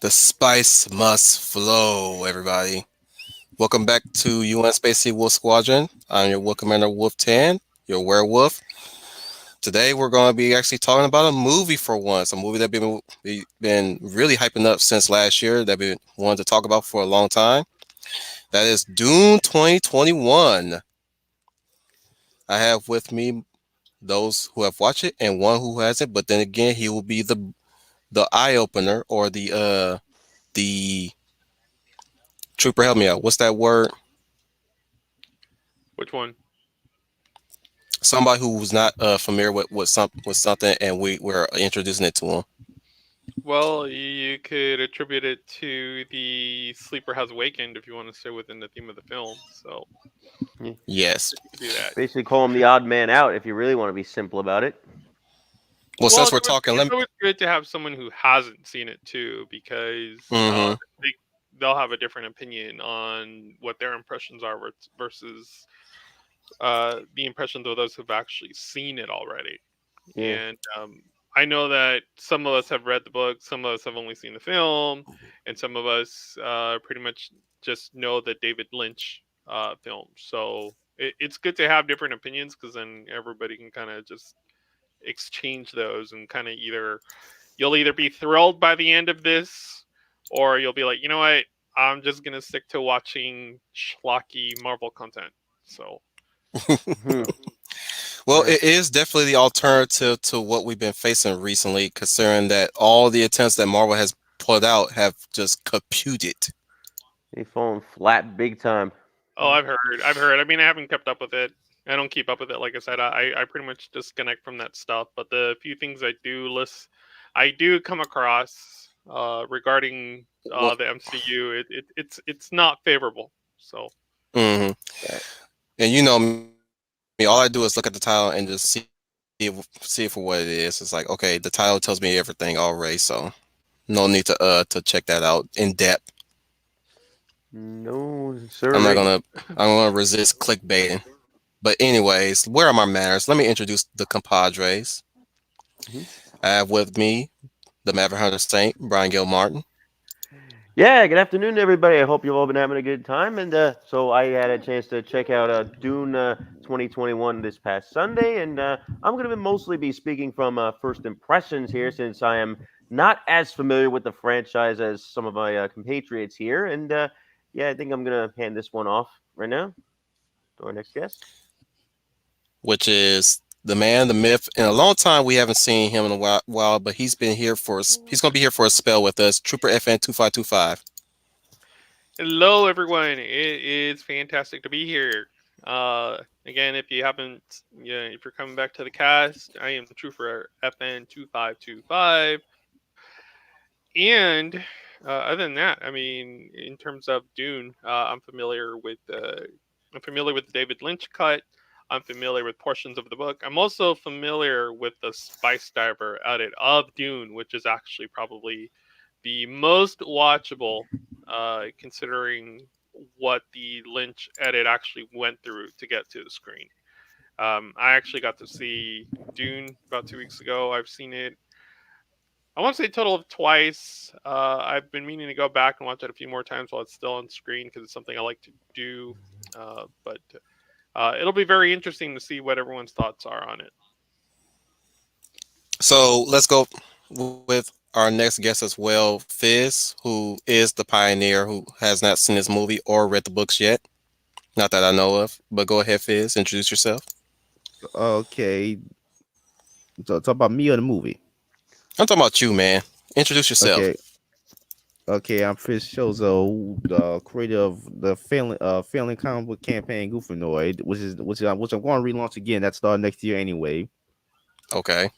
The spice must flow, everybody. Welcome back to UN Space Wolf Squadron. I'm your Wolf Commander Wolf 10, your werewolf. Today we're going to be actually talking about a movie for once, a movie that we've been really hyping up since last year that we wanted to talk about for a long time. That is Dune 2021. I have with me those who have watched it and one who hasn't, but then again, he will be the eye opener or the trooper. Help me out. What's that word? Which one? Somebody who's not familiar with something, and we're introducing it to them. Well, you could attribute it to the Sleeper Has Awakened if you want to stay within the theme of the film. So Yeah. Yes. you could do that. Basically, call him the odd man out if you really want to be simple about it. Well, Well, since we're talking, it's let me. always good to have someone who hasn't seen it too, because Mm-hmm. they, they'll have a different opinion on what their impressions are versus the impressions of those who've actually seen it already. Yeah. And I know that some of us have read the book, some of us have only seen the film, and some of us pretty much just know the David Lynch film. So it's good to have different opinions because then everybody can kind of just exchange those and kind of you'll either be thrilled by the end of this, or you'll be like, you know what, I'm just gonna stick to watching schlocky Marvel content. So Hmm. Well, Yeah. it is definitely the alternative to what we've been facing recently, considering that all the attempts that Marvel has put out have just computed. They falling flat big time. oh, I've heard. I mean, I haven't kept up with it. I don't keep up with it. Like I said, I pretty much disconnect from that stuff. But the few things I do come across regarding Well, the MCU, it's not favorable. So hmm Right. and you know me, all I do is look at the title and just see it for what it is. It's like, okay, the title tells me everything already, so no need to check that out in depth. No, I'm not sir. gonna I'm gonna resist clickbaiting. But anyways, where are my manners? Let me introduce the compadres. Mhm. I have with me the Maverick Hunter Saint, Brian Gill Martin. Yeah, good afternoon, everybody. I hope you've all been having a good time. And so I had a chance to check out Dune 2021 this past Sunday, and I'm going to mostly be speaking from first impressions here, since I am not as familiar with the franchise as some of my compatriots here. And yeah, I think I'm going to hand this one off right now to our next guest. Which is the man, the myth. In a long time, we haven't seen him in a while, but he's going to be here for a spell with us. Trooper FN 2525. hello, everyone. It is fantastic to be here. Again, if you haven't, yeah, if you're coming back to the cast, I am Trooper FN 2525. And other than that, I mean, in terms of Dune, I'm familiar with the David Lynch cut. I'm familiar with portions of the book. I'm also familiar with the Spice Diver edit of Dune, which is actually probably the most watchable, considering what the Lynch edit actually went through to get to the screen. I actually got to see Dune about 2 weeks ago. I've seen it, I want to say a total of twice. I've been meaning to go back and watch it a few more times while it's still on screen because it's something I like to do. But it'll be very interesting to see what everyone's thoughts are on it. So let's go with our next guest as well, Fizz, who is the pioneer who has not seen this movie or read the books yet. Not that I know of, but go ahead, Fizz. Introduce yourself. Okay, so talk about me or the movie. I'm talking about you, man. Introduce yourself. Okay, okay, I'm Chris Chozo, the creator of the failing comic book campaign Goofanoid, which I'm going to relaunch again. That started next year anyway. Okay.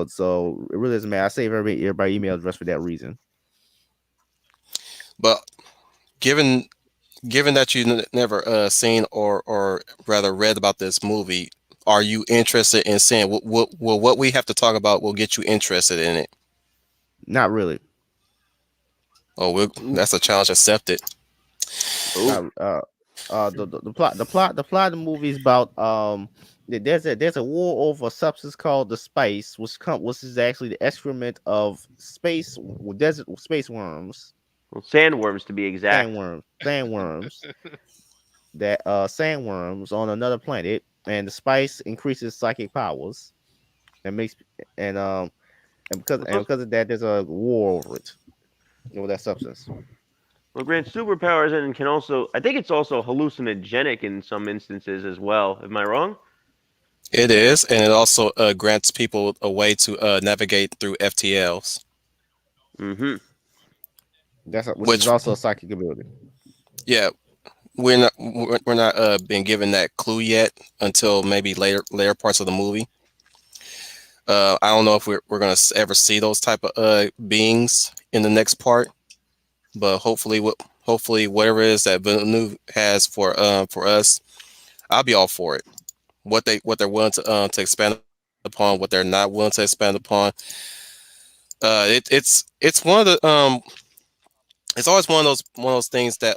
So it really doesn't matter. I save everybody email address for that reason. But given given that you never seen or rather read about this movie, are you interested in seeing what we have to talk about will get you interested in it? Not really. Oh, Ooh, that's a challenge accepted. ooh. Not the plot. The plot of the movie is about there's a war over a substance called the spice, which is actually the excrement of desert space worms, Well, sandworms to be exact. sandworms that sandworms on another planet, and the spice increases psychic powers and makes and Well, those, because of that, there's a war over it, over that substance. well, grant superpowers and can also. I think it's also hallucinogenic in some instances as well. Am I wrong? It is, and it also grants people a way to navigate through FTLs, Mm-hmm. Which is which, also a psychic ability. yeah, we're not being given that clue yet until maybe later parts of the movie. I don't know if we're gonna ever see those type of beings in the next part, but hopefully whatever it is that Villeneuve has for us, I'll be all for it. What they're willing to expand upon, what they're not willing to expand upon. It's one of the it's always one of those things that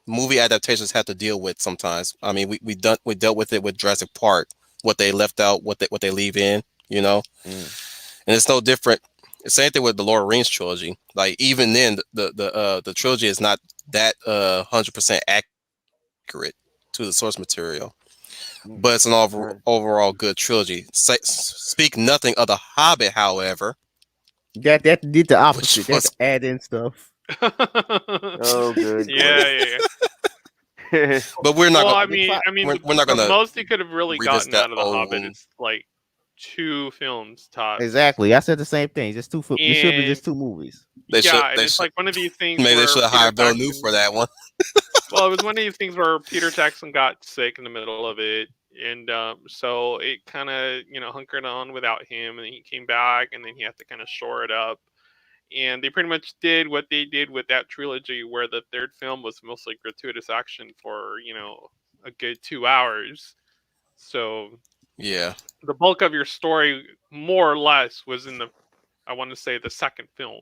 movie adaptations have to deal with sometimes. I mean, we dealt with it with Jurassic Park, what they left out, what they leave in, you know, Mm. and it's no different. Same thing with the Lord of the Rings trilogy. Like even then, the trilogy is not that 100% accurate to the source material, but it's an Right. overall good trilogy. Speak nothing of the Hobbit, however, That did the which opposite. They have to was add in stuff. Oh, good Yeah, grief. yeah, yeah. but we're not Well, gonna I They mean, try. I mean, we're not the gonna most he could have really revisit gotten that out of the Hobbit old. is like 2 films tops, Exactly. I said the same thing. Just It should be and just two movies. yeah, and They it's should like one of these things maybe they where should have Peter hired Villeneuve Jackson. for that one. Well, it was one of these things where Peter Jackson got sick in the middle of it, and so it kind of hunkered on without him, and then he came back, and then he had to kind of shore it up. And they pretty much did what they did with that trilogy, where the third film was mostly gratuitous action for a good 2 hours. So Yeah. the bulk of your story, more or less, was in the I want to say the second film,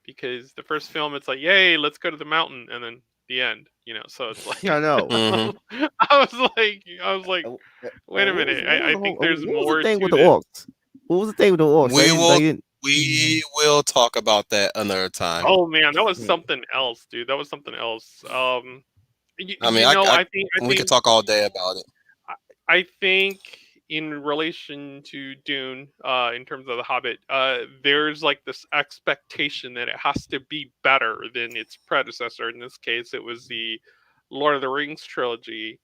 because the first film it's like, yay, let's go to the mountain, and then the end. So it's like I know. Hmm. I was like, Uh, wait a minute, I think there's What was the more thing with to the this. orcs? What was the thing with the orcs? We will I didn't. we will talk about that another time. Oh man, that was Mm. something else, dude. That was something else. I mean, I I we could think talk all day about it. I I think in relation to Dune, in terms of the Hobbit, there's like this expectation that it has to be better than its predecessor. In this case, it was the Lord of the Rings trilogy.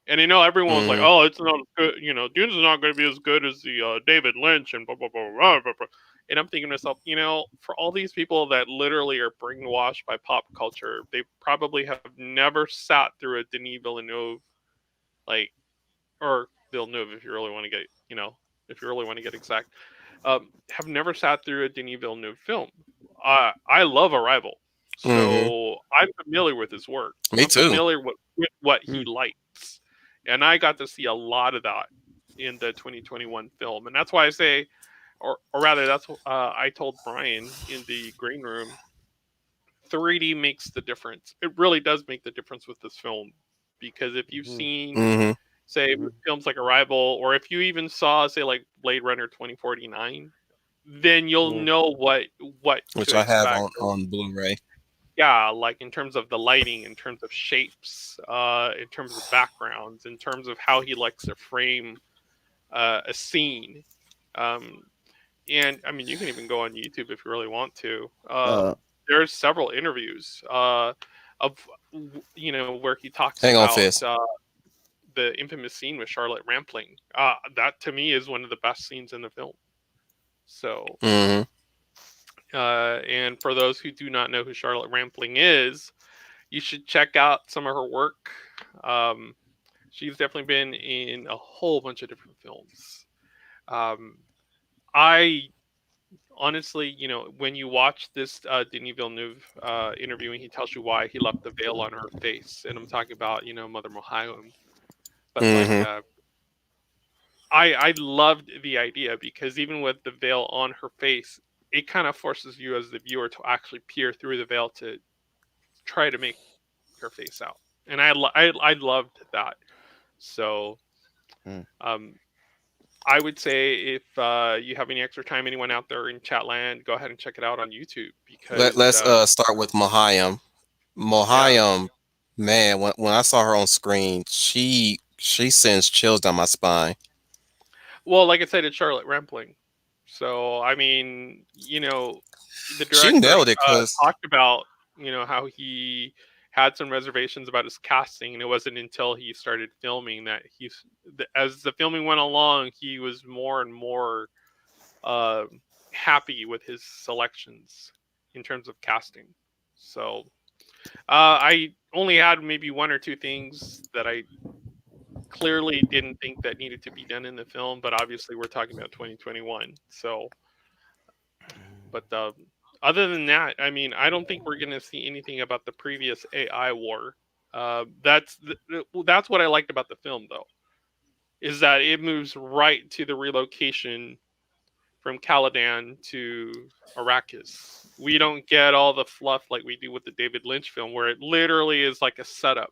And I know everyone was like, Hmm. "Oh, it's not as good. Dune's not going to be as good as the David Lynch and blah blah blah blah blah." Blah. And I'm thinking to myself, for all these people that literally are brainwashed by pop culture, they probably have never sat through a Denis Villeneuve, like, or Villeneuve, if you really want to get, if you really want to get exact, have never sat through a Denis Villeneuve film. I love Arrival, Hmm. so I'm familiar with his work. Me I'm too. familiar with what he Hmm. likes, and I got to see a lot of that in the 2021 film, and that's why I say, or rather, that's I told Brian in the green room. 3D makes the difference. It really does make the difference with this film, because if you've Mhm. seen, Hmm. say, Mhm. films like Arrival, or if you even saw, say, like Blade Runner 2049, then you'll Yeah. know what Which to I have expect. on Blu-ray. Yeah, like in terms of the lighting, in terms of shapes, in terms of backgrounds, in terms of how he likes to frame a scene. Um, and I mean, you can even go on YouTube if you really want to. Uh. There's several interviews of where he talks Hang on, about Fizz. the infamous scene with Charlotte Rampling. That to me is one of the best scenes in the film. So, Hmm. and for those who do not know who Charlotte Rampling is, you should check out some of her work. Um, she's definitely been in a whole bunch of different films. Um, I honestly, when you watch this Denis Villeneuve interview, and he tells you why he left the veil on her face, and I'm talking about Mother Mohayim, but like Hmm. I loved the idea, because even with the veil on her face, it kind of forces you as the viewer to actually peer through the veil to try to make her face out, and I loved that. So Mm. Um, I would say if you have any extra time, anyone out there in chat land, go ahead and check it out on YouTube because Let's start with Mahayam. yeah. Mohayam, man, when I saw her on screen, she sends chills down my spine. Well, like I said, it's Charlotte Rampling. So I mean, the She director nailed it because talked about how he had some reservations about his casting, and it wasn't until he started filming that as the filming went along, he was more and more uh, happy with his selections in terms of casting. So I only had maybe one or two things that I clearly didn't think that needed to be done in the film, but obviously we're talking about 2021. So, but other than that, I mean, I don't think we're going to see anything about the previous AI war. That's what I liked about the film, though, is that it moves right to the relocation from Caladan to Arrakis. We don't get all the fluff like we do with the David Lynch film, where it literally is like a setup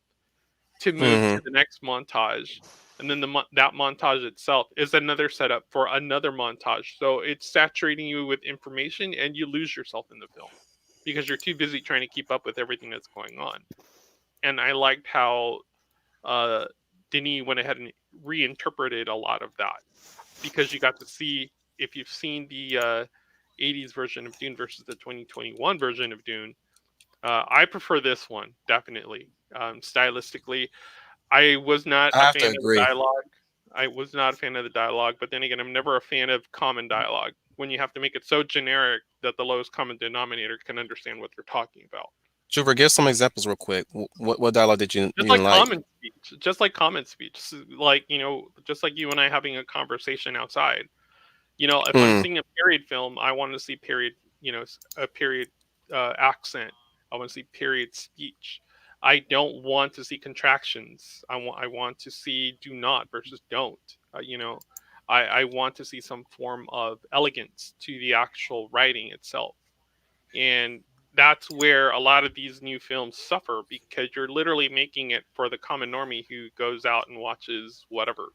to move hmm to the next montage, and then that montage itself is another setup for another montage. So it's saturating you with information, and you lose yourself in the film because you're too busy trying to keep up with everything that's going on. And I liked how uh, Denis went ahead and reinterpreted a lot of that because you got to see, if you've seen the 80s version of Dune versus the 2021 version of Dune. I prefer this one definitely. Stylistically, I was not I a have to fan of the agree. dialogue. I was not a fan of the dialogue, but then again, I'm never a fan of common dialogue when you have to make it so generic that the lowest common denominator can understand what you're talking about. Trooper, give some examples real quick. What dialogue did you Just didn't like like? common speech, just like common speech, like just like you and I having a conversation outside. If I'm Mm, seeing a period film, I want to see period, a period accent. I want to see period speech. I don't want to see contractions. I want to see do not versus don't. I want to see some form of elegance to the actual writing itself. And that's where a lot of these new films suffer because you're literally making it for the common normie who goes out and watches whatever,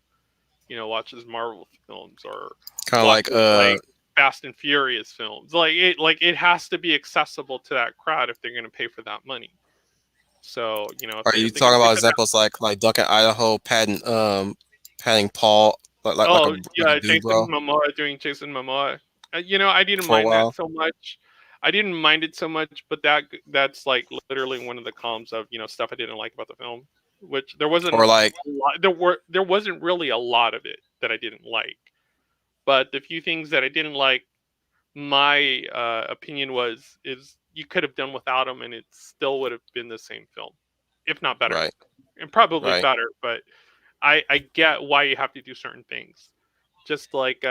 watches Marvel films or kind of like watches like Fast and Furious films. Like it has to be accessible to that crowd if they're going to pay for that money. So, if are they you if they're going talking to pay about for that. examples like Duncan Idaho patting Paul Oh, like a yeah, dude, bro, Jason Momoa. I didn't for a mind that while? so much. I didn't mind it so much, but that's like literally one of the columns of, stuff I didn't like about the film, which there wasn't Or like a lot, there wasn't really a lot of it that I didn't like. But the few things that I didn't like, my opinion is you could have done without him, and it still would have been the same film, if not better, right, and probably right. better. But I get why you have to do certain things, just like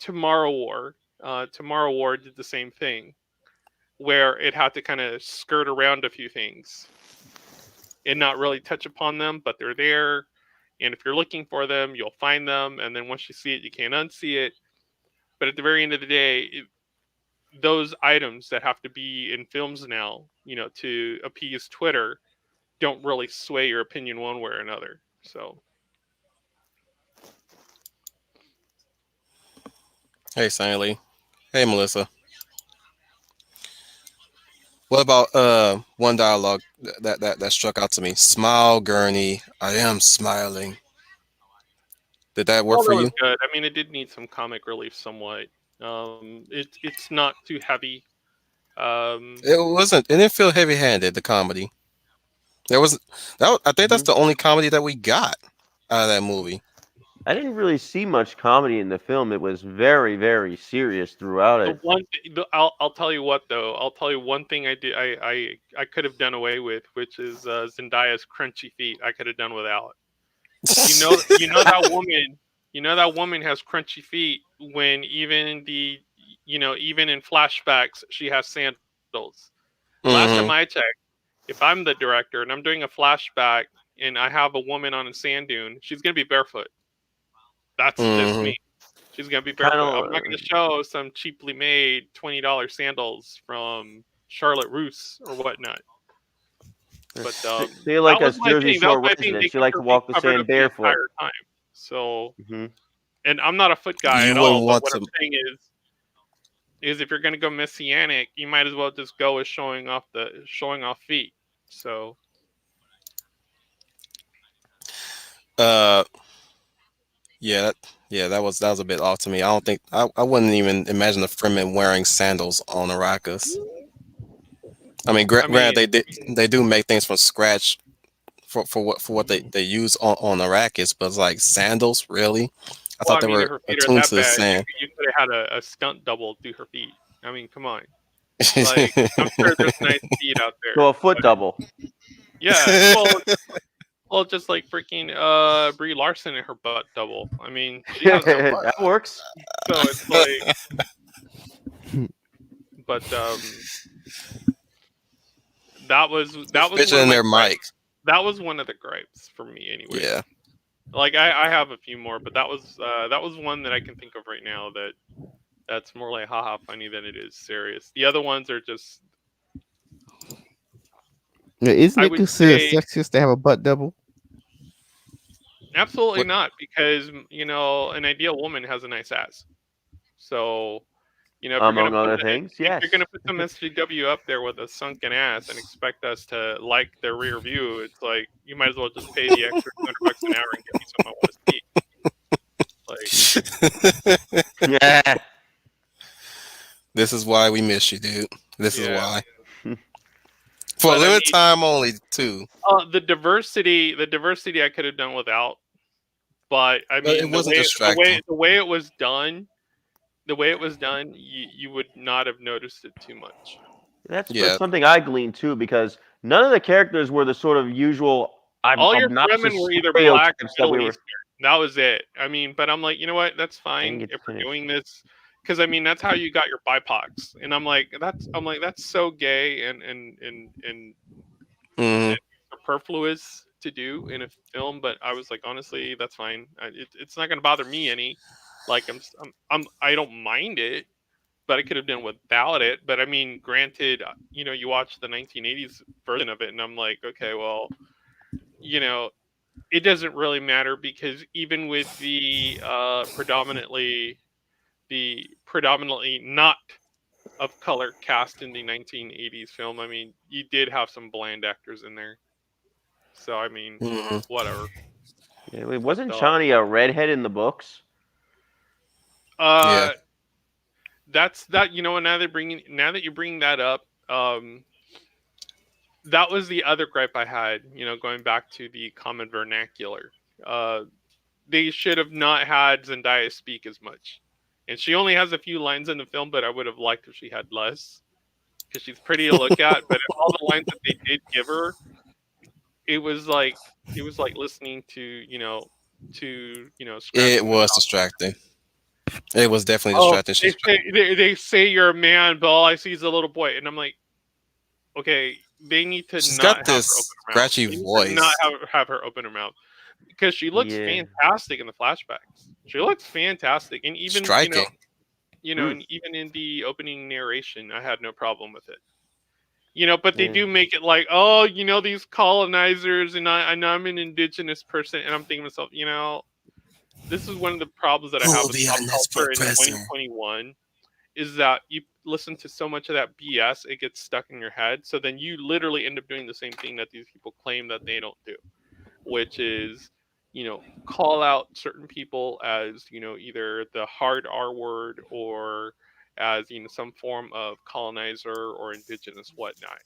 Tomorrow War. Tomorrow War did the same thing, where it had to kind of skirt around a few things and not really touch upon them, but they're there. And if you're looking for them, you'll find them. And then once you see it, you can't unsee it. But at the very end of the day, those items that have to be in films now, to appease Twitter, don't really sway your opinion one way or another. So, Hey, Stanley. Hey, Melissa. What about one dialogue that struck out to me? Smile, Gurney. I am smiling. Did that work well, for that was you? good. I mean, it did need some comic relief somewhat. It's not too heavy. Um, It wasn't. It didn't feel heavy-handed. The comedy. There was I think that's Hmm. the only comedy that we got out of that movie. I didn't really see much comedy in the film. It was very, very serious throughout the it. one, I'll tell you what though. I'll tell you one thing I did. I could have done away with, which is Zendaya's crunchy feet. I could have done without. That woman. That woman has crunchy feet when even in flashbacks she has sandals. Last time I hmm checked, if I'm the director and I'm doing a flashback and I have a woman on a sand dune, she's gonna be barefoot. That's just hmm me. She's gonna be Kind barefoot. I'm not of, gonna show some cheaply made $20 sandals from Charlotte Russe or whatnot. But So you're that like was us my Jersey thing. That was Shore my thing. They residents. You kept like her to feet walk the covered sand up the barefoot. entire time. So, Hmm. and I'm not a foot guy You at all. wouldn't But want what I'm to. saying is if you're gonna go messianic, you might as well just go with showing off feet. So Uh, yeah, yeah, that was a bit off to me. I don't think I wouldn't even imagine the Fremen wearing sandals on Arrakis. I mean, I granted, mean, they do make things from scratch for what they use on Arrakis, but it's like sandals, really? I well, thought I they mean, if were her feet are attuned that to the bad, sand. you could have had a stunt double do her feet. I mean, come on. Like, I'm sure there's nice feet out So there. a foot double. Yeah, well, just like freaking Brie Larson and her butt double. I mean, she has no butt, That works. so it's like, but that was one Fidget of in my their gripes. mic. That was one of the gripes for me, anyways. Yeah. Like I have a few more, but that was one that I can think of right now that's more like haha funny than it is serious. The other ones are just, Yeah, isn't I it would considered say, sexist to have a butt double? absolutely What? not, because an ideal woman has a nice ass. So Among other things, if you're yes. gonna put some SJW up there with a sunken ass and expect us to like their rear view, it's like you might as well just pay the extra $200 an hour and give me something I want to see. Like, Yeah. This is why we miss you, dude. This is yeah, why. For a but I limited mean, time only, too. the diversity I could have done without. But I But it mean, wasn't distracting. the way it was done, you would not have noticed it too much. That's Yeah. something I gleaned too, because none of the characters were the sort of usual All your Fremen obnoxious were either black or stereotypes that we Middle were. Eastern. That was it. I mean, but I'm like, you know what? That's I didn't fine get to if we're finish. doing this, because I mean, that's how you got your BIPOCs. And I'm like, that's so gay Hmm. and superfluous to do in a film. But I was like, honestly, that's fine. It's not gonna bother me any. Like I don't mind it, but I could have done without it. But I mean, granted, you watch the 1980s version of it, and I'm like, okay, well, you know, it doesn't really matter because even with the predominantly not of color cast in the 1980s film, I mean, you did have some bland actors in there. So I mean, Hmm. whatever. Yeah, wait, But wasn't Chani a redhead in the books? Yeah. uh, that's that. Now that you bring that up, that was the other gripe I had. Going back to the common vernacular. Uh, they should have not had Zendaya speak as much. And she only has a few lines in the film, but I would have liked if she had less because she's pretty to look at. But all the lines that they did give her, it was like listening to It scratching the was top. distracting. It was definitely Oh, distracting. they say you're a man, but all I see is a little boy, and I'm like, okay, they need to She's not got have her open this her mouth. scratchy They need to not voice. have her open her mouth because she looks Yeah. fantastic in the flashbacks. She looks fantastic, and even Striking. Hmm. and even in the opening narration, I had no problem with it. But they Yeah. do make it like, oh, these colonizers, and I'm an indigenous person, and I'm thinking to myself, this is one of the problems that I have Who'll with be pop our next culture in professor? 2021 is that you listen to so much of that BS, it gets stuck in your head. So then you literally end up doing the same thing that these people claim that they don't do, which is, call out certain people as, either the hard R word or as, some form of colonizer or indigenous whatnot.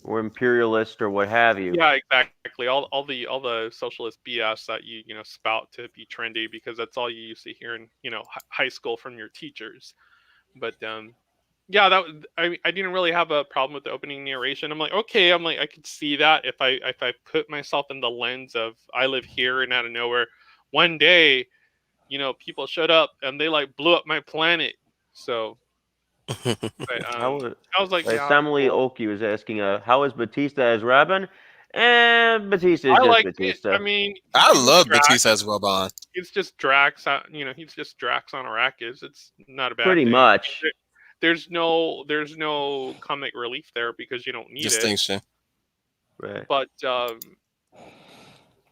Or imperialist or what have you. Yeah, exactly. All the socialist BS that you spout to be trendy because that's all you used to hear in high school from your teachers. But yeah, I didn't really have a problem with the opening narration. I'm like, okay, I could see that if I put myself in the lens of I live here and out of nowhere, one day, people showed up and they like blew up my planet. So, but How was I was like, yeah, Samuel cool. Oki was asking, how is Batista as Rabin? And Batista is I just liked it. I Batista. mean, I he was love Drax. Batista's Robon. It's just Drax. He's just Drax on Arrakis. It's not a bad Pretty thing. much. There's no comic relief there because you don't need it. Distinction. Right. But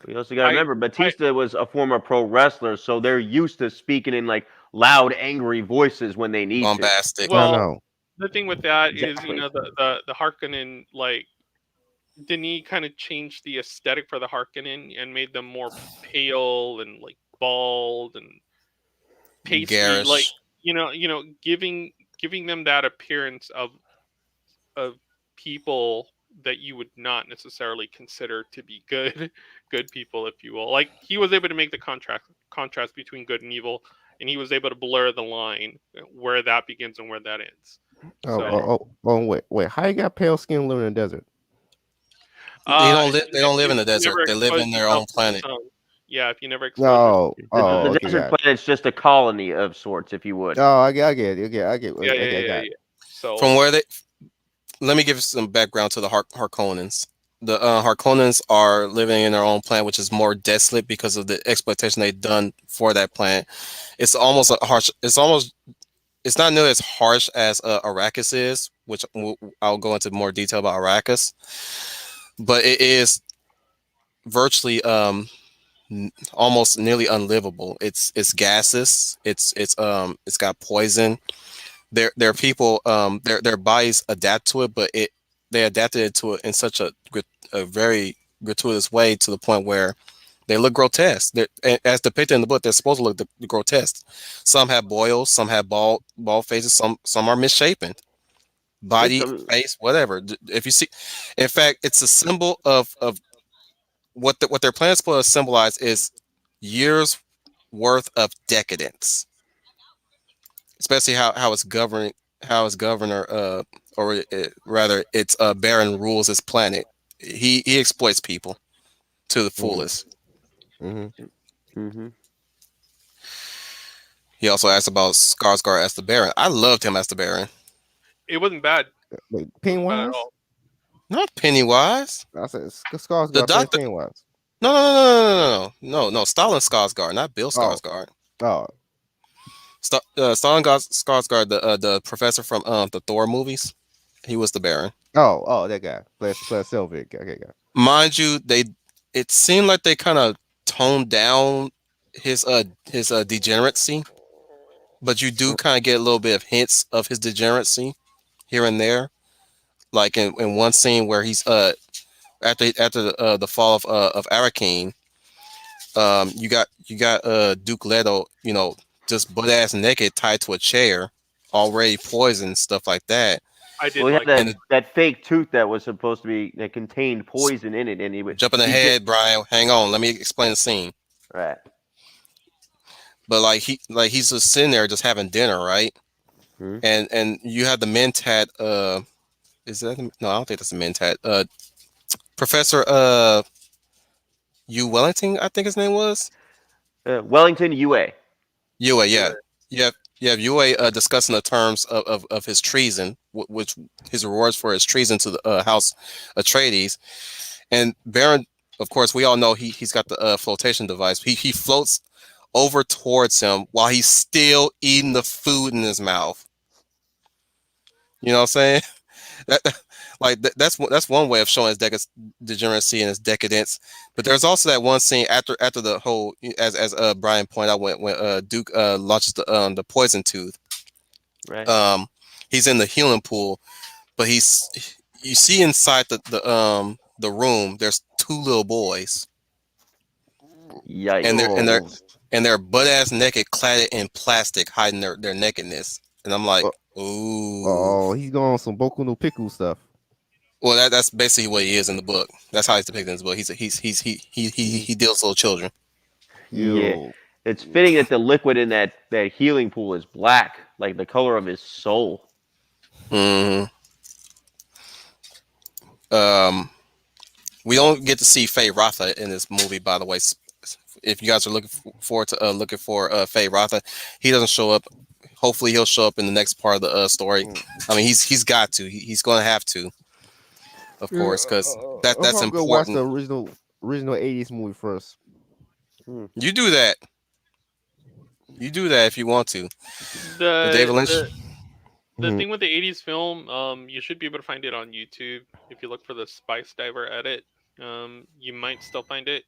We also got to I remember I Batista was a former pro wrestler, so they're used to speaking in like loud, angry voices when they need to. Bombastic. I well, know. the thing with that is, Exactly. the Harkonnen, like, didn't he kind of change the aesthetic for the Harkonnen and made them more pale and like bald and pasty, like, Garish. giving them that appearance of people that you would not necessarily consider to be good good people, if you will. Like, he was able to make the contrast between good and evil, and he was able to blur the line where that begins and where that ends. Oh, So Right. wait. How you got pale skin living in the desert? They don't live if in the you desert. never They live expose in their yourself own to the planet. sun. Yeah, if you never expose yourself Oh, to the The, oh, sun. the okay, desert got it. planet's just a colony of sorts, if you would. Oh, I get it. Okay, Yeah, yeah, I yeah, got yeah. it. So From where they let me give you some background to the Harkonnens. The Harkonnens are living in their own planet, which is more desolate because of the exploitation they've done for that planet. It's almost a harsh. It's almost. It's not nearly as harsh as Arrakis is, which I'll go into more detail about Arrakis. But it is virtually almost nearly unlivable. It's gaseous. It's got poison. Their people their bodies adapt to it, but they adapted it to it in such a very gratuitous way to the point where they look grotesque. As depicted in the book, they're supposed to look grotesque. Some have boils, some have bald faces, some are misshapen. It's Body, face, whatever. If you see, in fact, it's a symbol of what their planet's supposed to symbolize is years worth of decadence, especially how it's governing how its governor rather its baron rules his planet. He exploits people to the Mm, fullest. mm-hmm. mm-hmm. He also asked about Skarsgård as the baron. I loved him as the baron. it wasn't bad. Wait, It wasn't bad at Pennywise? all. Not Pennywise. I said The Skarsgård playing doctor. Pennywise. No. Stalin Skarsgård, not Bill Oh, Skarsgård. oh, Stalin Skarsgård, the professor from the Thor movies. He was the baron. that guy. Play Selvig. Okay, got it. Mind you, it seemed like they kind of toned down his degeneracy, but you do kind of get a little bit of hints of his degeneracy here and there, like in one scene where he's after the fall of Arakeen, you got Duke Leto, just butt ass naked tied to a chair, already poisoned, stuff like that. I Well, didn't he had like that And that. that fake tooth that was supposed to be that contained poison in it, and jumping he just ahead, Brian, hang on, let me explain the scene. right. But he's just sitting there just having dinner, right? Hmm. And you have the mentat. Is that no? I don't think that's a mentat. Professor U Wellington, I think his name was. Wellington UA. Yue, yeah. Anyway, You have Yue discussing the terms of his treason, which his rewards for his treason to the House Atreides, and Baron. Of course, we all know he's got the flotation device. He floats over towards him while he's still eating the food in his mouth. You know what I'm saying? That, that's one way of showing his degeneracy and his decadence. But there's also that one scene after the whole, as Brian pointed out, when Duke launches the poison tooth. Right. He's in the healing pool, but you see inside the room. There's two little boys, and Yikes. they're Oh, and they're butt ass naked, clad in plastic, hiding their nakedness. And I'm like, oh, ooh. oh, he's going on some Boku no Pickle stuff. Well, that's basically what he is in the book. That's how he's depicted in his book. He deals with little children. Yeah. Yo, It's fitting that the liquid in that healing pool is black, like the color of his soul. hmm Um, we don't get to see Faye Rotha in this movie, by the way. If you guys are looking for Faye Rotha, he doesn't show up. Hopefully, he'll show up in the next part of the story. mm. I mean, he's got to. He's going to have to, of Yeah, course, because I'm that's gonna go watch the important. original '80s movie first. Hmm. You do that. You do that if you want to. The The David Lynch. the The thing with the '80s film, you should be able to find it on YouTube if you look for the Spice Diver edit. You might still find it.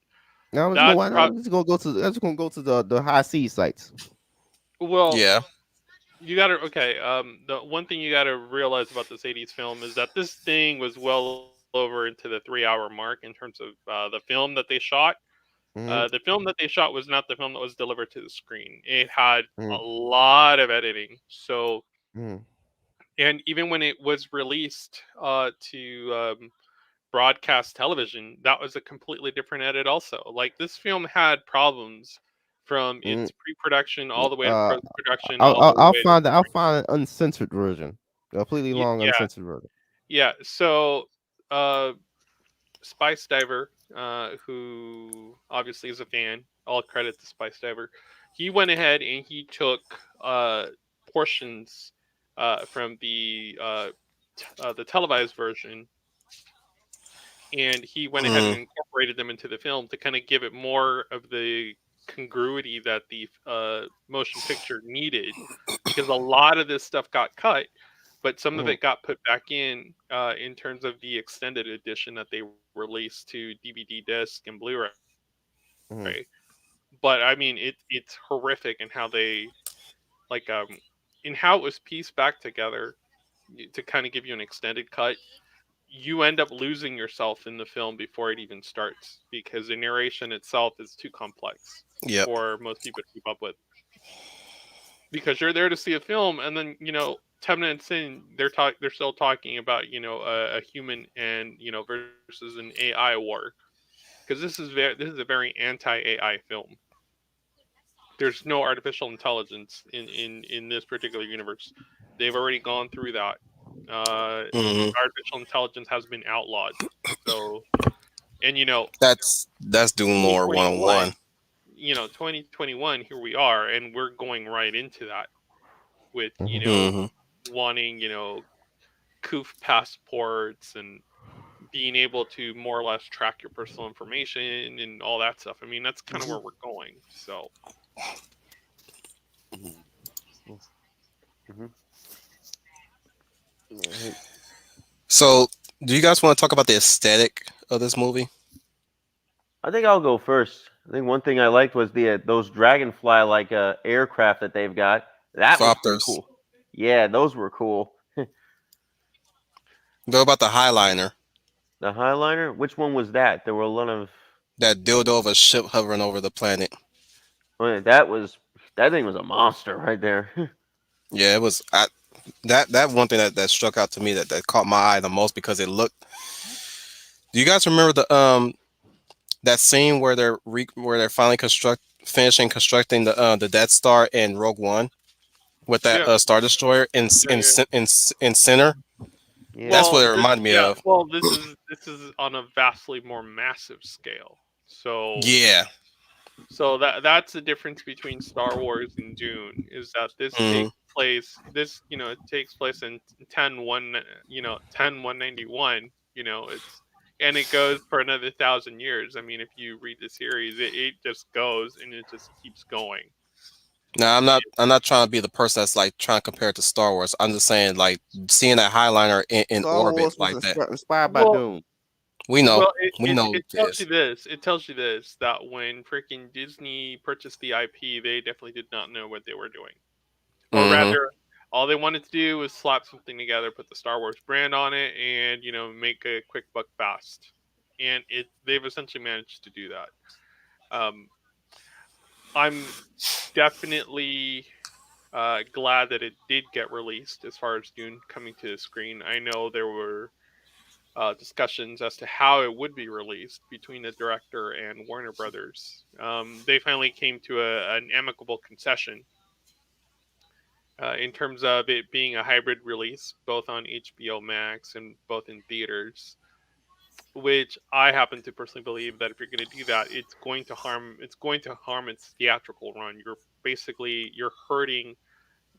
Now, you know That's what? I'm just gonna go to. I'm just gonna go to the high C sites. well, Yeah. you gotta okay. The one thing you gotta realize about this '80s film is that this thing was well over into the 3 hour mark in terms of the film that they shot. Mm-hmm. The film that they shot was not the film that was delivered to the screen. It had a Mm-hmm. lot of editing. So, Mm-hmm. and even when it was released to broadcast television, that was a completely different edit. Also, like this film had problems from Mm-hmm. its pre-production all the way to Uh, post-production, I'll, all the I'll I'll way to find I'll find an uncensored version, a completely long yeah, uncensored version. yeah. So, uh, Spice Diver, who obviously is a fan, all credit to Spice Diver. He went ahead and he took portions from the televised version, and he went ahead and Mm, incorporated them into the film to kind of give it more of the congruity that the motion picture needed, because a lot of this stuff got cut, but some of Mm-hmm. it got put back in terms of the extended edition that they released to DVD disc and Blu-ray. Mm-hmm. But I mean, it's horrific in how they like in how it was pieced back together to kind of give you an extended cut. You end up losing yourself in the film before it even starts because the narration itself is too complex yep. for most people to keep up with. Because you're there to see a film, and then 10 minutes in, they're still talking about a human and versus an AI war. Because this is a very anti AI film. There's no artificial intelligence in this particular universe. They've already gone through that. Uh, Hmm. Artificial intelligence has been outlawed. So, and That's Dune Lore 101. 2021, here we are, and we're going right into that with Mm-hmm. Hmm. wanting coof passports and being able to more or less track your personal information and all that stuff. I mean, that's kind of where we're going. So, Mm-hmm. So, do you guys want to talk about the aesthetic of this movie? I think I'll go first. I think one thing I liked was the those dragonfly like aircraft that they've got. That was pretty Cropters. cool. Yeah, those were cool. What about the Highliner? The Highliner, which one was that? There were a lot of. That dildo of a ship hovering over the planet. Oh, that thing was a monster right there. Yeah, it was. That one thing that struck out to me that caught my eye the most because it looked. Do you guys remember that scene where they're finally finishing constructing the Death Star in Rogue One with that yeah, Star Destroyer yeah, yeah. in center? Yeah. That's what Well, it reminded me yeah, of. well, this is on a vastly more massive scale. So, Yeah. that's the difference between Star Wars and Dune is that Hmm. it takes place in 10 191. It's and it goes for another 1,000 years. I mean, if you read the series, it just goes and it just keeps going. Now I'm not trying to be the person that's like trying to compare it to Star Wars. I'm just saying like seeing that Highliner in Star orbit Wars was like that. inspired by Well, Dune. We know. well, it, We it, know it tells you this. this. It tells you this that when freaking Disney purchased the IP, they definitely did not know what they were doing. Or Hmm. rather, all they wanted to do was slap something together, put the Star Wars brand on it, and make a quick buck fast. And they've essentially managed to do that. Um, I'm definitely glad that it did get released as far as Dune coming to the screen. I know there were discussions as to how it would be released between the director and Warner Brothers. They finally came to an amicable concession in terms of it being a hybrid release, both on HBO Max and both in theaters. Which I happen to personally believe that if you're going to do that, it's going to harm. It's going to harm its theatrical run. You're hurting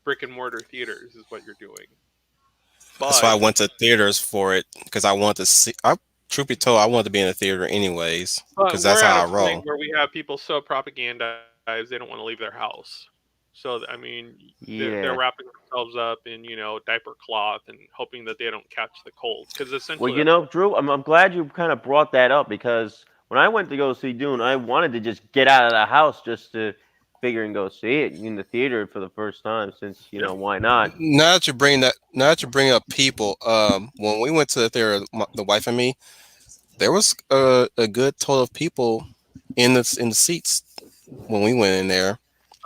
brick and mortar theaters is what you're doing. That's why I But went to theaters for it because I wanted to see. Truth be told, I wanted to be in the theater anyways but because that's we're at how a I point roll. where we have people so propagandized they don't want to leave their house. So I mean, they're Yeah. wrapping themselves up in diaper cloth and hoping that they don't catch the cold because Well, essentially you that's know, Drew, I'm glad you kind of brought that up because when I went to go see Dune, I wanted to just get out of the house just to figure and go see it in the theater for the first time since, yeah. why not? Now that you bring up people, when we went to the theater, the wife and me, there was a good total of people in the seats when we went in there.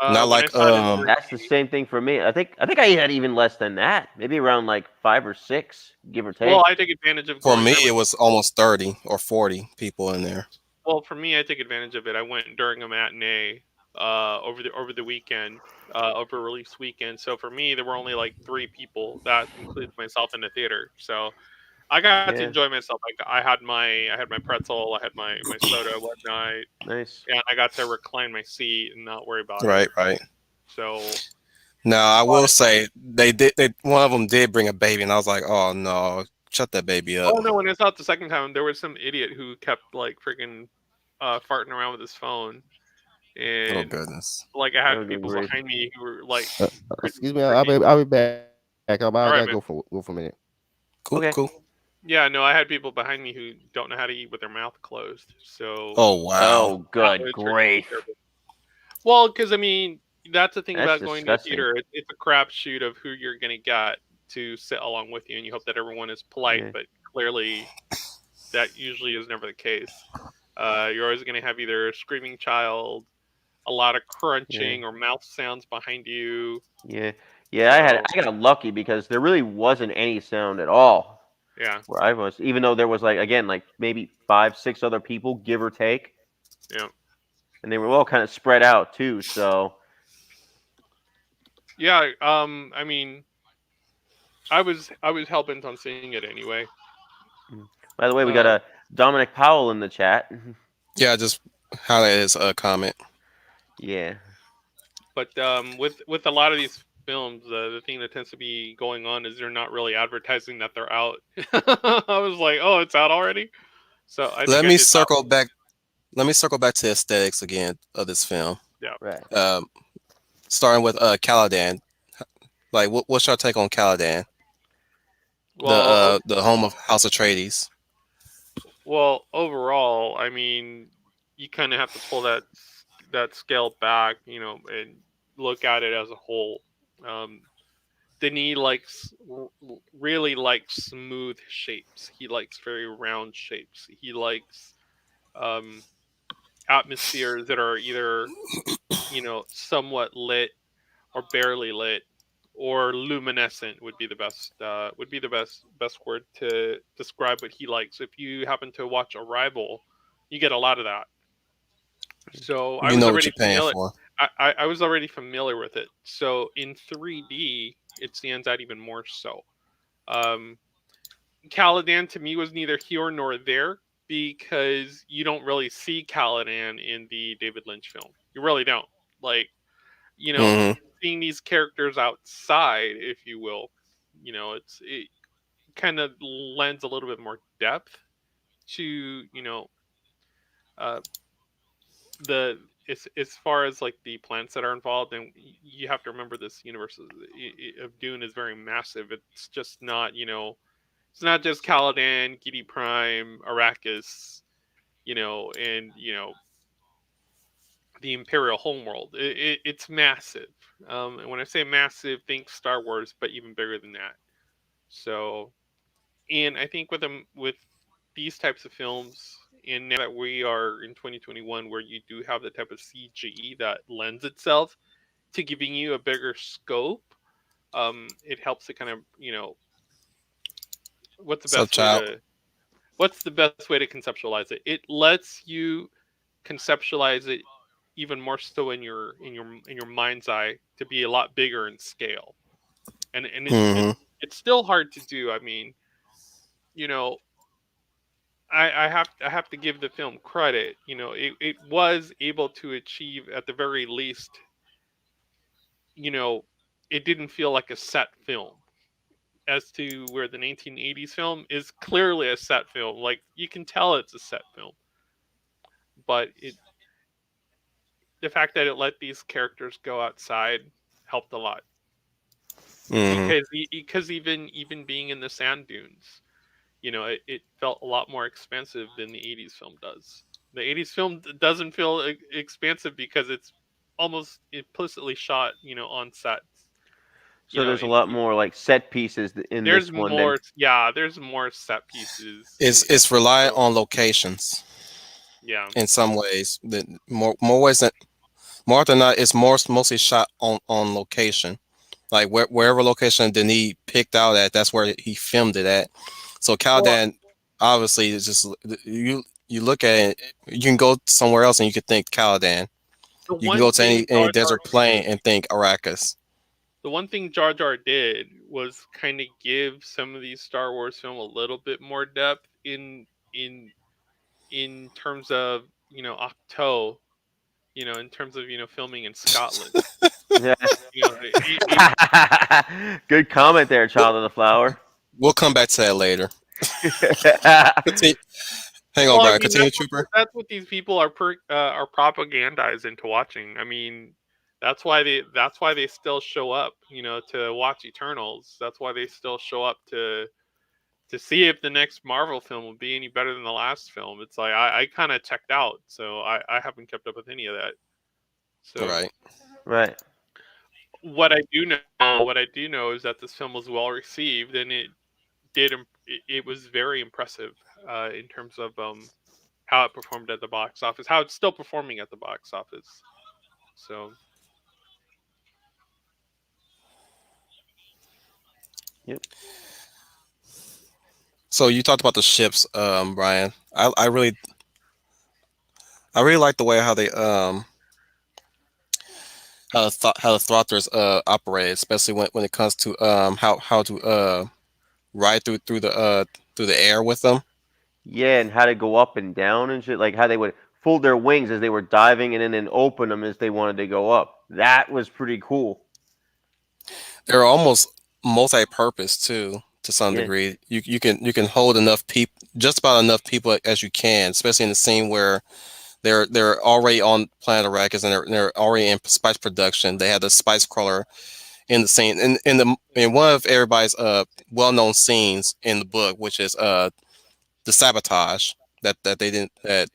Not When I like saw it in That's the 3D, same thing for me. I think I had even less than that, maybe around like 5 or 6, give or well, take. I take advantage of for going. me I it went. was almost 30 or 40 people in there. Well, for me, I take advantage of it. I went during a matinee over the weekend, over release weekend. So for me, there were only like 3 people. That includes myself in the theater. So I got to Yeah, enjoy myself. Like I had my pretzel, I had my soda, whatnot, nice. and I got to recline my seat and not worry about it. Right, right. So, Now I will but say they one of them did bring a baby, and I was like, oh no, shut that baby up. oh no, when I saw it the second time, there was some idiot who kept like freaking farting around with his phone, Oh and goodness. like I Oh, had good people grief. behind me who were like Excuse me, freaking. I'll be back. I All gotta right, go man. for a minute. Cool, Okay. cool. Yeah, no, I had people behind me who don't know how to eat with their mouth closed, so Oh wow. Oh, that good was freaking grief. terrible. Well, because I mean, that's the thing That's about going to a disgusting. theater. It's a crapshoot of who you're gonna get to sit along with you, and you hope that everyone is polite. Yeah, But clearly, that usually is never the case. You're always gonna have either a screaming child, a lot of yeah, crunching or mouth sounds behind you. yeah, yeah. So I got lucky because there really wasn't any sound at all yeah, where I was, even though there was like again like maybe 5, 6 other people, give or take, yeah, and they were all kind of spread out too. So, yeah. I mean, I was hell bent on seeing it anyway. mm. By the way, we got Uh, a Dominic Powell in the chat. Yeah, I just highlighted his comment. Yeah, but with a lot of these films, the thing that tends to be going on is they're not really advertising that they're out. I was like, oh, it's out already. So I think Let I me did that. circle back. Let me circle back to the aesthetics again of this film. Yeah. right. Um, Starting with Caladan. Like, what's your take on Caladan, Well, the home of House Atreides? overall, I mean, you kind of have to pull that scale back, and look at it as a whole. Um, Denis really likes smooth shapes. He likes very round shapes. He likes um, atmospheres that are either somewhat lit or barely lit or luminescent would be the best word to describe what he likes. If you happen to watch Arrival, you get a lot of that. So I You was know what already you're paying familiar. for. I was already familiar with it. So in 3D, it stands out even more so. Um, Caladan to me was neither here nor there because you don't really see Caladan in the David Lynch film. You really don't. Like, you know, Hmm. seeing these characters outside, if you will, it kind of lends a little bit more depth to uh, the as far as like the plants that are involved, and you have to remember this universe of Dune is very massive. It's just not it's not just Caladan, Gidi Prime, Arrakis, and the Imperial homeworld. It's massive. And when I say massive, think Star Wars, but even bigger than that. So, and I think with these types of films, and now that we are in 2021, where you do have the type of CGE that lends itself to giving you a bigger scope, it helps to kind of what's the Sub best way child. to what's the best way to conceptualize it? It lets you conceptualize it even more so in your mind's eye to be a lot bigger in scale. And Hmm. it's still hard to do. I mean, you know, I have to give the film credit. It was able to achieve at the very least, you know, it didn't feel like a set film. As to where the 1980s film is clearly a set film, like you can tell it's a set film, but the fact that it let these characters go outside helped a lot Hmm. because even being in the sand dunes, it felt a lot more expensive than the 80s film does. The 80s film doesn't feel expansive because it's almost implicitly shot, on sets. So there's a And lot more like set pieces in there's this one than. more, yeah, there's more set pieces. It's reliant So on locations yeah, in some ways. That more ways than more than not, it's mostly shot on location. Like wherever location Denis picked out at, that's where he filmed it at. So well, Caladan, obviously, is just you look at it, you can go somewhere else and you could think Caladan. the You can one go to thing any desert plain and think Arrakis. Jar Jar did was kind of give some of these Star Wars film a little bit more depth in in terms of Octo, in terms of filming in Scotland. Yeah. You know, it Good comment there, We'll, child of the flower. we'll come back to that later. Continue, hang on, well, I Brian. mean Continue, Trooper. that's what these people are propagandized into watching. I mean, that's why they still show up, to watch Eternals. That's why they still show up to see if the next Marvel film will be any better than the last film. It's like I kind of checked out, so I haven't kept up with any of that. So Right. Right. what I do know is that this film was well received, and it was very impressive in terms of how it performed at the box office, how it's still performing at the box office. So Yep. So you talked about the ships, Brian. I really like the way how they how the throtters operate, especially when it comes to how to ride through the air with them. Yeah, and how to go up and down and shit, like how they would fold their wings as they were diving and then open them as they wanted to go up. That was pretty cool. They're almost multi-purpose too, to some Yeah. degree. You can hold enough people, just about enough people as you can, especially in the scene where they're already on planet Arrakis and they're already in spice production. They had the spice crawler in the scene in one of everybody's well-known scenes in the book, which is the sabotage that they didn't that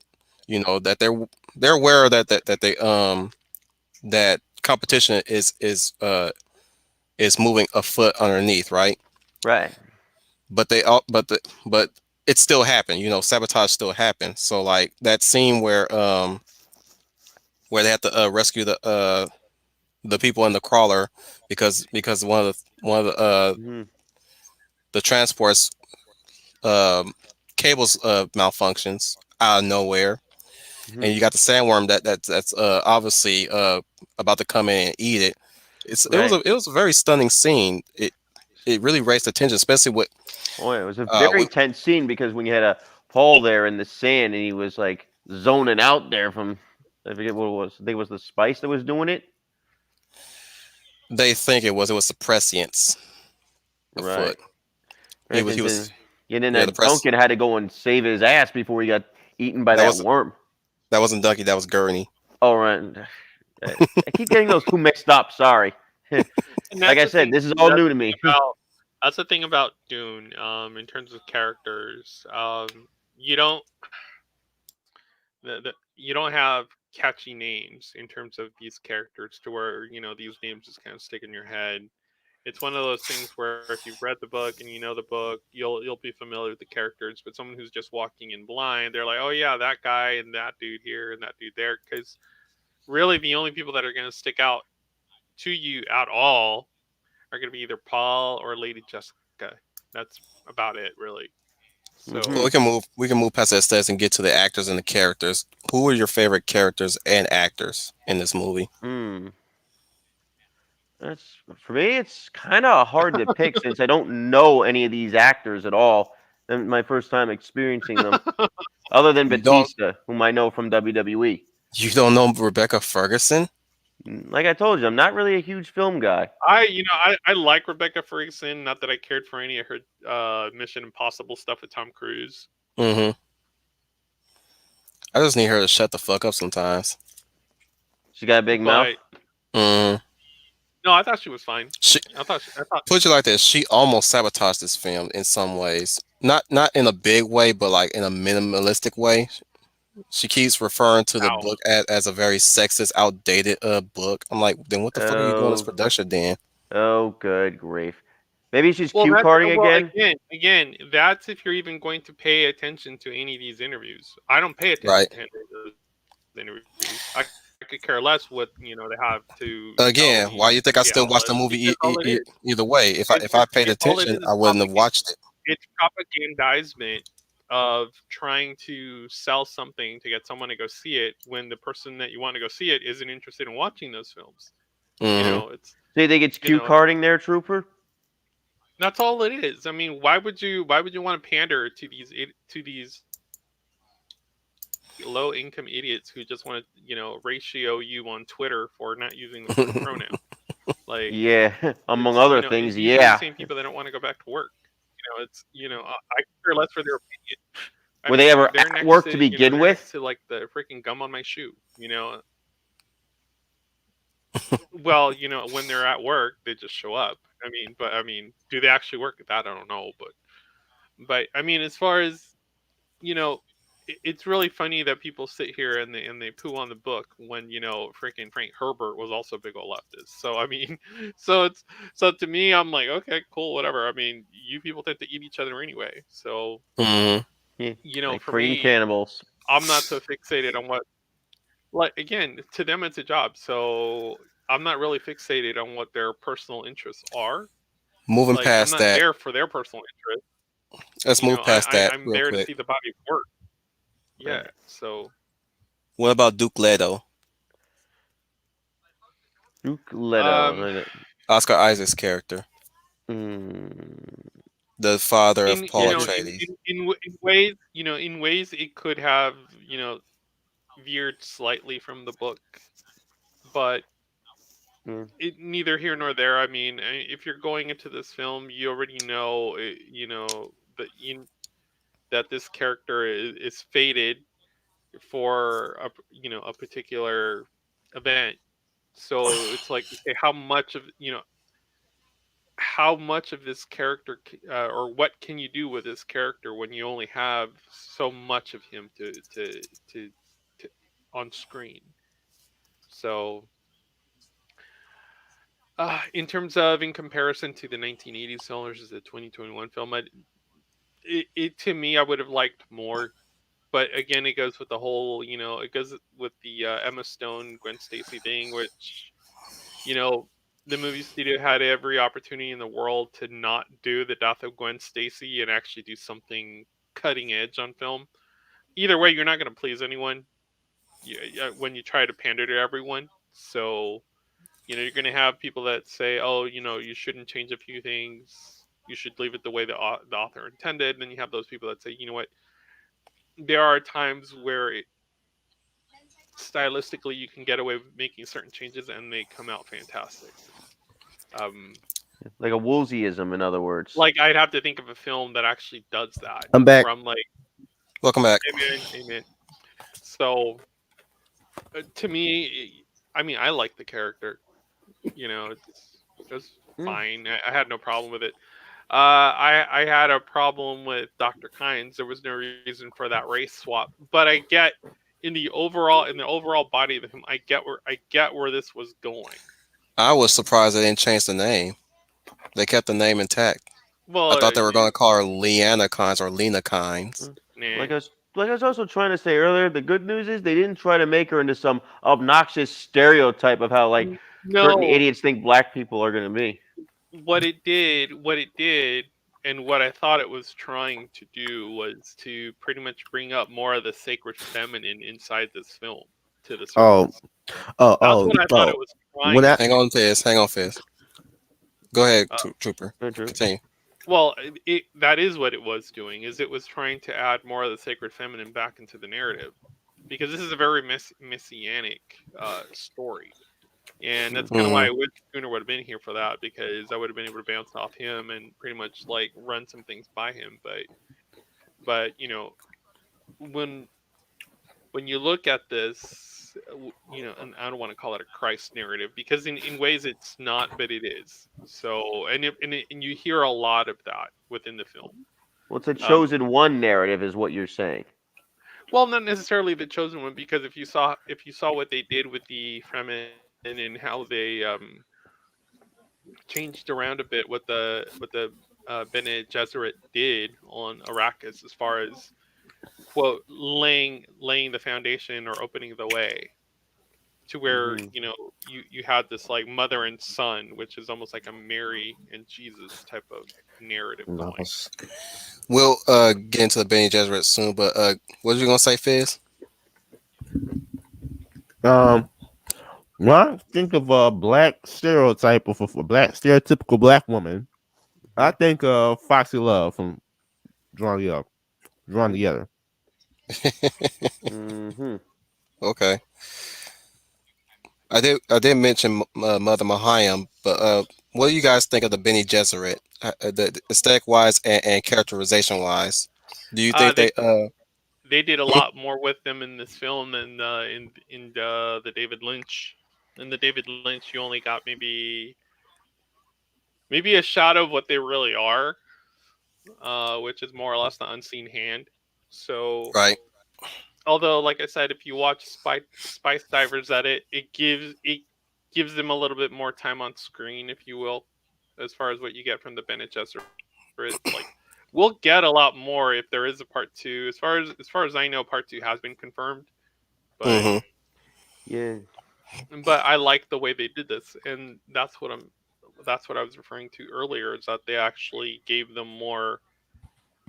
that they're aware that they that competition is moving a foot underneath, right? Right. But they all but it still happened, sabotage still happened. So like that scene where they have to rescue the people in the crawler because Hmm. the transports um cables malfunctions out of nowhere, Hmm. and you got the sandworm that's obviously about to come in and eat it. Right. It was a very stunning scene. It really raised attention, especially Oh, yeah, it was a very with tense scene because when you had a Paul there in the sand and he was like zoning out there from, I forget what it was. I think it was the spice that was doing it. they think it was the prescience Right. afoot. Right. He was And then yeah, the that press Duncan had to go and save his ass before he got eaten by that that was worm. that wasn't Ducky, that was Gurney. Oh, right. I keep getting those two mixed up. Sorry. Like and I said, this is all new to me. that's the thing about Dune, in terms of characters. You don't you don't have catchy names in terms of these characters to where these names just kind of stick in your head. It's one of those things where if you've read the book and you know the book, you'll be familiar with the characters. But someone who's just walking in blind, they're like, oh yeah, that guy and that dude here and that dude there. Because really, the only people that are going to stick out to you at all are going to be either Paul or Lady Jessica. That's about it, really. Well, Hmm. So we can move past that stats and get to the actors and the characters. Who are your favorite characters and actors in this movie? Hmm. That's for me. It's kind of hard to pick since I don't know any of these actors at all. And my first time experiencing them, other than You don't Batista, whom I know from WWE. you don't know Rebecca Ferguson? Like I told you, I'm not really a huge film guy. I like Rebecca Ferguson. Not that I cared for any of her Mission Impossible stuff with Tom Cruise. Mm-hmm. I just need her to shut the fuck up sometimes. She got a big mouth. But Mm. No, I thought she was fine. She I thought. put you like this. She almost sabotaged this film in some ways. Not in a big way, but like in a minimalistic way. She keeps referring to the Wow. book as a very sexist, outdated book. I'm like, then what the fuck are you doing this Oh, production then? oh, good grief. Maybe she's Well, cue that's carding well again. again. That's if you're even going to pay attention to any of these interviews. I don't pay attention Right. to any of those interviews. I could care less what they have to tell me. Again, Yeah, why you think I because still watch all the it is, movie either way? If I paid it's all it attention, is I wouldn't have watched it. it's propagandizement of trying to sell something to get someone to go see it when the person that you want to go see it isn't interested in watching those films. Hmm. It's So you think it's cue it's carding there, Trooper? that's all it is. I mean, why would you want to pander to these low income idiots who just want to ratio you on Twitter for not using the word pronoun? Like Yeah, among it's other things, these are the yeah. same people that don't want to go back to work. It's I could care less for their opinion. I Were they mean, ever they're at next work to to begin they're next with? to like the freaking gum on my shoe. Well, when they're at work, they just show up. I mean, do they actually work at that? I don't know, but I mean, as far as you know, it's really funny that people sit here and they poo on the book when freaking Frank Herbert was also a big old leftist. So I mean, so to me, I'm like, okay, cool, whatever. I mean, you people tend to eat each other anyway. So Hmm. Yeah, like for freaking me, cannibals. I'm not so fixated on what. Like again, to them it's a job, so I'm not really fixated on what their personal interests are. Moving Like I'm past not that, there for their personal interests. let's move past that I'm real there to quick. see the body of work. Yeah. Right. So What about Duke Leto, Duke Leto. um Oscar Isaac's character, Mm, the father of in Paul in, Atreides? in ways in ways it could have veered slightly from the book, but yeah. it neither here nor there. I mean, if you're going into this film, you already know that that this character is fated for a particular event. So it's like, okay, how much of this character or what can you do with this character when you only have so much of him to, to on screen. So in comparison to the 1980s film versus the 2021 film, it to me, I would have liked more. But again, it goes with the whole, it goes with the Emma Stone, Gwen Stacy thing, which, you know, the movie studio had every opportunity in the world to not do the death of Gwen Stacy and actually do something cutting edge on film. Either way, you're not going to please anyone when you try to pander to everyone. So, you're going to have people that say, oh, you shouldn't change a few things. You should leave it the way the author intended. And then you have those people that say, you know what, there are times where stylistically you can get away with making certain changes and they come out fantastic. Um, Like a Woolseyism, in other words. like I'd have to think of a film that actually does that, I'm back. where I'm like, Welcome back. amen, amen. So to me, I mean, I like the character. It's Mm. fine. I had no problem with it. I had a problem with Dr. Kynes. There was no reason for that race swap, but I get in the overall body of the film, I get where this was going. I was surprised they didn't change the name. They kept the name intact. I Well, thought they were going to call her Leanna Kynes or Lena Kynes. Mm. nah. Like I was also trying to say earlier, the good news is they didn't try to make her into some obnoxious stereotype of how like certain No, idiots think black people are gonna be. what it did, and what I thought it was trying to do was to pretty much bring up more of the sacred feminine inside this film to the Oh, surface. oh, That's oh, what I thought oh. it was When trying I to Hang do. on, Fizz. Hang on, Fizz. Go ahead, Uh, Trooper. True. Continue. well, that is what it was doing. Is it was trying to add more of the sacred feminine back into the narrative, because this is a very messianic story. And that's kind of why Hmm. I wish Gunnar would have been here for that, because I would have been able to bounce off him and pretty much like run some things by him. But when when you look at this, and I don't want to call it a Christ narrative because in ways it's not, but it is. So, and you hear a lot of that within the film. Well, it's a Um, chosen one narrative, is what you're saying. well, not necessarily the chosen one, because if you saw what they did with the Fremen and how they changed around a bit what the Bene Gesserit did on Arrakis, as far as quote laying the foundation or opening the way to where Hmm. you had this like mother and son, which is almost like a Mary and Jesus type of narrative going. Nice. We'll get into the Benny Gesserit soon, but what was you gonna say, Fizz? Um, when I think of a black stereotype of a black stereotypical black woman, I Hmm. think of Foxy Love from Drawn Together. Drawn Together. Hmm. Okay, I did mention Mother Mahayam, but what do you guys think of the Benny Gesserit, the aesthetic wise and characterization wise? Do you think They they they did a hmm? lot more with them in this film than in the David Lynch. In the David Lynch, you only got maybe a shot of what they really are, which is more or less the unseen hand. So, Right? although, like I said, if you watch Spice Divers at it gives them a little bit more time on screen, if you will, as far as what you get from the Bene Gesserits. Like, we'll get a lot more if there is a part two. As far as I know, part two has been confirmed, but Mm-hmm. Yeah. I like the way they did this, and that's what I was referring to earlier, is that they actually gave them more,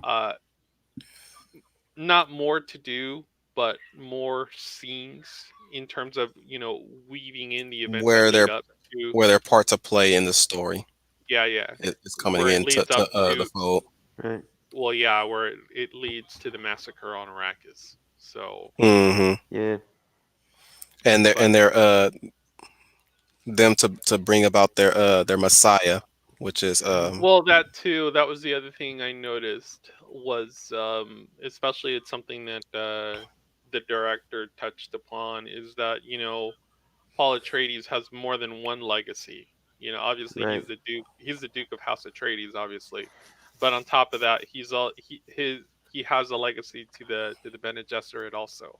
uh not more to do, but more scenes in terms of weaving in the events that Where lead their up to. where their part to play in the story Yeah, is coming where it into leads up the to. fold. Right. Well, yeah, where it leads to the massacre on Arrakis. So, Mm-hmm. Yeah. And they're but them to bring about their Messiah, which is Hmm. well, that too. That was the other thing I noticed was, especially it's something that the director touched upon, is that Paul Atreides has more than one legacy. Obviously Right. he's the Duke. He's the Duke of House Atreides, obviously, but on top of that, he has a legacy to the Bene Gesserit also.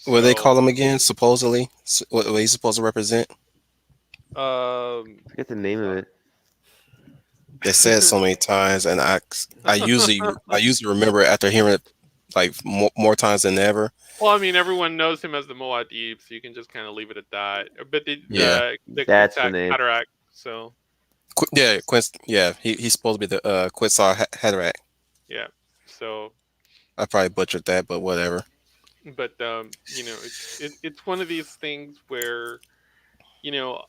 what they call So, him again? Supposedly, what he's supposed to represent. um, Forget the name of it. They said so many times, and I usually remember it after hearing it like more times than ever. well, I mean, everyone knows him as the Muad'Dib, so you can just kind of leave it at that. But the Yeah, the That's the Kwisatz name. Haderach. So Yeah, Quince. Yeah, he's supposed to be the Quetzal Haderach. yeah, so I probably butchered that, but whatever. but it's one of these things where you know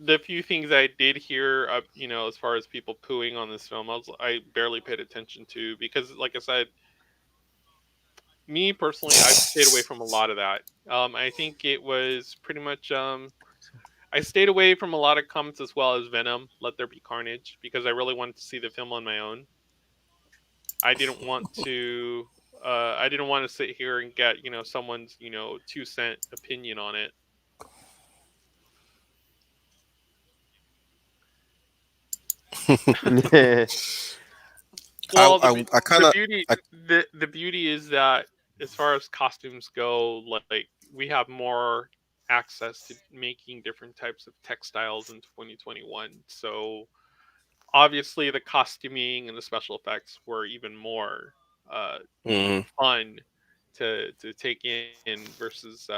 the few things I did hear, as far as people pooing on this film, I barely paid attention to, because, like I said, me personally, I've stayed away from a lot of that. I think it was pretty much. I stayed away from a lot of comments, as well as Venom, Let There Be Carnage, because I really wanted to see the film on my own. I didn't want to. I didn't want to sit here and get someone's 2 cent opinion on it. I Well, I kind the of beauty I the beauty is that, as far as costumes go, like, we have more access to making different types of textiles in 2021. So, obviously, the costuming and the special effects were even more uh, mhm. fun to take in, versus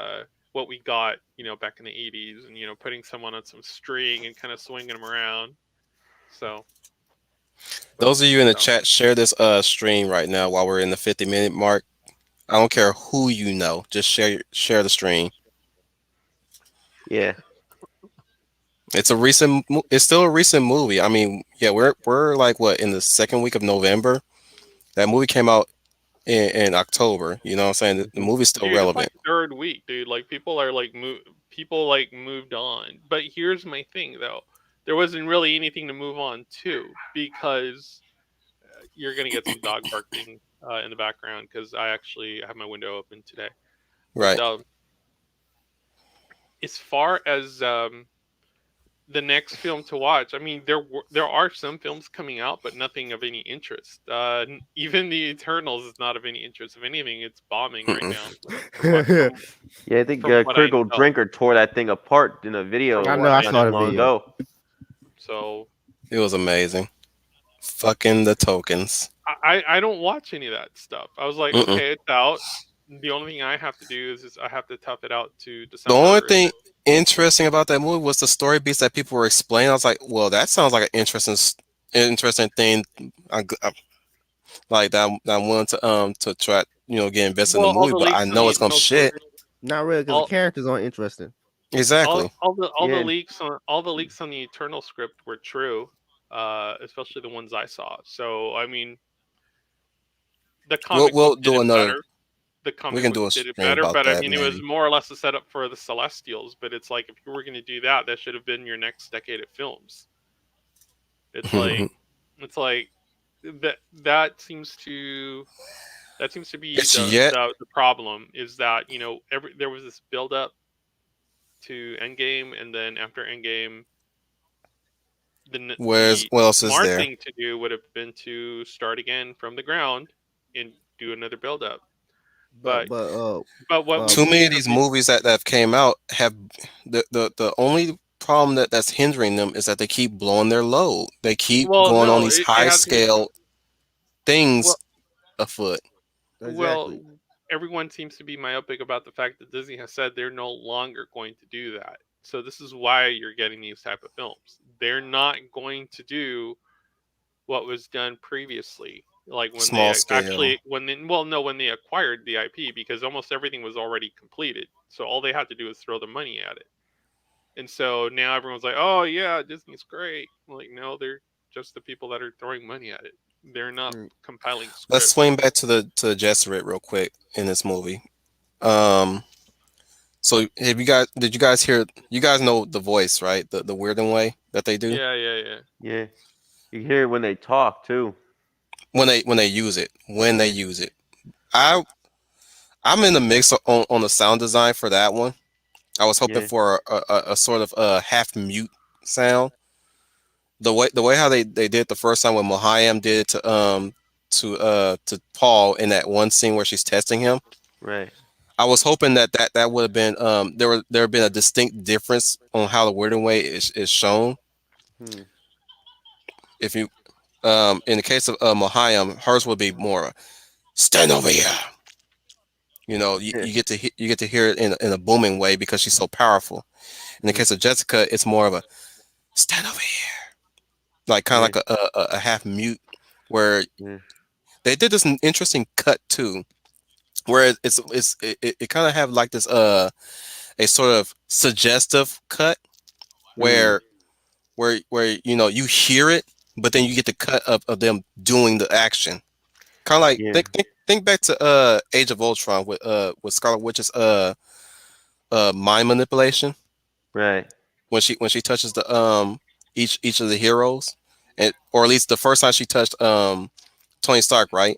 what we got, back in the 80s, and putting someone on some string and kind of swinging them around. So, but Those of you in the um, chat, share this stream right now while we're in the 50-minute mark. I don't care who you know, just share the stream. Yeah. It's still a recent movie. I mean, yeah, we're like what, in the second week of November. That movie came out in October. You know what I'm saying? The Hmm. movie's still dude, it's relevant. like third week, dude. Like, people like moved on. But here's my thing, though. There wasn't really anything to move on to, because you're gonna get some dog barking in the background, because I actually have my window open today. Right. As far as the next film to watch, I mean, there are some films coming out, but nothing of any interest. Even the Eternals is not of any interest. If anything, it's bombing right Mm-mm. now. Yeah, I think From what I Critical know, Drinker tore that thing apart in a from video I what know. I not I too saw the know. long video. ago. So It was amazing. Fucking the tokens. I don't watch any of that stuff. I was like, Mm-mm. okay, it's out. The only thing I have to do is I have to tough it out to The only December, and thing interesting about that movie was the story beats that people were explaining. I was like, well, that sounds like an interesting thing. I like that. I'm willing to try, get invested in well, the all movie, the but I leaks on know the it's gonna Eternal script, shit. Not really, because the all characters aren't interesting. Exactly. all the Yeah, leaks on the Eternal script were true, especially the ones I saw. So I mean, the We'll comic book we'll did do it another. better. The We comic can book do a did it stream better, about but I that mean, it was maybe. more or less a setup for the Celestials. But it's like if you were going to do that, that should have been your next decade of films. It's like it's like that that seems to be It's yet. the problem is that there was this build up to Endgame, and then after Endgame, Where's the what else is smart there? thing to do would have been to start again from the ground and do another build up. But But but what we've Too many seen of of these the movies that have came out have the only problem that's hindering them is that they keep blowing their load. They keep well, going on no, these it high has been scale things well, afoot. well, exactly. everyone seems to be myopic about the fact that Disney has said they're no longer going to do that. So this is why you're getting these type of films. They're not going to do what was done previously, like when Small they scale. when they acquired the IP, because almost everything was already completed. So all they had to do was throw the money at it. And so now everyone's like, "Oh yeah, Disney's great." Like, no, they're just the people that are throwing money at it. They're not Mm. compiling Let's swing scripts. back to the Jesuit real quick in this movie. Um, so have you guys did you guys hear? You guys know the voice, right? The weirding way that they do Yeah, yeah, yeah. yeah. You hear it when they talk too. when they use it. When they Yeah, use it, I I'm in the mix on the sound design for that one. I was hoping yeah, for a sort of half mute sound. The way how they did the first time when Mohayam did it to Paul in that one scene where she's testing him. right. I was hoping that would have been there have been a distinct difference on how the wording way is shown. Hmm. If you in the case of Mohayam, hers would be more stand over here. Yeah, You get to hear it in a booming way because she's so powerful. In the hmm, case of Jessica, it's more of a stand over here, like kind of yeah, like a half mute, where yeah, they did this interesting cut too, where it kind of have like this a sort of suggestive cut hmm, where you hear it, but then you get the cut of them doing the action. Kind of like yeah, think back to Age of Ultron with Scarlet Witch's mind manipulation right. when she touches the each of the heroes, and or at least the first time she touched Tony Stark, right?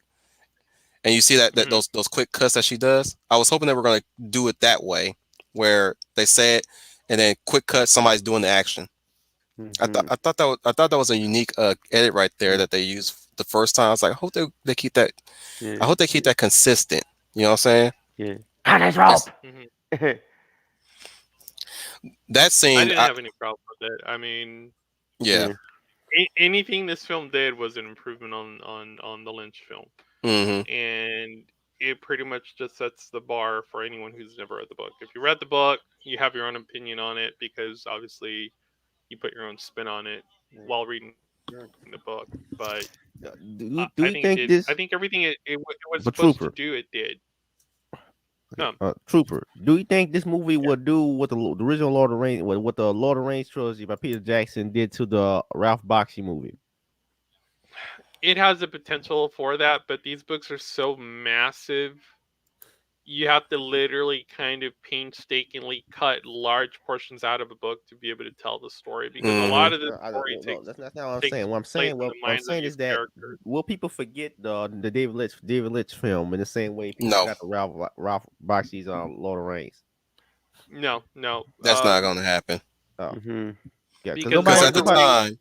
And you see that Hmm. those quick cuts that she does. I was hoping they were going to do it that way, where they say it and then quick cut somebody's doing the action. Hmm. I thought that was a unique edit right there Yeah, that they used the first time. I was like, I hope they keep that. I yeah, hope they keep that consistent. You know what I'm saying? yeah. Cut his That's rope. Hmm. that I scene. didn't have any problem with it. I mean, Yeah. Yeah, anything this film did was an improvement on the Lynch film, Hmm. and it pretty much just sets the bar for anyone who's never read the book. If you read the book, you have your own opinion on it because obviously you put your own spin on it while reading the book. But Do you think I this? think everything it was But supposed to Trooper, do, it did. Trooper, do you think this movie would do what the original Lord of the Rings, what the Lord of the Rings trilogy by Peter Jackson did to the Ralph Bakshi movie? It has the potential for that, but these books are so massive you have to literally kind of painstakingly cut large portions out of a book to be able to tell the story, because a lot Mm-hmm. of the story No, that's not what I'm takes saying. place in the What I'm minds of saying these is that characters. will people forget the David Lynch film in the same way people No, forgot the Ralph Bakshi's Lord of the Rings? No, no. that's not gonna happen. Oh, Hmm. yeah, because Because Because nobody at the time,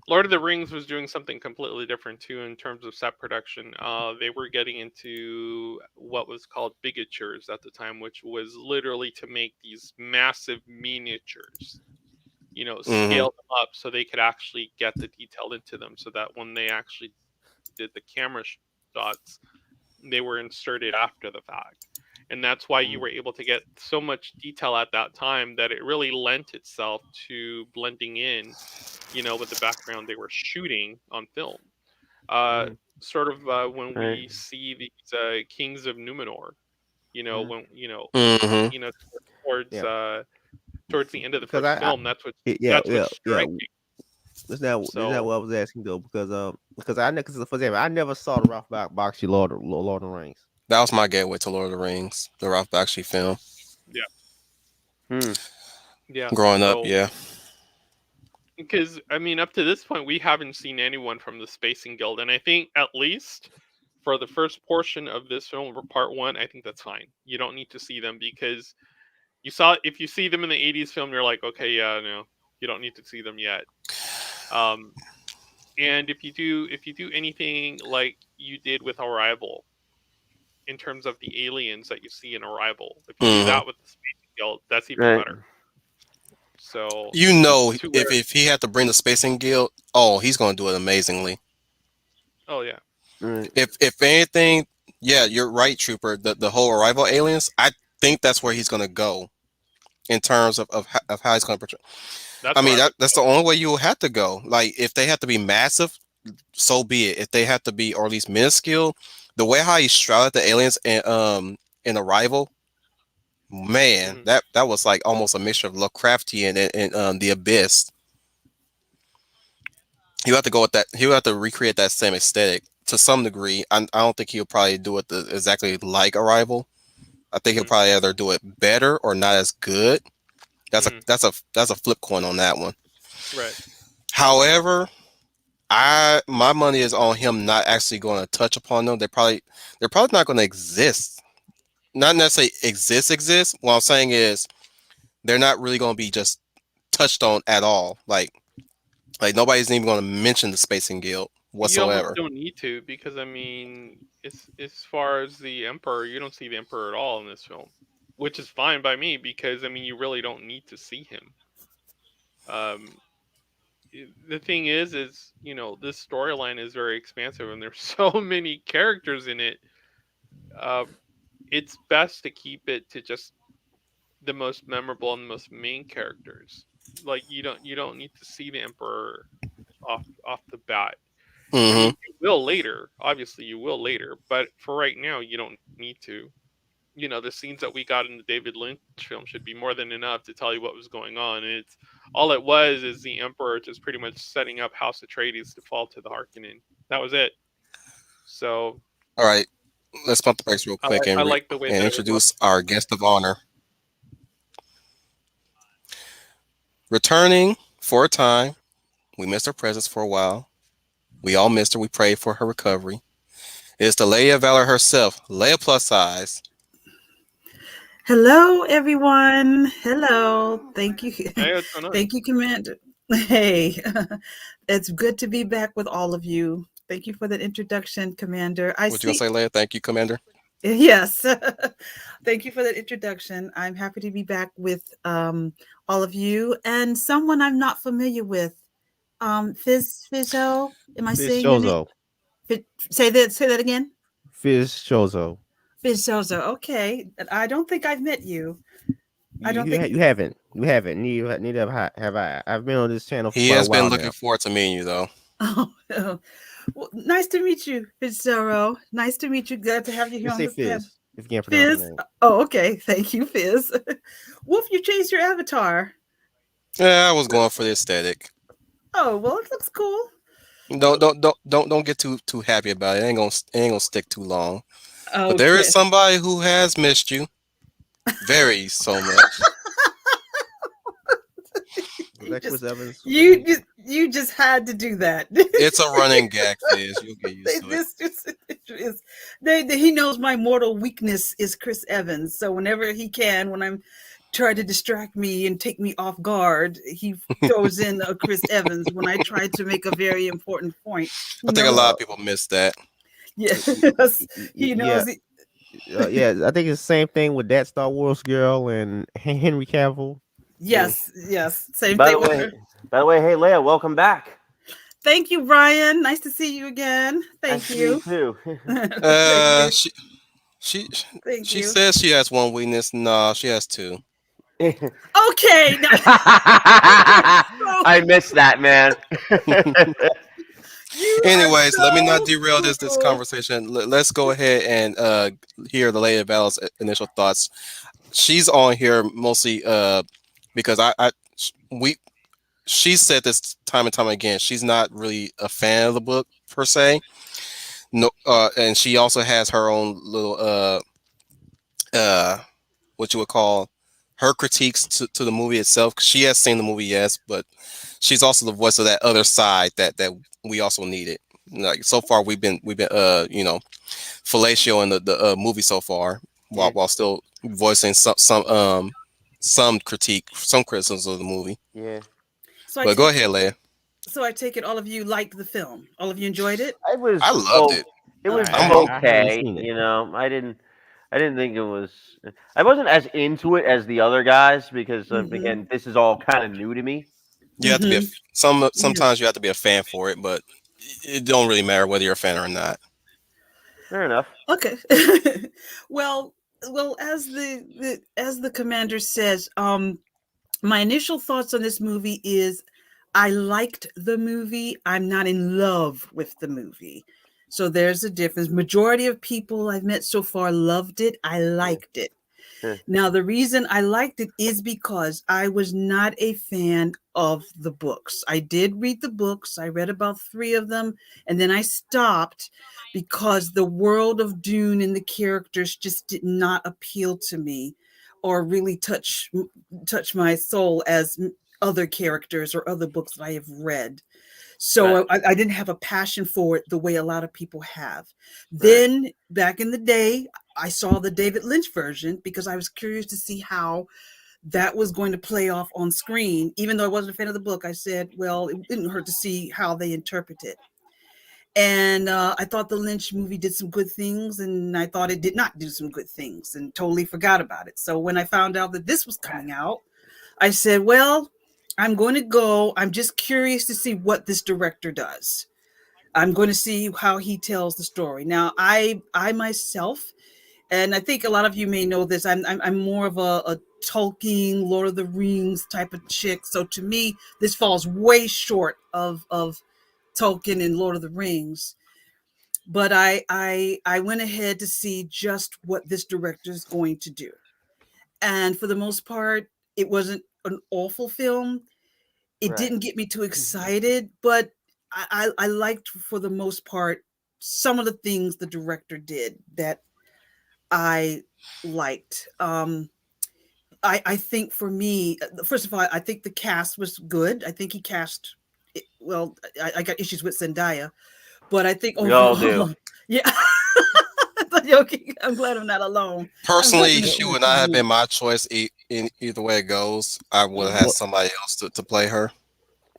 Lord of the Rings was doing something completely different too in terms of set production. They were getting into what was called bigatures at the time, which was literally to make these massive miniatures. mm-hmm. Scale them up so they could actually get the detail into them, so that when they actually did the camera shots, they were inserted after the fact. And that's why you were able to get so much detail at that time that it really lent itself to blending in, with the background they were shooting on film. Uh, sort of when Right. we see these kings of Numenor, Mm. when Mm-hmm. you know towards yeah, towards the end of the because first film, yeah, that's what's yeah. striking. That's not So what I was asking though, because I because for example, I never saw the Bakshi Lord of the Rings. That was my gateway to Lord of the Rings, the Ralph Bakshi film. yeah, Hmm. yeah. Growing up, So yeah. because I mean, up to this point, we haven't seen anyone from the Spacing Guild, and I think at least for the first portion of this film, part one, I think that's fine. You don't need to see them, because if you see them in the '80s film, you're like, okay, yeah, no, you don't need to see them yet. Um, and if you do anything like you did with Arrival, in terms of the aliens that you see in Arrival, if you do Mm-hmm. that with the Spacing Guild, that's even Right. better. So You know, to if where, he had to bring the Spacing Guild, oh, he's gonna do it amazingly. oh yeah, Right. If anything, yeah, you're right, Trooper. The whole Arrival aliens, I think that's where he's gonna go in terms of how he's gonna portray. I that's where mean, I would that's the go. only way you will have to go. Like, if they have to be massive, so be it. If they have to be, or at least minuscule, the way how he shrouded the aliens in Arrival, man, Hmm. that was like almost a mixture of Lovecraftian and the Abyss. You have to go with that. He would have to recreate that same aesthetic to some degree. I don't think he'll probably do it exactly like Arrival. I think he'll Hmm. probably either do it better or not as good. That's a Hmm. that's a flip coin on that one. Right. However, I my money is on him not actually going to touch upon them. They're probably not going to exist. Not necessarily exist. What I'm saying is they're not really going to be just touched on at all. Like nobody's even going to mention the Spacing Guild You almost whatsoever. don't need to, because I mean, as far as the Emperor, you don't see the Emperor at all in this film, which is fine by me, because I mean, you really don't need to see him. Um, the thing is this storyline is very expansive, and there's so many characters in it. Uh, it's best to keep it to just the most memorable and the most main characters. Like you don't need to see the Emperor off the bat. I Hmm. mean, you will later. Obviously, you will later, but for right now, you don't need to. The scenes that we got in the David Lynch film should be more than enough to tell you what was going on. And it's all it was is the Emperor just pretty much setting up House Atreides to fall to the Harkonnen. That was it. So All right, let's pump the brakes real I quick like I like the way and that it was left. introduce our guest of honor, returning for a time. We missed her presence for a while. We all missed her. We prayed for her recovery. It's the Lady of Valor herself, Leia plus size. Hello, everyone. Hello. Thank you. Hey, what's going on? Thank you, Commander. Hey, it's good to be back with all of you. Thank you for that introduction, Commander. I What you gonna see. say, Leia? Thank you, Commander. Yes. Thank you for that introduction. I'm happy to be back with all of you and someone I'm not familiar with. Fizzo. Am I Fizz saying your name? Chozo. Say that again. Fizz Chozo. Fizzo. Okay. I don't think I've met you. I don't think. You haven't. You haven't. Neither have I. I've been on this channel for He quite a has been while looking now. forward to meeting you, though. Oh, well, nice to meet you, Fitzgerald. Nice to meet you. Glad to have you here Just on say the panel. Fizz if you can't pronounce the Fizz. name. Oh, okay. Thank you, Fizz. Wolf, you changed your avatar. Yeah, I was going for the aesthetic. Oh, well, it looks cool. Don't get too happy about it. It ain't gonna stick too long. But there Okay. is somebody who has missed you very so much. Was You that just Chris Evans? you just had to do that. It's a running gag, Fizz. You'll get used to it. This just is he knows my mortal weakness is Chris Evans. So whenever he can, when I'm trying to distract me and take me off guard, he throws in a Chris Evans when I try to make a very important point. He I think a knows. lot of people miss that. Yes, he Yeah, knows. It. yeah. I think it's the same thing with that Star Wars girl and Henry Cavill. Yes, yes. Same By thing the with way, her. hey Leia, welcome back. Thank you, Brian. Nice to see you again. Thank Nice to meet you. too. Thank you. She Thank she you. says she has one weakness. Nah, she has two. Okay. Now, I missed that, man. you are Anyways, let me not so derail this cruel. conversation. Let's go ahead and hear the Lady Val's initial thoughts. She's on here mostly because we she said this time and time again. She's not really a fan of the book per se. No, and she also has her own little uh what you would call her critiques to the movie itself. 'Cause she has seen the movie, yes, but she's also the voice of that other side that we also needed. Like so far, we've been fellatio in the movie so far, Yeah. while still voicing some critique, some criticisms of the movie. Yeah. So I But go take ahead, Leia. so I take it all of you liked the film. All of you enjoyed it. I was I loved it. it was Okay. I'm I haven't okay, seen it. you know. I didn't think it was I wasn't as into it as the other guys because Mhm. again, this is all kind of new to me. You have to be Mhm. sometimes you have to be a fan for it, but it don't really matter whether you're a fan or not. Fair enough. Okay. well, as the commander says, my initial thoughts on this movie is I liked the movie. I'm not in love with the movie. So there's a difference. Majority of people I've met so far loved it. I liked it. Yeah. Now, the reason I liked it is because I was not a fan of the books. I did read the books. I read about 3 of them, and then I stopped because the world of Dune and the characters just did not appeal to me or really touch my soul as other characters or other books that I have read. So Right. I didn't have a passion for it the way a lot of people have. Right. Then back in the day, I saw the David Lynch version because I was curious to see how that was going to play off on screen. Even though I wasn't a fan of the book, I said, well, it didn't hurt to see how they interpret it. And I thought the Lynch movie did some good things, and I thought it did not do some good things and totally forgot about it. So when I found out that this was coming out, I said, well, I'm going to go. I'm just curious to see what this director does. I'm going to see how he tells the story. Now, I myself, and I think a lot of you may know this, I'm more of a Tolkien, Lord of the Rings type of chick. So to me, this falls way short of Tolkien and Lord of the Rings. But I went ahead to see just what this director is going to do. And for the most part, it wasn't an awful film. It Right. didn't get me too excited, but I liked for the most part some of the things the director did that I liked. I think for me, first of all, I think the cast was good. I think he cast well. I got issues with Zendaya, but I think We all do. overall, yeah. Okay, I'm glad I'm not alone. I'm glad Personally, I'm she would not not have alone. been my choice in either way it goes. I would have had What somebody else to play her,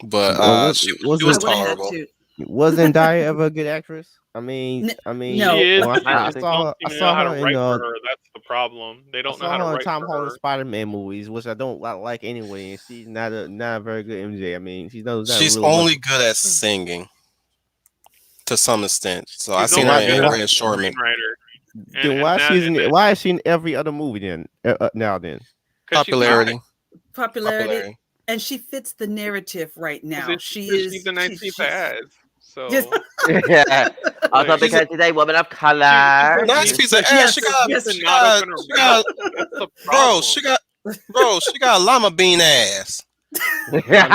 but was she I was wasn't would have had tolerable. to. Zendaya ever a good actress? I She mean, No, is, when but I they don't I just think don't saw her, I seem to know saw how to her in write for her. That's the problem. They I don't know saw how to her in write Tom for Holland her. Spider-Man movies, which I don't like anyway. And she's not a very good MJ. I mean, she knows not She's really much. only good at singing to some extent. So I She's seen Then her only why good in as then a Red Shortman. screenwriter, then why and she's in that why is she in every other movie then now then? because she's hot. Popularity, popularity, popularity. and she fits the narrative right Because now. She she's is the 19th as. just So Yeah. Also like She's a because she's a woman of she's color. nice basically piece of ass. yes, She got, yes. to she not got, open her she mouth. got, That's the bro. problem. She got a llama bean ass. Nobody can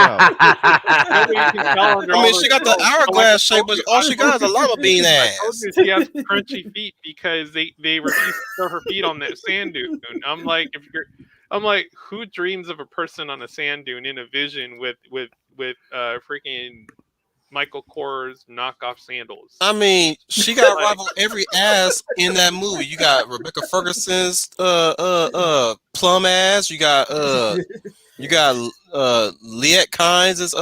tell under I all mean, those she got the clothes. But like I hourglass shape, told but you, all she got is a llama bean I told ass. you she has crunchy feet because they refuse to show her feet on that sand dune. I'm like, who dreams of a person on a sand dune in a vision with freaking Michael Kors knockoff sandals? I mean, she got Like, rival every ass in that movie. You got Rebecca Ferguson's plum ass. You got Liette Kynes'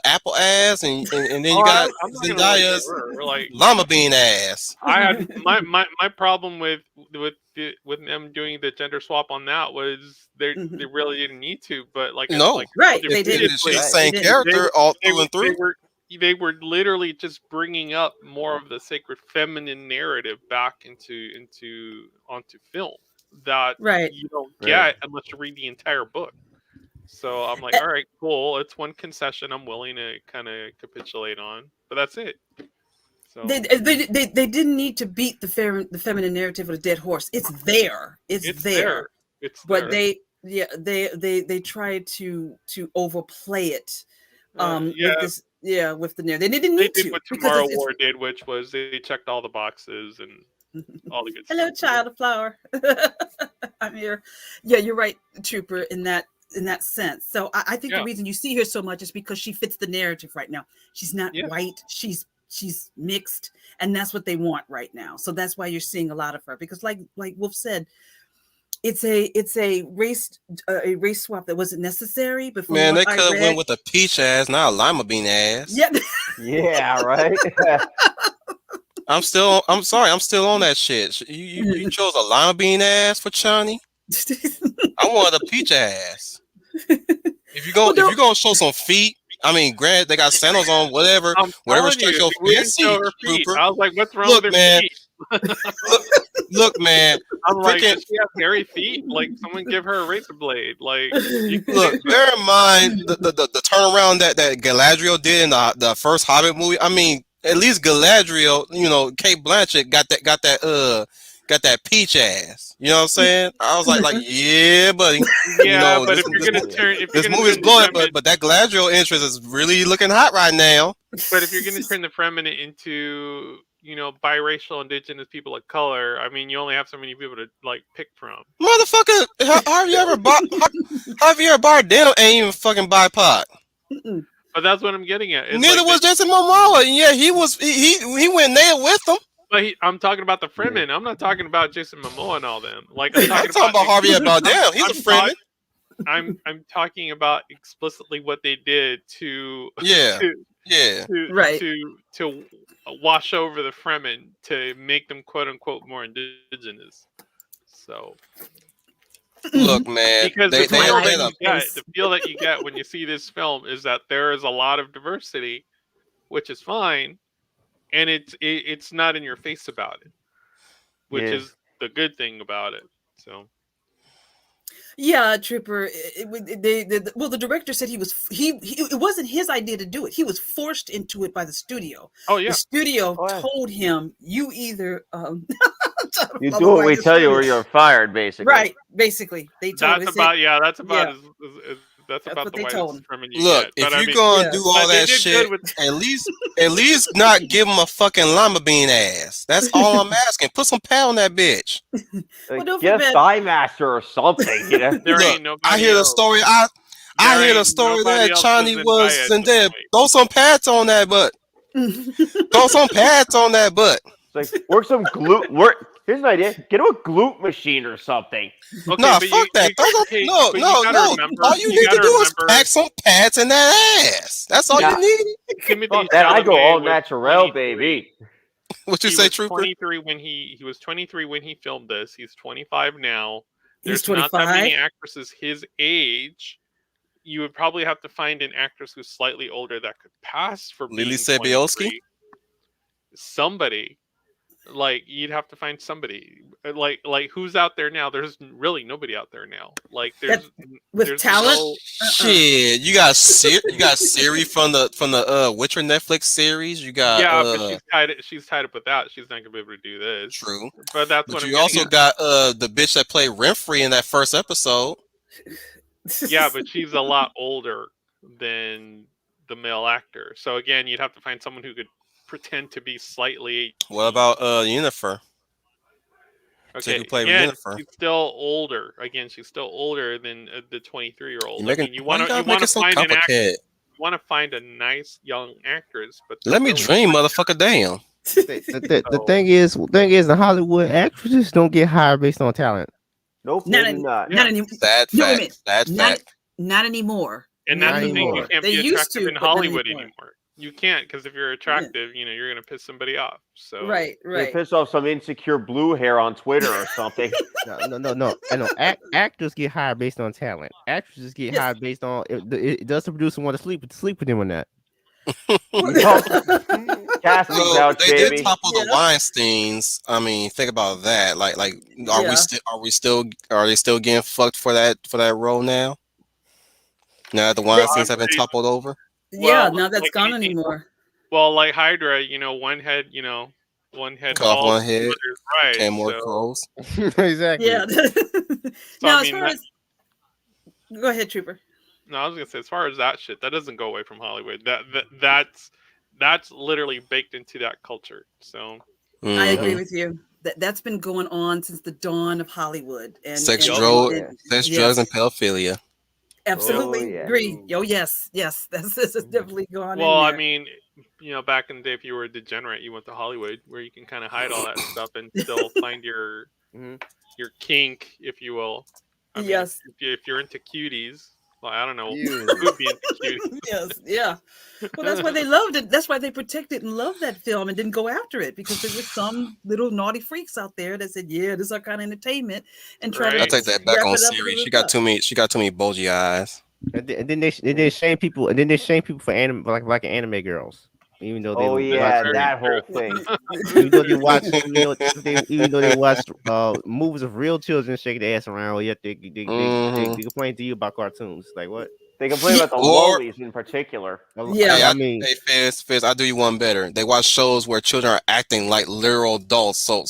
apple ass, and then you oh, got I'm not gonna lie to Zendaya's her. Like, llama bean ass. I had my problem with them doing the gender swap on that was they really didn't need to, but No, I told Right, you they didn't. she's the Right. same They didn't. character all through and they through. were they were literally just bringing up more of the sacred feminine narrative back onto film that Right. you don't Right. get unless you read the entire book. So I'm like, Eh, all right, cool. It's one concession I'm willing to kind of capitulate on, but that's it. So they didn't need to beat the feminine narrative with a dead horse. It's there. it's there. It's But there. they tried to overplay it Yeah, with the narrative. They didn't they need did to what because Tomorrow War did, which was they checked all the boxes and all the good hello, stuff. child of flower. I'm here. Yeah, you're right, Trooper, in that sense. So I think Yeah. the reason you see her so much is because she fits the narrative right now. She's not Yeah. white. She's mixed, and that's what they want right now. So that's why you're seeing a lot of her, because like Wolf said, it's a race swap that wasn't necessary. But from Man, what they I could have read, went with a peach ass, not a lima bean ass. yeah. Yeah, right. I'm still on that shit. You chose a lima bean ass for Chani. I wanted a peach ass. If Well, you're gonna show some feet, I mean, granted they got sandals on, whatever I'm telling you, stretch your they wouldn't show fancy, her feet. Trooper. I was like, what's wrong Look, with her man. feet? Look, man. I'm like, Freaking does she have hairy feet? Like, someone give her a razor blade. Like, you can look. change that. Bear in mind the turnaround that Galadriel did in the first Hobbit movie. I mean, at least Galadriel, Kate Blanchett got that peach ass. You know what I'm saying? I was like, yeah, buddy. Yeah, but This, if you're this, gonna mo- turn, if you're this gonna movie's turn the blowing, feminine, but that Galadriel interest is really looking hot right now. but if you're gonna turn the feminine into, biracial indigenous people of color, I mean, you only have so many people to like pick from. Motherfucker, Javier Bardem ain't even fucking BIPOC. But that's what I'm getting at. It's Neither like was Jason Momoa, and yeah, he went there with them. but I'm talking about the Fremen. I'm not talking about Jason Momoa and all them. Like I'm I'm talking talking about Javier Bardem. He's a Fremen. I'm talking about explicitly what they did to Yeah, to yeah. Right. to wash over the Fremen to make them quote unquote more indigenous. So Look, man, because they the feel made that a you get, the feel that you get when you see this film is that there is a lot of diversity, which is fine, and it's not in your face about it, which Yeah. is the good thing about it. So Yeah, Trooper. The director said it wasn't his idea to do it. He was forced into it by the studio. oh yeah, The studio Oh, yeah. told him, "You either You do what we tell you, or you're fired, basically. Right." Basically, they told him. that's They about said, that's about yeah. that's That's about what the they told whitest him. Fremen you look. get. If But I you're mean, gonna Yeah. do but all they that did shit, good with at least not give him a fucking lima bean ass. That's all I'm asking. Put some pad on that bitch. Like, don't get a forget- thigh master or something. You know. there Look, ain't nobody I hear the else. story. I There hear the ain't story nobody that else Chani is was Zendaya at and this then point. throw some pads on that butt. Throw some pads on that butt. It's like work some glute. Here's an idea. Get a glute machine or something. Okay, Nah, but fuck that. okay, No. but you gotta remember, All you need to gotta do is remember, pack some pads in that ass. That's all Yeah. you need. Timothy Fuck that. I go Chalamet all was natural, 23. baby. What you He say, was Trooper? 23 when he was 23 when he filmed this. He's 25 now. He's There's not that 25. many actresses his age. You would probably have to find an actress who's slightly older that could pass for Lily being Sobieski? 23. Somebody. Like you'd have to find somebody. Like who's out there now? There's really nobody out there now. Like with there's talent? no- Shit, you got Siri from the Witcher Netflix series. You got yeah, but she's tied up with that. She's not gonna be able to do this. true, But that's but what I'm you getting also at. got the bitch that played Renfrey in that first episode. Yeah, but she's a lot older. than the male actor. So again, you'd have to find someone who could pretend to be slightly 18. What about Yennefer? So Okay, who played again, Yennefer? she's still older. Again, she's still older than the 23-year-old. You I making mean, you why want you to gotta make it so find an actor, complicated? you want to find a nice young actress, but Let me really dream, motherfucker. Damn. The thing is, the Hollywood actresses don't get hired based on talent. Nope, Not they do any, not. not any. Sad No, wait a fact. minute. Sad Not fact. not anymore. And Not that's the thing, you anymore. can't They be used attractive to, in but not Hollywood anymore. anymore. You can't, because if you're attractive, you're gonna piss somebody off. So Right, They right. piss off some insecure blue hair on Twitter or something. No. I know actors get hired based on talent. Actresses get Yes. hired based on does the producer want to sleep with them or not. Casting So couch, they did baby. topple the Yeah. Weinsteins. I mean, think about that. Like, Yeah. are they still getting fucked for that role now? Now that the They- Weinsteins have been Honestly, toppled over. yeah, well, now that's like gone anything, anymore. well, like Hydra, one head Cut off bald, one head, others right. 10 more So, crows. Exactly. Yeah. Now, I as mean, far that- as go ahead, Trooper. no, I was gonna say, as far as that shit, that doesn't go away from Hollywood. That's literally baked into that culture. So I agree Mhm. with you. That's been going on since the dawn of Hollywood. And Sex, and, drugs, and- sex, yes, drugs, and pedophilia. absolutely Oh, yeah. agree. Oh yes, yes, that's definitely gone well, in I there. mean, back in the day, if you were a degenerate, you went to Hollywood, where you can kind of hide all that stuff and still find your Mhm. your kink, if you will. I mean, Yes. if you're into cuties, well, I don't know, Ew. who would be into cuties? Yes, yeah. Well, that's why they loved it. That's why they protected and loved that film and didn't go after it, because there were some little naughty freaks out there that said, "Yeah, this is our kind of entertainment," and try Right. I to take that back wrap on it up a Siri. little She got bit. too many. She got too many bulgy eyes. And then they shame people, and then they shame people for anime, like anime girls, even though they Oh, watch, yeah, Very that whole true. thing. even though they watch, even though they watch movies of real children shaking their ass around, yet Mhm. they complain to you about cartoons. Like what? They complain about the Or- lollies in particular. Yeah. Hey, I mean, Fizz, I do you one better. They watch shows where children are acting like literal adults, so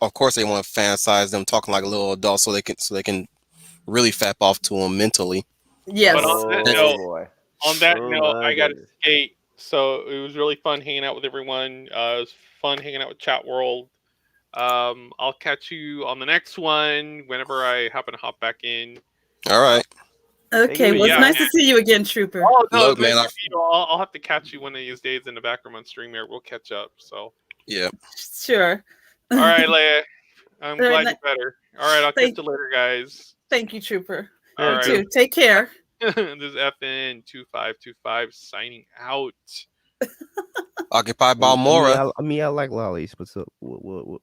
of course they want to fantasize them talking like little adults, so they can really fap off to them mentally. Yes. But on that Oh, note, boy. I my got to goodness. skate. So it was really fun hanging out with everyone. It was fun hanging out with Chat World. I'll catch you on the next one whenever I happen to hop back in. All right. Okay. Well, it's Yeah. nice to see you again, Trooper. Oh no, Look, it's nice man, to meet you. I'll have to catch you one of these days in the back room on StreamYard. We'll catch up. So Yeah. Sure. all right, Leia. I'm All right, glad you're better. All right, I'll catch you later, guys. Thank you, Trooper. All You right. too. Take care. This is FN2525 signing out. Occupy Balmora. I like lollies, but so what?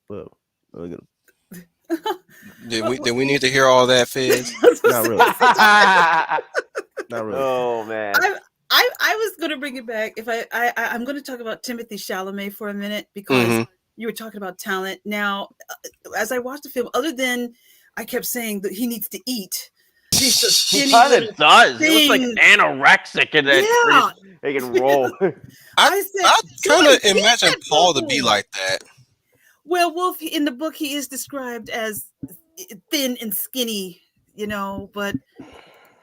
Did we need to hear all that, Fizz? Not really. Not really. Oh, man. I was going to bring it back. If I'm going to talk about Timothy Chalamet for a minute, because Mhm. you were talking about talent. Now, as I watched the film, other than I kept saying that he needs to eat, he's so He skinny. kind little of does. He looks like thing. anorexic in that. Yeah. He can roll. I said, I kind "Somebody of feed imagine that Paul to fool." be like that. Well, Wolf, in the book, he is described as thin and skinny, but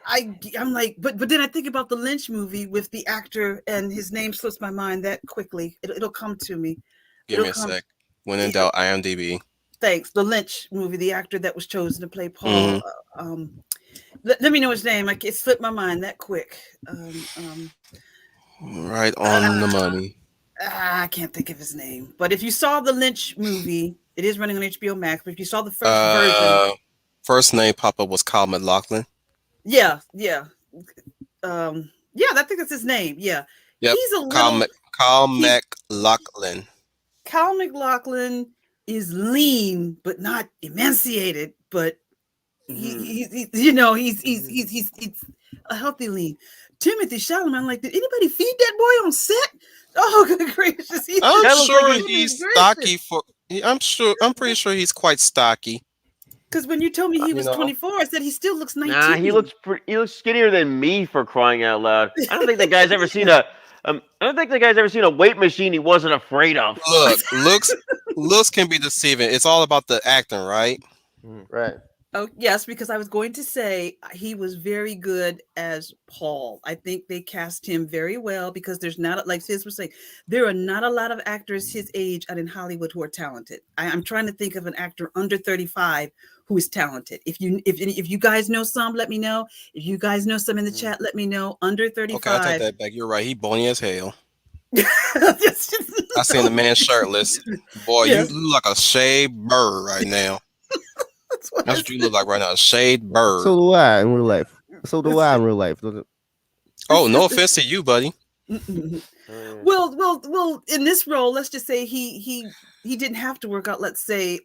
I'm like, but then I think about the Lynch movie with the actor, and his name slips my mind that quickly. It'll come to me. Give me a It'll come. sec. When in doubt, IMDb. Thanks. The Lynch movie, the actor that was chosen to play Paul. Mhm. Let me know his name. It slipped my mind that quick. Right on the money. I can't think of his name. But if you saw the Lynch movie, it is running on HBO Max. But if you saw the first version, First name pop up was Kyle McLaughlin. yeah. I think that's his name. Yeah. Yep. He's a Kyle little. McLaughlin. Kyle McLaughlin is lean, but not emaciated. But he's a healthy lean. Timothy Chalamet, I'm like, did anybody feed that boy on set? Oh, good gracious! I'm sure like he's stocky I'm pretty sure he's quite stocky. Because when you told me he was 24, I said he still looks 19. Nah, he looks skinnier than me, for crying out loud. I don't think the guy's ever seen a weight machine he wasn't afraid of. Look, looks can be deceiving. It's all about the acting, right? Right. Oh, yes, because I was going to say he was very good as Paul. I think they cast him very well because there's not, like Sis was saying, there are not a lot of actors his age out in Hollywood who are talented. I'm trying to think of an actor under 35 who is talented. If you guys know some, let me know. If you guys know some in the chat, let me know. Under Okay, I take 35. that back. You're right. He bony as hell. Yes, I seen the man shirtless. Boy, you yes, look like a shaved bird right now. that's what That's I what you look like right now, a shaved bird. So do I in real life. So do I in real life. Oh, no offense to you, buddy. said. Oh, yeah. Well. In this role, let's just say he didn't have to work out. Let's say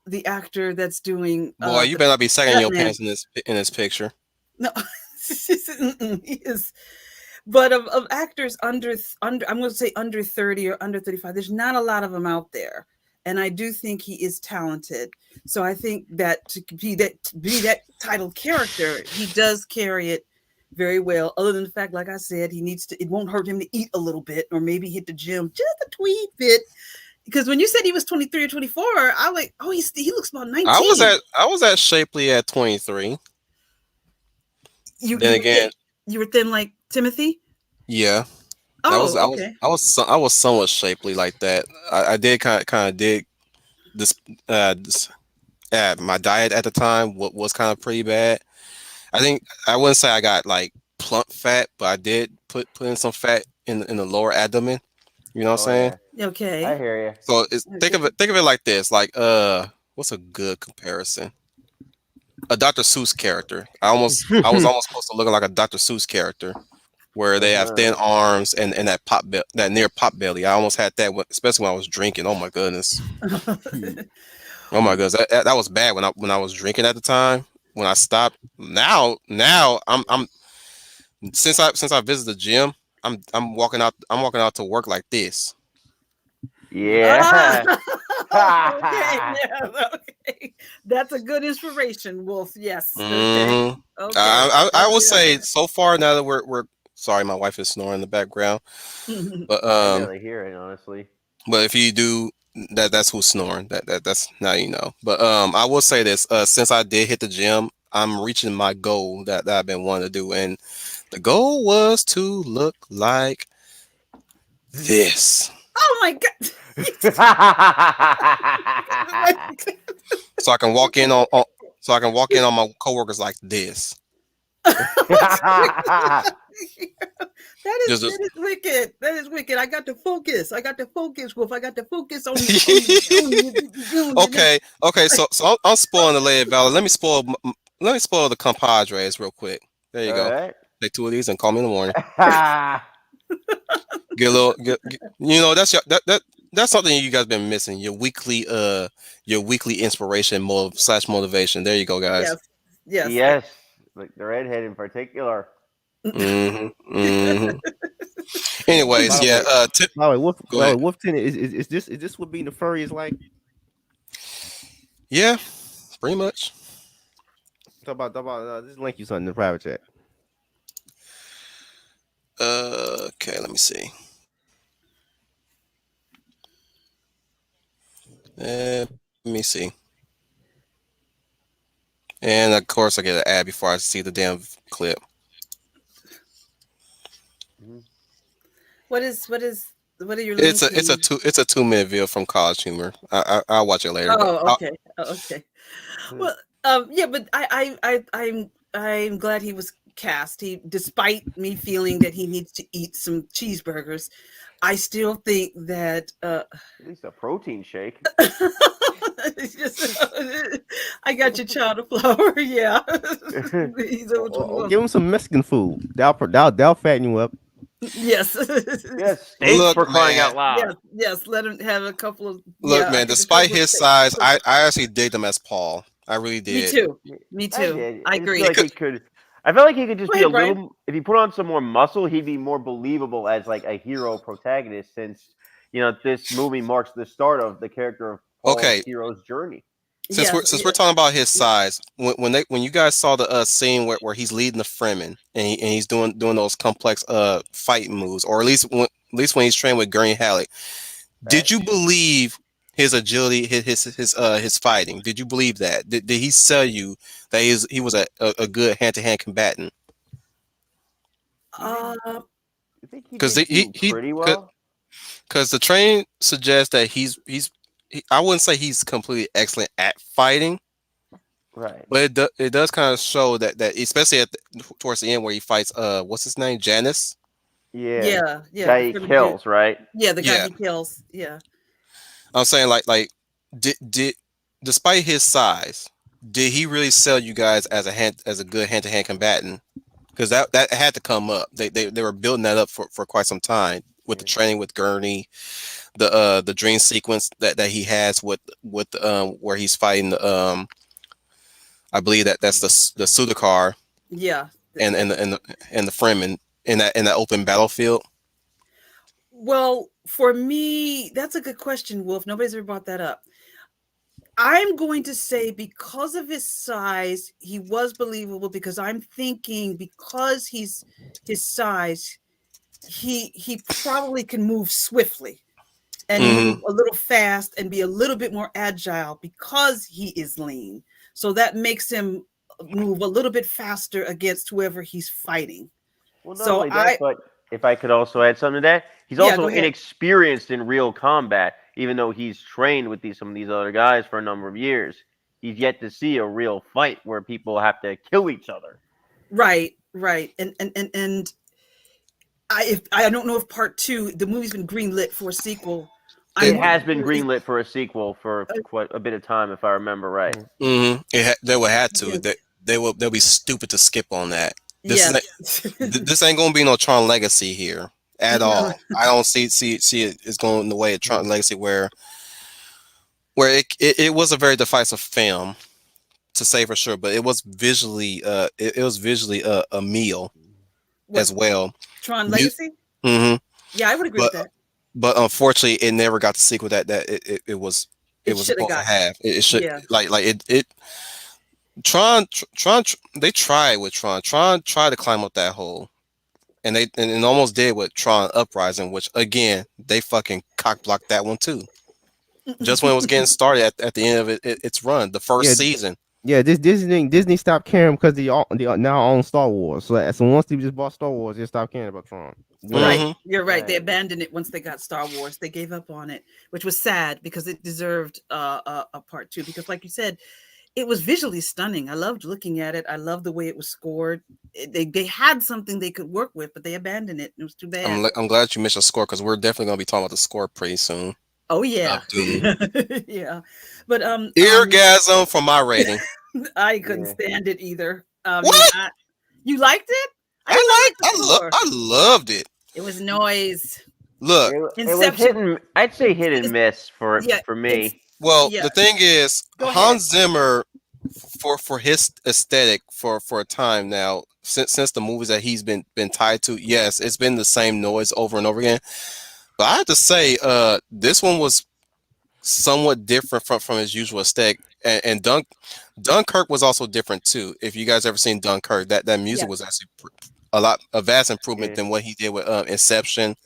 the actor that's doing Boy, you the better not be sagging your Batman. pants in this picture. No, he is. But of actors under, I'm going to say under 30 or under 35. There's not a lot of them out there, and I do think he is talented. So I think that to be that title character, he does carry it very well. Other than the fact, like I said, he needs to. It won't hurt him to eat a little bit, or maybe hit the gym just a tweet bit. Because when you said he was 23 or 24, I was like, oh, he looks about 19. I was at shapely at 23. You Then you were thin, again, you were thin like Timothy. yeah, Oh, okay. I was somewhat shapely like that. I did kind of dig this. This my diet at the time was kind of pretty bad. I think I wouldn't say I got like plump fat, but I did put in some fat in the lower abdomen. You know what I'm Oh saying? yeah, I Okay. hear you. So it's Okay. think of it like this. Like what's a good comparison? A Dr. Seuss character. I was almost close to looking like a Dr. Seuss character, where they have thin Uh-huh. arms and that near pop belly. I almost had that, especially when I was drinking. Oh my goodness. Oh my goodness. That was bad when I was drinking at the time. When I stopped, now I'm since I visited the gym, I'm walking out to work like this. Yeah. Ah, okay, yeah, okay. That's a good inspiration, Wolf. Yes. Okay. hmm Okay. I would say so far now that we're sorry, my wife is snoring in the background, but I can barely hear it, honestly. if you do that's who's snoring. That's now you know. But I will say this: since I did hit the gym, I'm reaching my goal that I've been wanting to do, and the goal was to look like this, Oh my God. so I can walk in on so I can walk in on my coworkers like this. That is Just wicked. That is wicked. I got to focus. Wolf. I got to focus on okay, okay. So I'm spoiling the lady Valor. Let me spoil the compadres real quick. There you All go. right. Take two of these and call me in the morning. Get a little, you know, that's something you guys been missing. Your weekly inspiration slash motivation. There you go, guys. Yes. Yes. Yes, like the redhead in particular. hmm hmm Anyways, By the yeah. way, Tip. by the way, Go ahead. Wolfton is this what being the furry is like? Yeah, pretty much. Talk about just link you something in the private chat. Okay, let me see. Let me see. And of course, I get an ad before I see the damn clip. What are you linking? It's a 2 minute video from College Humor. I'll watch it later. But Oh, okay. Oh, okay. Well, yeah, but I'm glad he was cast. He, despite me feeling that he needs to eat some cheeseburgers, I still think that At least a protein shake. it's just, I got your child of flour. Yeah, he's over Give 21. him some Mexican food. They'll fatten you up. Yes, Yes, steaks look, for crying man, out loud. yes. Let him have a couple of. look, Yeah, I man. could just Despite couple of his steaks. size, I actually dig him as Paul. I really Me did. too. Me I too. did. I I just agree. feel like he could. I felt like he could just Go be a ahead, Brian. little. If he put on some more muscle, he'd be more believable as like a hero protagonist. Since this movie marks the start of the character of Paul's Okay, hero's journey. Yes, since we're talking about his size, when you guys saw the scene where he's leading the Fremen and he's doing those complex fight moves, or at least when he's trained with Gurney Halleck, did Right? you believe his agility, his fighting? Did you believe that? Did he sell you that he was a good hand to hand combatant? You think Uh, you think he Because did do he pretty well? because the train suggests that I wouldn't say he's completely excellent at fighting, Right. but it does kind of show that especially towards the end where he fights what's his name, Janice. Yeah. yeah, yeah, the Guy he Philly dude. kills, right? Yeah, the guy Yeah, he kills. Yeah. I'm saying like did despite his size, did he really sell you guys as a good hand to hand combatant? Because that had to come up. They were building that up for quite some time with the Yeah. training with Gurney, the dream sequence that he has with where he's fighting the I believe that's the Sudakar Yeah. and Yeah. the Fremen in that open battlefield. Well, for me, that's a good question, Wolf. Nobody's ever brought that up. I'm going to say because of his size, he was believable because I'm thinking because he's his size, he probably can move swiftly and move Hmm. a little fast and be a little bit more agile because he is lean. So that makes him move a little bit faster against whoever he's fighting. Well, not So only that, but if I could also add something to that, he's yeah, also go ahead. inexperienced in real combat, even though he's trained with some of these other guys for a number of years. He's yet to see a real fight where people have to kill each other. Right, right. And I don't know if part two, the movie's been greenlit for a sequel. It, It I'm has been really greenlit for a sequel for quite a bit of time, if I remember right. they would have to. yes, They'll be stupid to skip on that. This is yes. this ain't gonna be no Tron Legacy here at No. all. I don't see it is going in the way of Tron Legacy where it was a very divisive film to say for sure, but it was visually it was visually a meal What, as well. Tron Mu- Legacy? hmm Yeah, I would agree with But that. unfortunately, it never got the sequel that it It was should have supposed to got. have. It should Yeah. like it they tried with Tron tried to climb up that hole. And it almost did with Tron Uprising, which again they fucking cock blocked that one too. Just when it was getting started at the end of its run, the first Yeah, season. yeah. This Disney stopped caring because they now own Star Wars. So once they just bought Star Wars, they stopped caring about Tron. Right. Hmm. You're right. They Right. abandoned it once they got Star Wars. They gave up on it, which was sad because it deserved a part two. Because, like you said, it was visually stunning. I loved looking at it. I loved the way it was scored. They had something they could work with, but they abandoned it. It was too bad. I'm glad you mentioned score because we're definitely gonna be talking about the score pretty soon. Oh yeah, Dune. yeah. But Eargasm for my rating. I couldn't Yeah. stand it either. I mean, What? you liked it? I didn't like the score. I loved it. It was noise. Look, It was Inception. I'd say hit and miss for Yeah, me. well, yeah. the thing is, Go ahead. Hans Zimmer, for his aesthetic for a time now, since the movies that he's been tied to, yes, it's been the same noise over and over again. But I have to say, this one was somewhat different from his usual aesthetic, and Dunkirk was also different too. If you guys ever seen Dunkirk, that music Yeah. was actually a vast improvement Yeah. than what he did with Inception,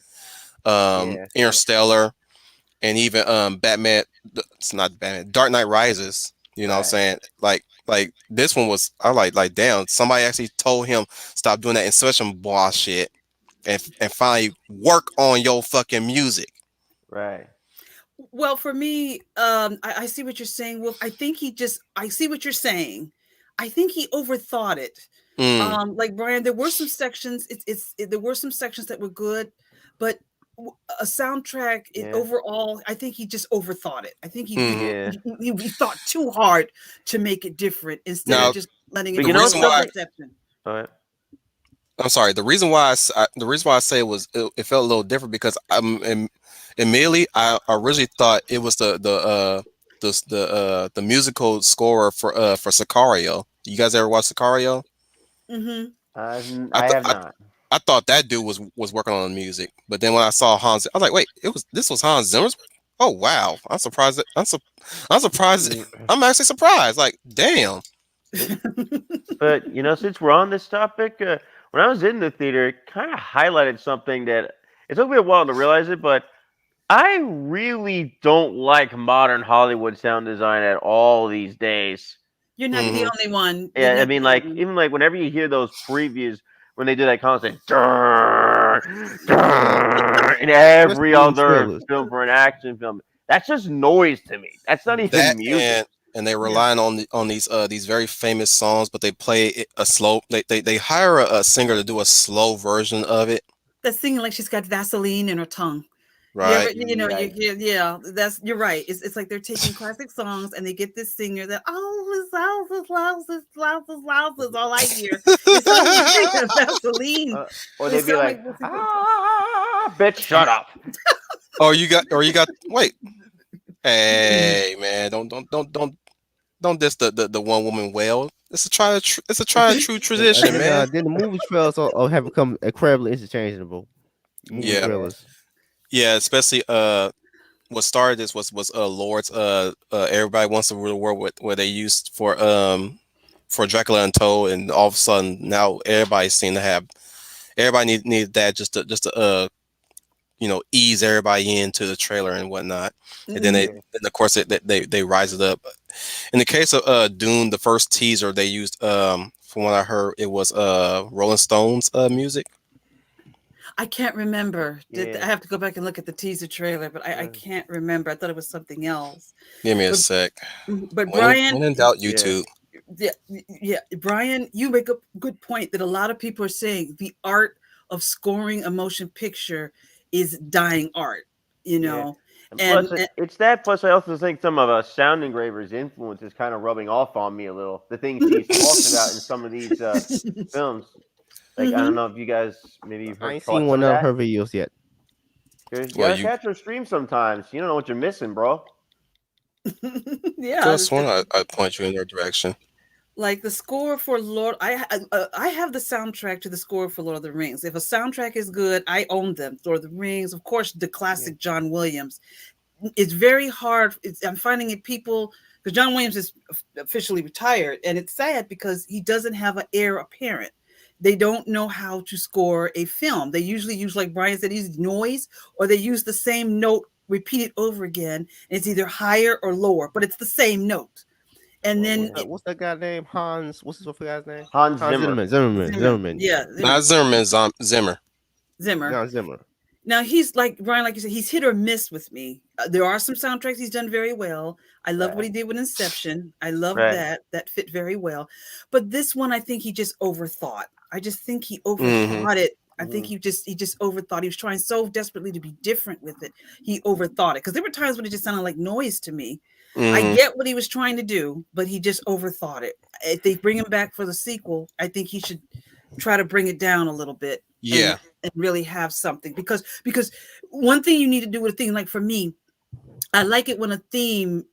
Yeah. Interstellar, and even Batman. It's not Batman. Dark Knight Rises. You know what I'm Right. saying? Like this one was. I like damn. Somebody actually told him stop doing that Inception bullshit and finally work on your fucking music. Right. Well, for me, I see what you're saying, Wolf. I see what you're saying. I think he overthought it. Mm, Like Brian, there were some sections. There were some sections that were good, but a soundtrack Yeah. overall, I think he just overthought it. I think mhm. Yeah. he thought too hard to make it different instead Now of just letting But it the you know be reason like why something? Inception. All right. I'm sorry. The reason why I say it felt a little different because immediately I originally thought it was the musical score for Sicario. You guys ever watch Sicario? Hmm. I I thought have not. I thought that dude was working on the music, but then when I saw Hans, I was like, wait, this was Hans Zimmer's. Oh wow, I'm surprised. I'm surprised. I'm actually surprised. Like, damn. But since we're on this topic, when I was in the theater, it kind of highlighted something that it took me a while to realize it, but I really don't like modern Hollywood sound design at all these days. You're not the Hmm. only one. You're Yeah, I not mean, the only like one. even like whenever you hear those previews when they do that constant "Durr, Yeah, durr," in especially every in the other trailers. film for an action film, that's just noise to me. That's not That even music. and they Yeah. relying on these very famous songs, but they play a slow. They hire a singer to do a slow version of it, That's singing like she's got Vaseline in her tongue. You ever, right? you Yikes. hear, yeah, that's you're right. It's like they're taking classic songs and they get this singer that oh, this house is loud, this loud, this loud is all I hear. It sounds like they have Vaseline. Or They they'd be sound like, like this. ah, bitch, shut up. Or you got. Wait, hey man, don't diss the one woman wail. It's a tried true And tradition, man. then the movie trailers have become incredibly interchangeable. Movie Yeah, Yeah. trailers. yeah. Especially what started this was Lord's Everybody Wants to Rule the World, where they used for Dracula Untold, and all of a sudden now everybody seemed to have everybody needed that just to ease everybody into the trailer and whatnot, and then Mhm. and of course they rise it up. In the case of Dune, the first teaser they used, from what I heard, it was Rolling Stones music. I can't remember. I Yeah. have to go back and look at the teaser trailer, but I Uh, can't remember. I thought it was something else. Give me a But sec. but Brian, When in doubt, yeah. YouTube. yeah, yeah, Brian, you make a good point that a lot of people are saying the art of scoring a motion picture is dying art, you Yeah. know, And and, plus, it's that. Plus, I also think some of Sound Engraver's influence is kind of rubbing off on me a little. The things he's talked about in some of these films. Like, I don't Mhm. know if you guys maybe you've I heard ain't caught seen some one of of that. her videos yet. You Well, gotta you catch her stream sometimes. You don't know what you're missing, bro. could Yeah, have sworn I'd point you in their direction. like the score for Lord. I have the soundtrack to the score for Lord of the Rings. If a soundtrack is good, I own them. Lord of the Rings, of course, the Yeah. classic John Williams. It's very hard. I'm finding it people because John Williams is officially retired, and it's sad because he doesn't have an heir apparent. They don't know how to score a film. They usually use, like Brian said, use noise, or they use the same note repeated over again. It's either higher or lower, but it's the same note. And then Yeah. What's that guy name? Hans. What's his guy's name? Hans Hans Zimmer. Zimmerman. Zimmerman. Zimmer, Zimmerman. yeah, Not Zimmerman, Zimmer. Zimmer. John Zimmer. Now he's like Brian, like you said, he's hit or miss with me. There are some soundtracks he's done very well. I loved what Right. he did with Inception. I loved Right. that. That fit very well. But this one, I think he just overthought. I just think he Hmm. overthought it. I think Mhm. he just overthought. He was trying so desperately to be different with it. He overthought it because there were times when it just sounded like noise to me. I Hmm. get what he was trying to do, but he just overthought it. If they bring him back for the sequel, I think he should try to bring it down a little bit Yeah. and really have something because one thing you need to do with a thing like for me, I like it when a theme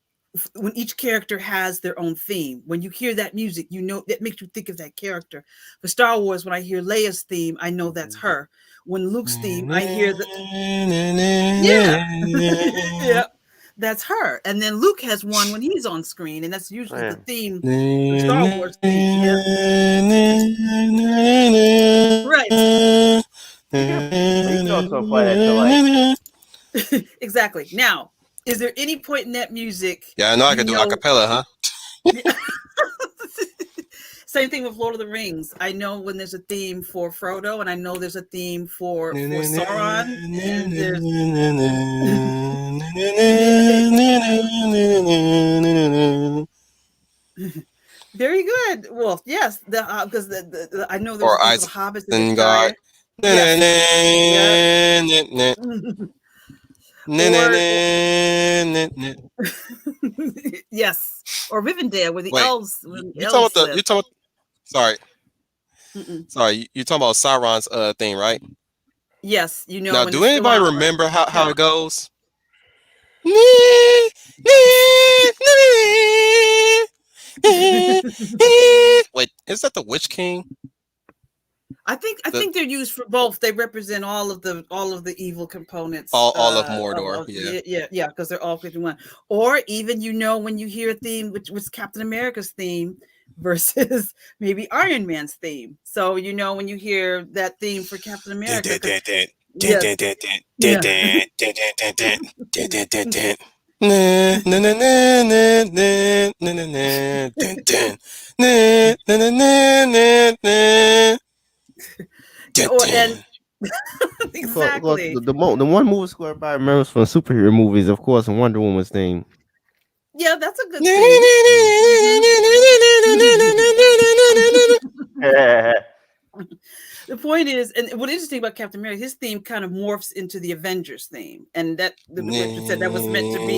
when each character has their own theme. When you hear that music, you know that makes you think of that character. For Star Wars, when I hear Leia's theme, I know that's Mhm. her. When Luke's theme, I hear the yeah, yeah, that's her. And then Luke has one when he's on screen, and that's usually the Yeah. theme, the Star Wars theme. Yeah, right. You can, but you can also apply that to like Exactly. Now, is there any point in that music Yeah, I know I you could do know? acapella, huh? Same thing with Lord of the Rings. I know when there's a theme for Frodo, and I know there's a theme for Sauron, and there's very good. Well, yes, the because I know there's a Or theme for the hobbits and the Isengard. Shire. Yes. Yeah. Or yes, or Rivendell, where the Wait, elves when you talking about elves live. you talking about, sorry, Mm-mm. you talking about Sauron's thing, right? Yes, you know Now, when do it's anybody Saruman. remember how Yeah. it goes? Wait, is that the Witch King? I The think they're used for both. They represent all of the evil components. all of Mordor, yeah. Yeah, because they're all 51. Or even when you hear a theme, which was Captain America's theme versus maybe Iron Man's theme. So when you hear that theme for Captain Dun, America, dun, because dun, dun. Yes. Yeah. Oh, and Cause exactly. the one movie score everybody remembers from superhero movies, of course, and Wonder Woman's theme. Yeah, that's a good thing. The point is, and what's interesting about Captain America, his theme kind of morphs into the Avengers theme, and that what you said that was meant to be.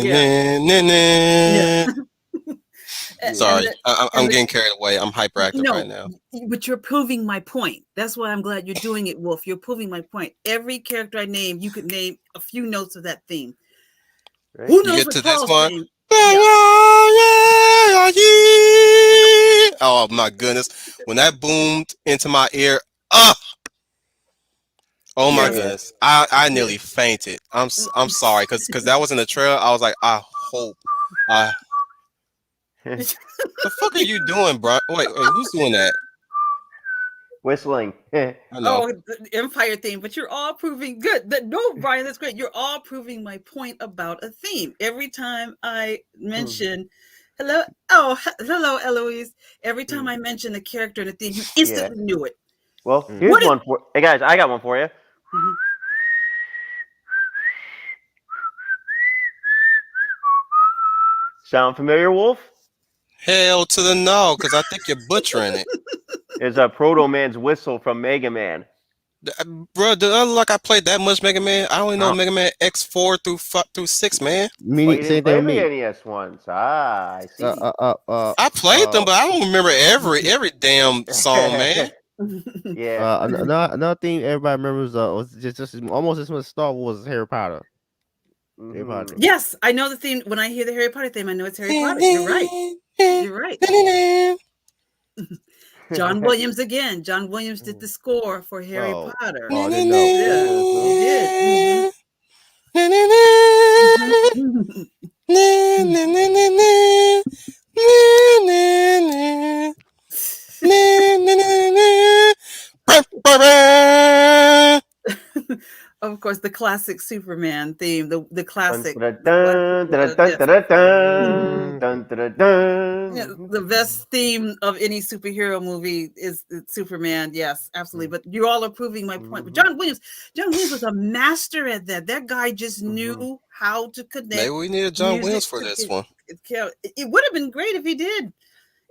Yeah, yeah. And Sorry, the I'm and the getting carried away. I'm hyperactive right no, now. but you're proving my point. That's why I'm glad you're doing it, Wolf. You're proving my point. Every character I name, you could name a few notes of that theme. Right? Who You knows get what to this Paul's one. theme? Yeah. Oh my goodness. When that boomed into my ear, ah, oh my Yes. Yeah. goodness. I Yes. nearly fainted. I'm sorry cuz that was in the trailer. I was like, I hope I the fuck are you doing, bro? Wait, who's doing that? Whistling. I know. Oh, the Empire theme, but you're all proving good. No, Brian, that's great. You're all proving my point about a theme. Every time I mention hello, hello, Eloise. Every time I mention a character and a theme, you Yeah. instantly knew it. Well, here's What is one for. Hey guys, I got one for you. Mhm. Sound familiar, Wolf? Hell to the no, cuz I think you're butchering it. Is a Proto Man's whistle from Mega Man. Bro, do I look like I played that much Mega Man? I only know Uh, Mega Man X4 through 6, man. Oh, you Same didn't thing play with the me. NES ones. Ah, I see. I played them, but I don't remember every damn song, man. Yeah. Another thing everybody remembers was just almost as much Star Wars as Harry Potter. Harry Potter. Mhm. Yes, I know the theme. When I hear the Harry Potter theme, I know it's Harry Potter. You're right. You're right. John Williams again. John Williams did the score for Harry Oh, Potter. oh, I didn't know. Yeah, he did. Mhm. Of course, the classic Superman theme, the Dun, classic, dun, the classic, dun, dun, dun, yes. dun, Mhm. dun, dun, dun, Yeah, dun. the best theme of any superhero movie is Superman. Yes, absolutely. But you all are proving my point. But John Williams was a master at that. That guy just knew how to Maybe connect we needed John music Williams for to this one. it would have been great if he did.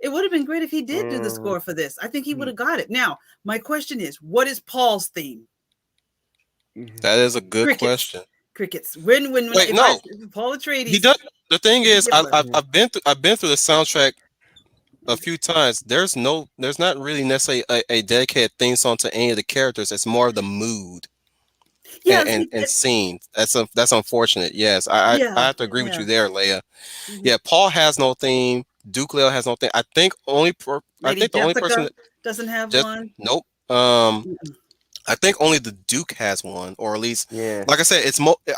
It would have been great if he did do the Mhm. score for this. I think he would have got it. Now, my question is, what is Paul's theme? That is a good Crickets. question. Crickets. When Wait, if I no, Paul he Atreides does. The thing is, particular. I've been through the soundtrack a few times. There's not really necessarily a dedicated theme song to any of the characters. It's more of the mood Yeah, and scene. That's unfortunate. Yes, I yeah, have to agree with yeah. you there, Leia. Mhm. Yeah, Paul has no theme. Duke Leo has no theme. I Lady think the only person Jessica that doesn't have just one. nope. Mm-mm. I think only the Duke has one, or at least, Yeah. like I said, I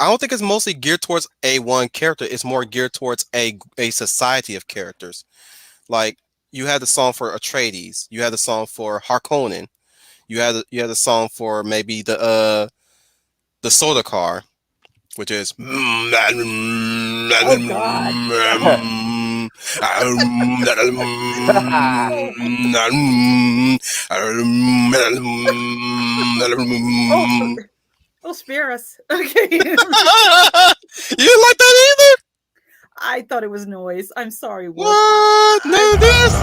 don't think it's mostly geared towards a one character. It's more geared towards a society of characters. Like you had the song for Atreides, you had the song for Harkonnen, you had the song for maybe the soda car, which is Oh God. Oh, oh, oh, spare us. Okay. You didn't like that either? I thought it was noise. I'm sorry, Wolf. What? None of this?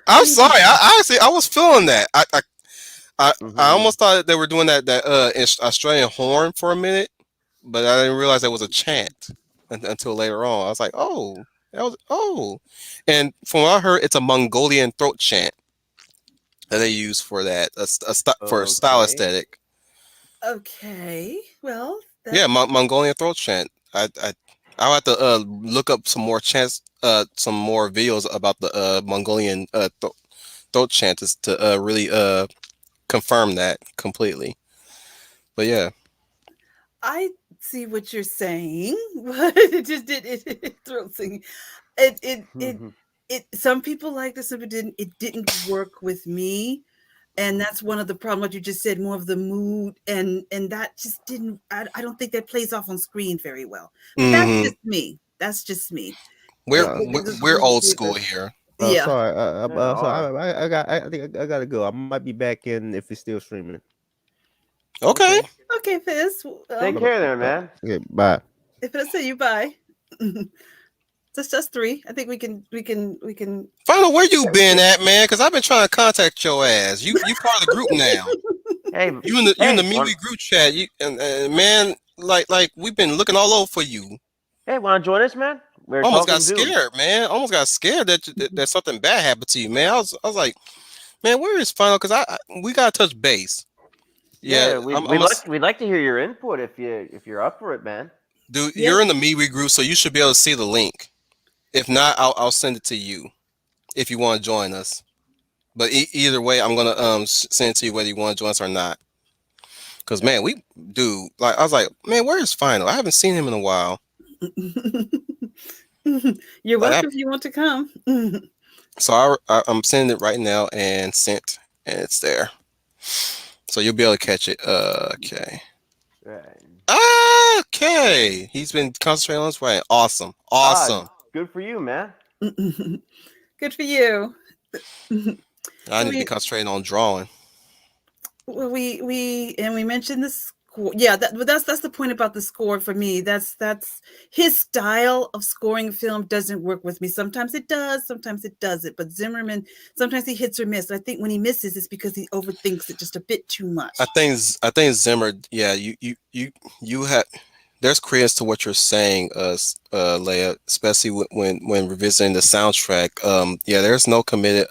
I'm sorry. I actually I was feeling that. I almost thought they were doing that Australian horn for a minute, but I didn't realize that was a chant until later on. I was like, oh, and from what I heard, it's a Mongolian throat chant that they use for that for a style Okay. aesthetic. Okay. Well, Yeah, Mongolian throat chant. I'll have to look up some more some more videos about the Mongolian throat chant to really confirm that completely. But yeah, I see what you're saying, but it just did it throat singing. It Some people liked it, some people didn't. It didn't work with me. And that's one of the problems, what you just said, more of the mood, and that just didn't. I don't think that plays off on screen very well. But that's Hmm. just me. That's just me. We're Uh, we're, This is we're what old we do school this. here. Yeah. sorry. Yeah, So all right. I think I gotta go. I might be back in if it's still streaming. Okay. Okay, Fizz. Take Bye care bye. there, man. Okay, bye. If I say you bye, just us three. I think we can. Find out where you been at, man, because I've been trying to contact your ass. You part of the group now. Hey, You in the hey, MeWe group chat. You and man, like we've been looking all over for you. want to join us, man? We're Almost got talking Dune. scared, man. Almost got scared that something bad happened to you, man. I was like, man, where is Final? Because we gotta touch base. Yeah, Yeah, we'd like to hear your input if you're up for it, man. dude. Yeah. You're in the MeWe group, so you should be able to see the link. If not, I'll send it to you if you want to join us. But either way, I'm gonna send it to you whether you want to join us or not. Cause man, I was like, man, where is Final? I haven't seen him in a while. You're Like, welcome if you want to come. so I'm sending it right now and sent, and it's there. So you'll be able to catch it. Okay. Right. Okay. He's been concentrating on his way. Awesome. Ah, Awesome. good for you, man. Good for you. I need to be concentrating on drawing. Well, we mentioned the score. Yeah, that's the point about the score for me. That's his style of scoring film doesn't work with me. Sometimes it does, sometimes it doesn't. But Zimmerman, sometimes he hits or miss. I think when he misses, it's because he overthinks it just a bit too much. I think Zimmer. Yeah, you have. There's credence to what you're saying, Leia, especially when revisiting the soundtrack. Yeah, there's no committed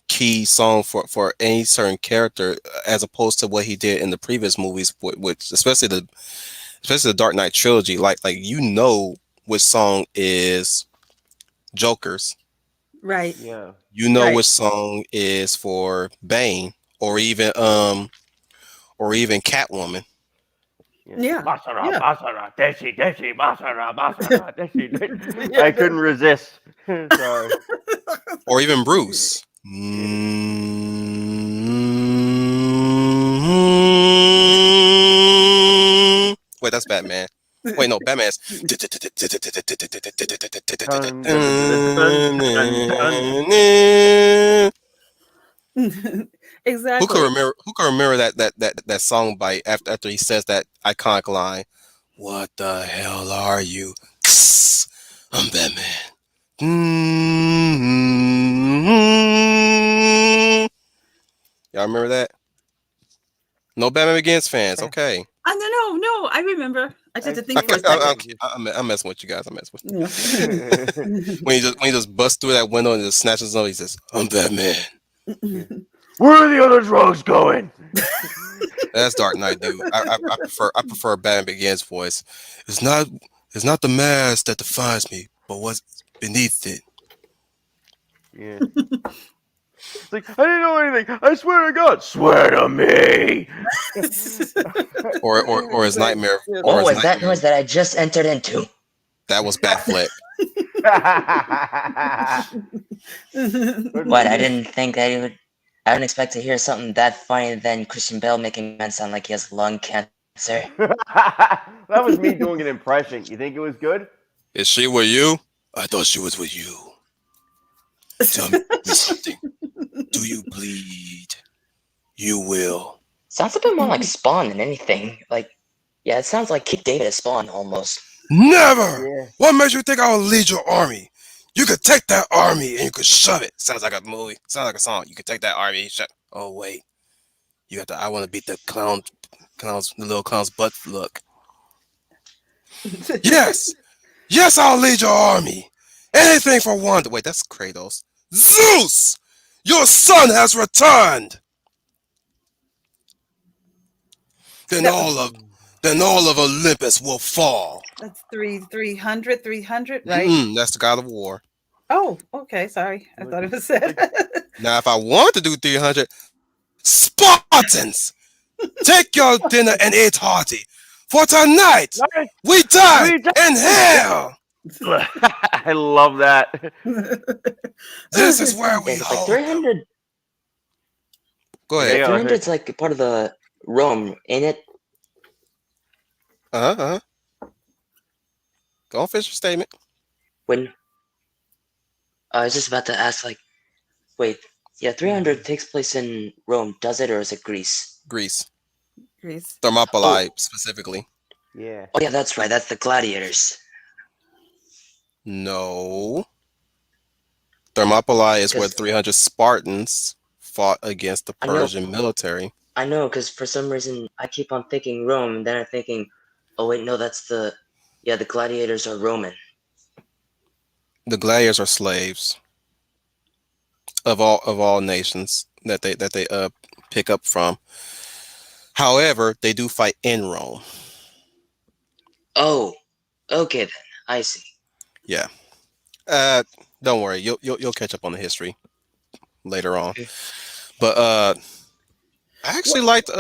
key song for any certain character as opposed to what he did in the previous movies, which especially the Dark Knight trilogy. Like which song is Joker's. Right. Yeah. You know Right. which song is for Bane, or even Catwoman. Yeah. Basara, Yeah. basara, deshi, deshi, basara, basara, deshi, deshi. I couldn't resist. Sorry. Or even Bruce. Wait, that's Batman. Wait, no, Batman's. Dun, dun, dun, dun, dun. Exactly. Who can remember that song by after he says that iconic line? What the hell are you? I'm Batman. Y'all remember that? No Batman Begins fans. Okay. No, I remember. I just had to think for a I, second. I'm messing with you guys. I'm messing with you. Yeah. When he just busts through that window and just snatches him, he says, "I'm Batman." Where are the other drugs going? That's Dark Knight, dude. I prefer Batman Begins voice. It's not the mask that defines me, but what's beneath it. Yeah. It's like, I didn't know anything. I swear to God. Swear to me. Or his nightmare. Yeah. Or What his was that nightmare. noise that I just entered into? That was Batfleck. What? I didn't think that you would. I didn't expect to hear something that funny than Christian Bale making man sound like he has lung cancer. That was me doing an impression. You think it was good? Is she with you? I thought she was with you. Tell me something. Do you bleed? You will. Sounds a bit more like Spawn than anything. Like, yeah, it sounds like Keith David as Spawn almost. Never! Yeah. What makes you think I will lead your army? You could take that army and you could shove it. Sounds like a movie. Sounds like a song. You could take that army and shove. Oh wait, you got the I want to beat the the little clown's butt look. Yes, yes, I'll lead your army. Anything for one. Wait, that's Kratos. Zeus, your son has returned. Then all of Olympus will fall. That's 300, right? That's the God of War. Oh, okay. Sorry, I thought it was said. Now, if I want to do 300, Spartans, take your dinner and eat hearty. For tonight, we die in hell. I love that. This is where Yeah, we because like hold them. 300, Go yeah, ahead. Yeah, go 300's ahead. like part of the Rome, ain't it? Uh huh. Go on, finish your statement. When I was just about to ask, like, wait, yeah, 300 takes place in Rome, does it, or is it Greece? Greece, Grace. Oh, Thermopylae specifically. Yeah. oh yeah, that's right. That's the gladiators. No, Thermopylae is where Because 300 Spartans fought against the I know, Persian military. I know, because for some reason I keep on thinking Rome, and then I'm thinking, oh wait, no, that's yeah, the gladiators are Roman. The gladiators are slaves of all nations that they pick up from. However, they do fight in Rome. Oh, okay then, I see. Yeah. Uh, don't worry, you'll catch up on the history later on. Okay. But I actually What? liked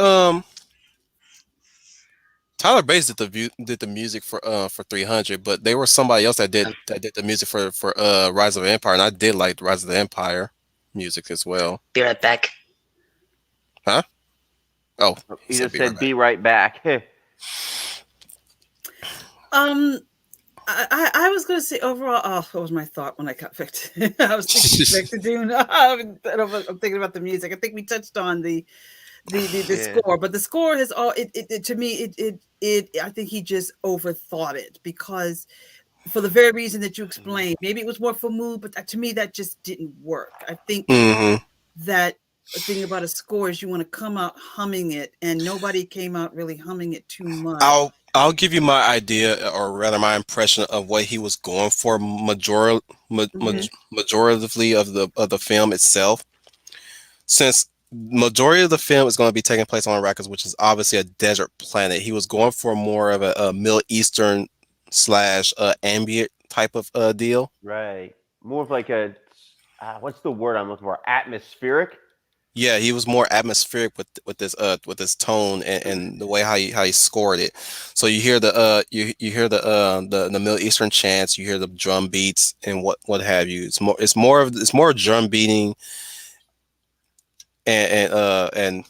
Tyler Bass did the music for 300, but they were somebody else Um, that did the music for Rise of the Empire, and I did like Rise of the Empire music as well. be right back. Huh? Oh, he He said just be right said, back. "Be right back." Um, I was going to say overall. Oh, what was my thought when I got back to? I was thinking back to Dune. I'm thinking about the music. I think we touched on the Yeah. score, but the score has all it to me it I think he just overthought it because for the very reason that you explained. Maybe it was more for mood, but to me that just didn't work. I think hmm that a thing about a score is you want to come out humming it, and nobody came out really humming it too much. I'll give you my idea, or rather my impression of what he was going for. Hmm. Majoritively of the film itself, since majority of the film is going to be taking place on Arrakis, which is obviously a desert planet. He was going for more of a Middle Eastern slash ambient type of deal. Right. More of like a what's the word I'm looking for? Atmospheric. Yeah, he was more atmospheric with this tone and the way how he scored it. So you hear you hear the Middle Eastern chants, you hear the drum beats and what have you. It's more drum beating and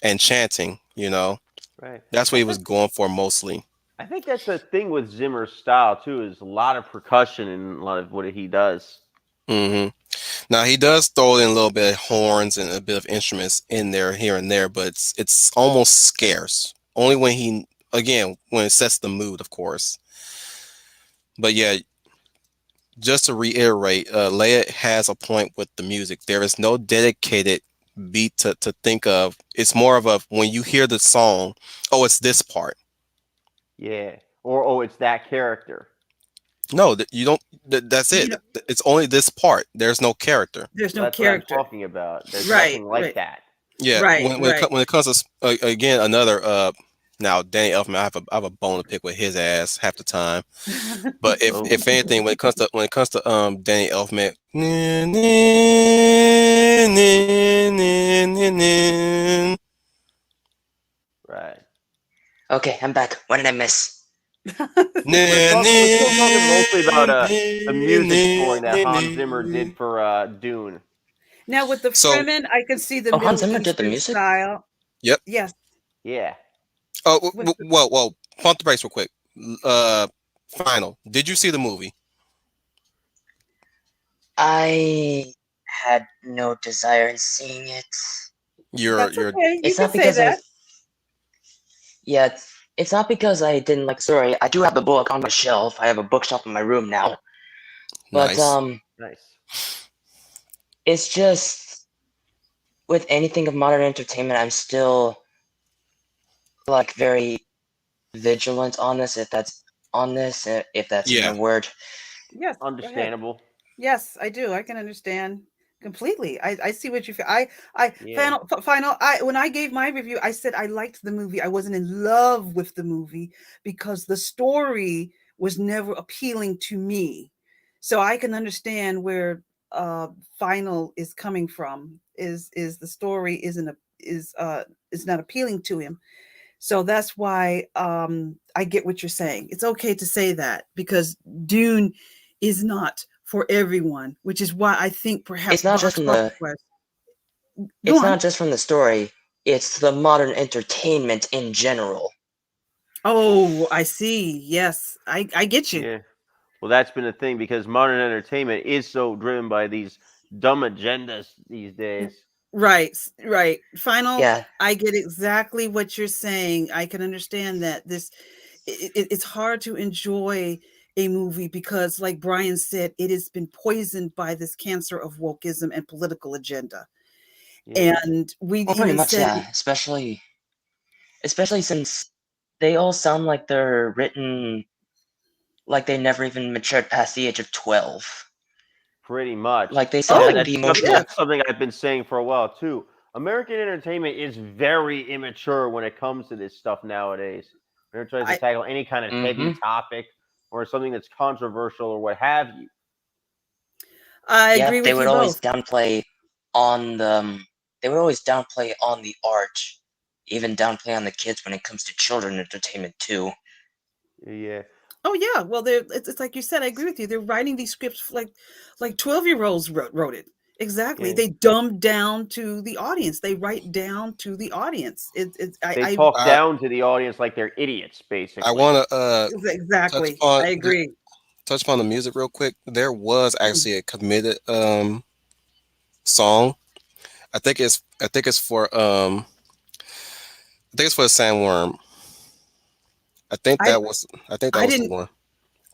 and chanting. You know, Right. that's what I he was think going for mostly. I think that's a thing with Zimmer's style too. Is a lot of percussion in a lot of what he does. hmm Now he does throw in a little bit of horns and a bit of instruments in there here and there, but it's almost scarce. Only when he again when it sets the mood, of course. But yeah, just to reiterate, Leia has a point with the music. There is no dedicated beat to think of. It's more of a when you hear the song, oh, it's this part. Yeah. Or oh, it's that character. No, you don't. That's You it. know, It's only this part. There's no character. there's no That's what I'm character. talking about. There's Right, nothing like right, that. Yeah, right, right. when it comes to again another now Danny Elfman, I have a bone to pick with his ass half the time. But Oh, if anything, when it comes to Danny Elfman, right. Okay, I'm back. What did I miss? We're still talking mostly about the music scoring that Hans Zimmer did for Dune. Now with the So Fremen, I can see the Oh, Hans Middle Zimmer did the Eastern music? style. yep. Yes, Yeah. Oh, with well, pump the brakes real quick. Final. Did you see the movie? I had no desire in seeing it. You're that's you're okay. You It's can not say because I, that. yeah, it's not because I didn't like the story. I do have the book on my shelf. I have a bookshelf in my room now. But nice. Nice. it's just with anything of modern entertainment, I'm still like very vigilant on this. If that's even a Yeah. word. Yes, go ahead. Understandable. Yes, I do. I can understand completely. I see what you feel. Yeah. Final. I when I gave my review, I said I liked the movie. I wasn't in love with the movie because the story was never appealing to me. So I can understand where uh Final is coming from. Is the story isn't a is not appealing to him. So that's why I get what you're saying. It's okay to say that because Dune is not for everyone, which is why I think perhaps It's not just box from office the wise. Go it's on. not just from the story, it's the modern entertainment in general. Oh, I see. Yes, I get you. Yeah. Well, that's been the thing because modern entertainment is so driven by these dumb agendas these days. Right, right. Final, Yeah, I get exactly what you're saying. I can understand that it's hard to enjoy a movie because, like Brian said, it has been poisoned by this cancer of wokeism and political agenda. Yeah. And we well, pretty even much, said, yeah. Especially since they all sound like they're written like they never even matured past the age of 12. Pretty much. Like they And sound that, like "Oh, the yes, emotional. that's something I've been saying for a while too. American entertainment is very immature when it comes to this stuff nowadays. When it tries to I tackle any kind of heavy Mm-hmm. topic or something that's controversial or what have you. I agree Yep, they with would you always both." downplay on the. They would always downplay on the art, even downplay on the kids when it comes to children entertainment too. Yeah. Oh yeah, well, it's like you said. I agree with you. They're writing these scripts like 12-year-olds wrote it. Exactly. Yeah. They dumb down to the audience. They write down to the audience. It's They I talk I down to the audience like they're idiots, I basically. want to touch exactly. upon I agree. touch upon the music real quick. There was Mm. actually a committed song. I think it's for the Sandworm. I I think that I was the didn't one.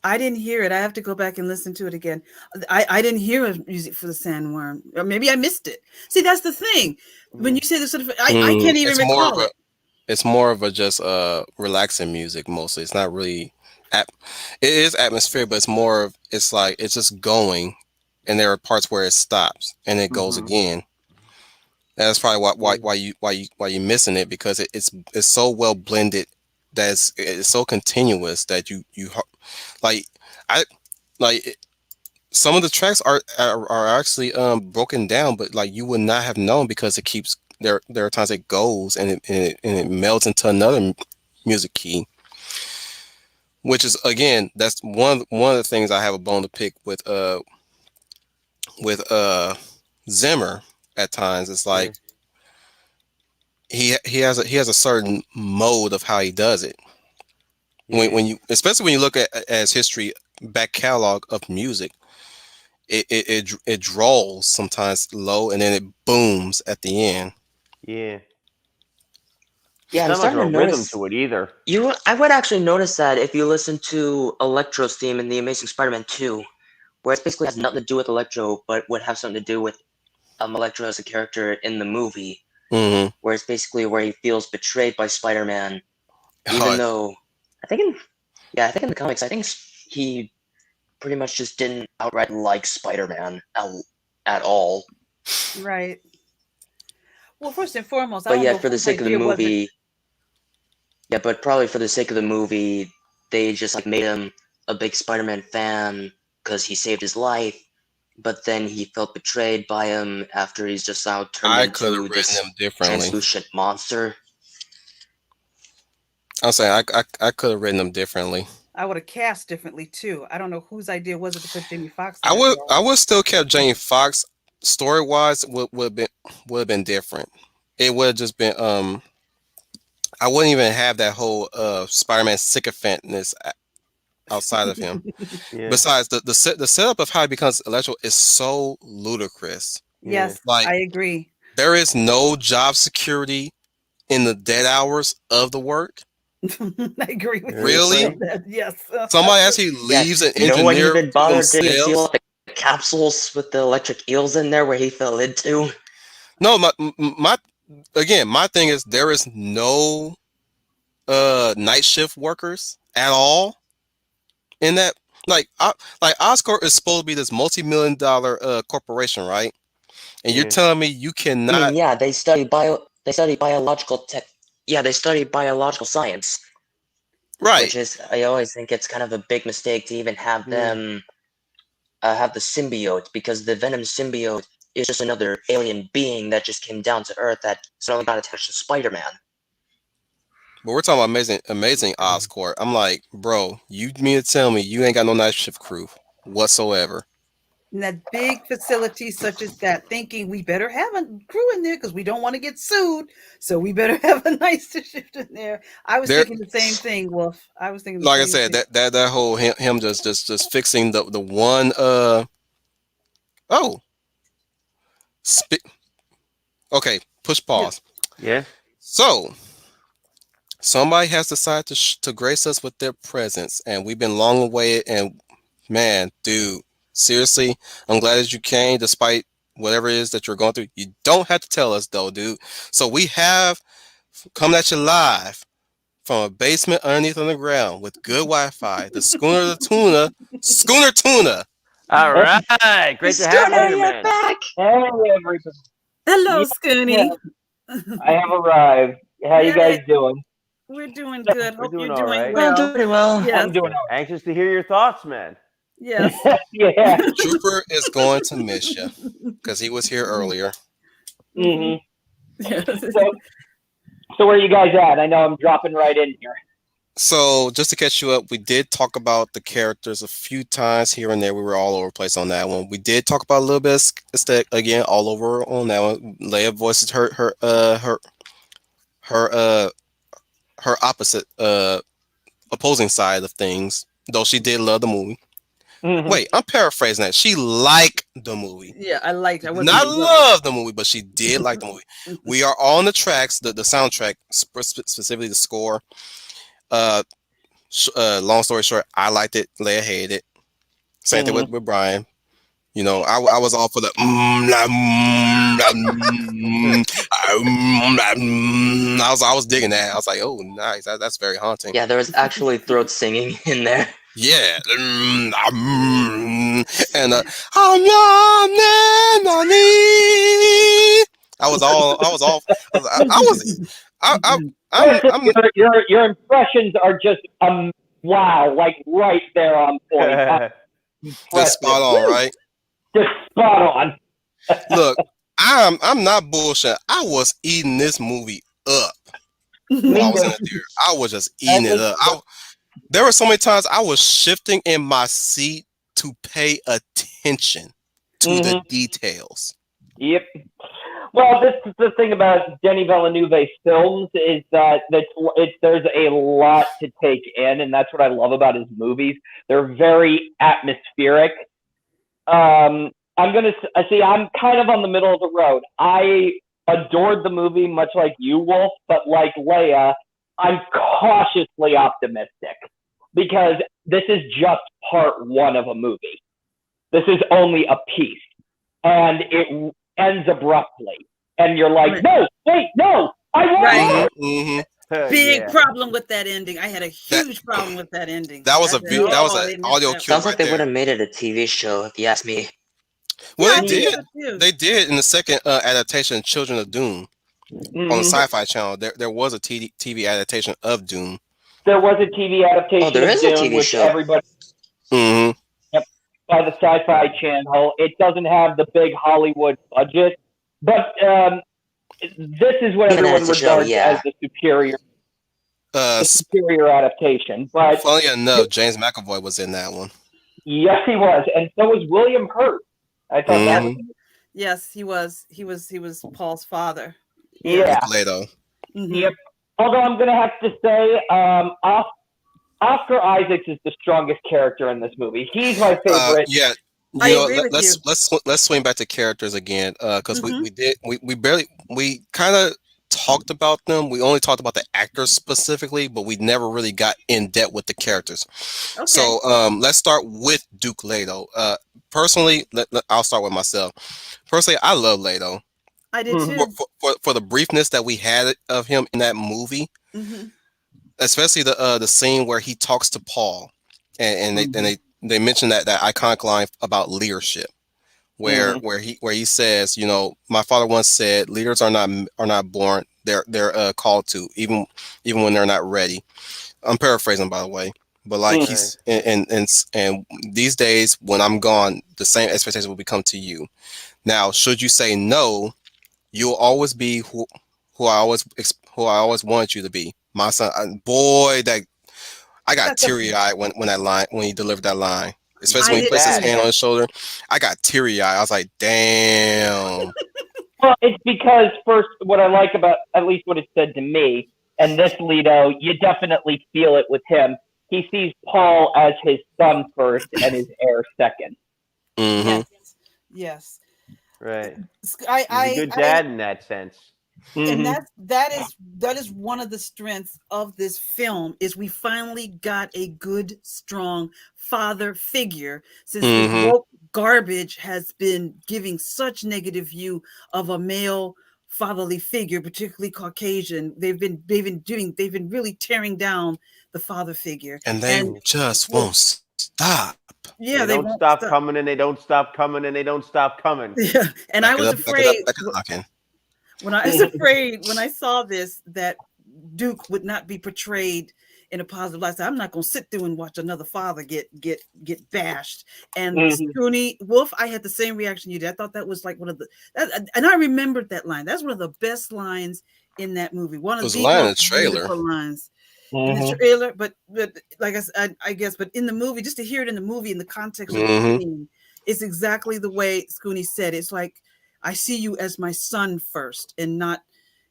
I didn't hear it. I have to go back and listen to it again. I didn't hear a music for the sandworm, or maybe I missed it. See, that's the thing. When Yeah. you say this sort of, I can't even It's more of recall a it. just relaxing music mostly. It's not really at it is atmosphere, but it's more of it's like it's just going, and there are parts where it stops and it goes Mm-hmm. again. That's probably Yeah. why you missing it because it's so well blended that it's so continuous that like I like some of the tracks are actually broken down, but like you would not have known because it keeps there are times it goes and it melts into another music key, which is again that's one of the things I have a bone to pick with Zimmer at times. It's Yeah. like he has a certain mode of how he does it. Yeah. When you especially when you look at as history back catalog of music, it draws sometimes low and then it booms at the end. Yeah. Yeah, It's I'm not much of starting a to rhythm notice to it either. I would actually notice that if you listen to Electro's theme in The Amazing Spider-Man 2, where it basically has nothing to do with Electro, but would have something to do with Electro as a character in the movie, Hmm. where it's basically where he feels betrayed by Spider-Man, even Oh, though I think in yeah, I think in the comics, he pretty much just didn't outright like Spider-Man at all. Right. Well, first and foremost, I But don't yet, know for the whose sake of the idea was it. movie, yeah, but probably for the sake of the movie, they just like made him a big Spider-Man fan because he saved his life. But then he felt betrayed by him after he's just now turned I could have into written them this differently. translucent monster. I'm saying I could have written them differently. I would have cast differently too. I don't know whose idea was it to put Jamie Foxx in that role. I would still kept Jane Fox story wise would have been different. It would have just been I wouldn't even have that whole Spider-Man sycophantness outside of him. Yeah. Besides the setup of how he becomes Electro is so ludicrous. Yeah. Yes, Like I agree. there is no job security in the dead hours of the work. I agree with you Very Really? on true. that. Yes. Somebody actually Yeah, leaves an no one engineer even to bothered to even seal themselves. up the capsules with the electric eels in there where he fell into. No, my again, my thing is there is no night shift workers at all in that like Oscar is supposed to be this multi-million-dollar corporation, right? And you're Yeah. telling me you I mean, cannot yeah, they study biological tech. Yeah, they study biological science, right. which is I always think it's kind of a big mistake to even have Yeah. them have the symbiote because the Venom symbiote is just another alien being that just came down to Earth that suddenly got attached to Spider-Man. But we're talking about amazing Oscorp. I'm like, bro, you mean to tell me you ain't got no night shift crew whatsoever? In that big facility such as that, thinking we better have a crew in there because we don't want to get sued. So we better have a night shift in there. I was There, thinking the same thing, Wolf. I was thinking the like I same said, thing. that whole him just fixing the one oh okay, push Yeah. pause. Yeah. So somebody has decided to grace us with their presence, and we've been long awaited. And man, dude, seriously, I'm glad that you came, despite whatever it is that you're going through. You don't have to tell us though, dude. So we have come at you live from a basement underneath on the ground with good Wi-Fi. The Schooner Tuna. All Hey, right. Great to have you Schooner, here, you're man. back. hey, everybody. Hello, Yeah, Scoony. I have arrived. How you guys Yay. doing? We're doing good. We're Hope you're doing all doing right. I'm well. doing pretty well. Yes. I'm doing Anxious to hear your thoughts, man. Yes. all right. Yeah. Trooper is going to miss you because he was here earlier. hmm Yes. So where you guys at? I know I'm dropping right in here. So just to catch you up, we did talk about the characters a few times here and there. We were all over the place on that one. We did talk about a little bit of aesthetic again, all over on that one. Leia voices her her opposite opposing side of things, though she did love the movie. hmm Wait, I'm paraphrasing that. She liked the movie. Yeah, I liked. I wasn't Not in love. love the movie, but she did like the movie. We are on the tracks, the soundtrack, specifically the score. Uh, long story short, I liked it. Leia hated it. Same thing with Brian. You know, I was all for the I was digging that. I was like, oh, nice. That's very haunting. Yeah, there was actually throat singing in there. Yeah. And I was I'm Your impressions are just wow, like right there on point. just spot on, Woo! right? Just spot on. Look, I'm not bullshit. I was eating this movie up while I was in the theater. I was just eating it up. There were so many times I was shifting in my seat to pay attention to the details. Yep. Well, this is the thing about Denis Villeneuve's films is that there's a lot to take in, and that's what I love about his movies. They're very atmospheric. I'm kind of on the middle of the road. I adored the movie, much like you, Wolf, but like Leia, I'm cautiously optimistic because this is just part one of a movie. This is only a piece, and it ends abruptly, and you're like, no, wait, no, I want more. Big problem with that ending. I had a huge problem with that ending. That was they an missed audio that cue Sounds like right they there. would have made it a TV show, if you ask me. Well, Yeah, I they think did. so too. They did in the second adaptation, Children of Dune, on the Sci-Fi Channel. There was a TV adaptation of Dune. There was a TV adaptation Oh, there of is a Dune, TV which show. everybody by the Sci-Fi Channel. It doesn't have the big Hollywood budget, but this is what Even everyone as a show, regards yeah. as the superior adaptation. But Funny enough, James McAvoy was in that one. yes, he was, and so was William Hurt. I thought that was Yes, he was. He was Paul's father. yeah. Leto. Yep. Although I'm gonna have to say, Oscar Isaacs is the strongest character in this movie. He's my favorite. Yeah. I agree with you. Let's swing back to characters again, because we kind of talked about them. We only talked about the actors specifically, but we never really got in depth with the characters. Okay. So let's start with Duke Leto. Personally, I'll start with myself. Personally, I love Leto. I did too. For the briefness that we had of him in that movie, especially the scene where he talks to Paul, and they mention that iconic line about leadership, where he says, you know, my father once said, leaders are not born, they're called to, even when they're not ready. I'm paraphrasing, by the way, but like he's and these days when I'm gone, the same expectation will become to you. Now, should you say no, you'll always be who I always wanted you to be, my son. Boy, that I got That's a, teary eyed when he delivered that line, especially I when he did placed his too. hand on his shoulder. I got teary eyed. I was like, damn. Well, it's because first, what I like about at least what it said to me, and this Leto, you definitely feel it with him. He sees Paul as his son first and his heir second. Mm-hmm. Yes, yes. Right. I, He's a I, good I, dad in that sense. and Mm-hmm. that is one of the strengths of this film is we finally got a good strong father figure since this Mm-hmm. woke garbage has been giving such negative view of a male fatherly figure, particularly Caucasian. They've been really tearing down the father figure, And they and just well, won't stop. yeah, They they don't won't stop stop. coming, and they don't stop coming, and they don't stop coming. Yeah, and I Back it was up, back it up, afraid back it knocking. when I was afraid when I saw this that Duke would not be portrayed in a positive light. So I'm not going to sit through and watch another father get bashed. And Mm-hmm. Scooney Wolf, I had the same reaction you did. I thought that was like one of the, and I remembered that line. That's one of the best lines in that movie. One It of was a the line in the most trailer. beautiful lines in the Mm-hmm. trailer. But like I said, I guess, but in the movie, just to hear it in the movie in the context of the Mm-hmm. scene, it's exactly the way Scooney said. It's like I see you as my son first, and not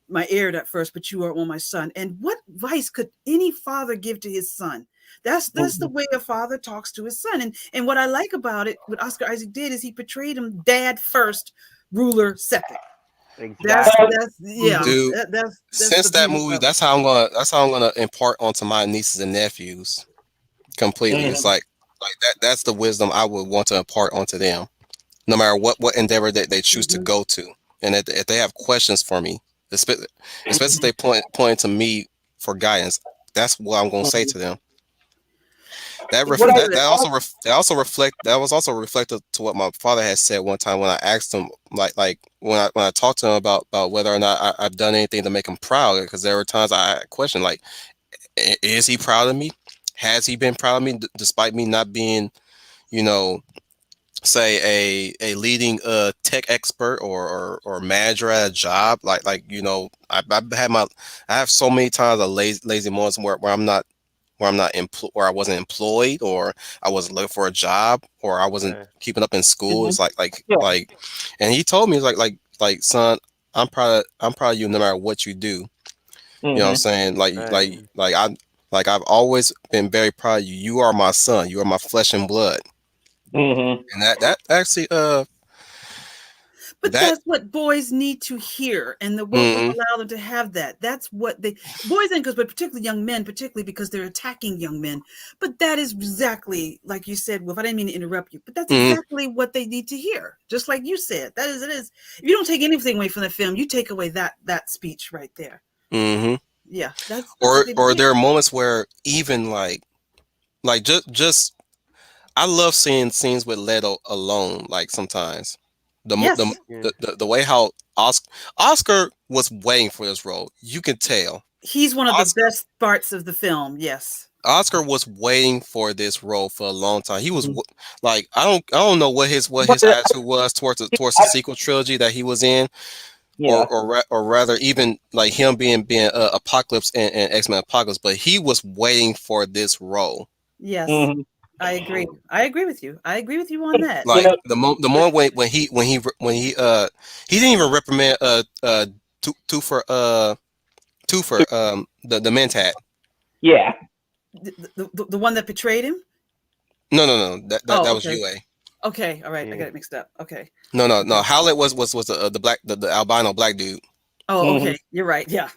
my heir at first, but you are on my son. And what advice could any father give to his son? That's the way a father talks to his son. And what I like about it, what Oscar Isaac did, is he portrayed him dad first, ruler second. Exactly. Yeah, Dude, that's the since that beauty movie, of it. that's how I'm gonna impart onto my nieces and nephews completely. It's Mm-hmm. like that's the wisdom I would want to impart onto them, no matter what endeavor that they choose to Mhm. go to. And if they have questions for me, especially if they point to me for guidance, that's what I'm gonna say to them. What I That was also reflected to what my father had said one time when I asked him, like when I talked to him about whether or not I've done anything to make him proud, because there were times I questioned, like, is he proud of me? Has he been proud of me despite me not being, you know, say a leading tech expert or manager at a job? Like I've had I have so many times of lazy moments where where I wasn't employed, or I wasn't looking for a job, or I wasn't Right. keeping up in school. It's yeah. and he told me, like son, I'm proud of you no matter what you do. You know what I'm Mm-hmm. saying? Right. I've always been very proud of you. You are my son. You are my flesh and blood. Mm-hmm. And that actually But that that's what boys need to hear, and the woke will mm, allow them to have that. That's what they boys and girls, but particularly young men, particularly because they're attacking young men. But that is exactly like you said, Wolf. I didn't mean to interrupt you, but that's mm, exactly what they need to hear. Just like you said, that is it is. If you don't take anything away from the film, you take away that speech right there. mm-hmm. Yeah, that's what they need Or to there hear. are moments where even just I love seeing scenes with Leto alone. Like sometimes, Yes, Yeah. the way how Oscar was waiting for this role, you can tell. he's one of the Oscar best parts of the film. Yes, Oscar was waiting for this role for a long time. He was Mm-hmm. like, I don't know what But his attitude was towards the I, sequel trilogy that he was in, yeah. or rather even like him being Apocalypse and X-Men Apocalypse, but he was waiting for this role. yes, Mm-hmm. I agree. I agree with you. I agree with you on that. You Like know. the moment he didn't even reprimand two for the Mentat. Yeah. The one that betrayed him. No, that Oh, was okay. UA. Okay, all right. I Yeah. got it mixed up. Okay. No. Okay. Howlett was the black the albino black dude. Oh, Mm-hmm. okay. You're right. Yeah.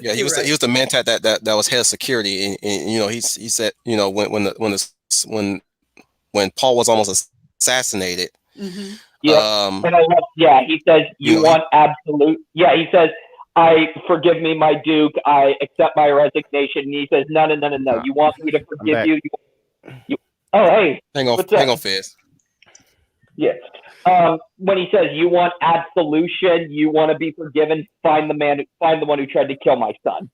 Yeah, You're right. he was the Mentat that was head of security, and he said, when Paul was almost assassinated, Mm-hmm. Yeah. um, And I love. Yeah. He says you you know want absolute. Yeah. He says I forgive me, my Duke. I accept my resignation. And he says no. Uh, You want me to I'm forgive back. you? You oh hey, what's hang that? on, Fizz. Yeah. When he says you want absolution, you want to be forgiven, find the one who tried to kill my son.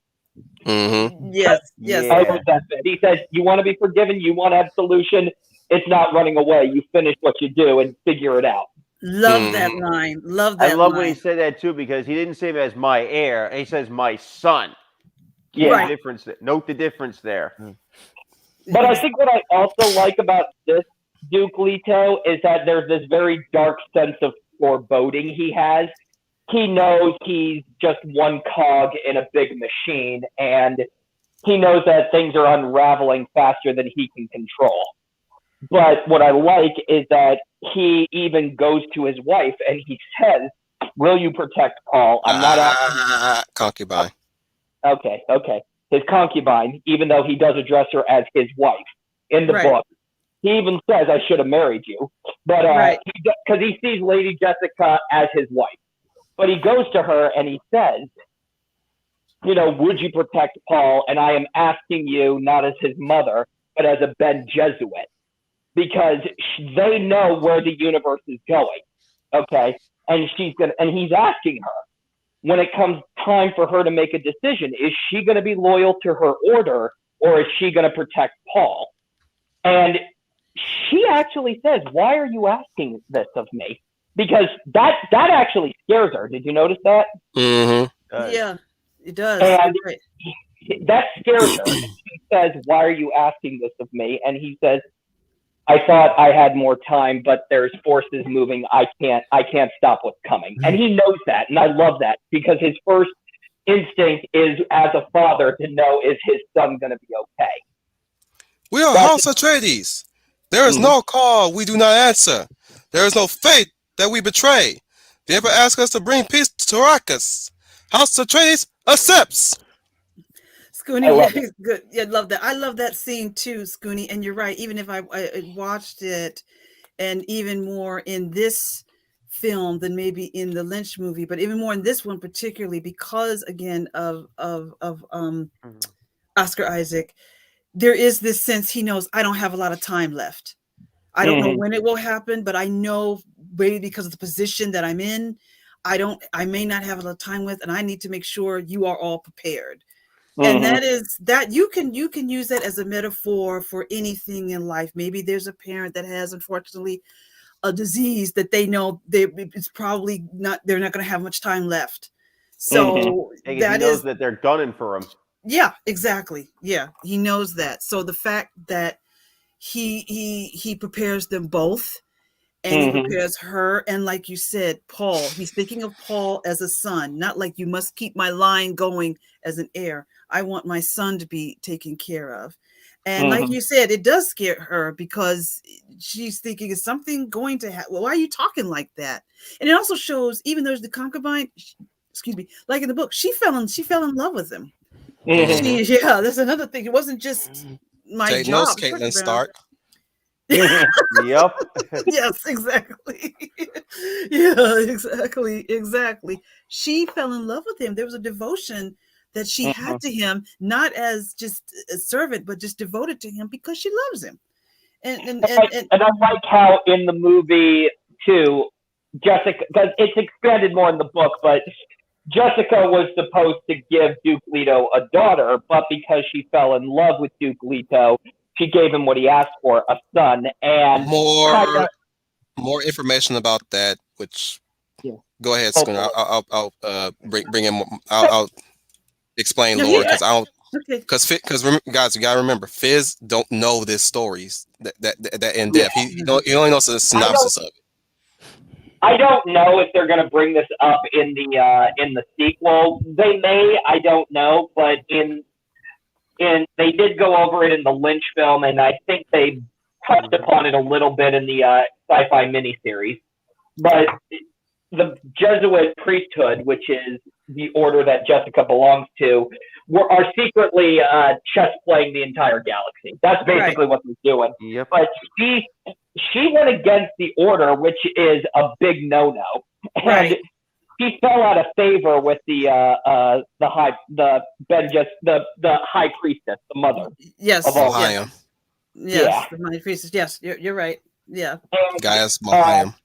Mm-hmm. Yes. Yes. I Yeah. wrote that bit. He says you want to be forgiven, you want absolution. It's not running away. You finish what you do and figure it out. Love that Mm-hmm. line. Love I that love when he line. said that too because he didn't say him as my heir. He says my son. Yeah, Right. difference. Note the difference there. But I think what I also like about this Duke Leto is that there's this very dark sense of foreboding he has. He knows he's just one cog in a big machine, and he knows that things are unraveling faster than he can control. But what I like is that he even goes to his wife and he says, "Will you protect Paul?" I'm not asking. Concubine. Okay. His concubine, even though he does address her as his wife in the Right. book. He even says, "I should have married you," but Right. because he sees Lady Jessica as his wife. But he goes to her and he says, "Would you protect Paul?" And I am asking you not as his mother, but as a Ben Jesuit, because they know where the universe is going. Okay, and he's asking her, when it comes time for her to make a decision, is she going to be loyal to her order, or is she going to protect Paul? And she actually says, "Why are you asking this of me?" Because that actually scares her. Did you notice that? Mm-hmm. Yeah, it does. And Right. that scares her. She says, "Why are you asking this of me?" And he says, "I thought I had more time, but there's forces moving. I can't stop what's coming." And he knows that, and I love that, because his first instinct is, as a father, to know, is his son going to be okay? We are House Atreides. There is no call we do not answer. There is no fate that we betray. If you ever ask us to bring peace to Arrakis, House Atreides accepts. Scooney, I love yeah, good. Yeah, love that. I love that scene too, Scooney. And you're right. Even if I watched it, and even more in this film than maybe in the Lynch movie, but even more in this one particularly because again of Oscar Isaac, there is this sense he knows I don't have a lot of time left. I don't know when it will happen, but I know maybe because of the position that I'm in, I may not have a lot of time with, and I need to make sure you are all prepared. And that is that you can use that as a metaphor for anything in life. Maybe there's a parent that has, unfortunately, a disease that they know it's probably not, they're not going to have much time left. So He that knows is, that they're gunning for him. yeah, exactly. Yeah, he knows that. So the fact that he prepares them both, and he prepares her, and like you said, Paul, he's thinking of Paul as a son, not like you must keep my line going as an heir. I want my son to be taken care of. And like you said, it does scare her because she's thinking, is something going to happen? Well, why are you talking like that? And it also shows, even though the concubine, excuse me, like in the book, she fell in love with him. Yeah, that's another thing. It wasn't just my Take job. notes, Caitlin Stark. Yep. Yes, exactly. Yeah, exactly. She fell in love with him. There was a devotion that she had to him, not as just a servant, but just devoted to him because she loves him. And I like how in the movie too, Jessica, because it's expanded more in the book, but Jessica was supposed to give Duke Leto a daughter, but because she fell in love with Duke Leto, she gave him what he asked for, a son. And more information about that. Which go ahead, Oh, Schooner. I'll bring in. I'll explain lore because I don't. Because guys, you gotta remember, Fizz don't know this stories that in depth. He only knows the synopsis of it. I don't know if they're going to bring this up in the sequel. They may, I don't know, but they did go over it in the Lynch film, and I think they touched upon it a little bit in the sci-fi miniseries. But the Jesuit priesthood, which is the order that Jessica belongs to, are secretly chess playing the entire galaxy. That's basically what they're doing. Yep. But she went against the order, which is a big no-no. And she fell out of favor with the high priestess, the mother. Yes. Of all. Mahayam. Yes, the high priestess. Yes, you're right. Yeah. And, Gaius Mahayam.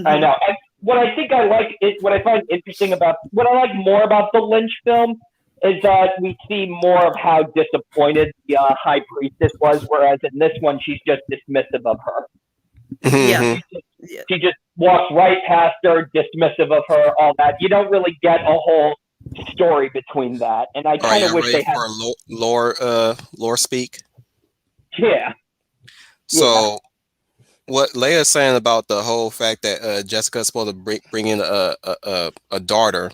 I know. And what I think I like is what I find interesting about what I like more about the Lynch film is that we see more of how disappointed the high priestess was, whereas in this one she's just dismissive of her. Yeah. She just walks right past her, dismissive of her, all that. You don't really get a whole story between that, and I All right, kind of y'all wish ready they had. for lore speak? Yeah. So, what Leia's saying about the whole fact that Jessica's supposed to bring in a daughter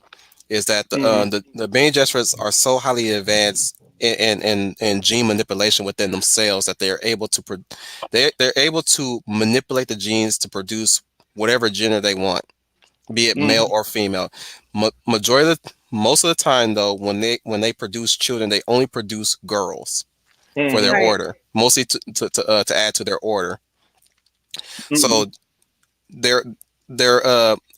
is that the Bene Gesserits are so highly advanced in gene manipulation within themselves that they're able to they're able to manipulate the genes to produce whatever gender they want, be it male or female. Most of the time, though, when they produce children, they only produce girls for their Right. order, mostly to add to their order. So they're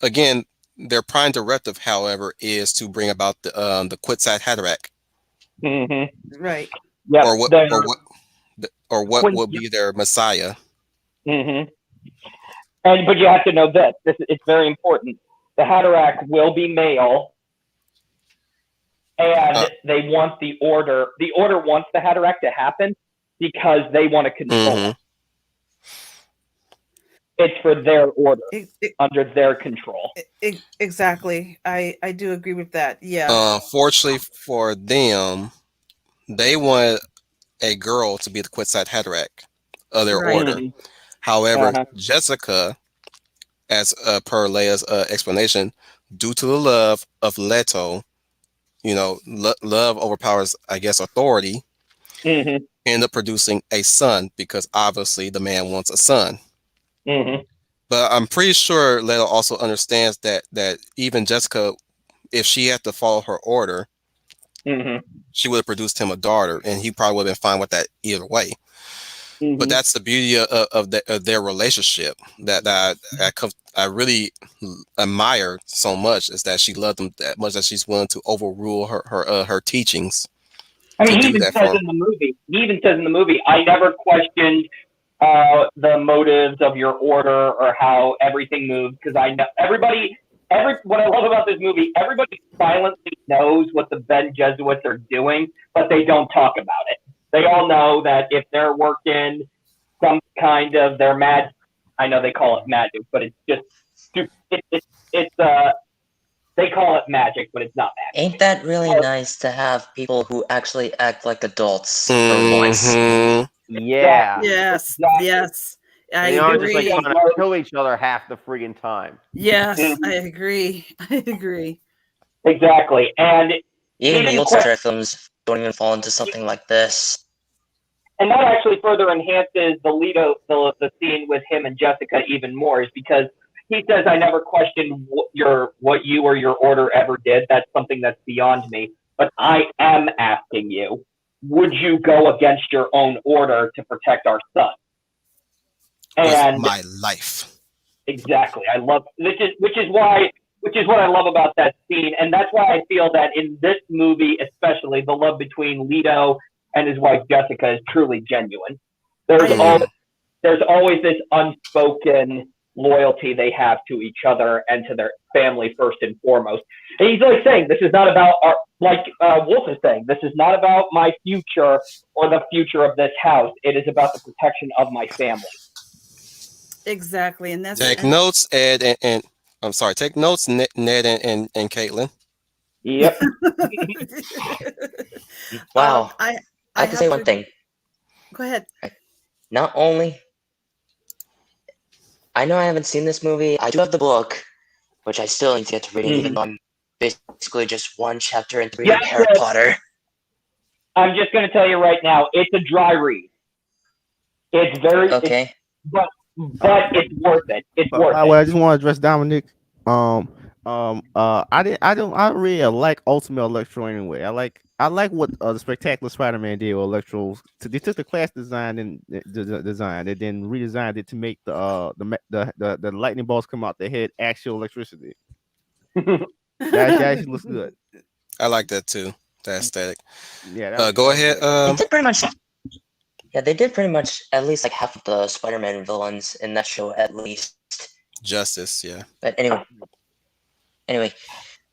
again, their prime directive, however, is to bring about the Quetzat Haderach, Right. Yeah. or what would be their messiah. And but you have to know this. It's very important. The Haderach will be male, and they want the order. The order wants the Haderach to happen because they want to control it. It's for their order, under their control. Exactly. I do agree with that. Yeah. Fortunately for them, they want a girl to be the Quetzat Haderach of their Right. order. However, Jessica, as per Leia's explanation, due to the love of Leto, love overpowers, I guess, authority, end up producing a son because obviously the man wants a son. But I'm pretty sure Leto also understands that even Jessica, if she had to follow her order, she would have produced him a daughter, and he probably would have been fine with that either way. But that's the beauty of their relationship that I really admire so much, is that she loved him that much that she's willing to overrule her teachings. I mean, he even says in the movie, I never questioned the motives of your order or how everything moves, because I know what I love about this movie, everybody silently knows what the Ben Jesuits are doing, but they don't talk about it. They all know that if they're working some kind of their magic, I know they call it magic, but it's just they call it magic, but it's not magic. Ain't that really nice to have people who actually act like adults for once? Yeah. Yes. Exactly. Yes. I They aren't just like agree. trying to kill each other half the friggin' time. Yes, I agree. I agree. Exactly. And Even the old Star Trek films don't even fall into something like this. And that actually further enhances the scene with him and Jessica even more, is because he says, I never questioned what you or your order ever did. That's something that's beyond me. But I am asking you, would you go against your own order to protect our son? And with my life. Exactly. I love which is what I love about that scene, and that's why I feel that in this movie, especially, the love between Leto and his wife Jessica is truly genuine. There's always this unspoken loyalty they have to each other and to their family first and foremost. And he's like saying, this is not about Wolf is saying, this is not about my future or the future of this house. It is about the protection of my family. Exactly, and that's take notes, Ed, and I'm sorry. Take notes, Ned and Caitlin. Yep. Wow. I have to say one thing. Go ahead. Not only, I know I haven't seen this movie. I do have the book, which I still need to get to reading, even though I'm basically just one chapter into reading Harry Potter. I'm just going to tell you right now, it's a dry read. It's very okay, but it's worth it. It's worth it. Well, I just want to address Dominic. I don't really like Ultimate Electro anyway. I like what the Spectacular Spider-Man did with Electro. They took the class design and then redesigned it to make the lightning bolts come out the head actual electricity. that actually looks good. I like that too. The aesthetic. Yeah. Go ahead. They did pretty much. Yeah, they did pretty much at least like half of the Spider-Man villains in that show, at least. Justice, yeah. But anyway,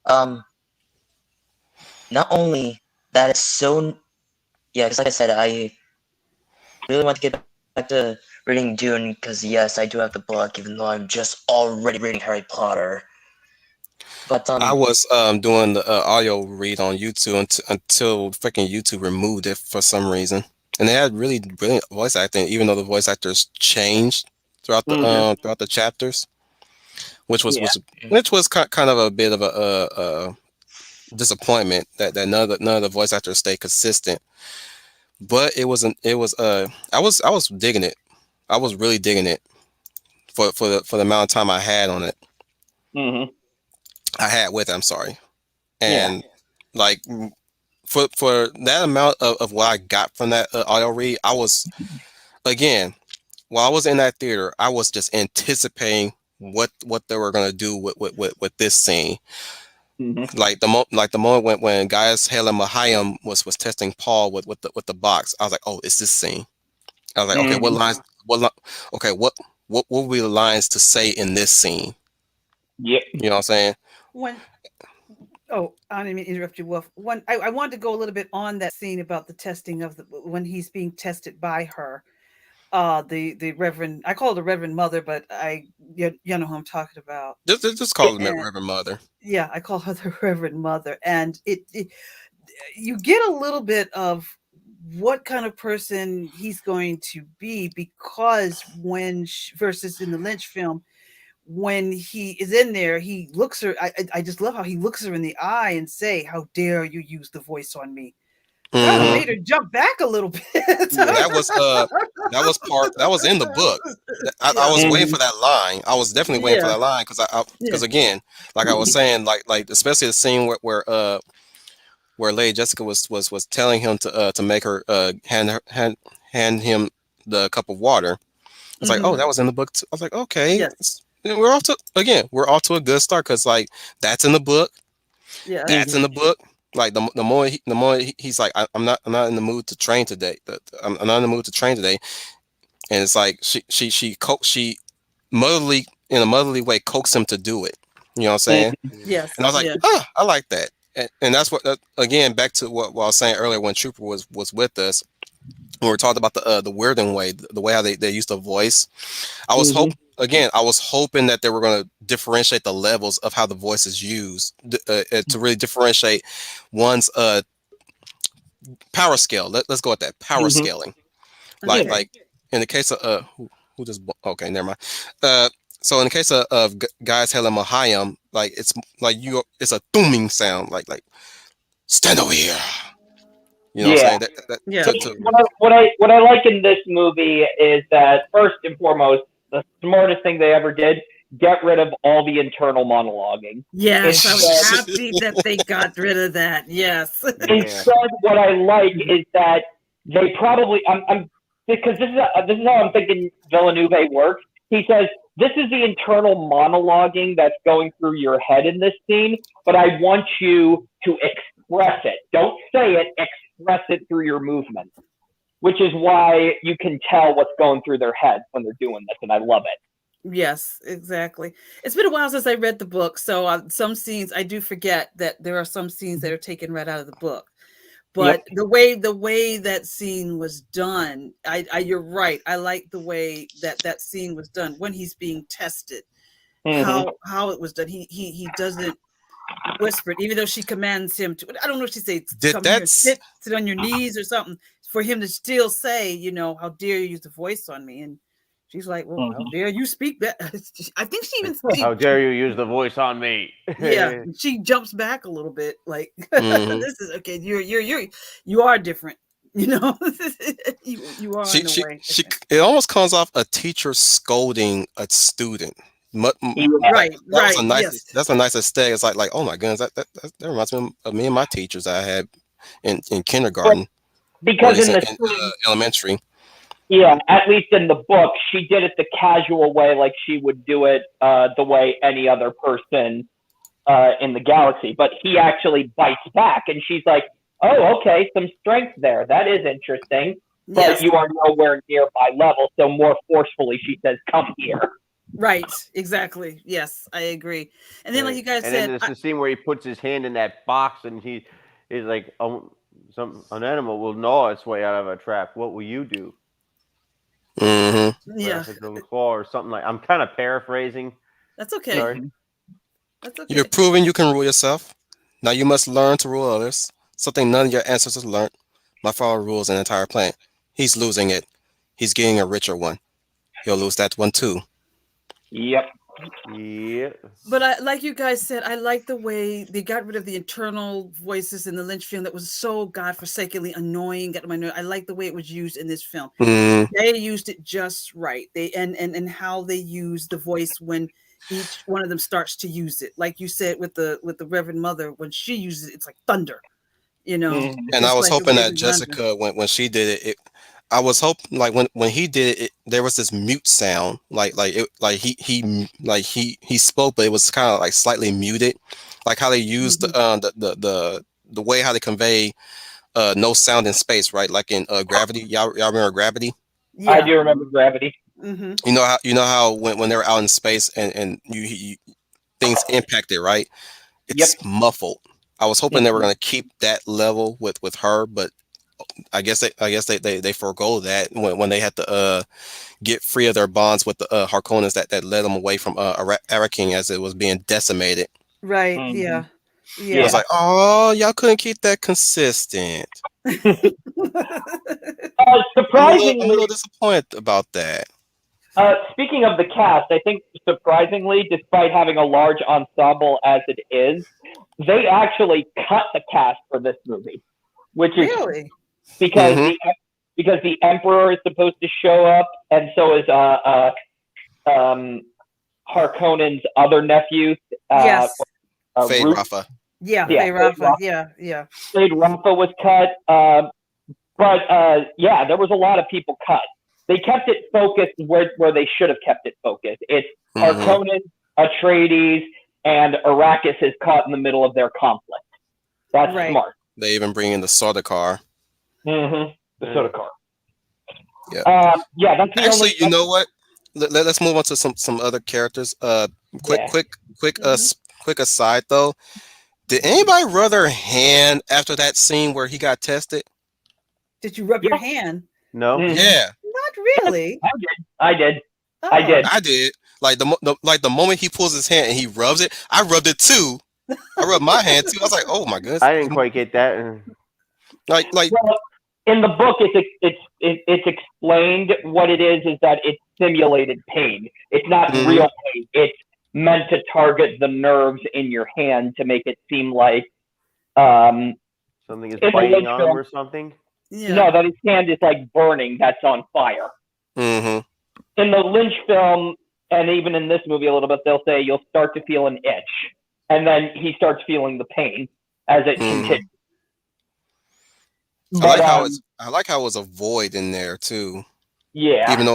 not only that, it's so, yeah, because like I said, I really want to get back to reading Dune, because yes, I do have the book, even though I'm just already reading Harry Potter. But I was doing the audio read on YouTube until freaking YouTube removed it for some reason, and they had really brilliant voice acting, even though the voice actors changed throughout the chapters, which was Yeah. kind of a bit of a disappointment that none of the voice actors stayed consistent. But it was I was digging it. I was really digging it for the amount of time I had on it. Mm-hmm. I had with it, I'm sorry. Yeah. And like for that amount of what I got from that audio read, I was again while I was in that theater, I was just anticipating what they were gonna do with this scene. Mm-hmm. Like the moment when Gaius Hela Mahayim was testing Paul with the box, I was like, oh, it's this scene. I was like, okay, what Mm-hmm. lines? Okay, what will be the lines to say in this scene? Yep. You know what I'm saying? When Oh, I didn't mean to interrupt you, Wolf. I wanted to go a little bit on that scene about the testing of the when he's being tested by her. The Reverend, I call her the Reverend Mother, but you know who I'm talking about. Just call him And Reverend Mother. yeah, I call her the Reverend Mother, and it you get a little bit of what kind of person he's going to be because versus in the Lynch film when he is in there, he looks her. I just love how he looks her in the eye and say, "How dare you use the voice on me?" Kind of Hmm. made her jump back a little bit. Yeah. That was in the book. I Yeah, was waiting Mm-hmm. for that line. I was definitely waiting for yeah, that line yeah. because again, like I was saying, like especially the scene where Lady Jessica was telling him to make her hand him the cup of water. It's like, Hmm. oh, that was in the book too. I was like, okay, Yes, we're off to a good start because like that's in the book. yes, That's in Mm-hmm. the book. Like he's like, I'm not in the mood to train today. I'm not in the mood to train today. And it's like she motherly in a motherly way coaxed him to do it. You know what I'm saying? yes, And I was like, yeah. I like that. And that's what again back to what I was saying earlier when Trooper was with us when we talked about the Weirden way, the way how they used the voice. Mm-hmm. I was hoping that they were going to differentiate the levels of how the voice is used to really differentiate one's power scale. Let's go with that power Mm-hmm. scaling. Yeah. Okay. Like in the case of who just okay, never mind. Uh, so in the case of guys Helen Mahayam, like it's a booming sound, like stand over here. You know what Yeah. I'm saying? That Yeah. to What I like in this movie is that first and foremost, the smartest thing they ever did, get rid of all the internal monologuing. Yes, I was Instead, happy that they got rid of that. Yes. Yeah. what I like is that they probably I'm because this is how I'm thinking Villeneuve works. He says this is the internal monologuing that's going through your head in this scene, but I want you to express it. Don't say it, express it through your movement, which is why you can tell what's going through their heads when they're doing this, and I love it. Yes, exactly. It's been a while since I read the book, so some scenes I do forget that there are some scenes that are taken right out of the book. Yep. But the way that scene was done, you're right. I like the way that scene was done when he's being tested. Mm-hmm. How it was done. He doesn't whisper it, even though she commands him to. I don't know if she says did come here, that's sit on your knees or something. For him to still say, how dare you use the voice on me? And she's like, well, how Mm-hmm. dare you speak that? I think she even How dare you use the voice on me? yeah, she jumps back a little bit, like hmm this is okay. You are different, you know. You are in a way she different. it almost comes off a teacher scolding a student. Yeah. Like Right, that was right, a nice yes, that's a nice aesthetic. It's like oh my goodness that reminds me of me and my teachers I had in But kindergarten or at because least in the in scene, elementary. yeah, at least in the book, she did it the casual way, like she would do it the way any other person in the galaxy. But he actually bites back, and she's like, "Oh, okay, some strength there. That is interesting." But yes, you are nowhere near my level, so more forcefully, she says, "Come here." right, exactly. Yes, I agree. And then, like And you guys and then said, there's the scene where he puts his hand in that box and he's like, an animal will gnaw its way out of a trap. What will you do? Hmm Perhaps yeah, a claw or something like. I'm kind of paraphrasing. that's okay. Sorry. Mm-hmm. That's You're okay. proving you can rule yourself. Now you must learn to rule others. Something none of your ancestors learned. My father rules an entire planet. He's losing it. He's getting a richer one. He'll lose that one too. Yep. Yeah. But like you guys said, I like the way they got rid of the internal voices in the Lynch film that was so godforsakenly annoying. Got on my nerve. I like the way it was used in this film. Mm, They used it just right. They and how they use the voice when each one of them starts to use it. Like you said with the Reverend Mother, when she uses it, it's like thunder. You know, Mhm. it's and I just was like hoping that amazing thunder. Jessica, when she did it, I was hoping like when he did it, there was this mute sound, he spoke, but it was kind of like slightly muted, like how they used Mhm. the way how they convey no sound in space, right? Like in Gravity. Y'all remember Gravity? I Yeah. do remember Gravity. Hmm. You know how when they're out in space and you things impacted, right? Yep. It's muffled. I was hoping they were Mhm. gonna keep that level with her, but I guess they forego that when they had to get free of their bonds with the Harkonnens that led them away from Araking as it was being decimated. Right. Mhm. Yeah. I was Yeah. Yeah. like, oh, y'all couldn't keep that consistent. I'm a little Surprisingly, disappointed about that. speaking of the cast, I think surprisingly, despite having a large ensemble as it is, they actually cut the cast for this movie, which is Really? because Mm-hmm. the emperor is supposed to show up, and so is um, Harkonnen's other nephew, Yes. Fade Root. Rafa. Yeah. Yeah, Faye Rafa. Yeah. Yeah. Fade Rafa was cut. But yeah, there was a lot of people cut. They kept it focused where they should have kept it focused. It's Mm-hmm. Harkonnen, Atreides, and Arrakis is caught in the middle of their conflict. That's Right. smart. They even bring in the Sardaukar. Mm-hmm. The Yeah. Soda car. Yeah. Yeah, that's the Actually, only. you know what? Let's move on to some other characters. Quick, Yeah. quick, quick, Hmm. quick aside though. Did anybody rub their hand after that scene where he got tested? Did you rub your Yeah. hand? No. Mm-hmm. Yeah, Not really. I did. I did. I Oh. did. I did. Like the moment he pulls his hand and he rubs it, I rubbed it too. I rubbed my hand too. I was like, oh my goodness. I didn't quite get that. Like Well, in the book, it's explained what it is that it's simulated pain. It's not mhm. real pain. It's meant to target the nerves in your hand to make it seem like um, Something is in the biting Lynch on him film, or something. Yeah. no, that his hand is like burning. That's on fire. Mhm. In the Lynch film, and even in this movie a little bit, they'll say you'll start to feel an itch, and then he starts feeling the pain as it Mhm. continues. I But like how it was a void in there too. yeah, Even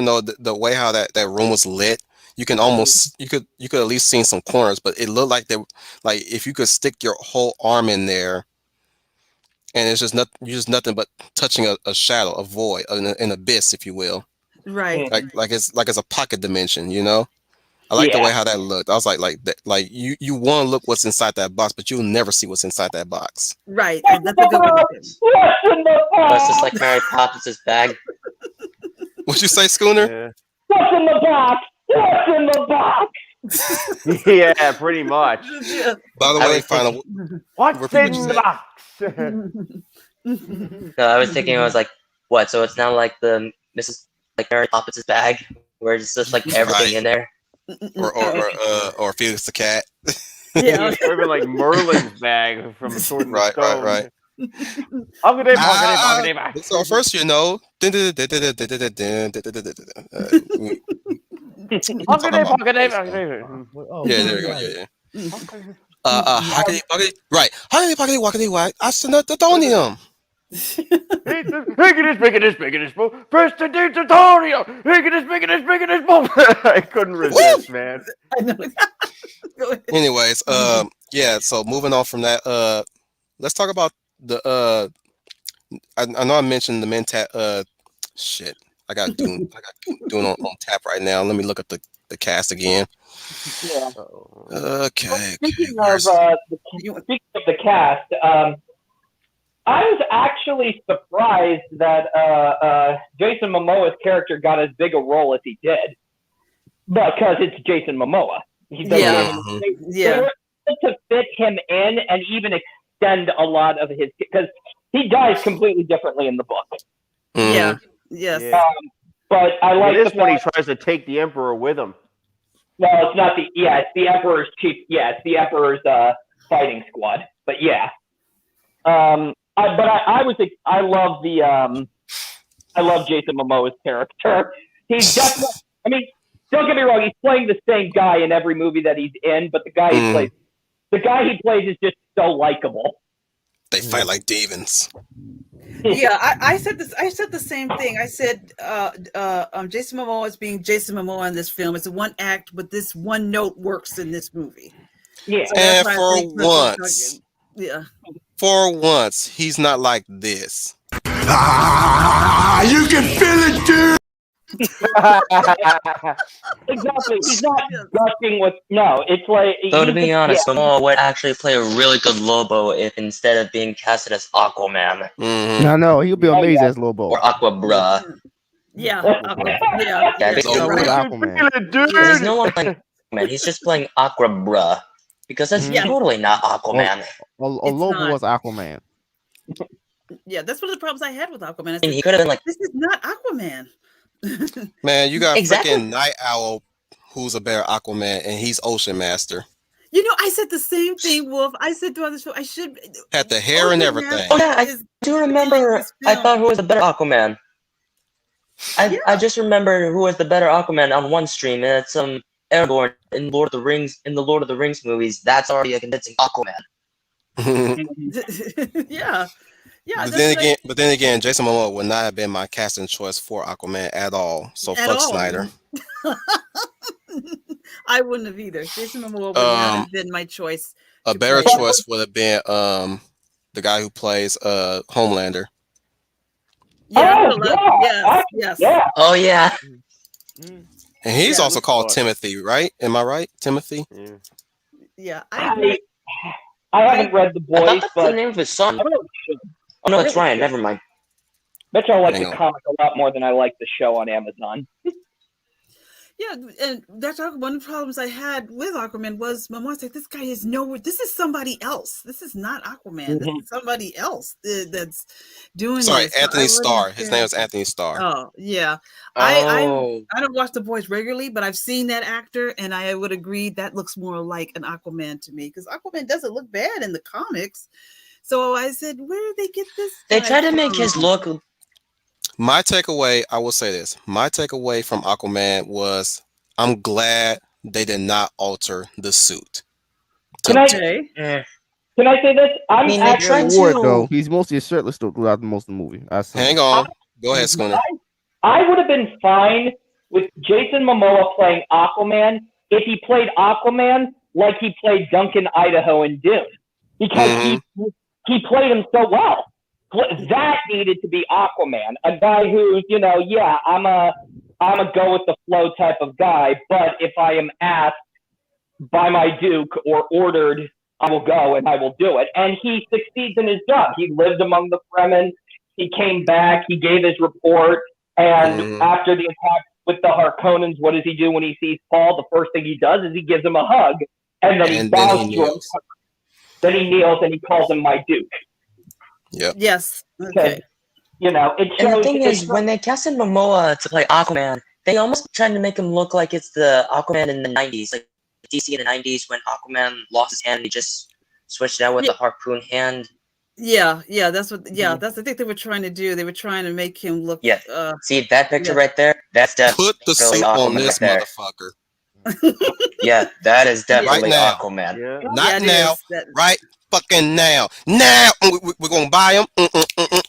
though the way how that room was lit, you can almost you could at least see some corners, but it looked like like if you could stick your whole arm in there and it's just nothing but touching a shadow, a void, an abyss, if you will. Right. Like it's a pocket dimension, you know. I like the yeah. way how that looked. I was like that, like you want to look what's inside that box, but you'll never see what's inside that box. Right. What's in That's a the good way to box? put it. What's in the Oh, it's just box? like Mary Poppins' bag. What you say, Schooner? Yeah. What's in the box? What's in the box? Yeah, pretty much. Yeah. By the I way, was thinking, What's repeat what you in the said. box? no, I was thinking, I was like, what? So it's now like the Mrs. like Mary Poppins' bag, where it's just like everything Right. in there. Or Felix the cat. Yeah. Or even like Merlin's bag from Sword in the Right, right, Stone. right. Hoggity, hoggity, Ah, hoggity, hoggity. so first, we can talk Hoggity, about hoggity, this. hoggity. Oh, Yeah, there Billy we go. White. Yeah, yeah. Hoggity. Hockety, hockety, right. Hockety, pockety, wackety, whack. I said not the Donium. Higgity, spiggity, spiggity, spoon. First the tutorial. Higgity, spiggity, spiggity, spoon. I couldn't resist, man. I know. Go ahead. Anyways, yeah. So moving on from that, let's talk about the I know I mentioned the Mentat. Shit. I got Dune. I got Dune on tap right now. Let me look at the cast again. Yeah. Oh. Okay. Speaking Where's of You- the cast, I was actually surprised that Jason Momoa's character got as big a role as he did, because it's Jason Momoa. He doesn't Yeah. have any. They Yeah. were able to fit him in and even extend a lot of his because he dies completely differently in the book. Yeah. Yes. Yeah. But I In like this the one, he fact. tries to take the Emperor with him. Well, it's not the it's the Emperor's chief. Yeah, it's the Emperor's fighting squad. But yeah, I love I love Jason Momoa's character. He's definitely. I mean, don't get me wrong. He's playing the same guy in every movie that he's in, but the guy he plays is just so likable. They fight like demons. Yeah, I said this. I said the same thing. I said Jason Momoa is being Jason Momoa in this film. It's a one act, but this one note works in this movie. Yeah. So that's And why I for think people are once, talking- yeah. for once, he's not like this. You can feel it, dude. Exactly. He's not gushing with no. It's like. Though to be honest, Momoa would actually play a really good Lobo if instead of being casted as Aquaman No, he'll be amazing as Lobo. or Aquabra. Yeah. Yeah, Yeah. because You're right. Aquaman. he's no longer playing Aquaman. He's just playing Aquabra because that's Yeah. totally not Aquaman. Lobo not. was Aquaman. Yeah, that's one of the problems I had with Aquaman. I I mean, said, he could have been like, this is not Aquaman. Man, you got Exactly. freaking Night Owl, who's a better Aquaman, and he's Ocean Master. You know, I said the same thing, Wolf. I said throughout the show, I should Had the hair and Ocean everything. Master oh yeah, I is do killing remember. this I film. thought who was the better Aquaman. I just remember who was the better Aquaman on one stream, and it's Aragorn in Lord of the Rings movies. That's already a convincing Aquaman. yeah. Yeah. But then again, Jason Momoa would not have been my casting choice for Aquaman at all. So At fuck all. Snyder. I wouldn't have either. Jason Momoa would not have been my choice. A to better play. choice would have been the guy who plays Homelander. Yeah, Oh, yes. Yeah. Oh yeah, And he's Yeah, also called Timothy, right? Am I right? Timothy? Yeah. I haven't read The I thought Boys, that's the but name of his son. I really should. Oh no, it's really Ryan. should. Never mind. Bet you I like Hang the on. comic a lot more than I like the show on Amazon. Yeah, and that's one of the problems I had with Aquaman was my mom's like, this guy is nowhere. This is somebody else. This is not Aquaman. This is somebody else that's doing Sorry, this. So Anthony I wasn't Starr. His sure. name is Anthony Starr. Oh, yeah. Oh, I don't watch The Boys regularly, but I've seen that actor, and I would agree that looks more like an Aquaman to me because Aquaman doesn't look bad in the comics. So I said, where did they get this? they guy tried to make from? his look. My takeaway, I will say this. My takeaway from Aquaman was I'm glad they did not alter the suit. Can I Okay. can I say this? I'm mean, they actually tried Ward, to- though, he's mostly shirtless throughout most of the movie. Hang on. Go ahead, Schooner. I would have been fine with Jason Momoa playing Aquaman if he played Aquaman like he played Duncan Idaho in Dune, because he played him so well. That needed to be Aquaman, a guy who, I'm a go with the flow type of guy, but if I am asked by my Duke or ordered, I will go and I will do it. And he succeeds in his job. He lived among the Fremen. He came back. He gave his report. And after the attack with the Harkonnens, what does he do when he sees Paul? The first thing he does is he gives him a hug. And then he bows to him. Then he kneels and he calls him my Duke. Yep. Yes. Okay. It shows. And the thing is, when they casted Momoa to play Aquaman, they almost tried to make him look like it's the Aquaman in the 90s, like DC in the 90s when Aquaman lost his hand and he just switched it out with the harpoon hand. Yeah, that's what. Yeah, that's the thing they were trying to do. They were trying to make him look. Yeah. See that picture right there? That's definitely Put the suit Aquaman on this right there. motherfucker. Yeah, that is definitely now. Aquaman. Yeah. Not it now. is. That- Right fucking now. Now we're gonna buy him.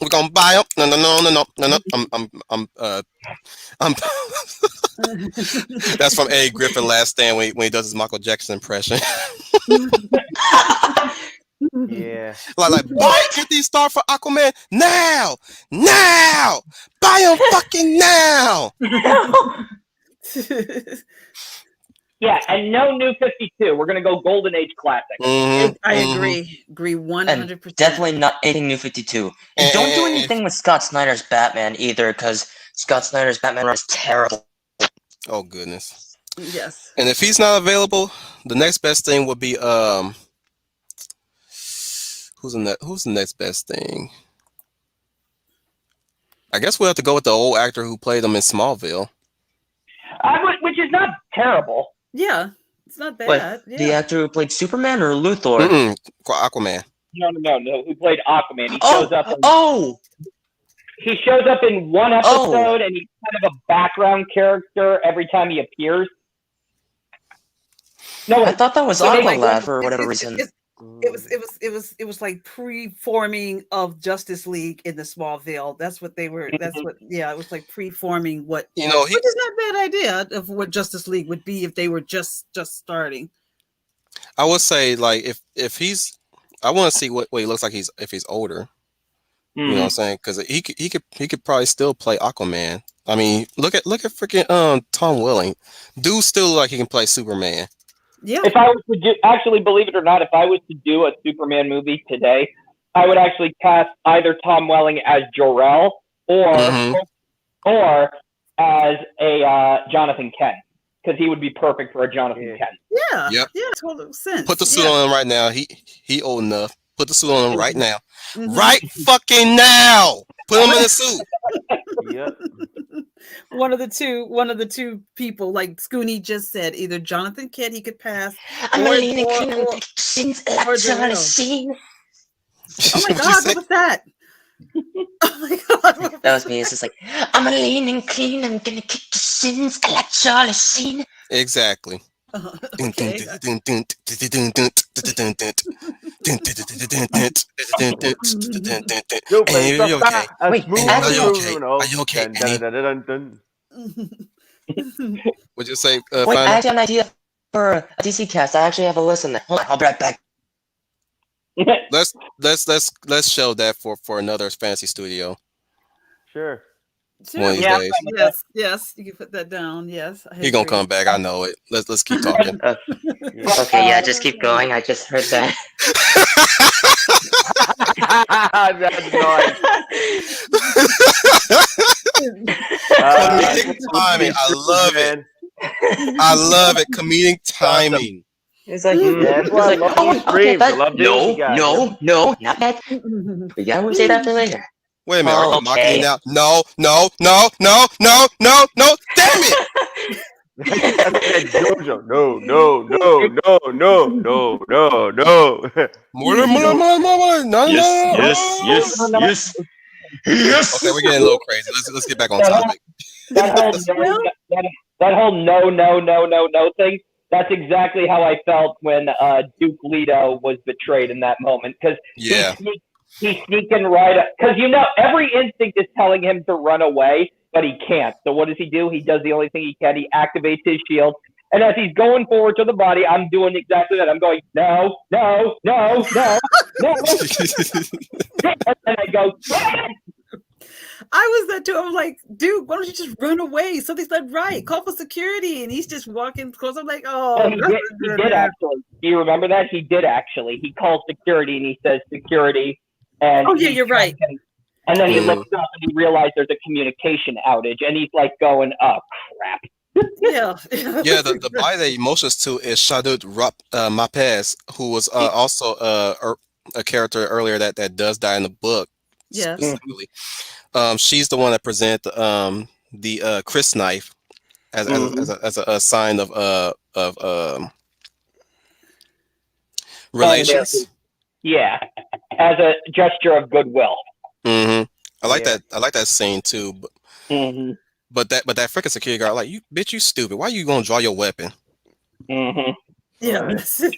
We're gonna buy him. No. I'm That's from Eddie Griffin Last Stand when he does his Michael Jackson impression. Yeah. like buy 50 star for Aquaman now. Buy him fucking now. Yeah, and no new 52. We're gonna go Golden Age classic. Mhm, I mhm. agree And 100%. definitely not anything New 52. And don't do anything with Scott Snyder's Batman either, because Scott Snyder's Batman is terrible. Oh goodness. Yes. And if he's not available, the next best thing would be who's the next best thing? I guess we'll have to go with the old actor who played him in Smallville. Which is not terrible. Yeah. It's not What, bad. the Yeah. actor who played Superman or Luthor? Aquaman. No. Who played Aquaman? He Oh, shows up. He shows up in one episode, and he's kind of a background character every time he appears. No, I thought that was Aqualad for whatever reason. It was like pre-forming of Justice League in the Smallville. That's what they were. That's what. Yeah, it was like pre-forming what. You know, which is not a bad idea of what Justice League would be if they were just starting. I would say like if he's, I want to see what he looks like if he's older. You know what I'm saying? Because he could probably still play Aquaman. I mean, look at freaking Tom Welling. Dude still look like he can play Superman. Yeah. If I was to do, actually, believe it or not, if I was to do a Superman movie today, I would actually cast either Tom Welling as Jor-El or as a Jonathan Kent, because he would be perfect for a Jonathan Kent. Yeah. Yep. Yeah. Total sense. Put the suit on him right now. He old enough. Put the suit on him right now. Mhm. Right fucking now. Put him in a suit. Yep. One of the two people, like Scooney just said, either Jonathan Kent he could pass, I'm or leaning or- clean or- on since or Jor-El. scene. Oh my What'd you God, say? what was that? Oh my God. That was me. It's just like, I'm a leaning clean. I'm gonna kick the sins like Charlie Sheen. Exactly. Okay. Yo, Hey, face are you up, okay? a Wait, smooth are you okay? criminal. Are you okay, Dun, dun, Annie? dun, dun, dun, dun. What'd you say? Wait, I Final? actually have an idea for a DC cast. I actually have a list in there. Hold on, I'll be right back. Let's show that for another fantasy studio Sure. one of these Yeah. days. Yes, you can put that down. Yes, I He gonna agree. come back. I know it. Let's keep talking. Okay, yeah, just keep going. I just heard that. That's nice. Comedic timing. I love it. I love it. Comedic timing. It's like, Yeah, that's why I love these streams. I love doing what you got. no, not that. We gotta save that for later. Wait a minute. Are you Oh, mocking okay. me now? No. Damn it! That's Jojo. No. More. No. Yes. Okay, we're getting a little crazy. Let's get back on topic. That whole no thing. That's exactly how I felt when Duke Leto was betrayed in that moment, because Yeah. he's sneaking right up, because every instinct is telling him to run away, but he can't. So what does he do? He does the only thing he can. He activates his shield, and as he's going forward to the body, I'm doing exactly that. I'm going no, and then I go. I was that too. I was like, dude, why don't you just run away? Something's not right. Call for security. And he's just walking close. I'm like, oh, He did actually. Do you remember that? He did actually. He calls security and he says security. And oh, yeah, you're right. And then he looks up and he realizes there's a communication outage. And he's like going, oh, crap. Yeah. Yeah, the body that he motions to is Shadut Mapes, who was also a character earlier that does die in the book. Yes. Specifically. She's the one that presented the Chris knife as a sign of relations. Yeah, as a gesture of goodwill. I like that. I like that scene too. But that freaking security guard, like, you bitch, you stupid. Why you gonna draw your weapon? Yeah. So,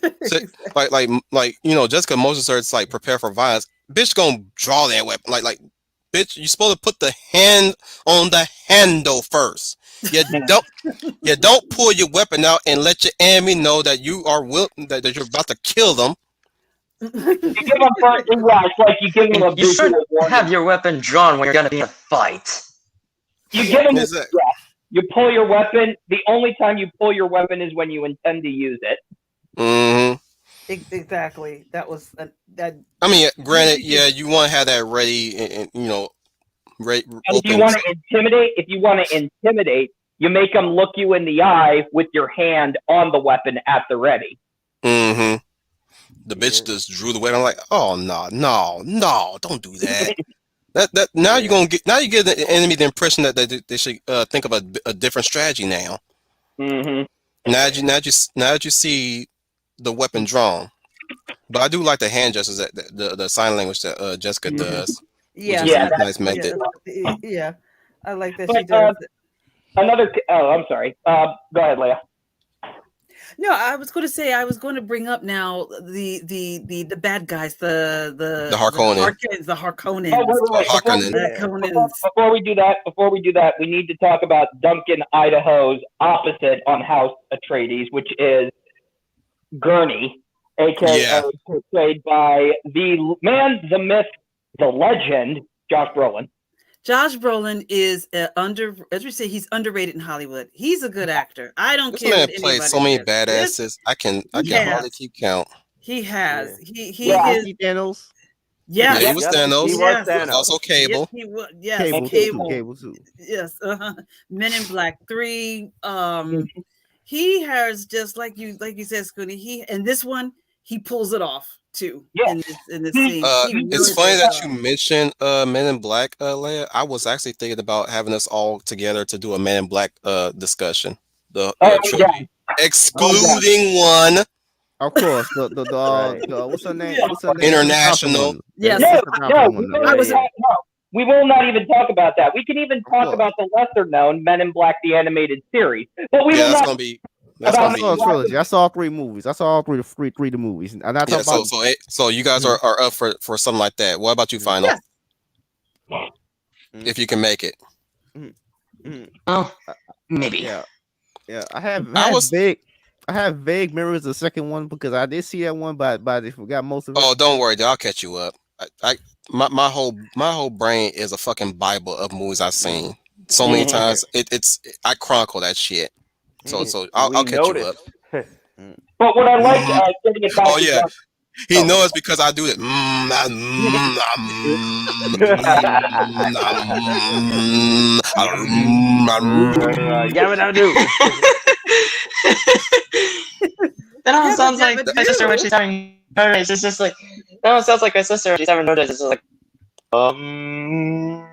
like Jessica Moses starts like prepare for violence. Bitch gonna draw that weapon. Like bitch, you're supposed to put the hand on the handle first. You don't pull your weapon out and let your enemy know that you are that you're about to kill them. You give them first rush, like you give them a You should visual warning. have your weapon drawn when you're gonna be in a fight. You give them Exactly. you pull your weapon. The only time you pull your weapon is when you intend to use it. Exactly. That was that. I mean, granted, yeah, you want to have that ready, and ready. And if you want to intimidate, you make them look you in the eye with your hand on the weapon at the ready. Mm-hmm. The bitch just drew the weapon. I'm like, oh no, don't do that. That now you're gonna get you give the enemy the impression that they should think of a different strategy now. Mm-hmm. Now that you see the weapon drawn. But I do like the hand gestures that the sign language that Jessica does, which Yeah, is Yeah, a nice method. yeah. I like that But, she does. I'm sorry. Go ahead, Leah. No, I was going to say I was going to bring up now the bad guys, the Harkonnen. the Harkonnens. Oh, wait. Harkonnen. Before we do that, we need to talk about Duncan Idaho's opposite on House Atreides, which is Gurney, aka portrayed by the man, the myth, the legend, Josh Brolin. Josh Brolin is as we say, he's underrated in Hollywood. He's a good actor. I don't This care man what anybody plays so many says. badasses. I can hardly keep count. He has. He Yeah. is. Thanos. Yes. Yeah, he was Thanos. He was Yes. Thanos. Also Cable. Yes, he was. Yes, Cable Cable. too. Yes. Men in Black 3. He has just like you said, Scooty. He and this one he pulls it off too. Yeah. In this scene. It's funny that you mentioned Men in Black, Leia. I was actually thinking about having us all together to do a Men in Black discussion. The trilogy. Excluding one. Of course, the what's her name? What's her name? International. Yes. We will not even talk about that. We can even talk about the lesser known Men in Black the animated series. But we will that's not. gonna be. I saw a trilogy. I saw 3 movies. I saw all three the movies. And I thought so you guys are up for something like that. What about you, Final? Yes. If you can make it. Oh, maybe. Yeah. I have vague memories of the second one because I did see that one, but I forgot most of it. Oh, don't worry, I'll catch you up. My whole brain is a fucking bible of movies I've seen so many times. I chronicle that shit. So I'll catch you up. But what I like getting it back. Oh yeah, he knows because I do it. That almost sounds like my sister when she's having road rage. It's just like that almost sounds like my sister when she's having road rage. It's just like I'm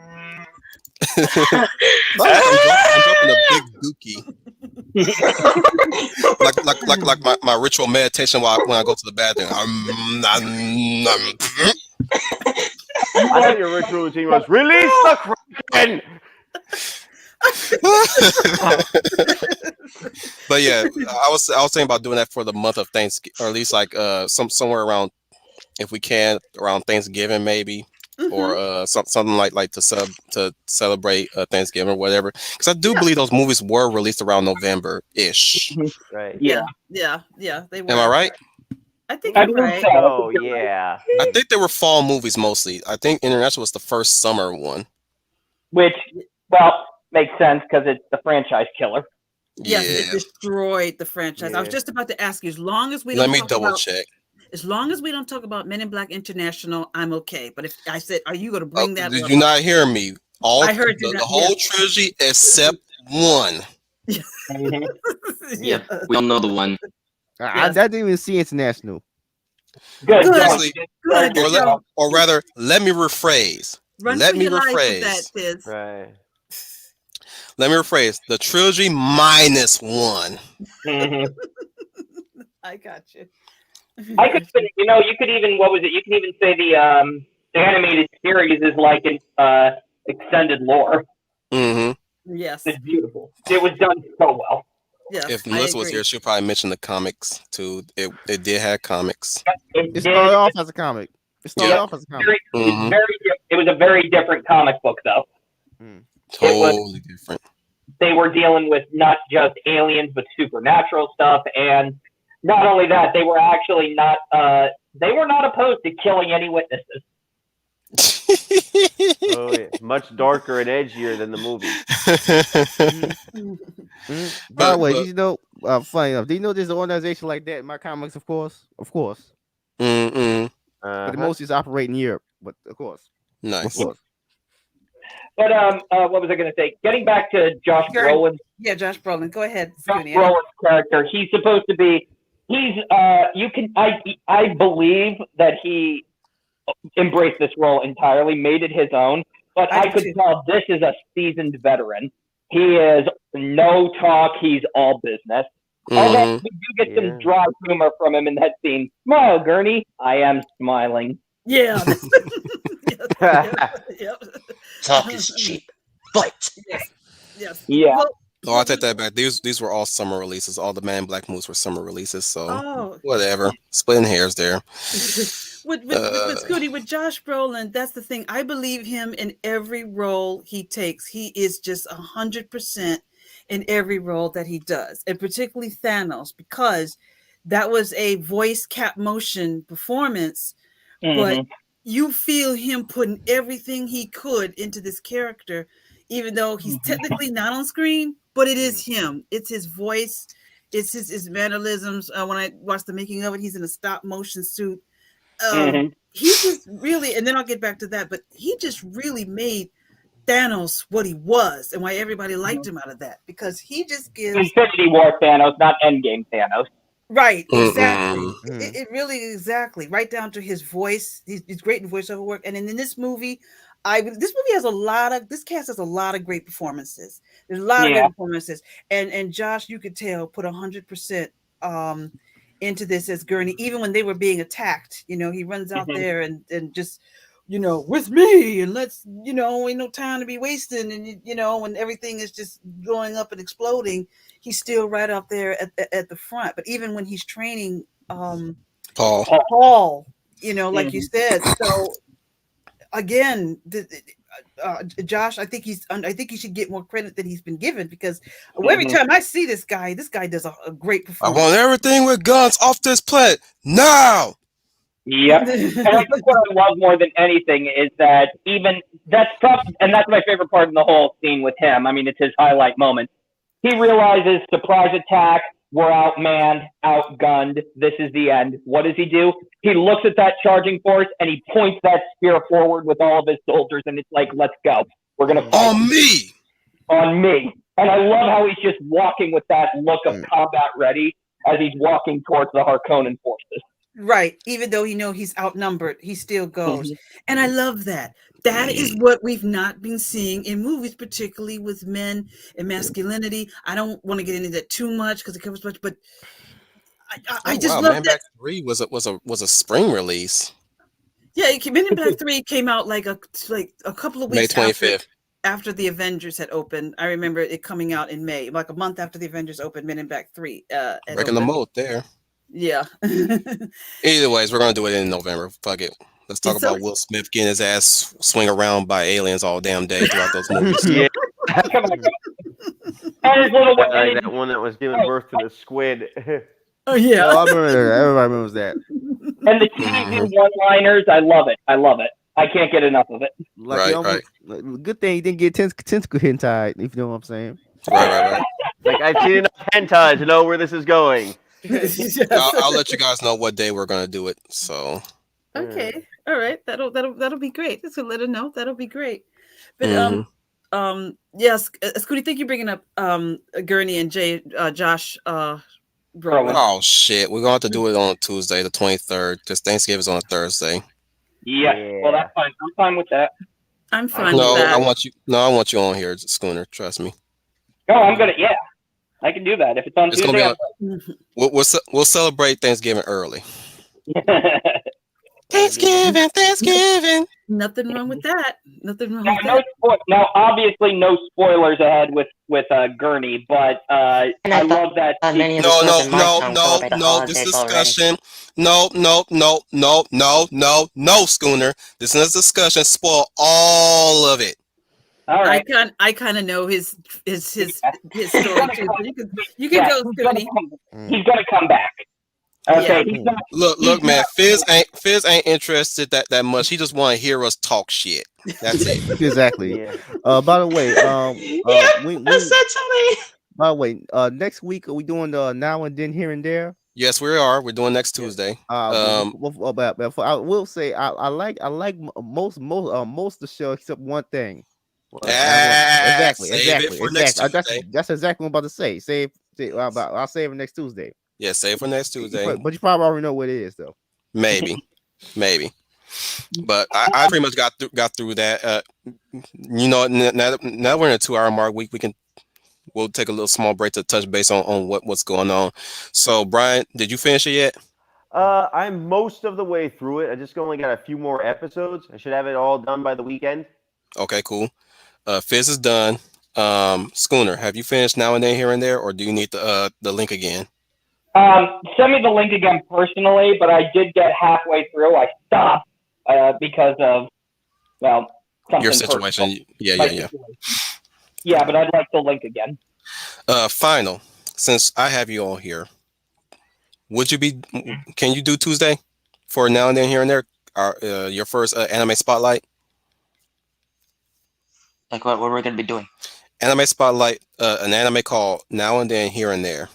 dropping a big dookie. like my ritual meditation when I go to the bathroom. I thought your ritual routine was release the Kraken. But yeah, I was thinking about doing that for the month of Thanksgiving, or at least like somewhere around, if we can, around Thanksgiving maybe. Or something like to celebrate Thanksgiving or whatever, because I do believe those movies were released around November-ish. Right. Yeah. They were. Am I right? I think you're right. Oh yeah. I think they were fall movies mostly. I think International was the first summer one. Which, makes sense because it's the franchise killer. Yes, it destroyed the franchise. I was just about to ask you, as long as we don't let me double check. As long as we don't talk about Men in Black International, I'm okay. But if I said, are you going to bring that? Did you not hear me? I heard you. The whole trilogy except one. Yeah, we all know the one. I didn't even see International. Good. Or rather, let me rephrase. Let me rephrase. Right. Let me rephrase. The trilogy minus one. I got you. I could say, you could even, you can even say the animated series is like an extended lore. Mm-hmm. Yes. It's beautiful. It was done so well. Yes, if Melissa was here, she'll probably mention the comics too. It did have comics. It started off as a comic. It was a very different comic book, though. Totally different. They were dealing with not just aliens, but supernatural stuff, and not only that, they were actually not. They were not opposed to killing any witnesses. Oh yeah, much darker and edgier than the movie. By the way, did you know? Funny enough, do you know there's an organization like that in my comics? Of course. Mm-mm. But the most is operating in Europe, but of course. Nice. Of course. But what was I going to say? Getting back to Josh Brolin. Yeah, Josh Brolin. Go ahead, Josh Scooney. Brolin's character. He's supposed to be. He's. You can. I believe that he embraced this role entirely, made it his own. But I could tell this is a seasoned veteran. He is no talk. He's all business. Although we do get some dry humor from him in that scene. Smile, Gurney. I am smiling. Yeah. Talk is cheap. Fight. Yes. Yeah. Well, Oh, I take that back. These were all summer releases. All the Man in Black movies were summer releases. So whatever. Splitting hairs there. with Scooty, with Josh Brolin, that's the thing. I believe him in every role he takes. He is just 100% in every role that he does, and particularly Thanos, because that was a voice cap motion performance, but you feel him putting everything he could into this character, even though he's technically not on screen, but it is him. It's his voice. It's his mannerisms. When I watched the making of it, he's in a stop motion suit. He just really, and then I'll get back to that, but he just really made Thanos what he was and why everybody liked him out of that, because he just gives Infinity War Thanos, not Endgame Thanos. Right, exactly. It really exactly right down to his voice. He's great in voiceover work, and in this movie, this movie has this cast has a lot of great performances. There's a lot of great performances, and Josh, you could tell, put 100% into this as Gurney, even when they were being attacked. You know, he runs out there and just, you know, with me, and let's, you know, ain't no time to be wasting, and you know, when everything is just blowing up and exploding, he's still right up there at the front. But even when he's training Paul, you know, like you said, so again, Josh, I think he should get more credit than he's been given, because every time I see this guy does a great performance. I want everything with guns off this planet now. Yep. And I think what I love more than anything is that that's my favorite part of the whole scene with him. I mean, it's his highlight moment. He realizes surprise attack, we're outmanned, outgunned, this is the end. What does he do? He looks at that charging force and he points that spear forward with all of his soldiers, and it's like, let's go. We're going to fight. On me. And I love how he's just walking with that look of combat ready as he's walking towards the Harkonnen forces. Right. Even though he's outnumbered, he still goes. And I love that. That is what we've not been seeing in movies, particularly with men and masculinity. I don't want to get into that too much because it covers much, but I just love Man that. Back 3 was a spring release. Yeah, Men in Black 3 came out like a couple of weeks May 25th. after the Avengers had opened. I remember it coming out in May, like a month after the Avengers opened. Men in Black 3 breaking the mold there. Yeah. Either ways, we're gonna do it in November. Fuck it. Let's talk about Will Smith getting his ass swing around by aliens all damn day throughout those movies. And his little that one that was giving birth to the squid. Oh yeah. I remember that. Everybody remembers that. And the cheesy one-liners, I love it. I can't get enough of it. Like, right. Good thing he didn't get tentacle hentai, if you know what I'm saying. Right. Like, I've seen enough hentai to know where this is going. I'll let you guys know what day we're gonna do it. So okay, all right, that'll be great. Just to let her know, that'll be great. But yes, Scooty, thank you bringing up Gurney and Josh Brolin. Oh shit, we're gonna have to do it on Tuesday, the 23rd, because Thanksgiving's on a Thursday. Yeah, well that's fine. I'm fine with that. I'm fine with that. I want you on here, Schooner. Trust me. No, I'm gonna. Yeah, I can do that if it's on Tuesday. We'll celebrate Thanksgiving early. Thanksgiving. Nothing wrong with that. Nothing wrong with that. Now, obviously, no spoilers ahead with Gurney, but I love that. No. This discussion. No, Schooner. This is a discussion. Spoil all of it. All right. I kind of know his story too. You can go, Scooty. He's gonna come back. Okay. Yeah. Look, man. Fizz ain't interested that much. He just want to hear us talk shit. That's it. Exactly. Yeah. By the way, That's something. by the way, next week are we doing the Now and Then Here and There? Yes, we are. We're doing next Tuesday. I will say I like most of the show except one thing. What? Exactly, Save it exactly, for next exactly. Tuesday. That's exactly what I'm about to say. I'll save it next Tuesday. Yeah, save it for next Tuesday. But you probably already know what it is, though. Maybe. But I pretty much got through that. Now we're in a 2 hour mark. We'll take a little small break to touch base on what's going on. So Brian, did you finish it yet? I'm most of the way through it. I just only got a few more episodes. I should have it all done by the weekend. Okay, cool. Fizz is done. Schooner, have you finished Now and Then Here and There, or do you need the link again? Send me the link again personally, but I did get halfway through. I stopped because of, well, something Your situation. personal. Yeah. Situation. Yeah, but I'd like the link again. Final. Since I have you all here, can you do Tuesday for Now and Then Here and There? Your first anime spotlight? Like what we're gonna be doing? Anime spotlight, an anime called Now and Then Here and There.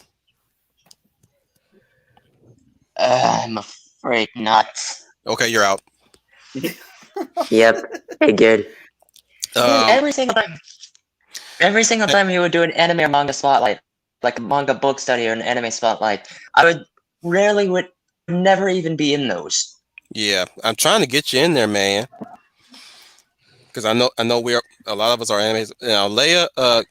I'm afraid not. Okay, you're out. Yep. Hey, good. Um, Every single time he would do an anime or manga spotlight, like a manga book study or an anime spotlight, I would never even be in those. yeah, I'm trying to get you in there, man. Because I know a lot of us are animes. Leia,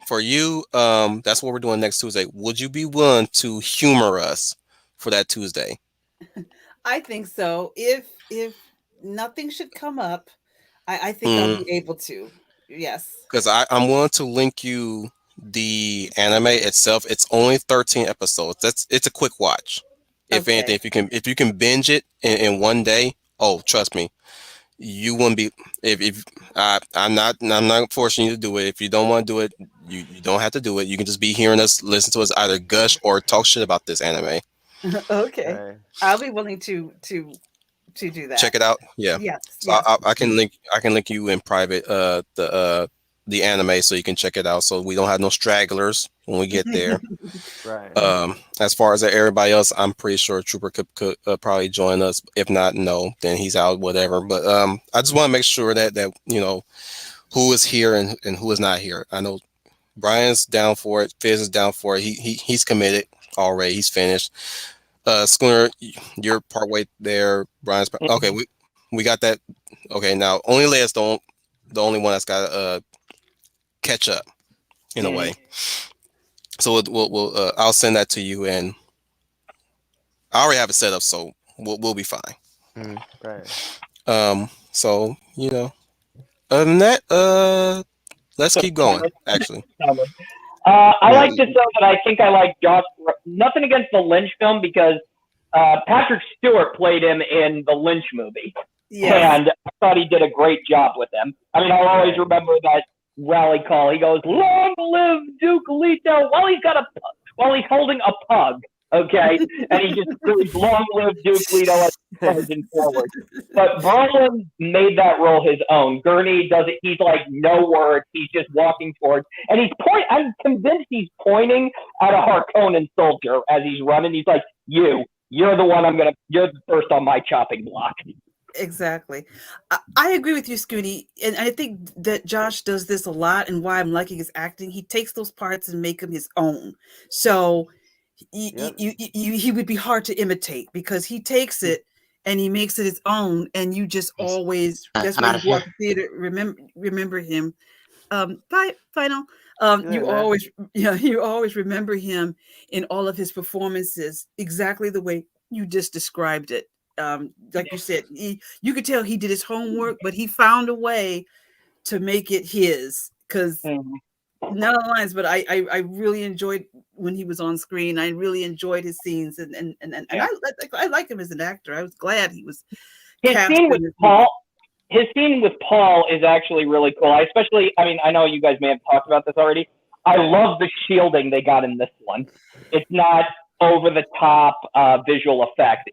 for you, that's what we're doing next Tuesday. Would you be willing to humor us for that Tuesday? I think so. If nothing should come up, I think I'll be able to. Yes. Because I'm willing to link you the anime itself. It's only 13 episodes. It's a quick watch. If Okay. anything, if you can binge it in one day, oh, trust me, you wouldn't be. If I'm not forcing you to do it. If you don't want to do it, you don't have to do it. You can just be hearing us, listen to us either gush or talk shit about this anime. Okay. I'll be willing to do that. Check it out. Yeah. Yes. So Yes. I can link you in private the anime so you can check it out, so we don't have no stragglers when we get there. Right. As far as everybody else, I'm pretty sure Trooper could probably join us. If not, no, then he's out, whatever. But I just want to make sure that who is here and who is not here. I know Brian's down for it. Fizz is down for it. He's committed already. He's finished. Schooner, you're partway there. Brian's okay. We got that. Okay, now only Leia's the only one that's got to catch up in a way. So we'll I'll send that to you, and I already have it set up, so we'll be fine. Right. So other than that, let's keep going. Actually, I like to say that I think I like Josh. Nothing against the Lynch film, because Patrick Stewart played him in the Lynch movie, and I thought he did a great job with him. I mean, I'll always remember that rally call. He goes, "Long live Duke Leto!" while he's holding a pug. Okay, and he just screams, "Long live Duke Leto!" as he's charging forward. But Brolin made that role his own. Gurney does it. He's like no words. He's just walking towards, and I'm convinced he's pointing at a Harkonnen soldier as he's running. He's like, "You're the one you're the first on my chopping block." Exactly. I agree with you, Scooty. And I think that Josh does this a lot, and why I'm liking his acting. He takes those parts and make them his own. So he would be hard to imitate, because he takes it and he makes it his own, and you just always, that's why you walk the theater, remember him. Final. You always remember him in all of his performances exactly the way you just described it. Like you said, you could tell he did his homework, but he found a way to make it his. Because not on lines, but I really enjoyed when he was on screen. I really enjoyed his scenes, and I like him as an actor. I was glad he was. His scene with Paul is actually really cool. I know you guys may have talked about this already. I love the shielding they got in this one. It's not over the top visual effect.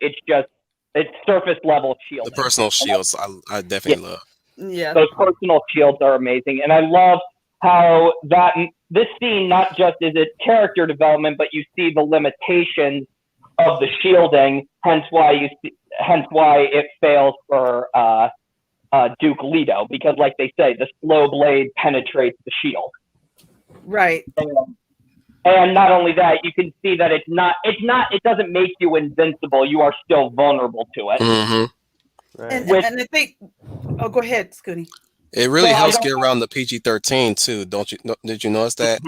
It's surface level shielding. The personal shields, I definitely love. Yeah, those personal shields are amazing, and I love how this scene not just is it character development, but you see the limitations of the shielding. Hence why it fails for Duke Leto, because, like they say, the slow blade penetrates the shield. Right. And not only that, you can see that it doesn't make you invincible. You are still vulnerable to it. Mm-hmm. Right. And Which- and I think, oh, go ahead, Scooty. It really Well, I helps don't- get around the PG-13 too, don't you? Did you notice that?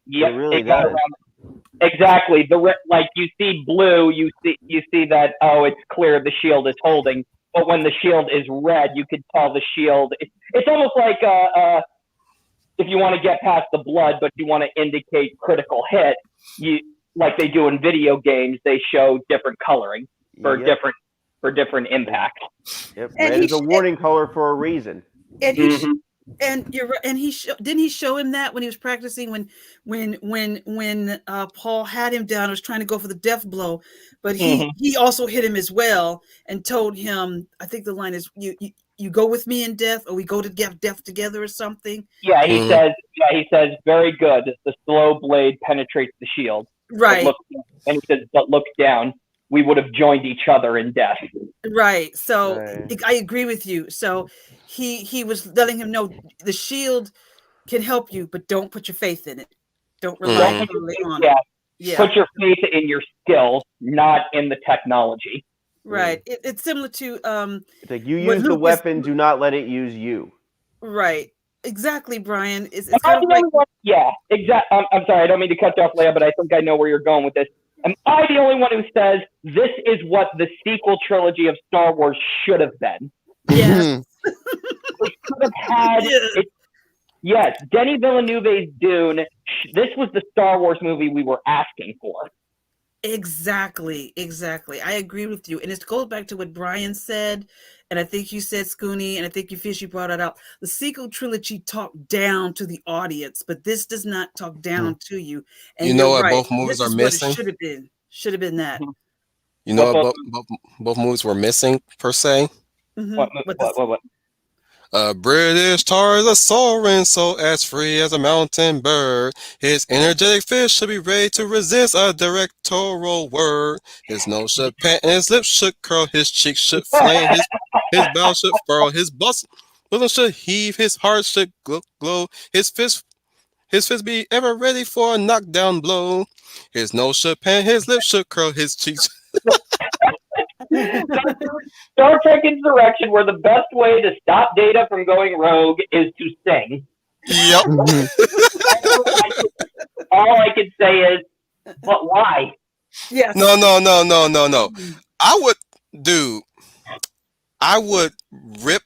Yep, It really got does. around. Exactly. Like you see blue, you see that it's clear the shield is holding. But when the shield is red, you could tell the shield. It's almost like if you want to get past the blood, but you want to indicate critical hit, like they do in video games, they show different coloring for Yep. different impacts. Yep. And Red he is a warning color for a reason. And he Mhm. and you're right. And didn't he show him that when he was practicing when Paul had him down, was trying to go for the death blow, but he also hit him as well and told him, I think the line is you go with me in death, or we go to death together, or something. Yeah, he Mhm. says, very good. The slow blade penetrates the shield. Right. And he says, but look down. We would have joined each other in death. Right. So Right. I agree with you. So he was letting him know the shield can help you, but don't put your faith in it. Don't rely Mhm. totally on Yeah. it. Yeah. Put your faith in your skills, not in the technology. Right. It's similar to It's like you what use the Luke is- weapon, do not let it use you. right. Exactly, Brian. It's Am I kind of the like only one? Yeah, exactly. I'm sorry, I don't mean to cut you off, Leia, but I think I know where you're going with this. Am I the only one who says this is what the sequel trilogy of Star Wars should have been? yes. It should have had. Yeah. Yes, Denis Villeneuve's Dune. This was the Star Wars movie we were asking for. Exactly. I agree with you. And it goes back to what Brian said, and I think you said, Scooney, and I think you Fish, you brought it out. The sequel trilogy talked down to the audience, but this does not talk down to you. And You know you're what right. both movies This are is missing? what it should have been. Should have been that. You know What- what both movies were missing per se? Mhm. What? British tars are soaring so as free as a mountain bird. His energetic fist should be ready to resist a directorial word. His nose should pant and his lips should curl. His cheeks should flame. His brow should furl. His bosom should heave. His heart should glow. His fist be ever ready for a knockdown blow. His nose should pant. His lips should curl. His cheeks. Star Trek Insurrection, where the best way to stop Data from going rogue is to sing. Yep. All I can say is, but why? Yes. No. I would rip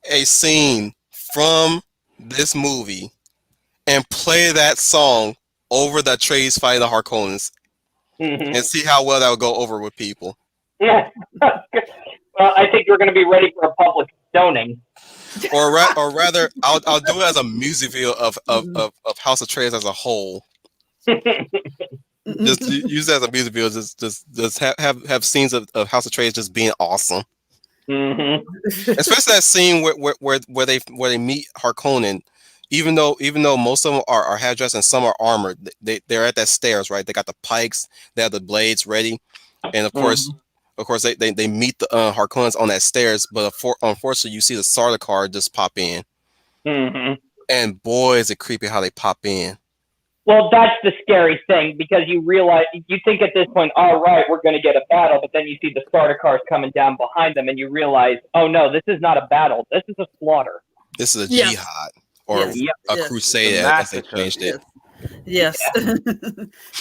a scene from this movie and play that song over the Atreides fighting the Harkonnens and see how well that would go over with people. Yeah. Well, I think we're going to be ready for a public stoning. Or rather, I'll do it as a music video of House of Atreides as a whole. Just use it as a music video. Just have scenes of House of Atreides just being awesome. Especially that scene where they meet Harkonnen. Even though most of them are half dressed and some are armored, they're at that stairs, right? They got the pikes, they have the blades ready, and of course they meet the Harkonnens on that stairs. But unfortunately, you see the Sardaukar just pop in, and boy, is it creepy how they pop in. Well, that's the scary thing, because you realize, you think at this point, all right, we're going to get a battle, but then you see the Sardaukars coming down behind them, and you realize, oh no, this is not a battle, this is a slaughter. This is a Yes. jihad or Yes. a Yes. crusade, A as they massacre. changed it. Yes.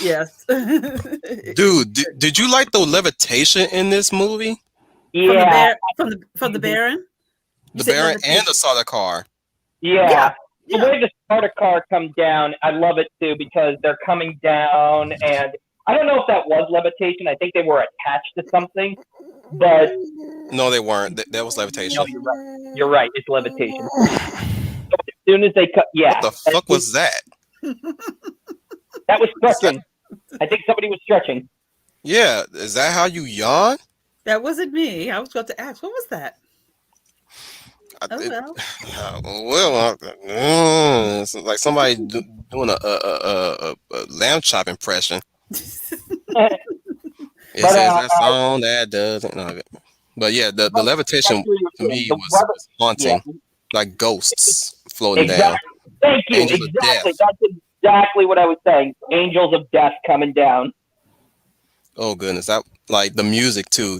Yes. Dude, did you like the levitation in this movie? Yeah, From the Baron? You The said Baron levitation. and the Sardaukar. yeah. Yeah. The way the Sardaukar come down, I love it too, because they're coming down, and I don't know if that was levitation. I think they were attached to something, but No, they weren't. That was levitation. no, you're right. You're right. It's levitation. So as soon as they cut, yeah. What the fuck was that? That was stretching. I think somebody was stretching. Yeah, is that how you yawn? That wasn't me. I was going to ask, what was that? I- Oh, it- well. it's like somebody doing a lamb chop impression. But, It says that song that doesn't. No, But yeah, the That's levitation what you're to saying. me The was yeah, haunting, like ghosts floating down, exactly. Thank you. angels of Exactly. death. That's exactly what I was saying. Angels of death coming down. Oh goodness, that like the music too.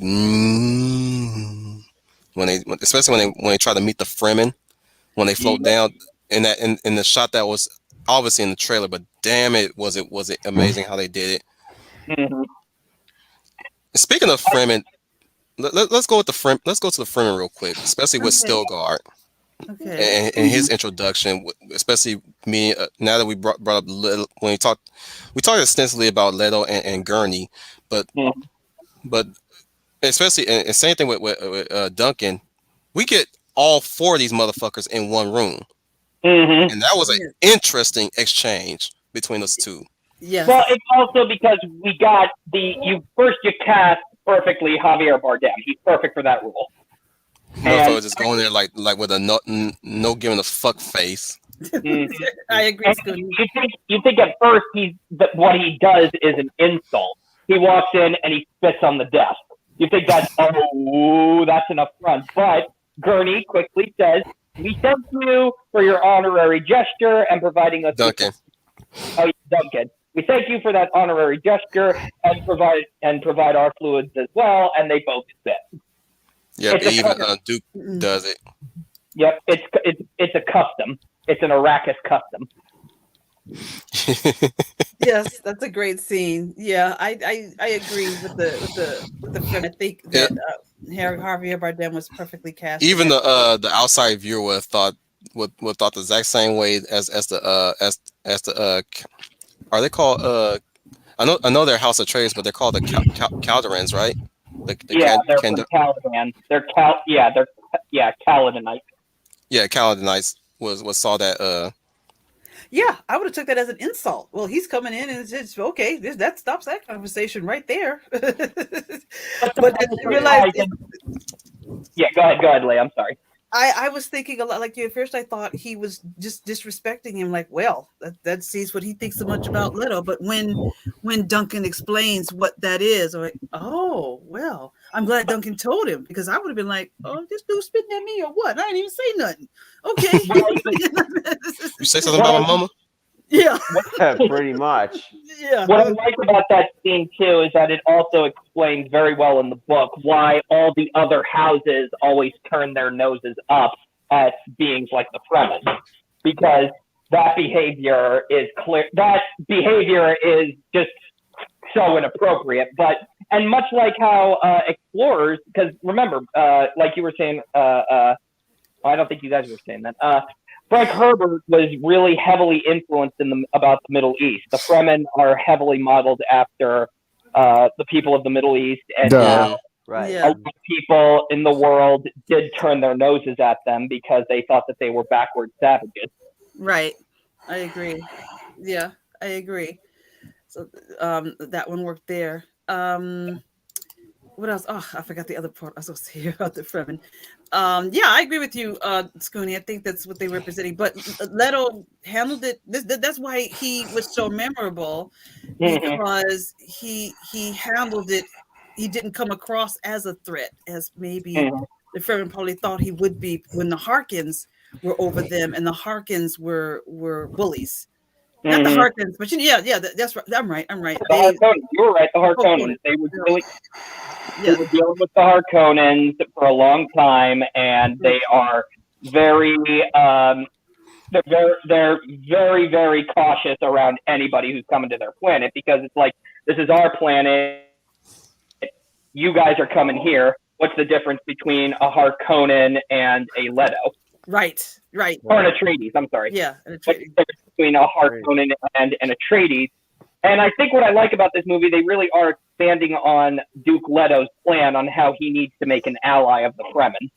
When they, especially when they try to meet the Fremen, when they float Yeah. down in the shot that was obviously in the trailer, but damn it amazing how they did it. Mhm. Speaking of Fremen, let's go with the Let's go to the Fremen real quick, especially with Okay. Stilgar Okay. and his introduction, especially me. Now that we brought up Leto, when we talked extensively about Leto and Gurney, but Mhm. but especially and same thing with Duncan. We get all four of these motherfuckers in one room, Mhm. and that was an Yes. interesting exchange between us two. Well, Yes. it's also because we got you cast perfectly Javier Bardem. He's perfect for that role. And Motherfuckers just going there like with a no giving a fuck face. mhm. I agree, And Scooty. you think at first that what he does is an insult. He walks in and he spits on the desk. You think that's an affront, but Gurney quickly says, "We thank you for your honorary gesture and providing us with Duncan. Duncan. We thank you for that honorary gesture and provide our fluids as well." And they both spit. Yep, It's a even custom. Duke Mm-mm. does it. Yep, it's a custom. It's an Arrakis custom. Yes, that's a great scene. Yeah, I agree with the friend. I think Yeah, that Harry Javier Bardem was perfectly cast in even that. the outside viewer would thought the exact same way as the are they called I know they're House of Trades, but they're called the Calderans, right? The Yeah, they're from Kend Caliban. They're Caledonite. yeah, Caledonites was saw that Yeah, I would have took that as an insult. Well, he's coming in and it's okay. That stops that conversation right there. But But then I realized yeah, go ahead, Leigh. I'm sorry. I was thinking a lot like you. At first, I thought he was just disrespecting him. Like, well, that sees what he thinks so much about Leto. But when Duncan explains what that is, I'm like, oh, well, I'm glad Duncan told him because I would have been like, oh, this dude spitting at me or what? I didn't even say nothing. What Okay, you say something what about I, my mama? yeah, Pretty much. yeah, what I like about that scene too is that it also explains very well in the book why all the other houses always turn their noses up at beings like the Fremen, because that behavior is clear. That behavior is just so inappropriate. But and much like how explorers, because remember, like you were saying, I don't think you guys were saying that. Frank Herbert was really heavily influenced about the Middle East. The Fremen are heavily modeled after the people of the Middle East, and Duh. Mhm. Right. yeah. a lot of people in the world did turn their noses at them because they thought that they were backward savages. Right. I agree. Yeah, I agree. So that one worked there. What else? Oh, I forgot the other part I was going to say about the Fremen. Yeah, I agree with you, Scooney. I think that's what they were representing. But Leto handled it. That's why he was so memorable Mhm. because he handled it. He didn't come across as a threat, as maybe Mhm. the Fremen probably thought he would be when the Harkins were over them, and the Harkins were bullies. Not the Mhm. Harkins, but yeah, that's right. I'm right. I'm right. The Harkonnens, you were right. The Oh, quote Harkonnens. it. They Yeah, were dealing with the Harkonnens for a long time, and they are very they're very very cautious around anybody who's coming to their planet, because it's like, this is our planet. You guys are coming here. What's the difference between a Harkonnen and a Leto, right. or an Atreides? I'm sorry. Yeah, and What's the difference between a Harkonnen and an Atreides? And I think what I like about this movie, they really are expanding on Duke Leto's plan on how he needs to make an ally of the Fremen.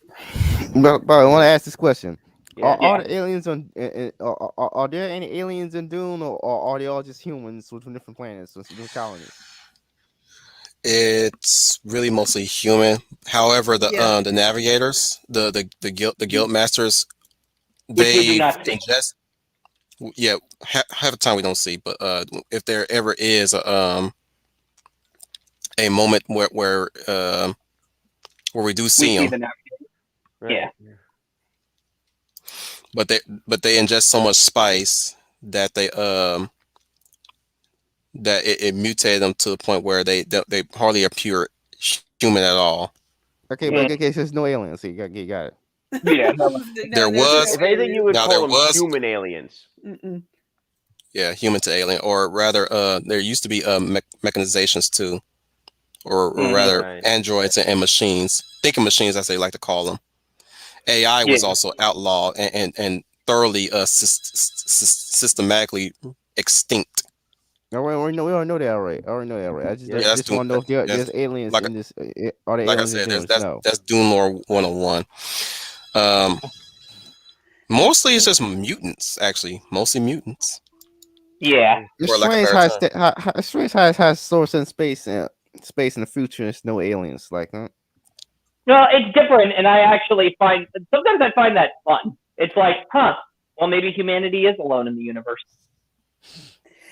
But I want to ask this question: Yeah. Are the aliens on? Are there any aliens in Dune, or are they all just humans from different planets, from different colonies? It's really mostly human. However, yeah, the navigators, the guild masters, Which we do they not see. ingest. Yeah, half the time we don't see, but if there ever is a moment where where we do We see see them, the next. Right. Yeah. but they ingest so much spice that it mutated them to the point where they hardly appear human at all. Okay, but okay, so there's no aliens. So you got it. Yeah. No, There there's was If anything, you would now call there them was human aliens. Mm-mm. yeah, human to alien, or rather, there used to be mechanizations too, or rather Right. androids and machines, thinking machines as they like to call them. AI was Yeah. also outlawed and thoroughly systematically extinct. No, we already know that already. I already know that already. I just Yeah. Yeah, that's just want to know if that's there's aliens like in this. Are there like I aliens in said, Dune? No. that's Dune lore 101. Um, mostly it's just mutants, actually, mostly mutants. Yeah. It's For lack of strange better how term. it's strange how it has source in space in the future. And it's no aliens. Like, huh? No, it's different, and I actually find sometimes I find that fun. It's like, well, maybe humanity is alone in the universe.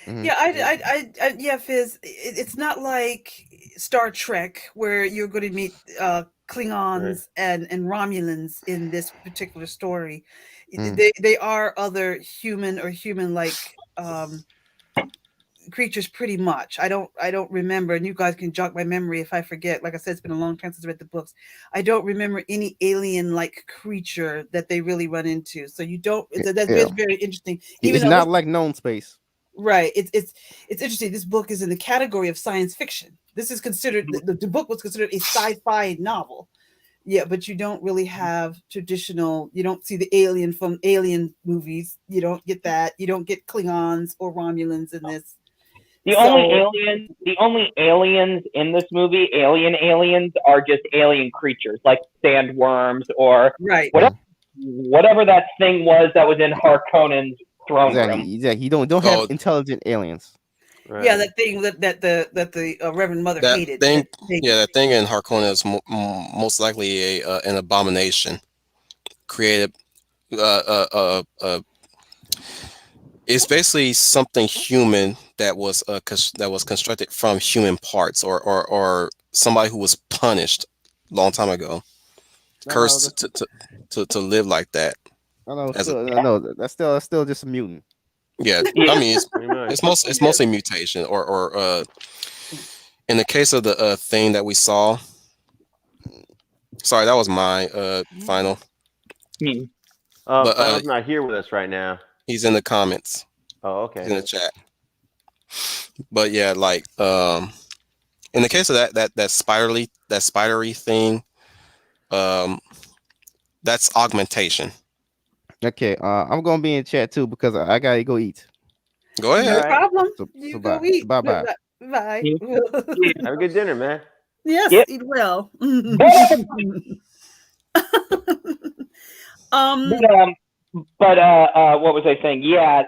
Mhm. Yeah, yeah, Fizz. It's not like Star Trek where you're going to meet Klingons and Romulans in this particular story. Mm. They are other human or human-like creatures, pretty much. I don't remember, and you guys can jog my memory if I forget. Like I said, it's been a long time since I read the books. I don't remember any alien-like creature that they really run into. So you don't. That's Yeah, very interesting. Even it's though not like known space. right. It's interesting. This book is in the category of science fiction. This is considered the book was considered a sci-fi novel. Yeah, but you don't really have traditional. You don't see the alien from Alien movies. You don't get that. You don't get Klingons or Romulans in this. The So only aliens in this movie, aliens, are just alien creatures like sandworms or right. whatever that thing was that was in Harkonnen's throne room. Exactly. You don't have Oh, intelligent aliens. Right. Yeah, that thing that the Reverend Mother that hated. thing, That yeah, that thing in Harkonnen is most likely an abomination created. It's basically something human that was that was constructed from human parts, or somebody who was punished long time ago, No, cursed to live like that. As a, that's still just a mutant. yeah, Yeah. I mean Pretty much. it's mostly mutation, or in the case of the thing that we saw. Sorry, that was my final. Hmm. But Final's not here with us right now. he's in the comments. Oh, He's in okay. the chat. But yeah, like in the case of that spidery thing, that's augmentation. Okay, I'm gonna be in chat too because I gotta go eat. Go no ahead. Alright. problem. So You bye. go eat. Bye bye. Bye. Yeah. Have a good dinner, man. Yes, Yep. eat well. um, But what was I saying? Yeah,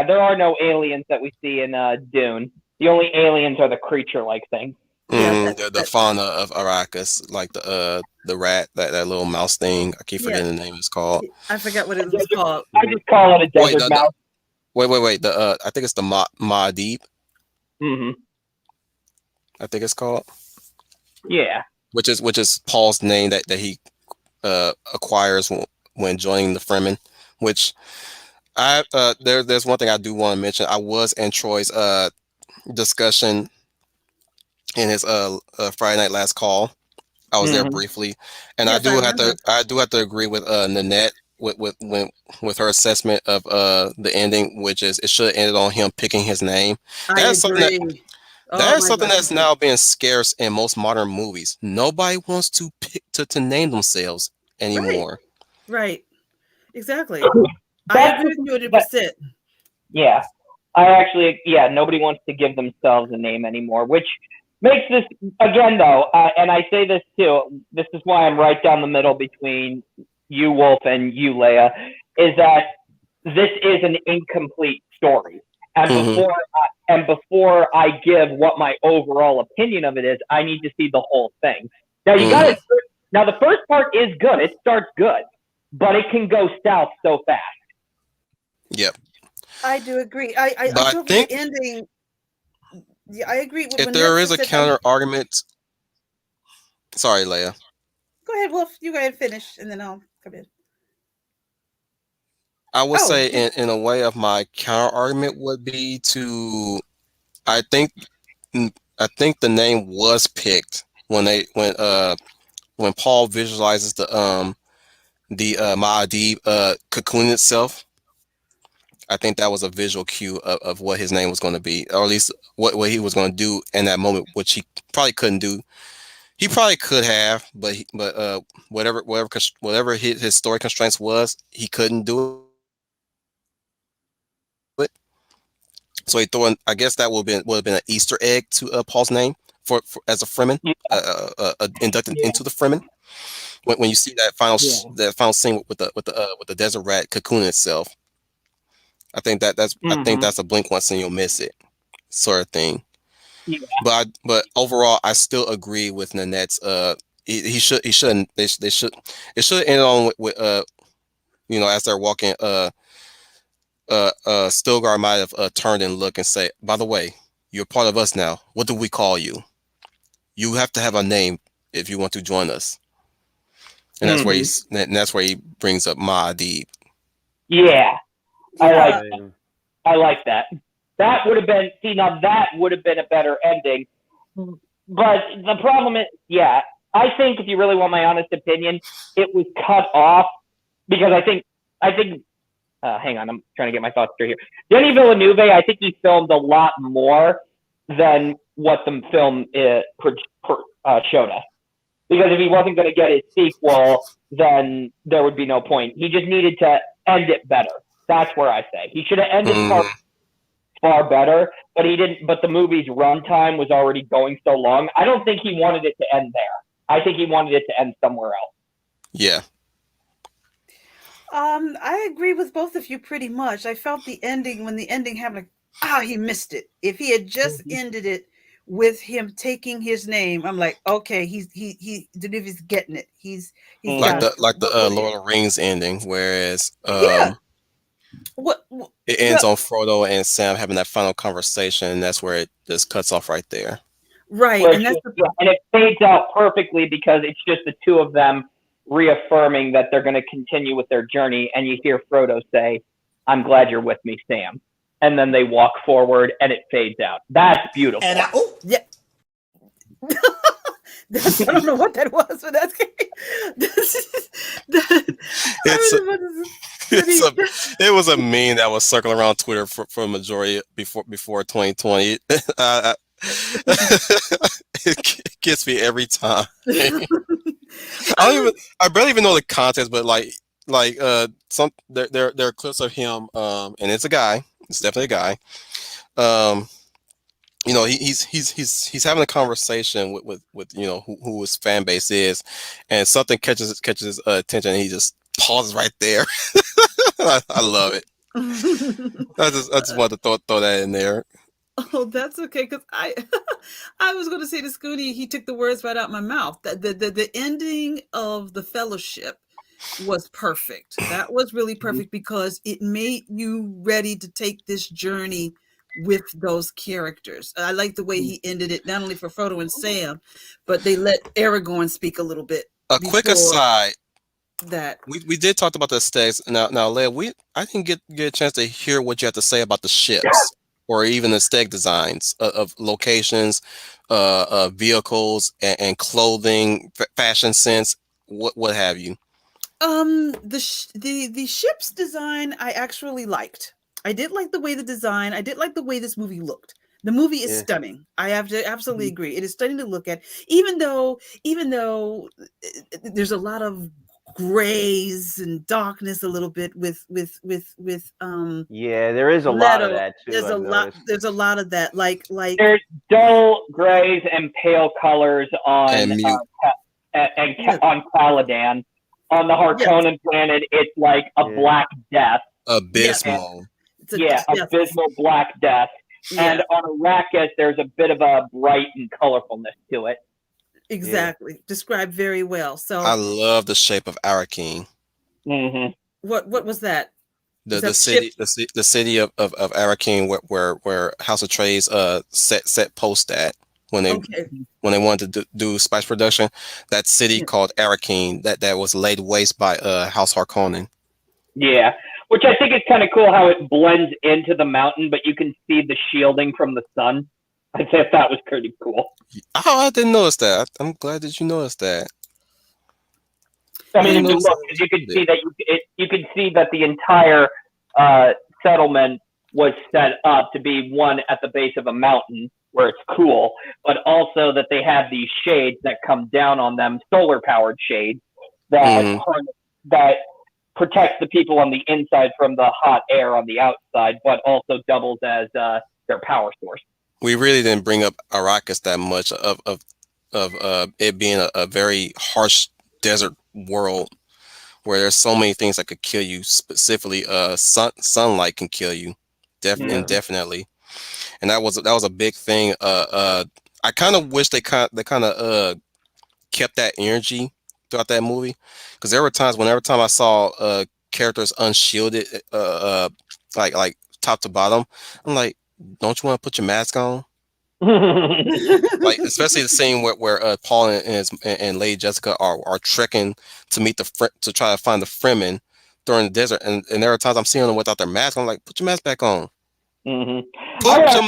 there are no aliens that we see in Dune. The only aliens are the creature-like things. Yeah, The fauna of Arrakis, like the rat, that little mouse thing. I keep forgetting the name it's called. I forgot what it was called. I just call it a Wait, desert mouse. wait. The I think it's the Ma'dib. Hmm. I think it's called, Yeah. which is Paul's name that he acquires when joining the Fremen. Which there's one thing I do want to mention. I was in Troy's discussion in his Friday night last call. I was there briefly, and Yes, I do have to agree with Nanette with her assessment of the ending, which is it should have ended on him picking his name. I That's something agree. that is my something God. that's now being scarce in most modern movies. Nobody wants to pick to name themselves anymore. Right. Exactly. I That's agree with you 100%. Yeah. Nobody wants to give themselves a name anymore, which makes this, again, though, and I say this too, this is why I'm right down the middle between you, Wolf, and you, Leia, is that this is an incomplete story. And before I give what my overall opinion of it is, I need to see the whole thing. Now now the first part is good. It starts good, but it can go south so fast. Yep. I do agree. I But I feel think the ending. Yeah, I agree with if there is a counter argument, sorry, Leia. Go ahead, Wolf. You go ahead and finish, and then I'll come in. I would Oh, say in a way of my counter argument would be to I think I think the name was picked when Paul visualizes the Ma'adib cocoon itself. I think that was a visual cue of what his name was going to be, or at least what he was going to do in that moment, which he probably couldn't do. He probably could have, but whatever his story constraints was, he couldn't do it. So he threw in, I guess that would have been an Easter egg to Paul's name for as a Fremen, inducted into the Fremen. When you see that final scene with the desert rat cocoon itself, I think that's a blink once and you'll miss it sort of thing. Yeah. But overall, I still agree with Nanette's. He shouldn't. They should. It should end on with as they're walking. Stilgar might have turned and looked and say, "By the way, you're part of us now. What do we call you? You have to have a name if you want to join us." And that's where he brings up Ma'adib. Yeah, yeah. I like that. That would have been that would have been a better ending. But the problem is, yeah, I think if you really want my honest opinion, it was cut off because I think hang on, I'm trying to get my thoughts straight here. Denis Villeneuve, I think he filmed a lot more than what the film showed us. Because if he wasn't going to get his sequel, then there would be no point. He just needed to end it better. That's where I say he should have ended far better, but he didn't. But the movie's runtime was already going so long. I don't think he wanted it to end there. I think he wanted it to end somewhere else. Yeah. I agree with both of you pretty much. I felt when the ending happened, he missed it. If he had just ended it with him taking his name, I'm like, okay, he's getting it. He's like got the Lord of the Rings ending, whereas what it ends on Frodo and Sam having that final conversation, and that's where it just cuts off right there. Right, and it fades out perfectly because it's just the two of them reaffirming that they're going to continue with their journey, and you hear Frodo say, "I'm glad you're with me, Sam," and then they walk forward, and it fades out. That's beautiful. And yeah. I don't know what that was, but that's it was a meme that was circling around Twitter for a majority before 2020. It gets me every time. I barely even know the context, but there are clips of him, and it's a guy. It's definitely a guy. He's having a conversation with who his fan base is, and something catches his attention, and he just pauses right there. I love it. I just wanted to throw that in there. Oh, that's okay, because I was going to say to Scooty, he took the words right out my mouth. The ending of the Fellowship was perfect. That was really perfect because it made you ready to take this journey with those characters. I like the way he ended it, not only for Frodo and Sam, but they let Aragorn speak a little bit. A quick aside. That we did talk about the aesthetics. Now, Leah, I didn't get a chance to hear what you have to say about the ships or even the aesthetic designs of locations, vehicles, and clothing, fashion sense, what have you. The ship's design I actually liked. I did like the way the design. I did like the way this movie looked. The movie is stunning. I have to absolutely agree. It is stunning to look at, even though there's a lot of grays and darkness a little bit with yeah, there is a lot of that too. There's a lot of that, like there's dull grays and pale colors on on Caladan. On the Harkonnen planet, it's like a black death. Abysmal. Abysmal black death. Yeah. And on Arrakis, there's a bit of a bright and colorfulness to it. Exactly. Yeah. Described very well. So I love the shape of Arakeen. Mm-hmm. What was that? The city of Arakeen where House of Trey's set post at. when they Okay. when they wanted to do spice production. That city Yeah. called Arakeen that was laid waste by House Harkonnen. Yeah, which I think is kind of cool how it blends into the mountain, but you can see the shielding from the sun. I thought that was pretty cool. Oh, I didn't notice that. I'm glad that you noticed that. I I mean, didn't if you notice look, that. you can see that you can see that the entire uh, settlement was set up to be one at the base of a mountain where it's cool, but also that they have these shades that come down on them, solar powered shades that Mhm. that protects the people on the inside from the hot air on the outside, but also doubles as their power source. We really didn't bring up Arrakis that much of it being a very harsh desert world where there's so many things that could kill you. Specifically, sunlight can kill you, Yeah. definitely. And that was a big thing. I kind of wish they kept that energy throughout that movie, because there were times whenever time I saw characters unshielded, like top to bottom, I'm like, don't you want to put your mask on? Like especially the scene where Paul and Lady Jessica are trekking to meet to try to find the Fremen during the desert, and there are times I'm seeing them without their mask. I'm like, put your mask back on. Mm-hmm. Put your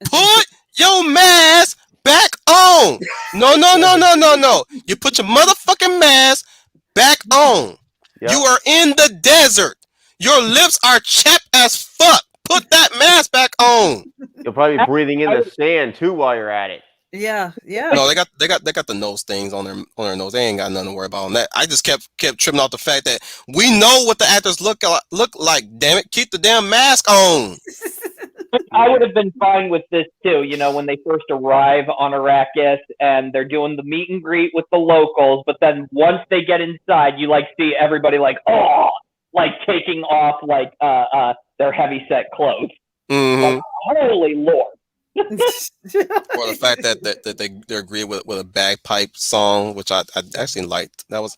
put your mask back on. No, no, no, no, no, no. You put your motherfucking mask back on. Yep. You are in the desert. Your lips are chapped as fuck. Put that mask back on. You'll probably be breathing in the sand too while you're at it. Yeah. Yeah. No, they got the nose things on their nose. They ain't got nothing to worry about on that. I just kept tripping off the fact that we know what the actors look like. Damn it, keep the damn mask on. I would have been fine with this too. You know, when they first arrive on Arrakis and they're doing the meet and greet with the locals, but then once they get inside, you like see everybody like, oh, like taking off like their heavy set clothes. Mm-hmm. Like, holy Lord. Or the fact that they agree with a bagpipe song, which I actually liked. That's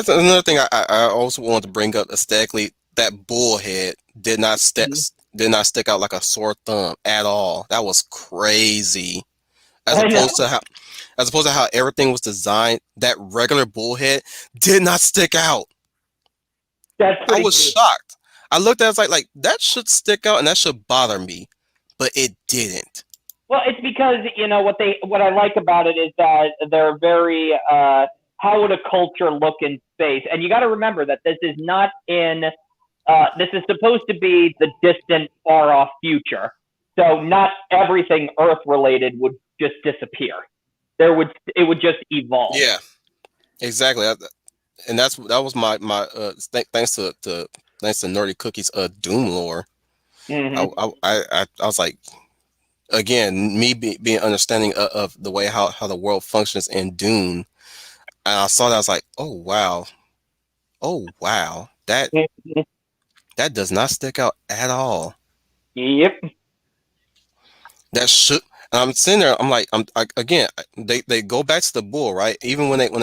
another thing I also wanted to bring up aesthetically. That bullhead did not stick out like a sore thumb at all. That was crazy. As opposed to how everything was designed, that regular bullhead did not stick out. That's I pretty was cool. shocked. I looked at it like that should stick out and that should bother me, but it didn't. Well, it's because you know what I like about it is that they're very how would a culture look in space, and you got to remember that this is not in this is supposed to be the distant, far off future. So not everything Earth related would just disappear. It would just evolve. Yeah, exactly. And that was my thanks to Nerdy Cookies Doom lore. Mm-hmm. I was like, again, me being understanding of the way how the world functions in Dune, and I saw that I was like, oh wow, that does not stick out at all. Yep. That should. And I'm sitting there. I'm like, again. They go back to the bull, right? Even when they put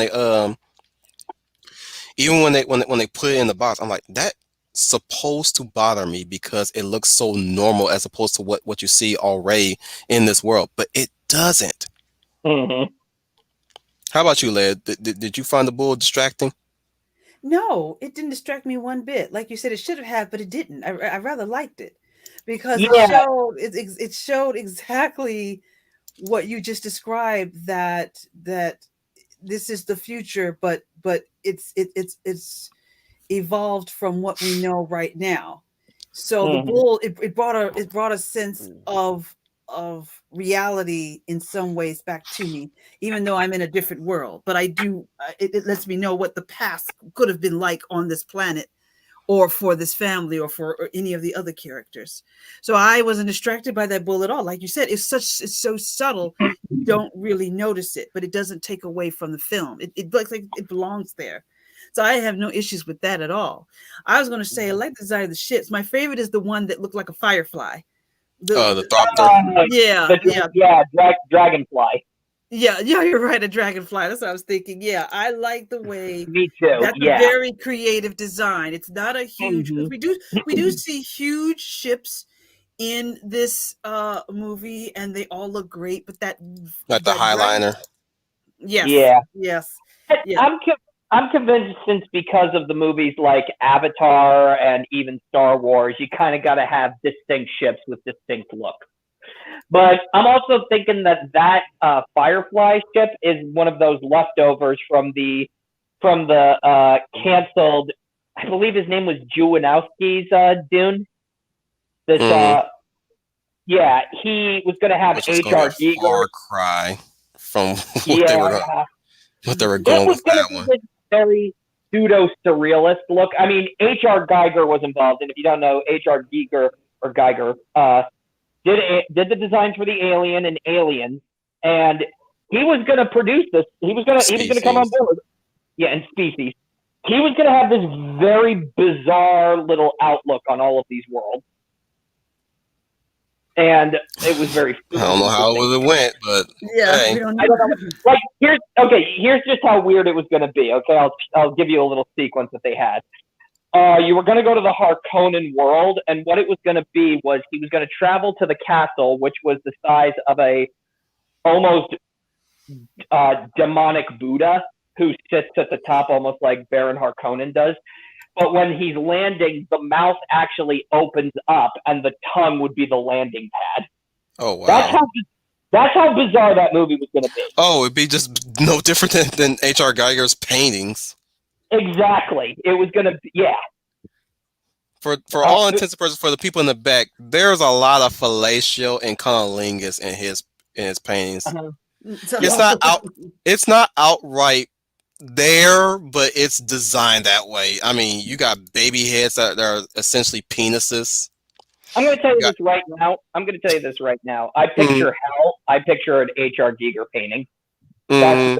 it in the box, I'm like, that's supposed to bother me because it looks so normal as opposed to what you see already in this world, but it doesn't. Mm-hmm. How about you, Led? Did you find the bull distracting? No, it didn't distract me one bit. Like you said, it should have, but it didn't. I rather liked it because Yeah. it showed exactly what you just described, that this is the future, but it's evolved from what we know right now. So the Mhm. bull, it brought a sense of reality in some ways back to me, even though I'm in a different world. But it lets me know what the past could have been like on this planet, or for this family, or for any of the other characters. So I wasn't distracted by that bull at all. Like you said, it's so subtle, you don't really notice it, but it doesn't take away from the film. It looks like it belongs there. So I have no issues with that at all. I was going to say, I like the design of the ships. My favorite is the one that looked like a firefly. The Thopter. Yeah. Dragonfly. Yeah, you're right. A dragonfly. That's what I was thinking. Yeah, I like the way. Me too. That's Yeah. a very creative design. It's not a huge. Mhm. We do see huge ships in this movie, and they all look great. But Like the that dragon, highliner. yes, Yeah. yes, yeah. I'm convinced since because of the movies like Avatar and even Star Wars, you kind of got to have distinct ships with distinct looks. But I'm also thinking that Firefly ship is one of those leftovers from the canceled. I believe his name was Jewinowski's Dune. This yeah, he was going to have Which was going to H.R. be a Giger. far cry from Yeah, what they were it going was with going that to be one. this very pseudo surrealist look. I mean, H.R. Geiger was involved, and if you don't know, H.R. Geiger did the designs for the Alien and Aliens, and he was going to produce this. He was going to come on Species. board. Yeah, and Species. He was going to have this very bizarre little outlook on all of these worlds, and it was very. I don't know how it went, but Yeah, hey. we don't I know. don't know. Like here's just how weird it was going to be. Okay, I'll give you a little sequence that they had. You were going to go to the Harkonnen world, and what it was going to be was he was going to travel to the castle, which was the size of a almost demonic Buddha who sits at the top, almost like Baron Harkonnen does. But when he's landing, the mouth actually opens up, and the tongue would be the landing pad. Oh wow. That's how bizarre that movie was going to be. Oh, it'd be just no different than H.R. Geiger's paintings. Exactly. It was going to be, yeah. For all intents and purposes, for the people in the back, there's a lot of fellatio and cunnilingus in his paintings. It's not outright there, but it's designed that way. I mean, you got baby heads that are essentially penises. I'm going to tell you this right now. I picture hell. I picture an H.R. Giger painting. Yeah,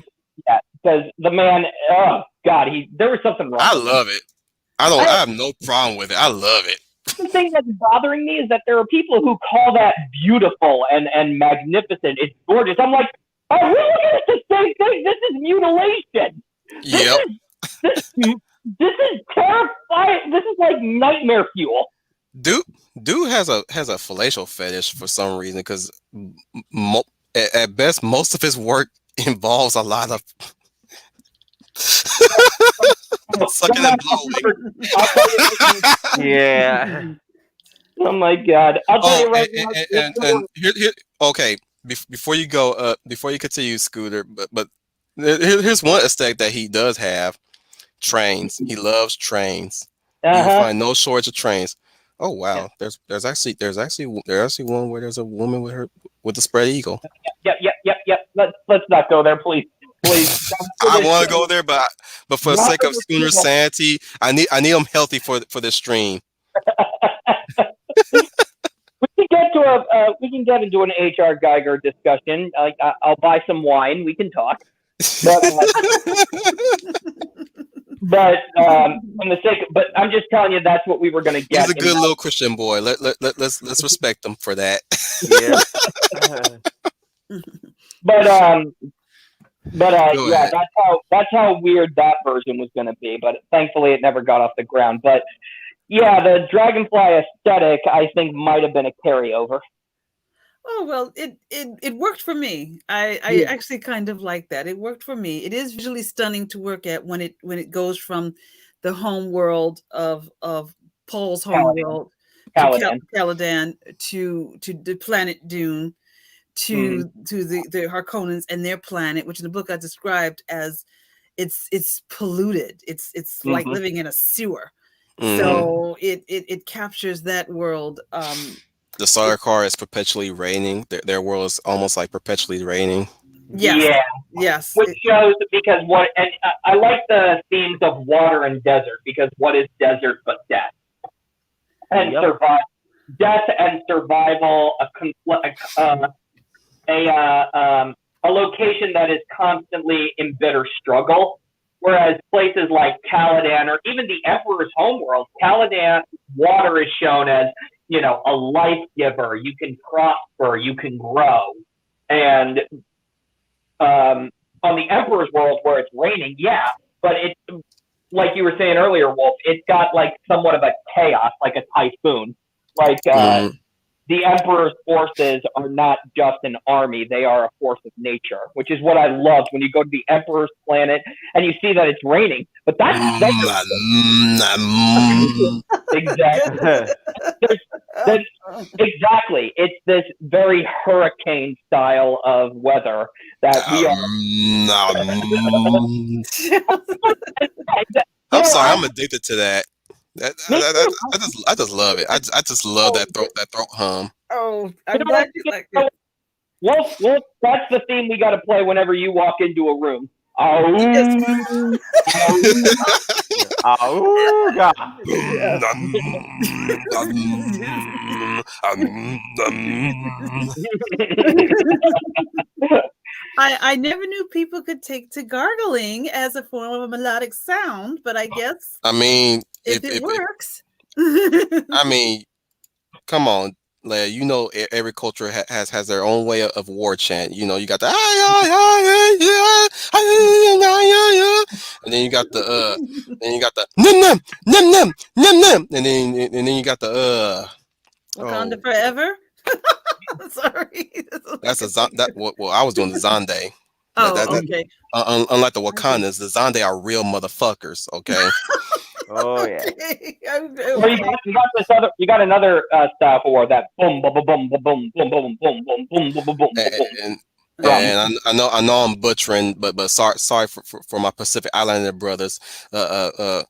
because the man, oh God, there was something wrong. I love it. I have no problem with it. I love it. The thing that's bothering me is that there are people who call that beautiful and magnificent. It's gorgeous. I'm like, are we looking at the same thing? This is mutilation. Yep. This is terrifying. This is like nightmare fuel. Dude has a fellatio fetish for some reason because at best most of his work involves a lot of sucking and blowing. Yeah. Oh my God! I'll tell you right now. And here, okay. Before you go, before you continue, Scooter, but here's one aesthetic that he does have: trains. He loves trains. You can find no shortage of trains. Oh wow, there's actually one where there's a woman with a spread eagle. Yep. Let's not go there, please. I want to go there, but for the sake of Scooter's sanity, I need him healthy for this stream. We can get into an H.R. Geiger discussion. I'll buy some wine. We can talk. But but I'm just telling you that's what we were going to get. He's a good little Christian boy. Let's respect him for that. Yeah. Yeah, that's how weird that version was going to be. But thankfully, it never got off the ground. But yeah, the Dragonfly aesthetic, I think, might have been a carryover. Oh well, it worked for me. I actually kind of like that. It worked for me. It is visually stunning to work at when it goes from the home world of Paul's home world, Caladan, to the planet Dune, to the Harkonnens and their planet, which in the book I described as it's polluted. It's like living in a sewer. So it captures that world. The Sarkar is perpetually raining. Their world is almost like perpetually raining. Yes. Which shows because I like the themes of water and desert because what is desert but death and death and survival, a location that is constantly in bitter struggle. Whereas places like Caladan or even the Emperor's homeworld, Caladan water is shown as, a life giver. You can prosper, you can grow. And on the Emperor's world where it's raining, but it's like you were saying earlier, Wolf, it's got like somewhat of a chaos, like a typhoon. Like the Emperor's forces are not just an army; they are a force of nature, which is what I loved when you go to the Emperor's planet and you see that it's raining. But that's exactly. There's, exactly. It's this very hurricane style of weather that we are. I'm sorry, I'm addicted to that. I just love it. I just love that throat hum. Oh, I'm glad you like it. Wolf, that's the theme we got to play whenever you walk into a room. Yes. Oh God. I never knew people could take to gargling as a form of a melodic sound, but I guess I mean, if it works. I mean, come on, Leia. You know, every culture has their own way of war chant. You know, you got the and then you got the num num num num num num, and then you got the Wakanda forever. Sorry. That's well, I was doing the Zonde. Okay. Unlike the Wakandas, the Zonde are real motherfuckers. Okay. Oh yeah. Well, you got another style for war, that boom boom boom boom boom boom boom boom boom boom boom boom boom. And I know I'm butchering, but sorry for my Pacific Islander brothers. Okay,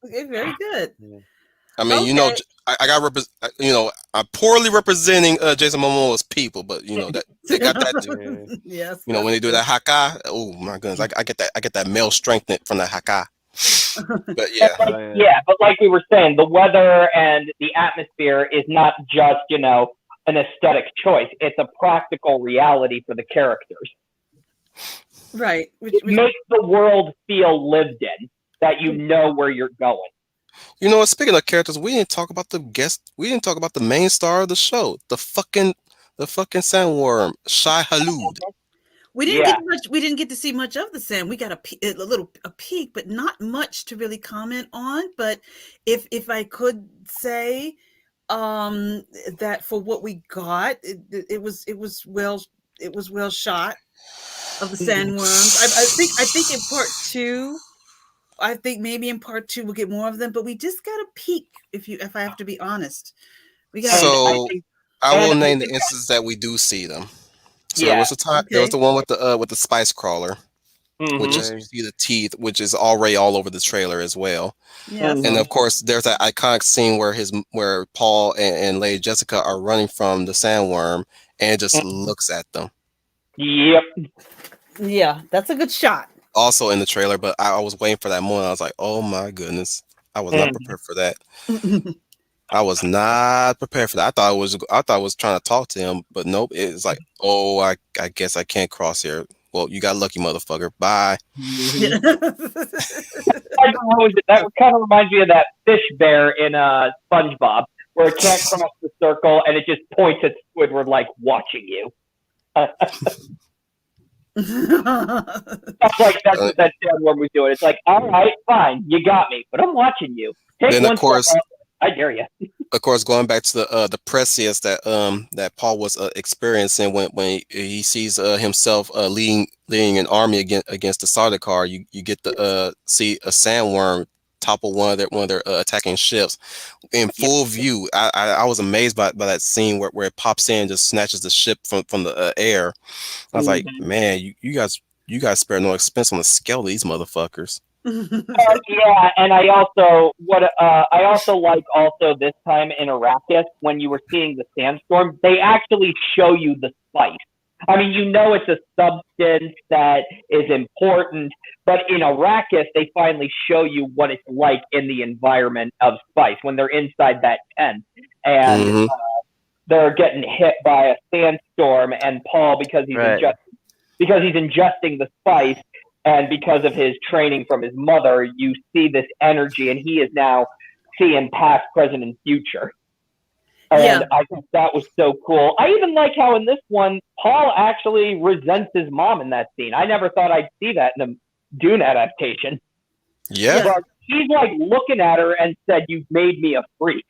very good. I mean, you know, I got I'm poorly representing Jason Momoa's people, but you know that they got that dude. Yes. You know, when they do that haka, oh my goodness, I get that male strength from the haka. But yeah. But like we were saying, the weather and the atmosphere is not just, an aesthetic choice. It's a practical reality for the characters. Right. It makes the world feel lived in, that you know where you're going. You know, speaking of characters, we didn't talk about the guest. We didn't talk about the main star of the show, the fucking sandworm, Shai Hulud. We didn't get much. We didn't get to see much of the sand. We got a peek, but not much to really comment on. But if I could say, that for what we got, it was well shot of the sandworms. I think in part two. I think maybe in part two we'll get more of them, but we just got a peek. If I have to be honest, So I will name the instances that we do see them. So there was a time. There was the one with the spice crawler, which is you see the teeth, which is already all over the trailer as well. Yes. And of course, there's that iconic scene where Paul and Lady Jessica are running from the sandworm and just looks at them. Yep. Yeah, that's a good shot. Also in the trailer, but I was waiting for that moment. I was like, oh my goodness, I was not prepared for that. I was not prepared for that. I thought it was trying to talk to him, but nope. It's like, oh, I guess I can't cross here. Well, you got lucky, motherfucker. Bye. That kind of reminds me of that fish bear in SpongeBob, where it can't cross the circle and it just points at Squidward like watching you. That's what that sandworm was doing. It's like, all right, fine, you got me, but I'm watching you. Then of course, I dare you. Of course, going back to the Precious that Paul was experiencing when he sees himself leading an army against the Sardaukar, you get to see a sandworm topple one of their attacking ships in full view. I was amazed by that scene where it pops in, just snatches the ship from the air. I was like, man, you guys spare no expense on the scale of these motherfuckers. Yeah, and I also like this time in Arrakis when you were seeing the sandstorm, they actually show you the spice. I mean, it's a substance that is important, but in Arrakis, they finally show you what it's like in the environment of spice when they're inside that tent and they're getting hit by a sandstorm, and Paul, because he's ingesting the spice, and because of his training from his mother, you see this energy, and he is now seeing past, present, and future. And I think that was so cool. I even like how in this one, Paul actually resents his mom in that scene. I never thought I'd see that in a Dune adaptation. Yeah. But he's like looking at her and said, "You've made me a freak."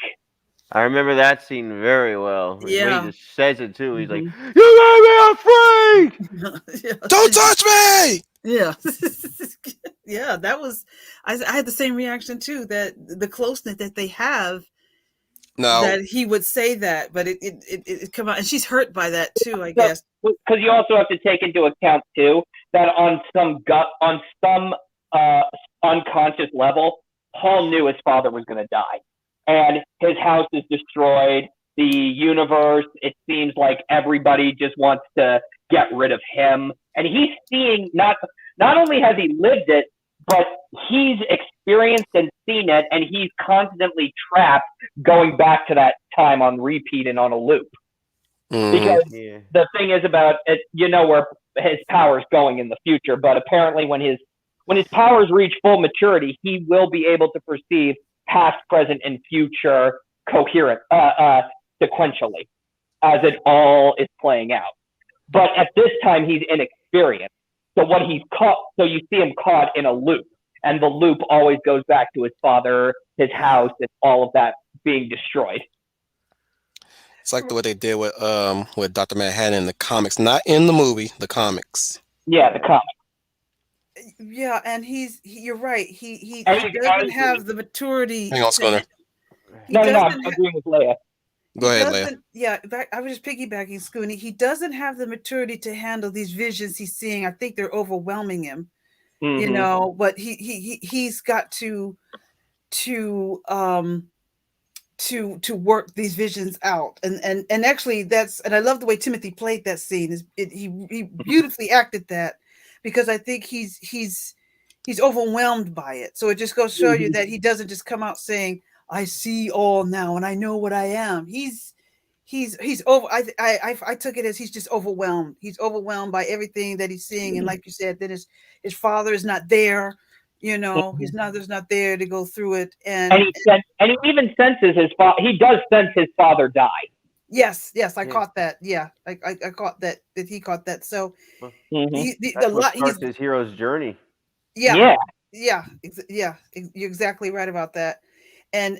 I remember that scene very well. When Yeah. he just says it too. He's like, Mhm. "You made me a freak." Yeah. Don't touch me! Yeah. Yeah, that was I had the same reaction too, that the closeness that they have, Now, that he would say that, but it come out, and she's hurt by that too, I So, guess. because you also have to take into account too that on some unconscious level, Paul knew his father was going to die, and his house is destroyed. The universe, it seems like everybody just wants to get rid of him, and he's seeing not only has he lived it, but he's experienced and seen it, and he's constantly trapped going back to that time on repeat and on a loop. Because Yeah. the thing is about it, where his power's going in the future, but apparently when his powers reach full maturity, he will be able to perceive past, present, and future coherent, sequentially, as it all is playing out. But at this time, he's inexperienced. So what he's caught, so you see him caught in a loop, and the loop always goes back to his father, his house, and all of that being destroyed. it's like the way they did with Dr. Manhattan in the comics, not in the movie, the comics. Yeah, the comic. Yeah, and you're right. He And he's doesn't angry. have the maturity. Hang on, Schooner. He No, I'm doesn't ha- agreeing with Leia. Go he ahead, Leia. doesn't, yeah, I was just piggybacking Scooney. He doesn't have the maturity to handle these visions he's seeing. I think they're overwhelming him, Mhm. but he's got to work these visions out. And actually and I love the way Timothy played that scene. He beautifully acted that, because I think he's overwhelmed by it. So it just goes to show you that he doesn't just come out saying, "I see all now and I know what I am." He's over. I took it as he's just overwhelmed. He's overwhelmed by everything that he's seeing, and like you said, that his father is not there. His mother's not there to go through it, And he even senses his father. He does sense his father die. yes, I Yeah. caught that. Yeah, I caught that he caught that. So Mhm. That's what starts his hero's journey. yeah, you're exactly right about that. And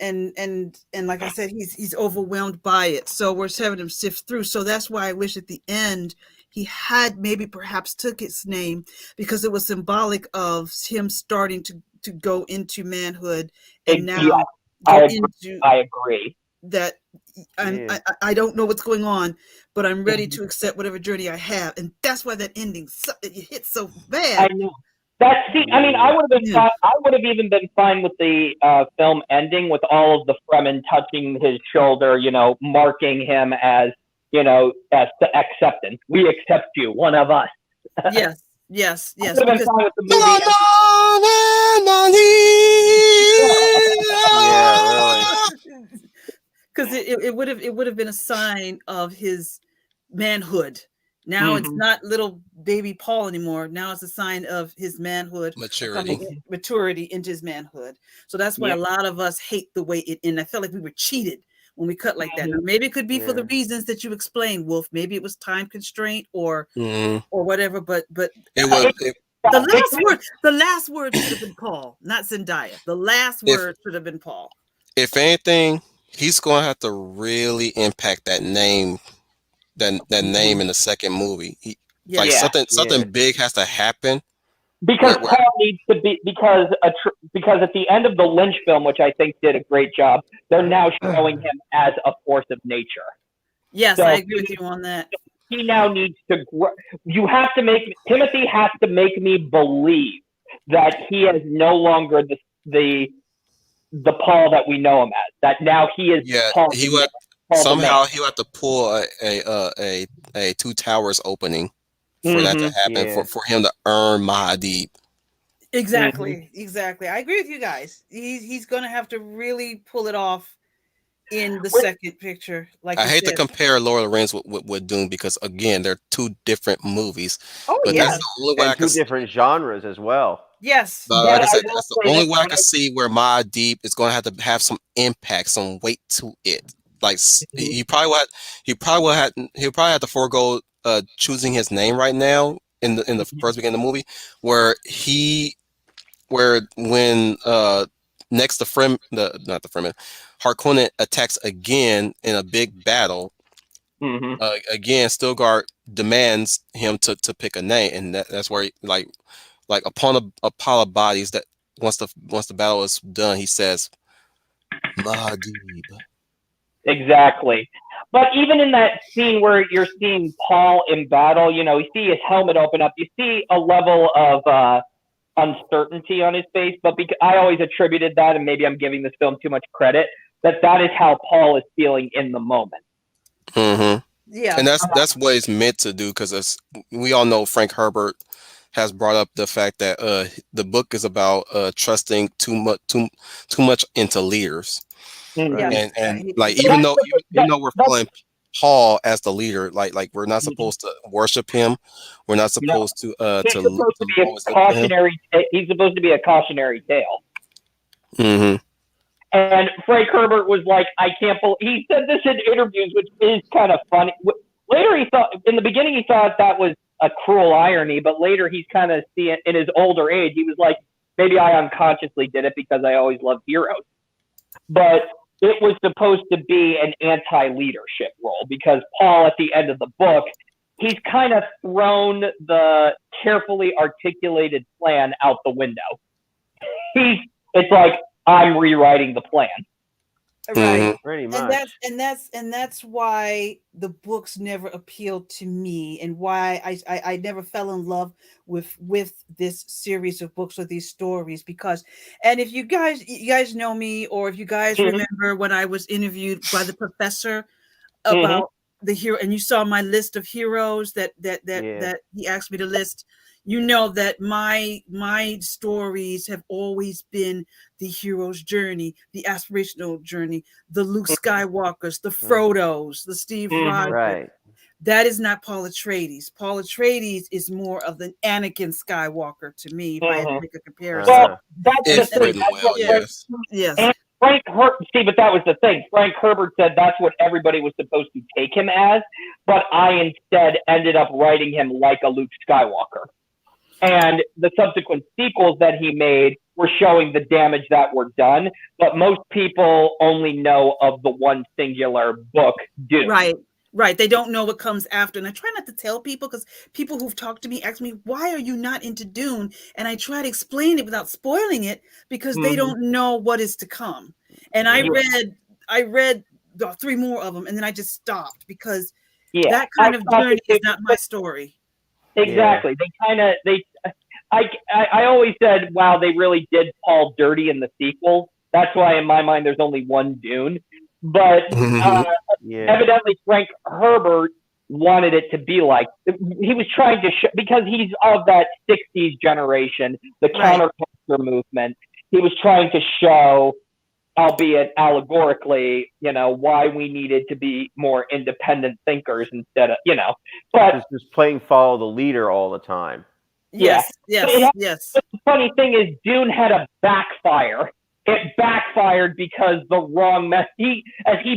like I said, he's overwhelmed by it. So we're just having him sift through. So that's why I wish at the end he had maybe perhaps took its name, because it was symbolic of him starting to go into manhood, and now Yeah, go into I agree. that. I don't know what's going on, but I'm ready to accept whatever journey I have, and that's why that ending it hits so bad. I know. I mean, I would have been. I would have even been fine with the film ending with all of the Fremen touching his shoulder, marking him as the acceptance. We accept you, one of us. Yes. I would have been fine with the movie. Yeah, really. Because it would have been a sign of his manhood. Now it's not little baby Paul anymore. Now it's a sign of his manhood, maturity into his manhood. So that's why a lot of us hate the way it ended. I felt like we were cheated when we cut like that. Now, maybe it could be for the reasons that you explained, Wolf. Maybe it was time constraint or whatever. But It was. the last word should have been Paul, not Zendaya. The last word should have been Paul. If anything, he's going to have to really impact that name. That name in the second movie. Something big has to happen. Because Paul needs to be because at the end of the Lynch film, which I think did a great job, they're now showing him as a force of nature. Yes, so I agree with you on that. He now needs to grow. Timothy has to make me believe that he is no longer the Paul that we know him as. That now he is. Paul he would somehow he'll have to pull a Two Towers opening for that to happen, for him to earn Mahadib. Exactly. I agree with you guys. He's going to have to really pull it off in the second picture. Like I hate to compare Lord of the Rings with Dune, because again, they're two different movies. Oh, but yes. That's the only way and two different genres as well. Yes. Like I said, that's the only way I can see where Mahadib is going to have some impact, some weight to it. Like he probably have to forego choosing his name right now in the first beginning of the movie, where when next the Fremen, not the Fremen, Harkonnen attacks again in a big battle. Again, Stilgar demands him to pick a name, and that's where like upon a pile of bodies, that once the battle is done, he says, Mahadib. Exactly. But even in that scene where you're seeing Paul in battle, you see his helmet open up, you see a level of uncertainty on his face. But I always attributed that, and maybe I'm giving this film too much credit, that is how Paul is feeling in the moment. Mm-hmm. Yeah. And that's what it's meant to do, because we all know Frank Herbert has brought up the fact that the book is about trusting too much into leaders. Right. And like even though we're following Paul as the leader, like we're not supposed to worship him, we're not supposed to He's supposed to be a cautionary. He's supposed to be a cautionary tale. Mm-hmm. And Frank Herbert was like, I can't believe, he said this in interviews, which is kind of funny. Later in the beginning he thought that was a cruel irony, but later he's kind of seeing, in his older age, he was like, maybe I unconsciously did it because I always loved heroes. But it was supposed to be an anti-leadership role, because Paul, at the end of the book, he's kind of thrown the carefully articulated plan out the window. It's like, I'm rewriting the plan. Right. Pretty much. And that's why the books never appealed to me, and why I never fell in love with this series of books or these stories. Because, and if you guys know me, or if you guys remember when I was interviewed by the professor about the hero, and you saw my list of heroes that he asked me to list, you know that my stories have always been the hero's journey, the aspirational journey, the Luke Skywalkers, the Frodos, the Steve Rogers. Right. That is not Paul Atreides. Paul Atreides is more of the Anakin Skywalker to me, if I had to make a comparison. Well, that's It's the thing. written well, yes. Yes. And Frank Herbert, see, but that was the thing. Frank Herbert said that's what everybody was supposed to take him as, but I instead ended up writing him like a Luke Skywalker. And the subsequent sequels that he made were showing the damage that were done, but most people only know of the one singular book, Dune. Right. They don't know what comes after. And I try not to tell people, because people who've talked to me ask me, why are you not into Dune? And I try to explain it without spoiling it, because they don't know what is to come. And I read 3 more of them, and then I just stopped, because that kind of journey is not my story. Exactly. I always said, wow, they really did Paul dirty in the sequel. That's why in my mind there's only one Dune. But evidently Frank Herbert wanted it to be like, he was trying to show, because he's of that 60s generation, the counterculture movement. He was trying to show, albeit allegorically, why we needed to be more independent thinkers instead of, but just playing follow the leader all the time. Yes. The funny thing is, Dune had a backfire. It backfired because the wrong as he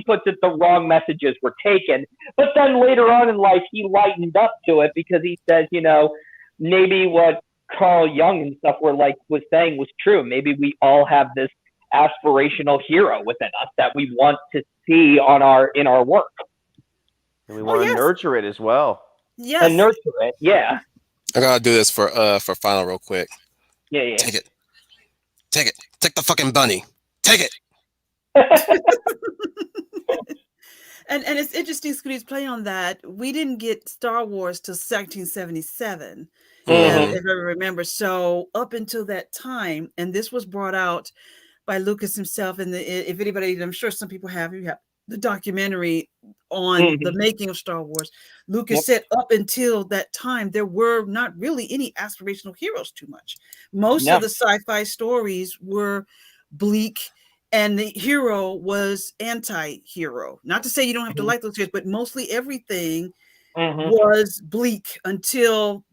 puts it, the wrong messages were taken. But then later on in life, he lightened up to it, because he says, maybe what Carl Jung and stuff was saying was true. Maybe we all have this aspirational hero within us that we want to see in our work, and we want to nurture it as well. Yes, and nurture it. Yeah, I gotta do this for final real quick. Yeah. Take it. Take the fucking bunny. Take it. and it's interesting, Scooty's play on that. We didn't get Star Wars till 1977. If I remember. So up until that time, and this was brought out by Lucas himself, and if anybody, I'm sure some people have the documentary on the making of Star Wars. Lucas said up until that time, there were not really any aspirational heroes too much. Most of the sci-fi stories were bleak, and the hero was anti-hero. Not to say you don't have to like those heroes, but mostly everything was bleak until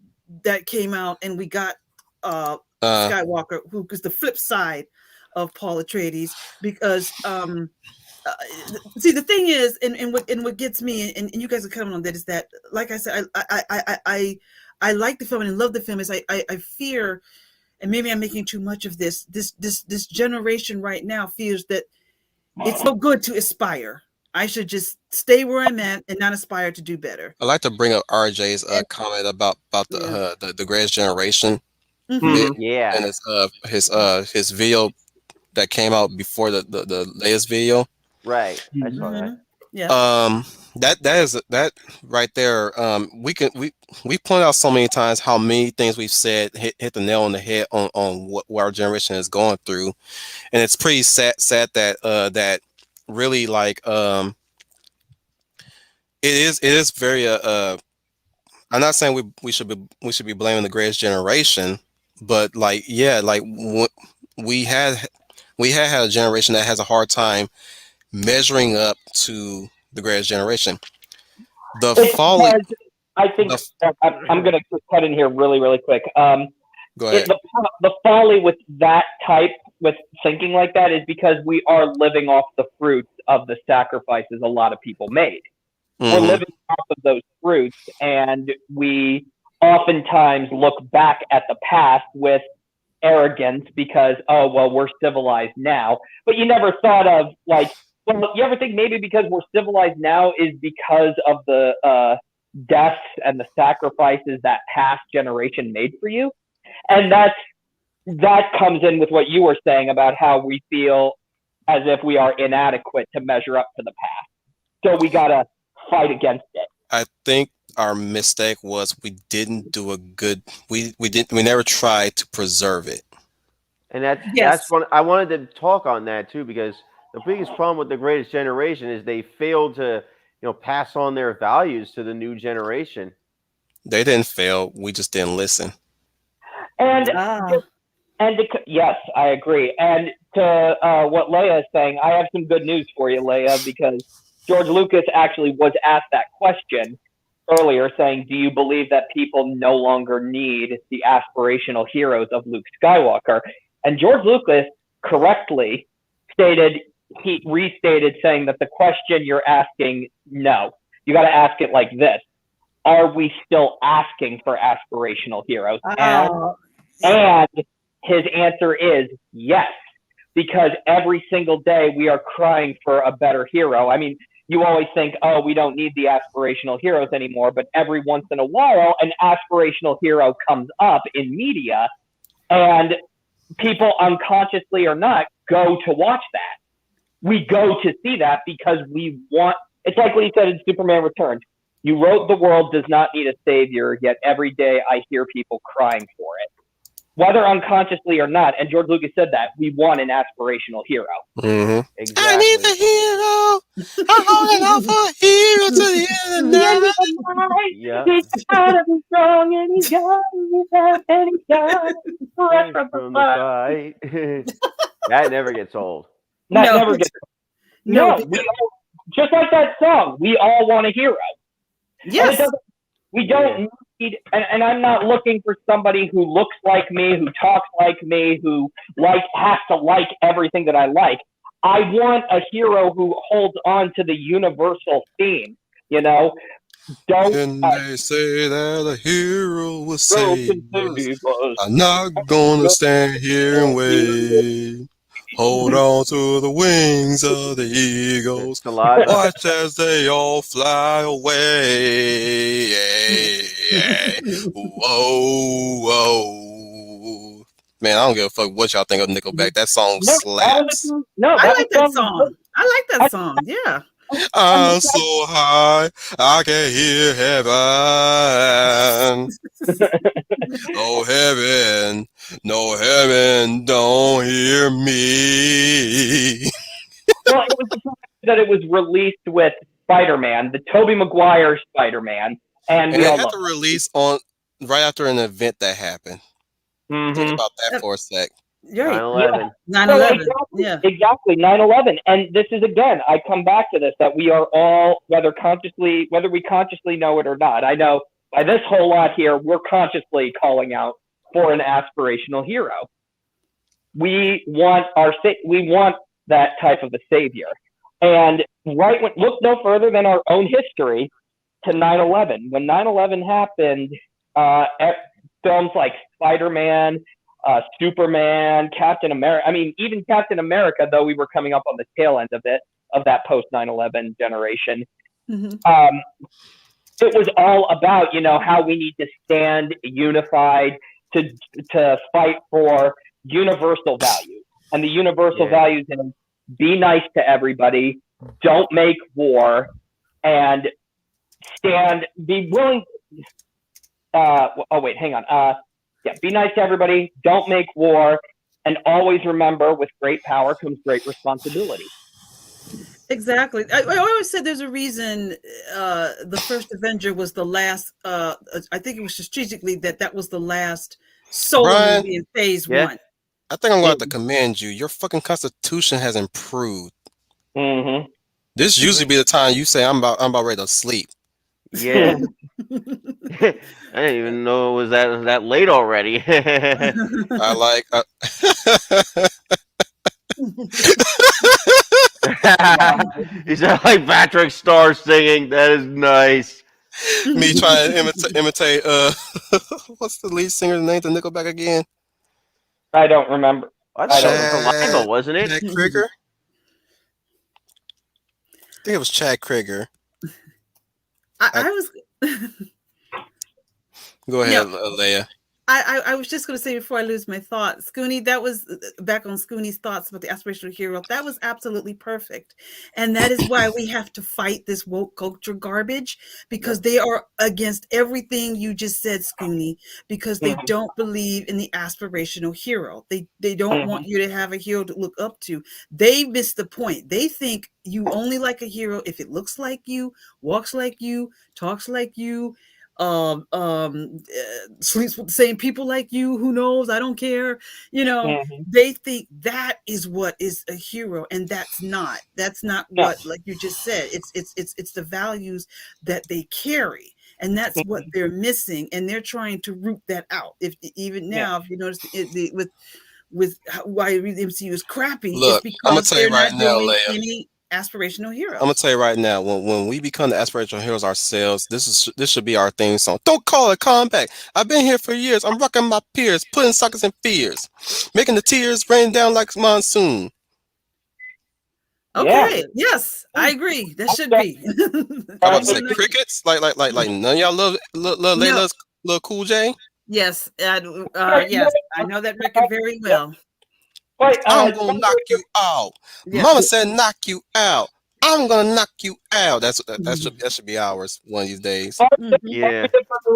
that came out, and we got Skywalker, who is the flip side of Paul Atreides, because see, the thing is, and what gets me, and you guys are coming on that, is that, like I said, I I like the film and love the film is I fear, and maybe I'm making too much of this generation right now feels that it's no good to aspire. I should just stay where I'm at and not aspire to do better. I'd like to bring up RJ's And comment about yeah. the greatest generation Mm-hmm. bit Mhm. Yeah. and his video that came out before the latest video. Right. I saw Mm-hmm. that. Yeah. That right there. We pointed out so many times how many things we've said hit the nail on the head on what our generation is going through, and it's pretty sad that that really like it is very I'm not saying we should be blaming the greatest generation, but like yeah, like we had had a generation that has a hard time measuring up to the greatest generation. The It's folly, because I think the I'm going to cut in here really, really quick. go ahead. The folly with that type, with thinking like that, is because we are living off the fruits of the sacrifices a lot of people made. We're Mhm. living off of those fruits, and we oftentimes look back at the past with arrogance because, oh, well, we're civilized now. But you never thought of, like, well, you ever think maybe because we're civilized now is because of the deaths and the sacrifices that past generation made for you? And that comes in with what you were saying about how we feel as if we are inadequate to measure up to the past. So we got to fight against it. I think our mistake was we didn't do a good. We never tried to preserve it. And that's Yes. one I wanted to talk on that too, because the biggest problem with the greatest generation is they failed to, pass on their values to the new generation. They didn't fail. We just didn't listen. And Ah. yes, I agree. And to what Leia is saying, I have some good news for you, Leia, because George Lucas actually was asked that question earlier, saying, do you believe that people no longer need the aspirational heroes of Luke Skywalker? And George Lucas correctly he restated, saying that the question you're asking, no. You got to ask it like this. Are we still asking for aspirational heroes? Ah. And his answer is yes, because every single day we are crying for a better hero. I mean, you always think, oh, we don't need the aspirational heroes anymore, but every once in a while, an aspirational hero comes up in media, and people, unconsciously or not, go to watch that. We go to see that because we want. It's like what he said in Superman Returns. You wrote the world does not need a savior, yet every day I hear people crying for it. Whether unconsciously or not, and George Lucas said that, we want an aspirational hero. Mm-hmm. Exactly. I need a hero. I'm holding out for a hero to the end of the night. Yeah. He's gotta be strong, and he's gotta be fast, and he's gotta be fresh from the fight. fight. That never gets old. That No. never gets. No. No, just like that song, we all want a hero. Yes. We don't need, and I'm not looking for somebody who looks like me, who talks like me, who has to like everything that I like. I want a hero who holds on to the universal theme. Don't. And they say that a hero will save us. I'm not gonna stand here and wait. Hold on to the wings of the eagles. Saliva. Watch as they all fly away. Whoa, whoa. Man, I don't give a fuck what y'all think of Nickelback. That song slaps. I like that song. I like that song. Yeah. I'm so high, I can hear heaven. Oh, heaven, no heaven, don't hear me. Well, it was the fact that it was released with Spider-Man, the Tobey Maguire Spider-Man, and And we they all had love to release on right after an event that happened. it. Think about that for a sec. Right. 9/11. 9/11. Yeah. Exactly, 9/11. And this is, again, I come back to this, that we are all, whether we consciously know it or not. I know by this whole lot here, we're consciously calling out for an aspirational hero. We want that type of a savior. And look no further than our own history to 9/11. When 9/11 happened, films like Spider-Man, Superman, Captain America. I mean, even Captain America, though we were coming up on the tail end of it, of that post 9/11 generation. Mhm. It was all about, how we need to stand unified to fight for universal values. And the universal values is be nice to everybody, don't make war, and be willing. Hang on. Be nice to everybody, don't make war, and always remember with great power comes great responsibility. Exactly. I always said there's a reason the first Avenger was the last. I think it was strategically that was the last solo Brian, movie in Phase Yeah. 1. I think I'm going to have to commend you. Your fucking constitution has improved. Mm-hmm. This usually be the time you say I'm about ready to sleep. Yeah. I didn't even know it was that late already. I like. You sound like Patrick Star singing. That is nice. Me trying to imitate. What's the lead singer's name to Nickelback again? I don't remember. I thought it was Chad, Saliva, wasn't it? Chad Krieger. I think it was Chad Krieger. I was. Go ahead, Yeah. Leia. I was just going to say before I lose my thought, Scooney, that was back on Scooney's thoughts about the aspirational hero. That was absolutely perfect. And that is why we have to fight this woke culture garbage, because they are against everything you just said, Scooney, because they don't believe in the aspirational hero. They don't want you to have a hero to look up to. They miss the point. They think you only like a hero if it looks like you, walks like you, talks like you, sleeps with the same people like you. Who knows? I don't care. They think that is what is a hero, and that's not what, like you just said. It's the values that they carry, and that's what they're missing, and they're trying to root that out. If even now, if you notice with why the MCU is crappy, Look, it's I'm gonna because tell you they're right not now, doing Leia. any aspirational heroes. I'm gonna tell you right now, when we become the aspirational heroes ourselves, this should be our theme song. Don't call it comeback. I've been here for years. I'm rocking my peers, putting suckers in fears, making the tears rain down like monsoon. Okay. Yes, I agree. That should be. I'm about to say crickets, like none of y'all love No. Layla's little Cool J. Yes, yes, I know that record very well. I'm gonna knock you out. Yeah. Mama said knock you out. I'm gonna knock you out. That should be ours one of these days. Yeah.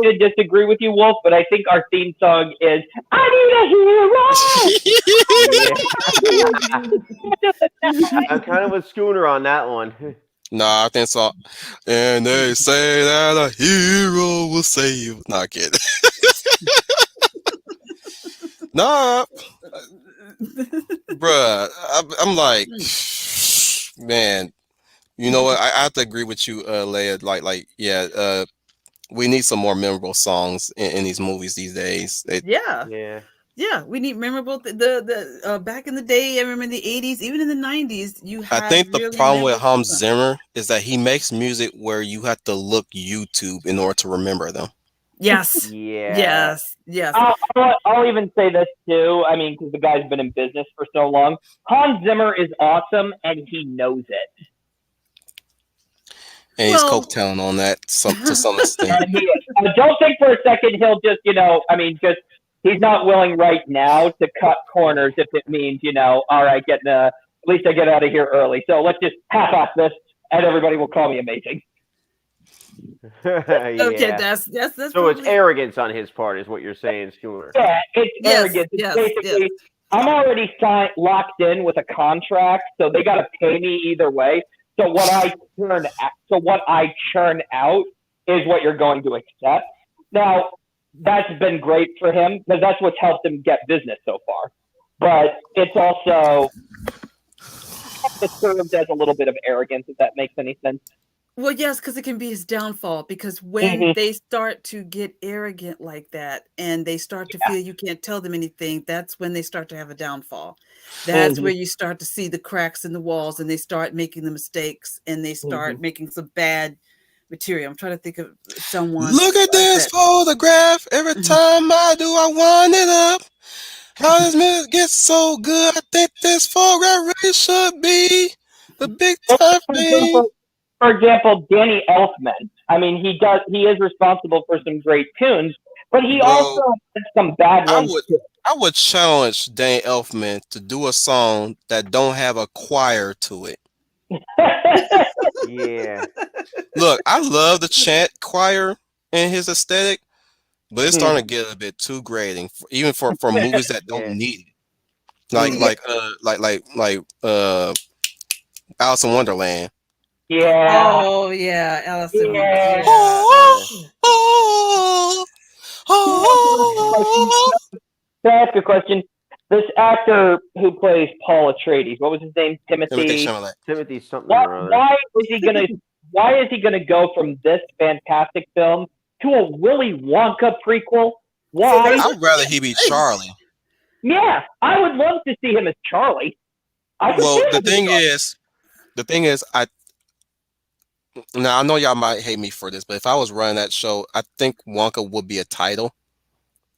I disagree with you, Wolf, but I think our theme song is "I Need a Hero." I'm kind of with Schooner on that one. Nah, I think so. And they say that a hero will save. Nah, kid. Nah, bruh. I'm like, man. You know what? I have to agree with you, Leia. Yeah. We need some more memorable songs in these movies these days. Yeah, we need memorable. The back in the day, I remember in the 80s, even in the 90s, you had. I think the really problem with memorable Hans songs. Zimmer is that he makes music where you have to look YouTube in order to remember them. Yes. Yeah. Yes. I'll even say this too. I mean, because the guy's been in business for so long. Hans Zimmer is awesome, and he knows it. And he's coattailing on that to some extent. Don't think for a second he'll just, he's not willing right now to cut corners if it means, all right, at least I get out of here early. So let's just half-ass this, and everybody will call me amazing. Okay, that's so probably... it's arrogance on his part, is what you're saying, Schooner. Yeah, it's arrogance. It's basically, I'm already locked in with a contract, so they got to pay me either way. So what I churn out is what you're going to accept. Now, that's been great for him because that's what's helped him get business so far. But it's also served as a little bit of arrogance, if that makes any sense. Well, yes, because it can be his downfall. Because when they start to get arrogant like that, and they start to feel you can't tell them anything, that's when they start to have a downfall. That's where you start to see the cracks in the walls, and they start making the mistakes, and they start making some bad material. I'm trying to think of someone Look at like this that. photograph. Every time I do, I wind it up. How does it get so good? I think this photograph really should be the big time thing. For example, Danny Elfman. I mean, he is responsible for some great tunes, but he Bro, also has some bad I ones would too. I would challenge Dane Elfman to do a song that don't have a choir to it. Yeah. Look, I love the chant choir in his aesthetic, but it's starting to get a bit too grating, even for movies that don't Yeah. need it. Mm. Like Alice in Wonderland. Yeah. Oh yeah, Allison. Yeah. Yeah. Oh, Oh, yeah. oh, Question. oh. Can I ask a question? This actor who plays Paul Atreides, what was his name? Timothy Timothy. Chalamet. Timothy something Why, or other. why is he gonna go from this fantastic film to a Willy Wonka prequel? Why? I would rather he be Charlie. Yeah, I would love to see him as Charlie. I could Well, see the him as thing Charlie. is, now I know y'all might hate me for this, but if I was running that show, I think Wonka would be a title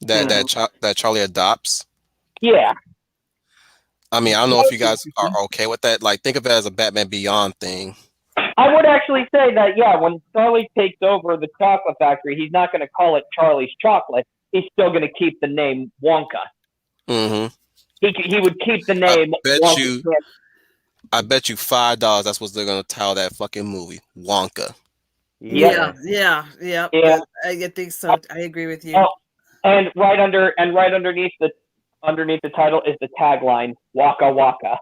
that Charlie adopts. Yeah. I mean, I don't know if you guys are okay with that. Like, think of it as a Batman Beyond thing. I would actually say that, yeah, when Charlie takes over the chocolate factory, he's not going to call it Charlie's Chocolate. He's still going to keep the name Wonka. Mm-hmm. He would keep the name Wonka. I bet you $5 that's what they're gonna title that fucking movie, Wonka. Yeah. Yeah. I think so. I agree with you. Oh, and right underneath the title is the tagline, Waka Waka.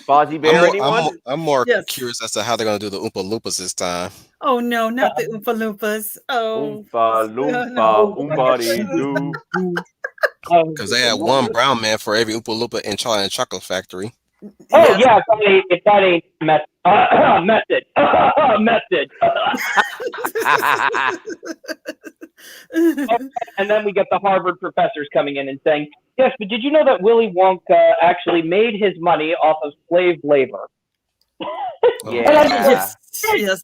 Fozzie Bear, anyone? I'm more Yes. curious as to how they're gonna do the Oompa Loompas this time. Oh no, not the Oompa Loompas. Oh, Oompa Loompa, Oompa-dee-doo. Because they had one brown man for every Oompa Loompa in Charlie and the Chocolate Factory. Oh yeah, if that ain't method. And then we get the Harvard professors coming in and saying, yes, but did you know that Willy Wonka actually made his money off of slave labor? Yeah. And I'm just, yes.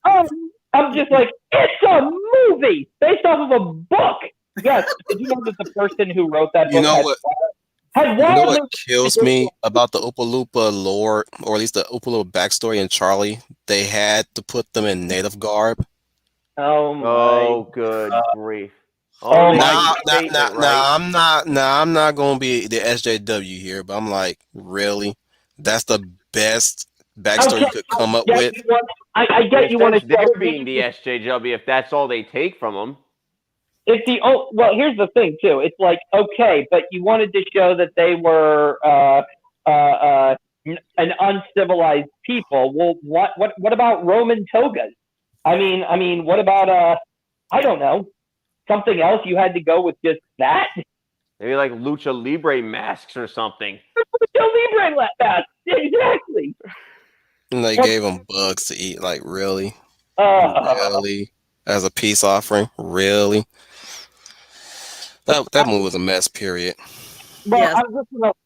I'm just like, it's a movie based off of a book. Yes, did you know that the person who wrote that book You know what kills me about the Oompa Loompa lore, or at least the Oompa Loompa backstory in Charlie? They had to put them in native garb. Oh good grief. Oh Now, my statement, right? I'm not gonna be the SJW here, but I'm like, really? That's the best backstory you could come up with? I get you want to They're being the SJW if that's all they take from them. It's well, here's the thing too. It's like, okay, but you wanted to show that they were an uncivilized people. Well, what about Roman togas? I mean, what about I don't know, something else? You had to go with just that? Maybe like lucha libre masks or something. Lucha libre masks, exactly. And they gave them bugs to eat. Like, really? Really? As a peace offering? Really? That movie was a mess, period. Well, Yes.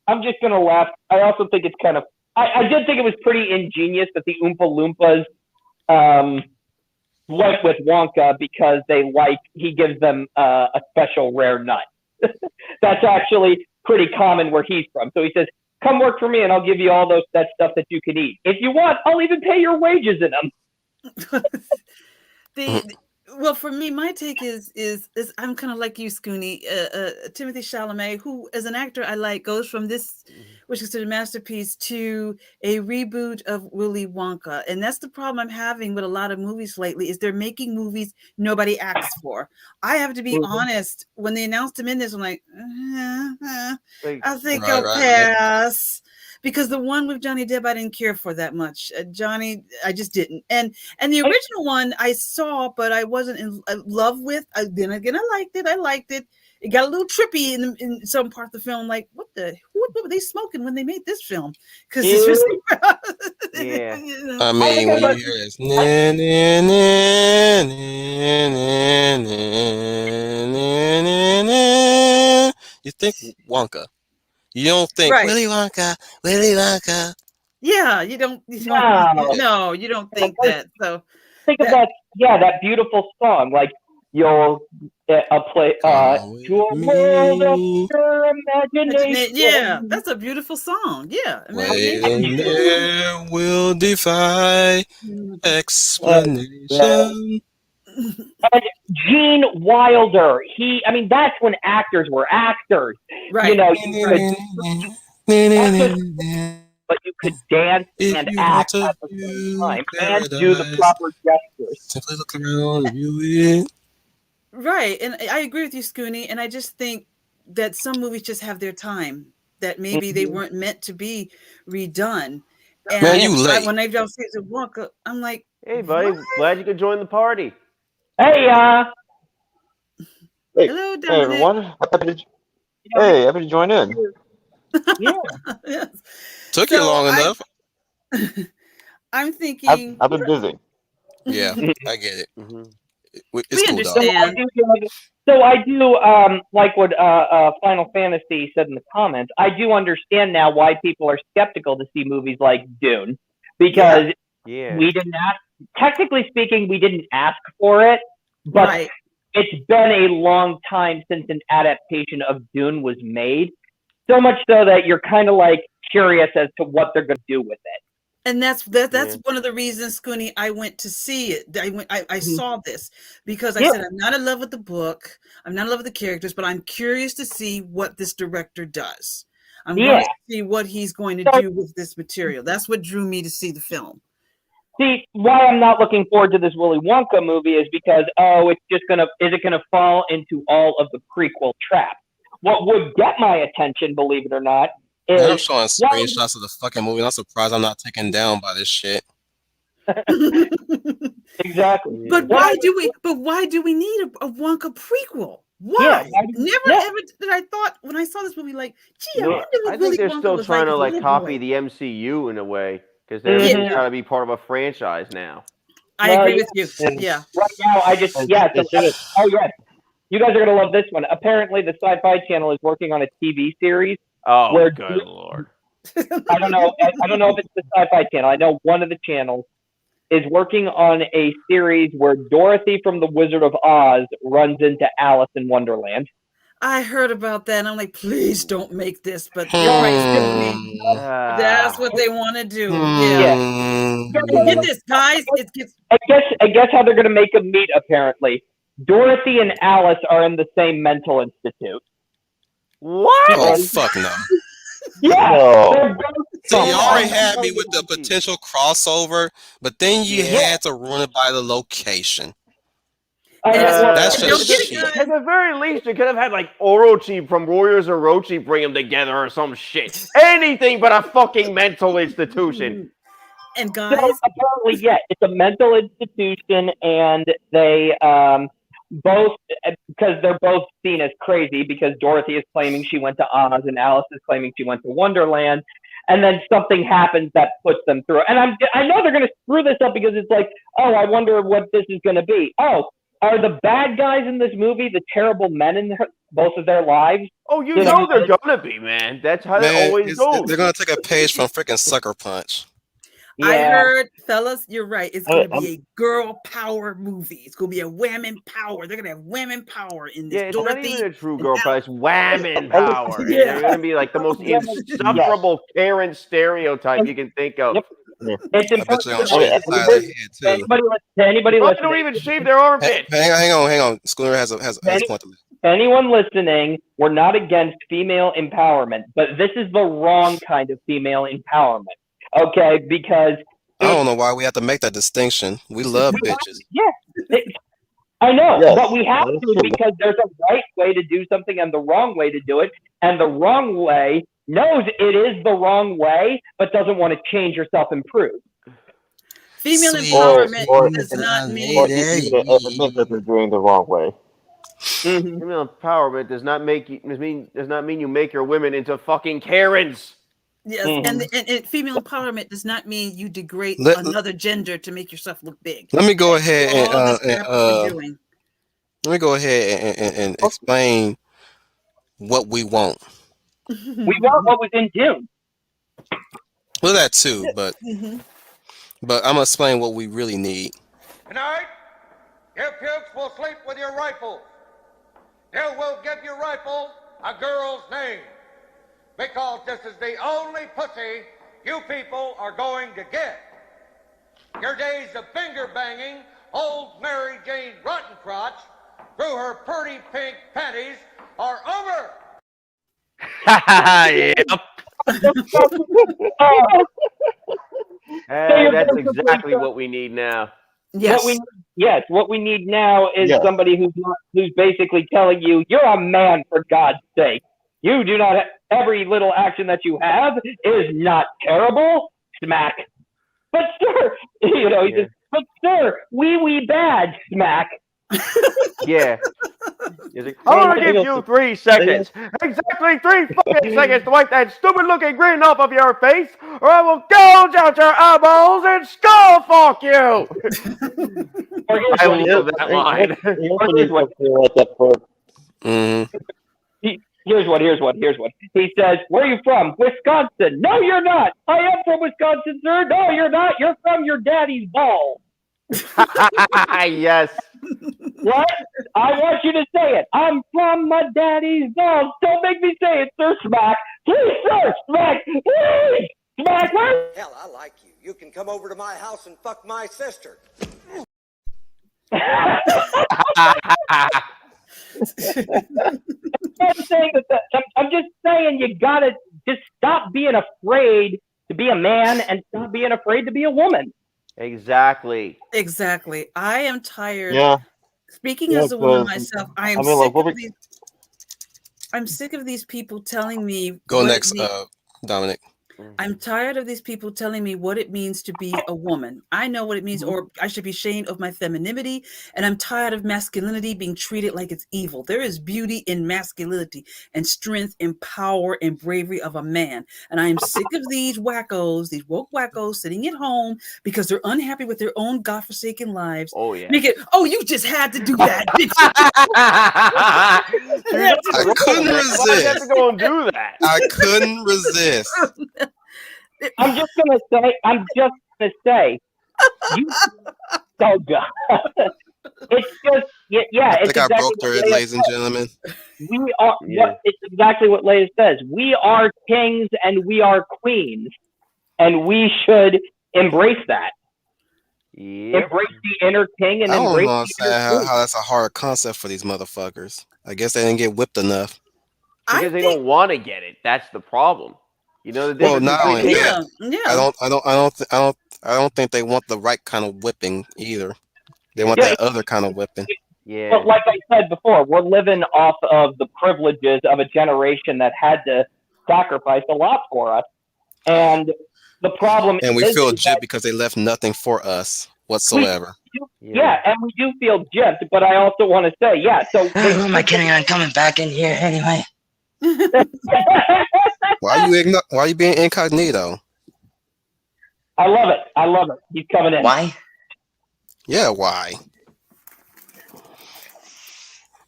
I'm just gonna laugh. I also think it's kind of. I did think it was pretty ingenious that the Oompa Loompas went with Wonka because he gives them a special rare nut. That's actually pretty common where he's from. So he says, "Come work for me, and I'll give you all that stuff that you can eat. If you want, I'll even pay your wages in them." Well, for me, my take is I'm kind of like you, Scooney. Timothy Chalamet, who as an actor I like, goes from this, which is considered a masterpiece, to a reboot of Willy Wonka, and that's the problem I'm having with a lot of movies lately. Is they're making movies nobody asks for. I have to be honest. When they announced him in this, I'm like, I think I'll pass. Because the one with Johnny Depp, I didn't care for that much. Johnny, I just didn't. And the original one I saw, but I wasn't in love with. Then again, I liked it. It got a little trippy in some part of the film. Like, what were they smoking when they made this film? Because it's just, yeah. I mean, when you hear this, you think Wonka. You don't think Willy Wonka, Willy Wonka. Yeah, you don't. No, you don't think that. So think of that. Yeah, that beautiful song. Like you'll play Come to with a world of me. pure Yeah, imagination. that's a beautiful song. Yeah, Waiting imagination. there will defy Uh, yeah. explanation. And Gene Wilder, I mean, that's when actors were actors. You Right, know, you could right. not just but you could dance If and you want act to at the same view time and do the paradise, proper gestures. simply look around and view it. Right. And I agree with you, Scooney. And I just think that some movies just have their time, that maybe they Mhm. weren't meant to be redone. Man, And you late. when I don't see it Wonka, I'm like, Hey, what? buddy, glad you could join the party. Hey, Hey, Hello, hey Dominic. everyone. Happy to join in. yeah. Yes. Took you So long enough. I'm I've thinking, I've been busy. Yeah, I get it. Hmm. It's we cool, dog. understand. So I do like what Final Fantasy said in the comments. I do understand now why people are skeptical to see movies like Dune, because Yeah. we didn't ask. Technically speaking, we didn't ask for it, but Right. it's been a long time since an adaptation of Dune was made. So much so that you're kind of like curious as to what they're going to do with it. And that's Yeah. one of the reasons, Scooney, I went to see it. I saw this because I Yeah. said I'm not in love with the book. I'm not in love with the characters, but I'm curious to see what this director does. I'm going Yeah. to see what he's going to So- do with this material. That's what drew me to see the film. See, why I'm not looking forward to this Willy Wonka movie is because, is it gonna fall into all of the prequel traps? What would get my attention, believe it or not, Man, I'm is showing screenshots of the fucking movie. I'm surprised I'm not taken down by this shit. exactly. But What why do we need a Wonka prequel? Why? Yeah, why do- Never yeah. ever did I thought when I saw this movie, like, gee, I Yeah, wonder what I Willy think they're Wonka still was trying like to as a like little copy boy. the MCU in a way because they're Mhm. trying to be part of a franchise now. I Well, agree yeah, with you. And, Yeah. right now, they should have. oh yes, you guys are gonna love this one. Apparently, the Sci-Fi Channel is working on a TV series. Oh, Where- good lord! I don't know. I don't know if it's the Sci-Fi Channel. I know one of the channels is working on a series where Dorothy from The Wizard of Oz runs into Alice in Wonderland. I heard about that and I'm like, please don't make this. But you're right, Stephanie. That's what they want to do. Yeah. And get this, guys. It gets I guess how they're going to make them meet. Apparently, Dorothy and Alice are in the same mental institute. What? Oh, fuck no. Yeah. No. they're both- See, you Oh, already my had me God. with the potential crossover, but then you Yeah. had to run it by the location. That's just get it, shit. guys. At the very least, you could have had like Orochi from Warriors Orochi bring them together or some shit. Anything but a fucking mental institution. And So guys, apparently, yeah, it's a mental institution, and they both because they're both seen as crazy because Dorothy is claiming she went to Oz and Alice is claiming she went to Wonderland, and then something happens that puts them through. And I know they're going to screw this up because it's like, oh, I wonder what this is going to be. Oh, are the bad guys in this movie the terrible men in both of their lives? Oh, you Yeah. know they're gonna be, man. That's how Man, it always goes. they're gonna take a page from freaking Sucker Punch. I Yeah. heard, fellas, you're right. It's going to I'm- be a girl power movie. It's going to be a women power. They're going to have women power in this. Yeah, it's not Dorothy even a true and girl Alice. power. It's whammon power. And Yeah. they're gonna be like the most insufferable Karen stereotype you can think of. Yep. It's I bet you important don't to shave note the side of their head to too. anybody Most listening. don't even shave their armpit. Hang on. Schooner has a point to make. Anyone listening, we're not against female empowerment, but this is the wrong kind of female empowerment. Okay, because I don't know why we have to make that distinction. We love bitches. I know, Yes, but we have that is to true. because there's a right way to do something and the wrong way to do it, and the wrong way knows it is the wrong way, but doesn't want to change or self-improve. Female Sweet empowerment does not Or mean. even admit that they're doing the wrong way. Mm-hmm. Female empowerment does not mean you make your women into fucking Karens. Yes, and female empowerment does not mean you degrade Let- another gender to make yourself look big. Let me go ahead All this crap we're doing. let me go ahead and explain what we want. We want what was in Dune. Well, that too, but Mhm. I'm gonna explain what we really need. Tonight, you pukes will sleep with your rifles. You will give your rifles a girl's name, because this is the only pussy you people are going to get. Your days of finger banging old Mary Jane Rottencrotch through her pretty pink panties are over. Yep. Hey, that's exactly what we need now. Yes. What we need now is Yes. somebody who's basically telling you, you're a man, for God's sake. You do not, every little action that you have is not terrible. Smack. But sir, he says, but sir, wee bad. Smack. Yeah. I'm gonna give you 3 seconds. Exactly 3 fucking seconds to wipe that stupid looking grin off of your face, or I will gouge out your eyeballs and skull fuck you. I love that line. Here's what. He says, where are you from? Wisconsin. No, you're not. I am from Wisconsin, sir. No, you're not. You're from your daddy's balls. Yes. What? I want you to say it. I'm from my daddy's balls. Don't make me say it, sir. Smack. Please, sir. Smack. Please. Smack. Hell, I like you. You can come over to my house and fuck my sister. I'm just saying you gotta just stop being afraid to be a man and stop being afraid to be a woman. Exactly. Exactly. I am tired. Yeah. Speaking Yeah, as a woman 'cause, myself, I am I mean, like, I'm sick of these people telling me Go what it next, means. Dominic. I'm tired of these people telling me what it means to be a woman. I know what it means, or I should be ashamed of my femininity, and I'm tired of masculinity being treated like it's evil. There is beauty in masculinity and strength and power and bravery of a man. And I am sick of these wackos, these woke wackos sitting at home because they're unhappy with their own godforsaken lives. Oh, yeah. You just had to do that. I couldn't Why do you have resist. to go and do that? I couldn't resist. I'm just gonna say, you, oh God, it's just, yeah, I it's think I exactly broke what thread, Leia ladies and says. gentlemen. We are, Yeah. it's exactly what Leia says. We are kings and we are queens, and we should embrace that. Yep. Embrace the inner king and I don't embrace the understand inner queen. how that's a hard concept for these motherfuckers. I guess they didn't get whipped enough. Because they don't want to get it. That's the problem. You know the Well, difference not between only that, Yeah. I don't think they want the right kind of whipping either. They want Yeah. that other kind of whipping. Yeah. But like I said before, we're living off of the privileges of a generation that had to sacrifice a lot for us. And the problem And we is feel that gypped because they left nothing for us whatsoever. yeah, and we do feel gypped, but I also want to say, yeah, so Who am I kidding? I'm coming back in here anyway. Why you being incognito? I love it. He's coming in. Why? Yeah, why?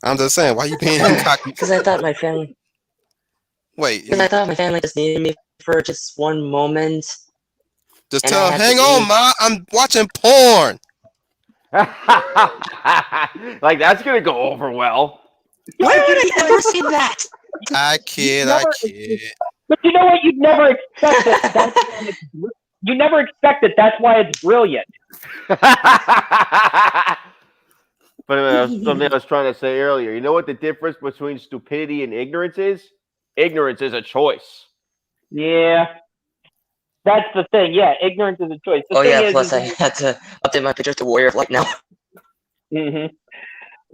I'm just saying, why you being incognito? Because I thought my family. Wait, Because I thought my family just needed me for just one moment. just and tell I them, had hang to on, leave. Ma, I'm watching porn. Like that's gonna go over well. Why would I ever say that? I kid. But you know what? You'd never expect that. You never expect it. That's why it's brilliant. But something I was trying to say earlier. You know what the difference between stupidity and ignorance is? Ignorance is a choice. Yeah. That's the thing. Yeah, ignorance is a choice. The Oh thing yeah, is, plus I had to update my picture to Warrior of Light now. Mm-hmm.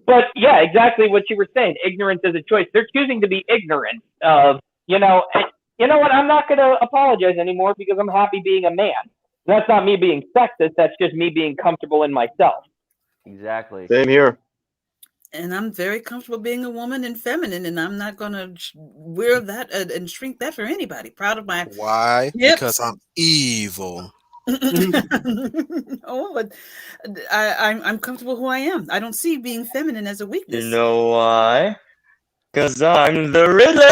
But yeah, exactly what you were saying. Ignorance is a choice. They're choosing to be ignorant of, you know what? I'm not going to apologize anymore because I'm happy being a man. That's not me being sexist. That's just me being comfortable in myself. Exactly. Same here. And I'm very comfortable being a woman and feminine, and I'm not going to wear that and shrink that for anybody. Proud of my Why? hips. Because I'm evil. Oh, but I'm comfortable who I am. I don't see being feminine as a weakness. You know why? Because I'm the Riddler.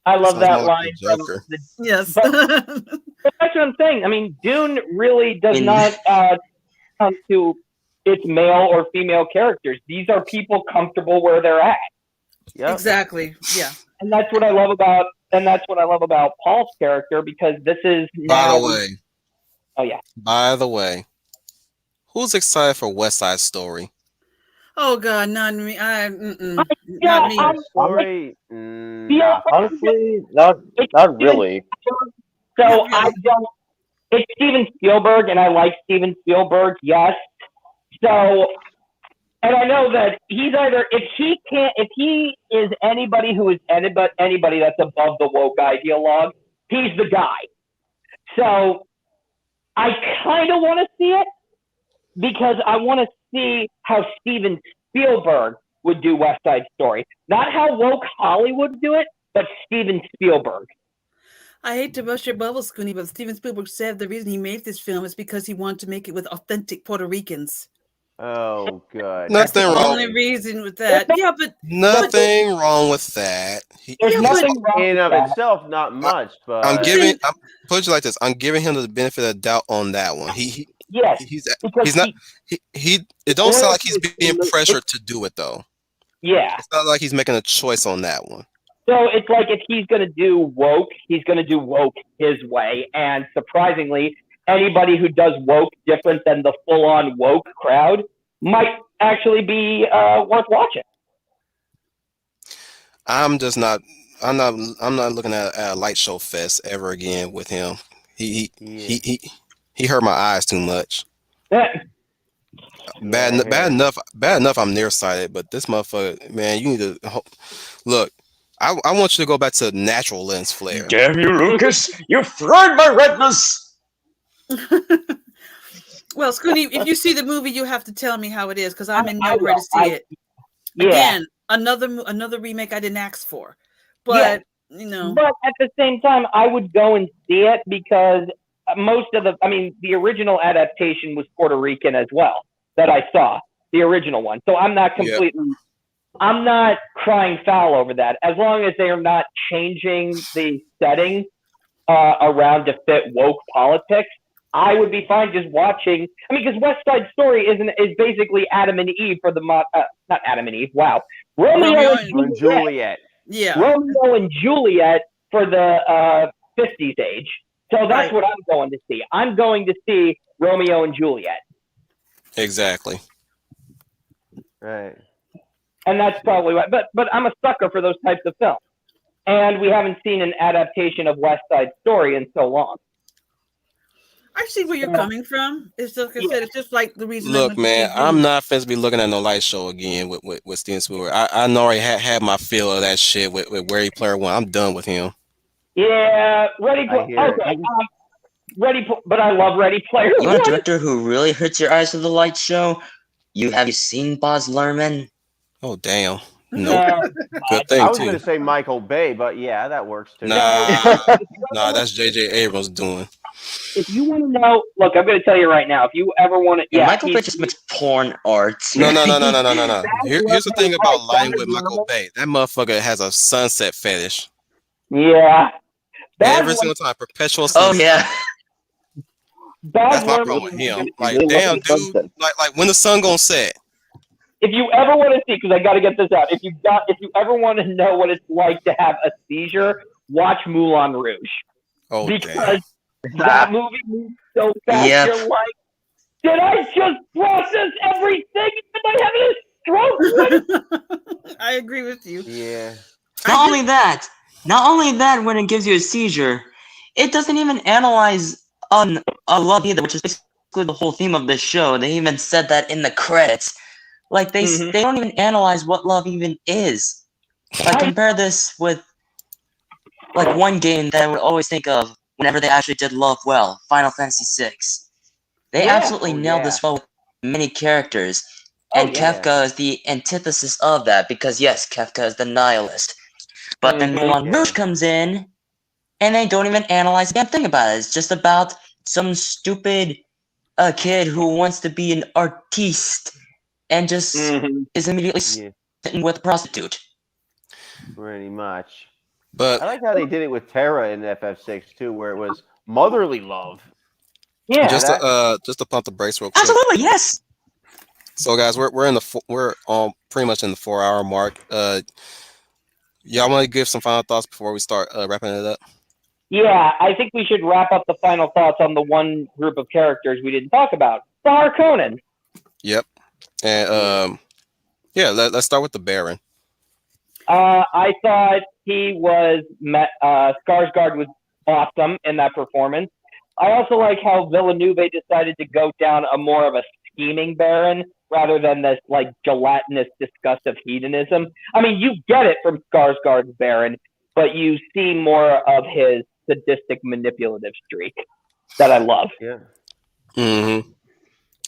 I love Sounds that more like line the from Joker. Yes. but That's what I'm saying. I mean, Dune really does In- not come to its male or female characters. These are people comfortable where they're at, Yep. Exactly. Yeah. and that's what I love about. And that's what I love about Paul's character, because this is By now. the way, Oh yeah. who's excited for West Side Story? Oh God, not me. Yeah, Not me. Story. Yeah, Honestly, not it's really. So Not I really. don't. It's Steven Spielberg, and I like Steven Spielberg. Yes. So, and I know that he's either, if he is anybody who is anybody that's above the woke ideologue, he's the guy. So I kind of want to see it, because I want to see how Steven Spielberg would do West Side Story. Not how woke Hollywood would do it, but Steven Spielberg. I hate to bust your bubble, Scooney, but Steven Spielberg said the reason he made this film is because he wanted to make it with authentic Puerto Ricans. Oh, good. That's the Nothing wrong. only reason with that. Yeah, but Nothing wrong with that. There's Yeah, nothing wrong In with of that. itself, not much, but I'm But giving. see- I'm put it like this. I'm giving him the benefit of the doubt on that one. Yes, He's because not. He. It don't sound like he's being pressured to do it though. yeah. It's not like he's making a choice on that one. So it's like, if he's going to do woke, he's going to do woke his way. And surprisingly, anybody who does woke different than the full-on woke crowd might actually be worth watching. I'm just not. I'm not. I'm not looking at a light show fest ever again with him. He hurt my eyes too much. Bad enough. I'm nearsighted, but this motherfucker, man, you need to look. I want you to go back to natural lens flare. Damn you, Lucas! You fried my retinas! well, Scooney, if you see the movie, you have to tell me how it is, because I'm in I nowhere to will. see it. Yeah. Again, another remake I didn't ask for, but you know, But at the same time, I would go and see it, because the original adaptation was Puerto Rican as well, that I saw, the original one. So I'm not I'm not crying foul over that, as long as they are not changing the setting around to fit woke politics. I would be fine just watching. I mean, because West Side Story is basically Adam and Eve for the not Adam and Eve. Wow, Romeo and Juliet. Yeah, Romeo and Juliet for the 50s age. So that's what I'm going to see. I'm going to see Romeo and Juliet. Exactly. Right. And that's probably why. But I'm a sucker for those types of films. And we haven't seen an adaptation of West Side Story in so long. I see where you're coming from. It's like I said, it's just like the reason. Look, man, I'm not finna to be looking at no light show again with Steven Spielberg. I already had my feel of that shit with Ready Player One. I'm done with him. Yeah, but I love Ready Player You want a director who really hurts your eyes with the light show? Have you seen Baz Luhrmann? Oh damn. No. Good thing I was too. going to say Michael Bay, but yeah, that works too. Nah, that's J.J. Abrams doing. If you want to know, look, I'm going to tell you right now. If you ever want to, Michael Bay just makes porn art. No. Here's the thing about lying with Michael Bay. That motherfucker has a sunset fetish. Yeah. Every single time, perpetual Oh sunset. yeah. That's my problem with him. Like, damn, dude. Like when the sun gonna set. If you ever want to see, because I got to get this out. If you ever want to know what it's like to have a seizure, watch Moulin Rouge. Oh, because that movie moves so fast. Yep. You're like, did I just process everything? Am I having a stroke? I agree with you. Yeah. Not only that, when it gives you a seizure, it doesn't even analyze a love either, which is basically the whole theme of this show. They even said that in the credits. Like they don't even analyze what love even is. Like compare this with like one game that I would always think of whenever they actually did love well, Final Fantasy VI. They absolutely nailed this well with many characters. And Kefka is the antithesis of that, because yes, Kefka is the nihilist. But then Moulin Rouge comes in, and they don't even analyze a damn thing about it. It's just about some stupid kid who wants to be an artiste and just is immediately sitting with a prostitute. Pretty much. But I like how they did it with Terra in FF6 too, where it was motherly love. Yeah. Just to pump the brakes real quick. Absolutely, yes. So guys, we're pretty much in the 4 hour mark. Y'all want to give some final thoughts before we start wrapping it up? Yeah, I think we should wrap up the final thoughts on the one group of characters we didn't talk about. The Harkonnen. Yep. And yeah, let's start with the Baron. I thought Skarsgård was awesome in that performance. I also like how Villeneuve decided to go down a more of a scheming Baron rather than this like gelatinous disgust of hedonism. I mean, you get it from Skarsgård's Baron, but you see more of his sadistic manipulative streak that I love. Yeah. Mm-hmm.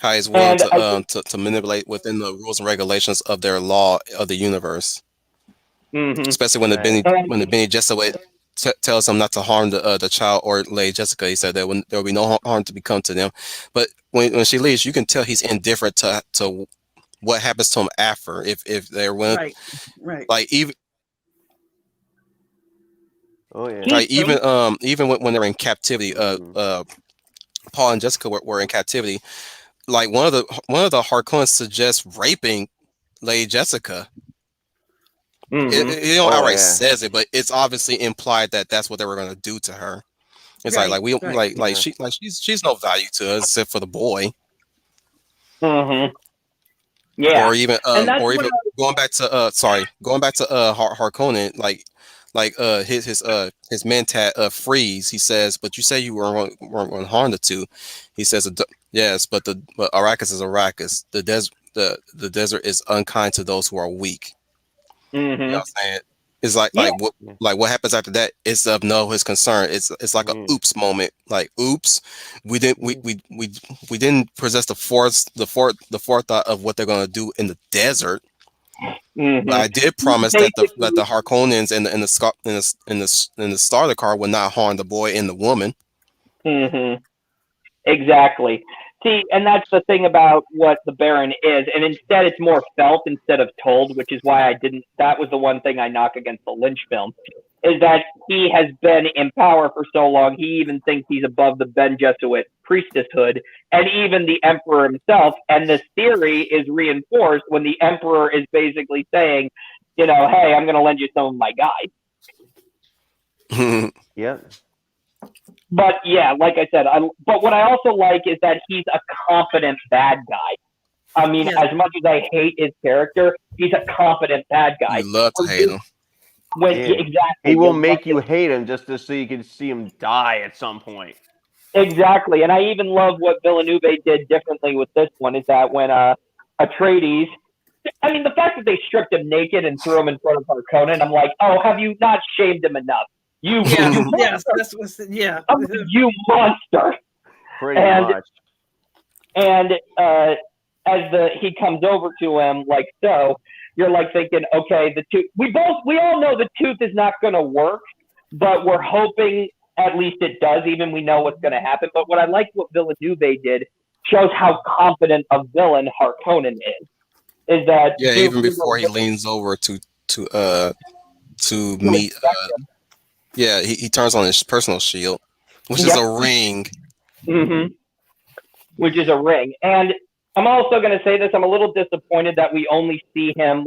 How he's willing And to manipulate within the rules and regulations of their law of the universe. Mhm. Especially when Right. the Benny Gesserit tells him not to harm the child or Lady Jessica. He said that there will be no harm to become to them. But when she leaves, you can tell he's indifferent to what happens to him after. If they're willing, Right. like even Oh yeah. like even when they're in captivity, Paul and Jessica were in captivity. Like one of the Harkonnens suggests raping Lady Jessica. Mhm. It don't outright yeah. says it, but it's obviously implied that that's what they were going to do to her. It's Right, like we right. like she's no value to us except for the boy. Mhm. Yeah. Or even And that's or what even going back to Harkonnen, like his mentat freeze. He says, but you say you weren't going to harm the two. He says, yes, but Arrakis is Arrakis. The desert is unkind to those who are weak. You know Mhm. what I'm saying? It's like Yeah. what happens after that is of no his concern. It's like a oops moment. Like oops, we didn't possess the forethought of what they're gonna do in the desert. Mhm. But I did promise that the Harkonnens and the starter car would not harm the boy and the woman. Mhm. Exactly. See, and that's the thing about what the Baron is, and instead it's more felt instead of told, which is why I didn't. That was the one thing I knock against the Lynch film, is that he has been in power for so long. He even thinks he's above the Ben Gesserit priestesshood, and even the Emperor himself. And this theory is reinforced when the Emperor is basically saying, you know, hey, I'm going to lend you some of my guys. Yeah. But yeah, like I said, but what I also like is that he's a confident bad guy. I mean, Yeah. as much as I hate his character, he's a confident bad guy. You love to hate him. Exactly, he will make you hate him just so you can see him die at some point. Exactly, and I even love what Villeneuve did differently with this one. Is that when Atreides, I mean, the fact that they stripped him naked and threw him in front of Harkonnen, I'm like, oh, have you not shamed him enough? You Yes, that's what's yeah. You monster. Pretty much. And as he comes over to him, like so, you're like thinking, okay, the tooth. We all know the tooth is not going to work, but we're hoping at least it does. Even we know what's going to happen. But what I like what Villeneuve did shows how confident a villain Harkonnen is that even before he leans over to meet. He turns on his personal shield, which is a ring. Mm-hmm. Which is a ring. And I'm also going to say this. I'm a little disappointed that we only see him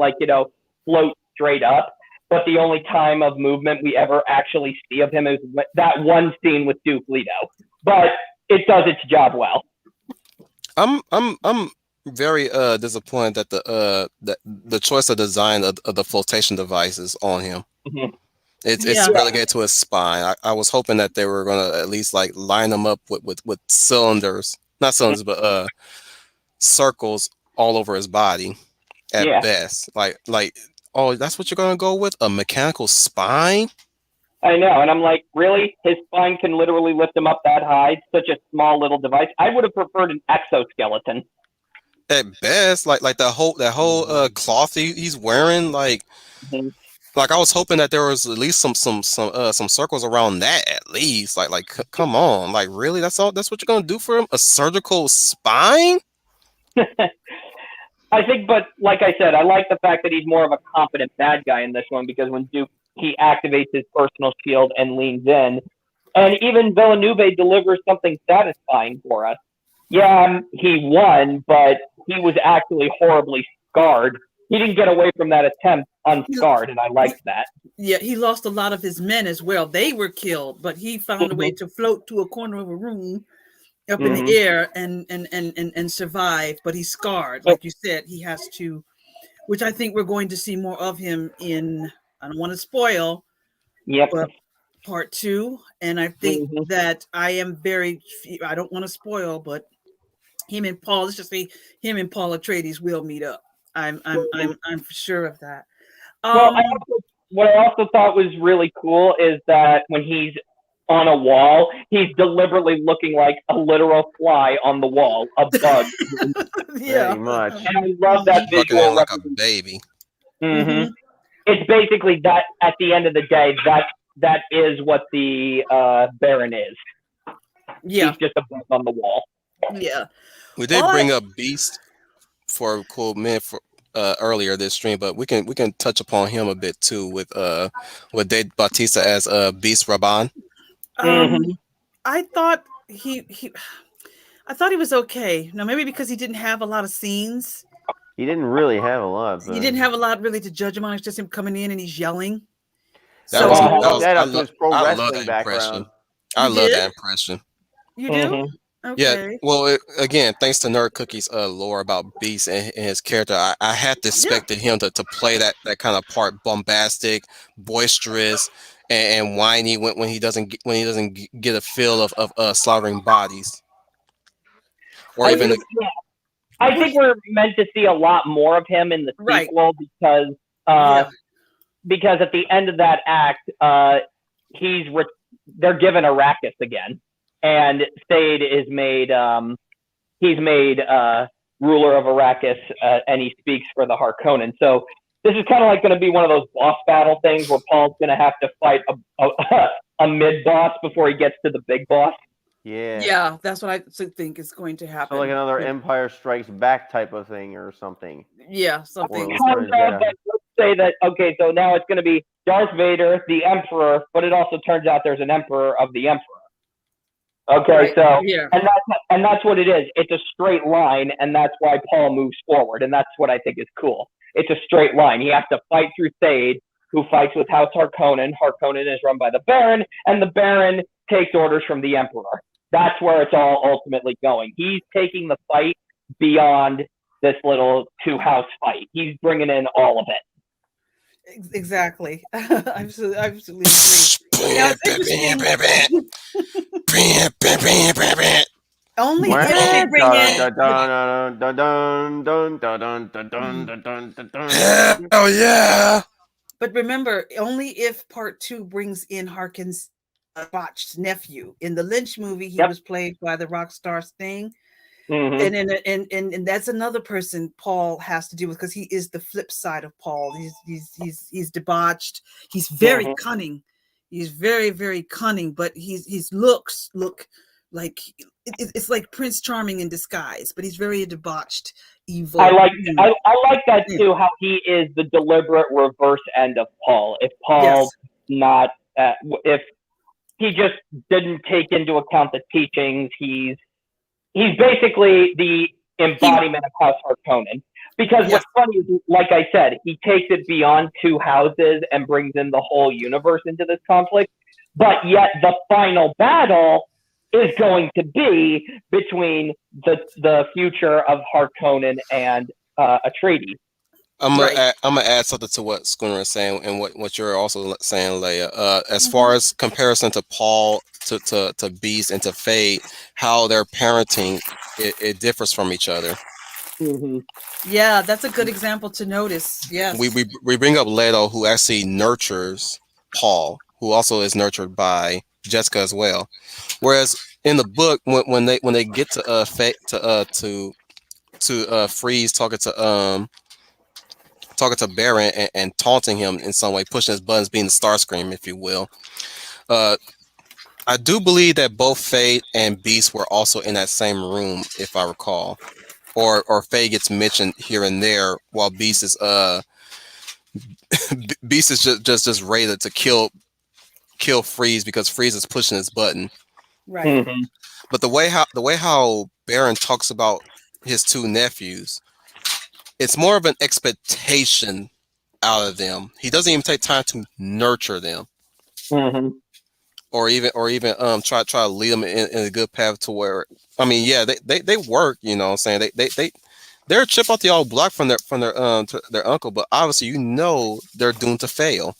float straight up. But the only time of movement we ever actually see of him is that one scene with Duke Leto. But it does its job well. I'm very disappointed that the choice of design of the flotation devices on him. Mm-hmm. It's relegated to his spine. I was hoping that they were gonna at least like line him up with cylinders, not cylinders, but circles all over his body at best. Like oh, that's what you're gonna go with? A mechanical spine? I know, and I'm like, really? His spine can literally lift him up that high? Such a small little device. I would have preferred an exoskeleton. At best, like that whole cloth he's wearing, like I was hoping that there was at least some circles around that at least. Like come on, like really? That's all? That's what you're gonna do for him? A surgical spine? I think, but like I said, I like the fact that he's more of a confident bad guy in this one because when Duke he activates his personal shield and leans in, And even Villeneuve delivers something satisfying for us. Yeah, he won, but he was actually horribly scarred. He didn't get away from that attempt unscarred, and I liked that. Yeah, he lost a lot of his men as well. They were killed, but he found a way to float to a corner of a room up in the air and survive. But he's scarred, like you said. He has to, which I think we're going to see more of him in. I don't want to spoil, but part 2. And I think that I don't want to spoil, but him and Paul. Let's just say him and Paul Atreides will meet up. I'm for sure of that. Well, what I also thought was really cool is that when he's on a wall, he's deliberately looking like a literal fly on the wall, a bug. Yeah, Very much. And I love that Looking visual. like a baby. It's basically that at the end of the day, that is what the Baron is. Yeah. He's just a bug on the wall. Yeah. We did bring up Beast for a cool minute for earlier this stream, but we can touch upon him a bit too with Dave Bautista as Beast Raban. I thought he was okay. Now maybe because he didn't have a lot of scenes. He didn't really have a lot. He didn't have a lot really to judge him on. It's just him coming in and he's yelling. I love that impression. background. I love that impression. You do? Okay. Yeah. Well, again, thanks to Nerd Cookie's lore about Beast and his character, I had expected him to play that kind of part, bombastic, boisterous, and whiny when he doesn't get a feel of slaughtering bodies, or I even. think we're meant to see a lot more of him in the sequel because at the end of that act, they're given Arrakis again. And Thade is made, he's made ruler of Arrakis, and he speaks for the Harkonnen. So this is kind of like going to be one of those boss battle things where Paul's going to have to fight a mid-boss before he gets to the big boss. Yeah, that's what I think is going to happen. So like another Empire Strikes Back type of thing or something. Yeah, something. But let's say that, okay, so now it's going to be Darth Vader, the Emperor, but it also turns out there's an Emperor of the Emperor. Okay, and that's what it is. It's a straight line, and that's why Paul moves forward, and that's what I think is cool. It's a straight line. He has to fight through Thade, who fights with House Harkonnen. Harkonnen is run by the Baron, and the Baron takes orders from the Emperor. That's where it's all ultimately going. He's taking the fight beyond this little two-house fight. He's bringing in all of it. Exactly. I absolutely agree. Now, only if they bring in. Hell yeah! But remember, only if part 2 brings in Harkin's botched nephew. In the Lynch movie, he was played by the rock star Sting. And that's another person Paul has to deal with because he is the flip side of Paul. He's debauched. He's very cunning. He's very, very cunning, but his looks look like it's like Prince Charming in disguise, but he's very debauched, evil. I like that too. How he is the deliberate reverse end of Paul. If Paul's not, if he just didn't take into account the teachings, he's basically the embodiment of House Harkonnen. Because what's funny is, like I said, he takes it beyond two houses and brings in the whole universe into this conflict. But yet the final battle is going to be between the future of Harkonnen and Atreides. I'm gonna add something to what Schooner is saying and what you're also saying, Leia. As far as comparison to Paul, to Beast, and to Fate, how their parenting it differs from each other. Yeah, that's a good example to notice. Yes, we bring up Leto, who actually nurtures Paul, who also is nurtured by Jessica as well. Whereas in the book, when they get to Fate to Freeze talking to Baron and taunting him in some way, pushing his buttons, being the Starscream, if you will. I do believe that both Fate and Beast were also in that same room, if I recall. Or Fate gets mentioned here and there, while Beast is Beast is just ready to kill kill Freeze because Freeze is pushing his button. Right. Mhm. But the way how Baron talks about his two nephews, it's more of an expectation out of them. He doesn't even take time to nurture them, Mhm. or even try to lead them in a good path to where, I mean, yeah, they work. You know what I'm saying? They're a chip off the old block from their uncle, but obviously they're doomed to fail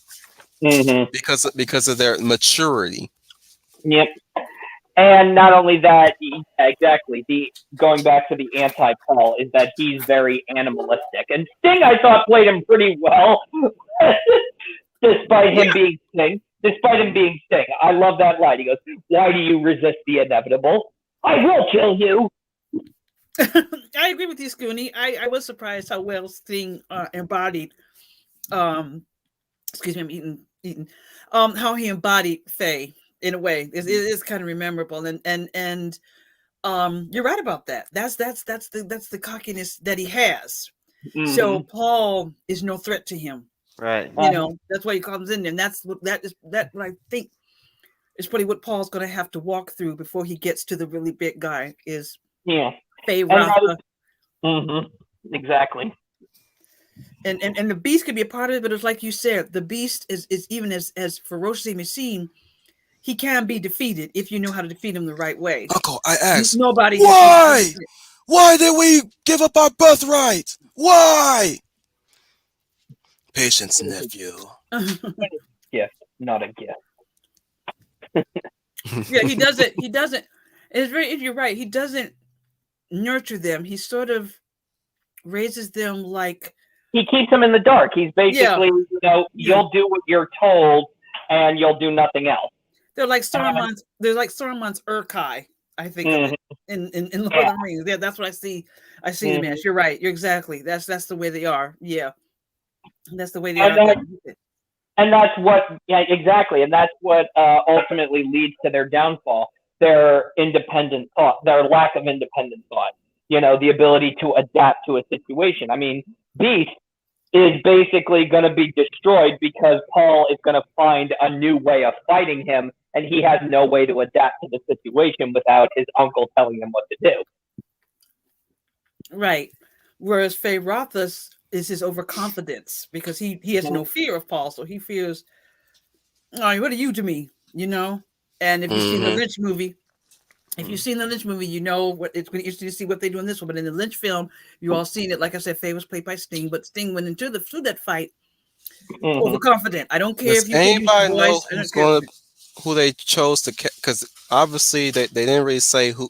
Mhm. because of their maturity. Yep. And not only that, yeah, exactly. The going back to the anti-Paul is that he's very animalistic, and Sting I thought played him pretty well, despite him being Sting. Despite him being Sting, I love that line. He goes, "Why do you resist the inevitable? I will kill you." I agree with you, Scooney. I was surprised how well Sting embodied. Excuse me, I'm eating. How he embodied Faye in a way it is kind of memorable, and you're right about that. That's the cockiness that he has. So Mhm. Paul is no threat to him. Right. You know, that's why he comes in there, and that's what what I think is probably what Paul's going to have to walk through before he gets to the really big guy is Yeah. Faye And that Rafa. is, mhm. Exactly. And the beast could be a part of it, but it's like you said, the beast is even as ferociously machine, he can be defeated if you know how to defeat him the right way. Uncle, I asked, Nobody has why? Why did we give up our birthright? Why? Patience, nephew. Gift, not a gift. Yeah, he doesn't. He doesn't. It's very. You're right. He doesn't nurture them. He sort of raises them like. He keeps them in the dark. He's basically, Yeah. you'll do what you're told, and you'll do nothing else. They're like Saruman's. They're like Saruman's Urkai. I think of it in Lord of the Rings. Yeah, that's what I see. I see them as. You're right. You're exactly. That's the way they are. Yeah, that's the way they are. And that's what, yeah, exactly. And that's what ultimately leads to their downfall, their independent thought, their lack of independent thought, the ability to adapt to a situation. I mean, Beast is basically going to be destroyed because Paul is going to find a new way of fighting him, and he has no way to adapt to the situation without his uncle telling him what to do. Right. Whereas Faye Rothus is his overconfidence because he has no fear of Paul, so he fears, oh, what are you to me? And if you've seen the Lynch movie, you know what it's going to be interesting to see what they do in this one. But in the Lynch film, you all seen it. Like I said, Faye was played by Sting, but Sting went into through that fight overconfident. I don't care Does if you can use anybody your know voice. who they chose to? Because obviously they didn't really say who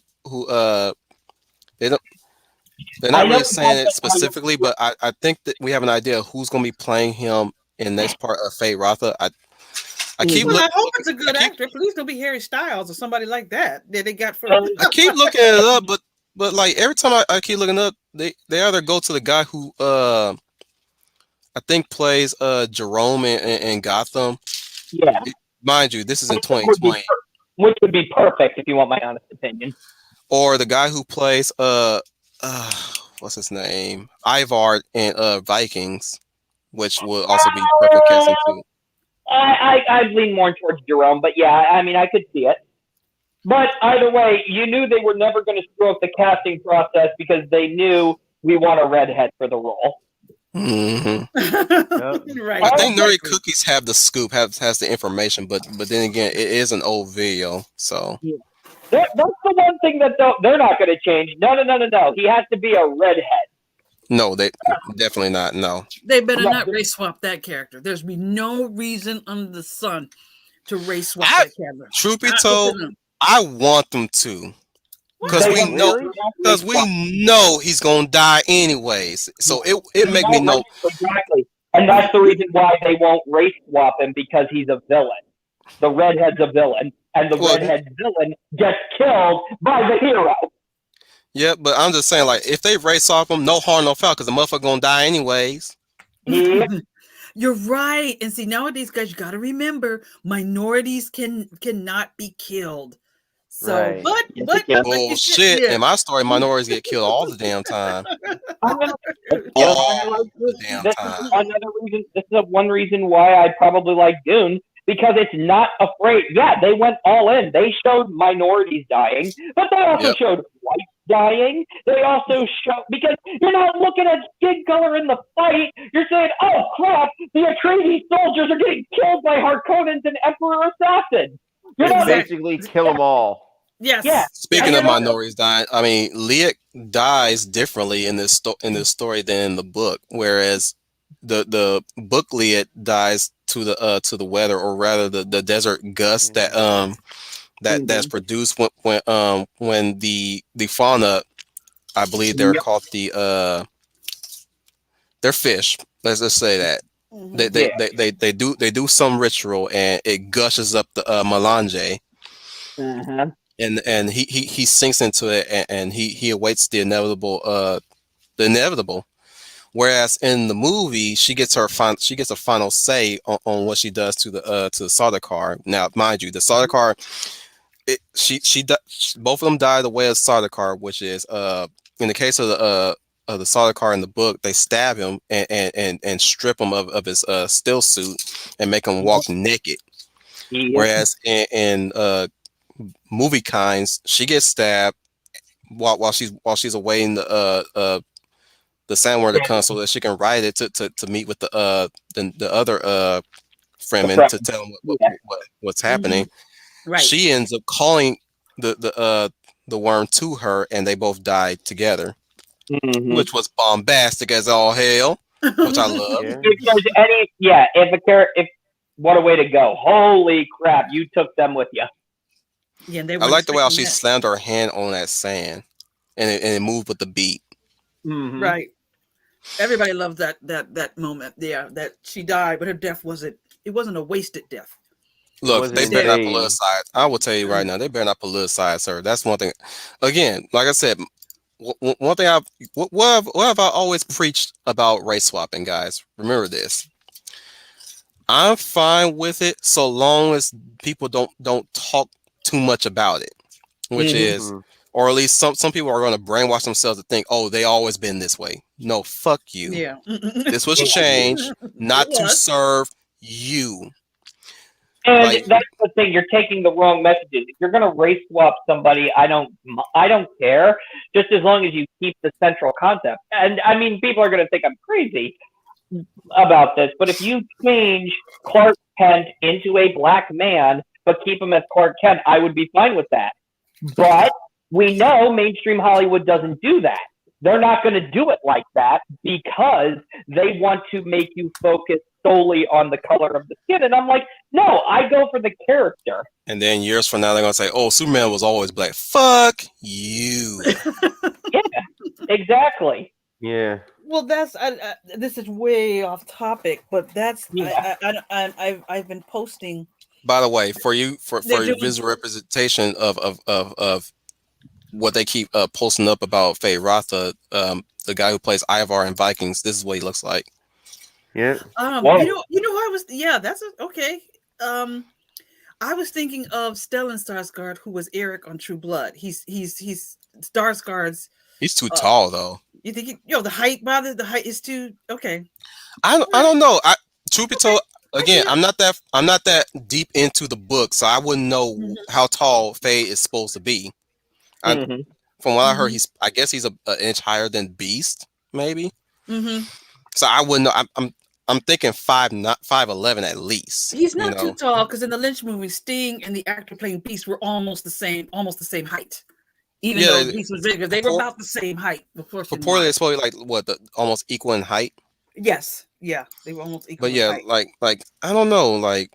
they don't. They're not really saying it specifically, but I think that we have an idea of who's going to be playing him in next part of Faye Rotha. I keep Well, looking. I hope it's a good actor. Please don't be Harry Styles or somebody like that they got for. I keep looking it up, but like every time I keep looking up, they either go to the guy who I think plays Jerome in Gotham. Yeah. Mind you, this is in 2020. Which would be perfect if you want my honest opinion. Or the guy who plays what's his name? Ivar in Vikings, which will also be perfect casting too. I'd lean more towards Jerome, but yeah, I mean, I could see it. But either way, you knew they were never going to screw up the casting process because they knew we want a redhead for the role. Right. I think Nerdy Cookies have the scoop, has the information, but then again, it is an old video, so. Yeah. That's the one thing that they're not going to change. No. He has to be a redhead. No, they definitely not. No, they better not race swap that character. There's be no reason under the sun to race swap that character. Truth be told, I want them to, because we know he's gonna die anyways. So it make me know exactly, and that's the reason why they won't race swap him, because he's a villain. The redhead's a villain, and the redhead villain gets killed by the hero. Yeah, but I'm just saying, like, if they race off him, no harm, no foul, because the motherfucker gonna die anyways. You're right. And see, nowadays, guys, you got to remember, minorities cannot be killed. So, but bullshit. In my story, minorities get killed all the damn time. This is one reason why I probably like Dune, because it's not afraid. Yeah, they went all in. They showed minorities dying, but they also Yep. showed whites dying. They also showed, because you're not looking at skin color in the fight. You're saying, oh crap, the Atreides soldiers are getting killed by Harkonnens and Emperor assassins. You're not, Basically, kill them all. Yes. yeah. Speaking And of you're not, minorities dying, I mean, Liet dies differently in this story than in the book. Whereas the book Liet dies to the weather, or rather the desert gust that's produced when the fauna, I believe they're Yep. called they're fish. Let's just say that. They, Mhm. they, Yeah. they do some ritual and it gushes up the melange, Mhm. and he sinks into it, and he awaits the inevitable. Whereas in the movie, she gets a final say on what she does to the Sardaukar. Now, mind you, the Sardaukar, both of them die the way of Sardaukar, which is in the case of the Sardaukar in the book, they stab him and strip him of his still suit and make him walk naked. Yep. Whereas in movie kinds, she gets stabbed while she's awaiting the Sandworm to come so that she can ride it to meet with the other Fremen to tell them what's happening. Right. She ends up calling the worm to her, and they both die together, Mhm. which was bombastic as all hell, which I love. Yeah. If there's if what a way to go. Holy crap, you took them with you. Yeah, they I weren't like the way how expecting she that. slammed her hand on that sand, and it moved with the beat. Mhm. Right. Everybody loved that moment. Yeah, that she died, but her death wasn't. It wasn't a wasted death. Look, wasn't they in better not vain. politicize. I will tell you right now, they better not politicize her. That's one thing. Again, like I said, one thing what have I always preached about race swapping, guys? Remember this. I'm fine with it so long as people don't talk too much about it, which Mhm. is, or at least some people are going to brainwash themselves to think, oh, they always been this way. No, fuck you. Yeah. This was changed not to serve you. And Like, that's the thing. You're taking the wrong messages. If you're going to race swap somebody, I don't care. Just as long as you keep the central concept. And I mean, people are going to think I'm crazy about this, but if you change Clark Kent into a black man, but keep him as Clark Kent, I would be fine with that. But we know mainstream Hollywood doesn't do that. They're not going to do it like that because they want to make you focus solely on the color of the skin. And I'm like, no, I go for the character. and then years from now, they're gonna say, "Oh, Superman was always black." Fuck you. Yeah, exactly. Yeah. Well, that's this is way off topic, but that's Yeah. I've been posting. By the way, for They're your doing visual representation of what they keep posting up about Faye Rotha, the guy who plays Ivar in Vikings, this is what he looks like. Yeah. Whoa. You know who I was, yeah, okay. I was thinking of Stellan Skarsgård, who was Eric on True Blood. He's Skarsgård's. He's too tall though. You think the height bothers? The height is too okay. I don't know. Truth be told, I again, see it. I'm not that deep into the book, so I wouldn't know Mhm. how tall Faye is supposed to be. Mhm. From what I heard, Mhm. I guess he's an inch higher than Beast, maybe. Mhm. So I wouldn't know. I'm thinking 5'11" at least. He's You not too know, tall because in the Lynch movie, Sting and the actor playing Beast were almost the same height. Even yeah. though Beast was bigger, they were about the same height proportion. Purportedly, it's probably like what almost equal in height. Yes, yeah, they were almost equal But in yeah, height. like I don't know, like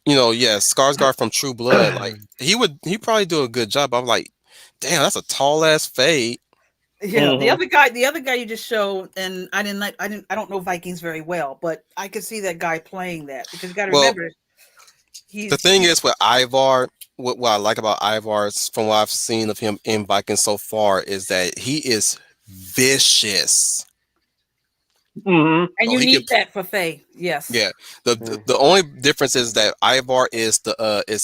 yeah, Skarsgård from True Blood, like he probably do a good job. I'm like, damn, that's a tall ass fade. Yeah, the Mhm. other guy you just showed, and I don't know Vikings very well, but I could see that guy playing that because you got to Well, remember the he's thing is with Ivar, what I like about Ivar from what I've seen of him in Vikings so far is that he is vicious. Mhm. and So you he can, need that for Faye. Yes. yeah. The only difference is that Ivar is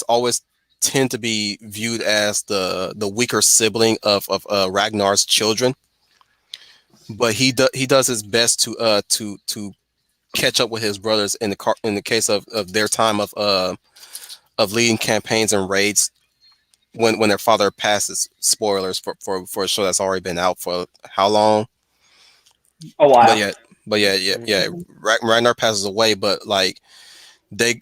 always tend to be viewed as the weaker sibling of Ragnar's children, but he does his best to catch up with his brothers in the case of their time of of leading campaigns and raids when their father passes. Spoilers for a show that's already been out for how long? A while. But yeah. Ragnar passes away, but like they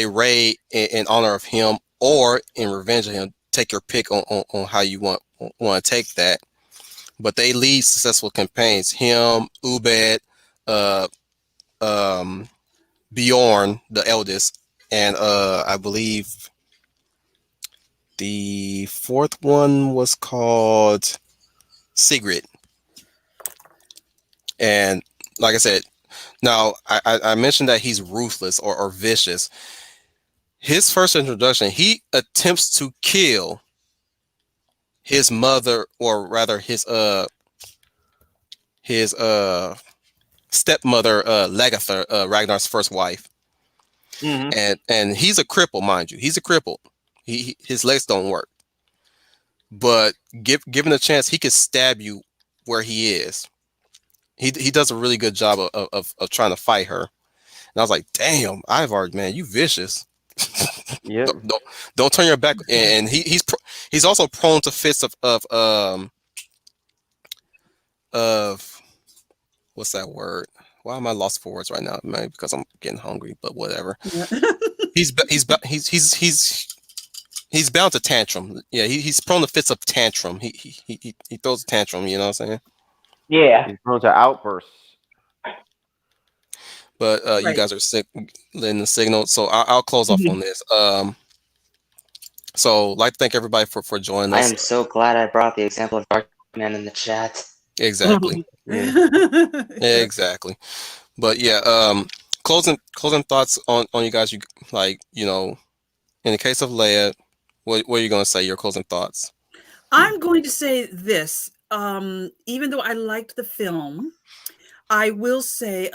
raid in honor of him or in revenge of him. Take your pick on how you want to take that. But they lead successful campaigns. Him, Ubed, uh, um, Bjorn, the eldest, and I believe the fourth one was called Sigrid. And like I said, now I mentioned that he's ruthless or vicious. His first introduction, he attempts to kill his mother, or rather his stepmother, Lagertha, Ragnar's first wife. And he's a cripple, mind you. He's a cripple. His legs don't work. But given a chance, he could stab you where he is. He does a really good job of trying to fight her. And I was like, damn, Ivar, man, you vicious. Yeah. Don't turn your back. And he's also prone to fits of what's that word? Why am I lost for words right now? Maybe because I'm getting hungry, but whatever. Yeah. He's bound to tantrum. Yeah, he's prone to fits of tantrum. He throws a tantrum. You know what I'm saying? Yeah. He's prone to outbursts. But you Right. guys are sick, letting the signal. So I'll close off on this. So I'd like to thank everybody for joining I us. am so glad I brought the example of Darkman in the chat. Exactly. Yeah. Exactly. But yeah, closing thoughts on you guys. In the case of Leia, what are you going to say? Your closing thoughts. I'm going to say this. Even though I liked the film, I will say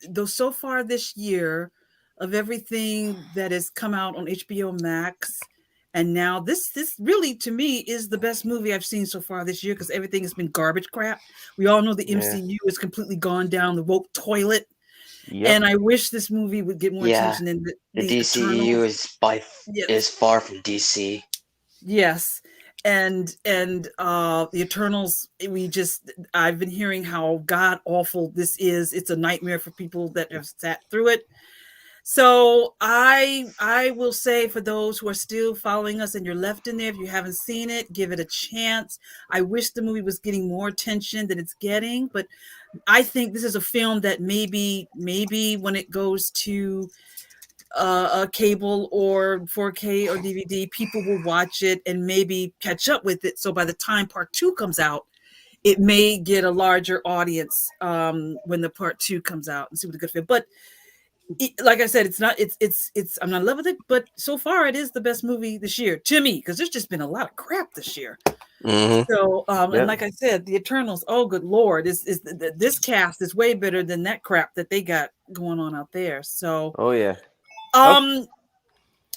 though so far this year, of everything that has come out on HBO Max, and now this really to me is the best movie I've seen so far this year, because everything has been garbage crap. We all know the Yeah. MCU has completely gone down the woke toilet, Yep. and I wish this movie would get more Yeah, attention than The the DCEU Eternals. is far from DC. Yes. And the Eternals, I've been hearing how god awful this is. It's a nightmare for people that have sat through it. So I will say, for those who are still following us and you're left in there, if you haven't seen it, give it a chance. I wish the movie was getting more attention than it's getting, but I think this is a film that maybe when it goes to a cable or 4K or DVD, people will watch it and maybe catch up with it. So by the time part 2 comes out, it may get a larger audience when the part 2 comes out, and see what a good film. But like I said, it's I'm not in love with it, but so far it is the best movie this year to me, because there's just been a lot of crap this year. Mm-hmm. So Yep. and like I said, the Eternals, oh good lord, this cast is way better than that crap that they got going on out there. So Oh yeah. and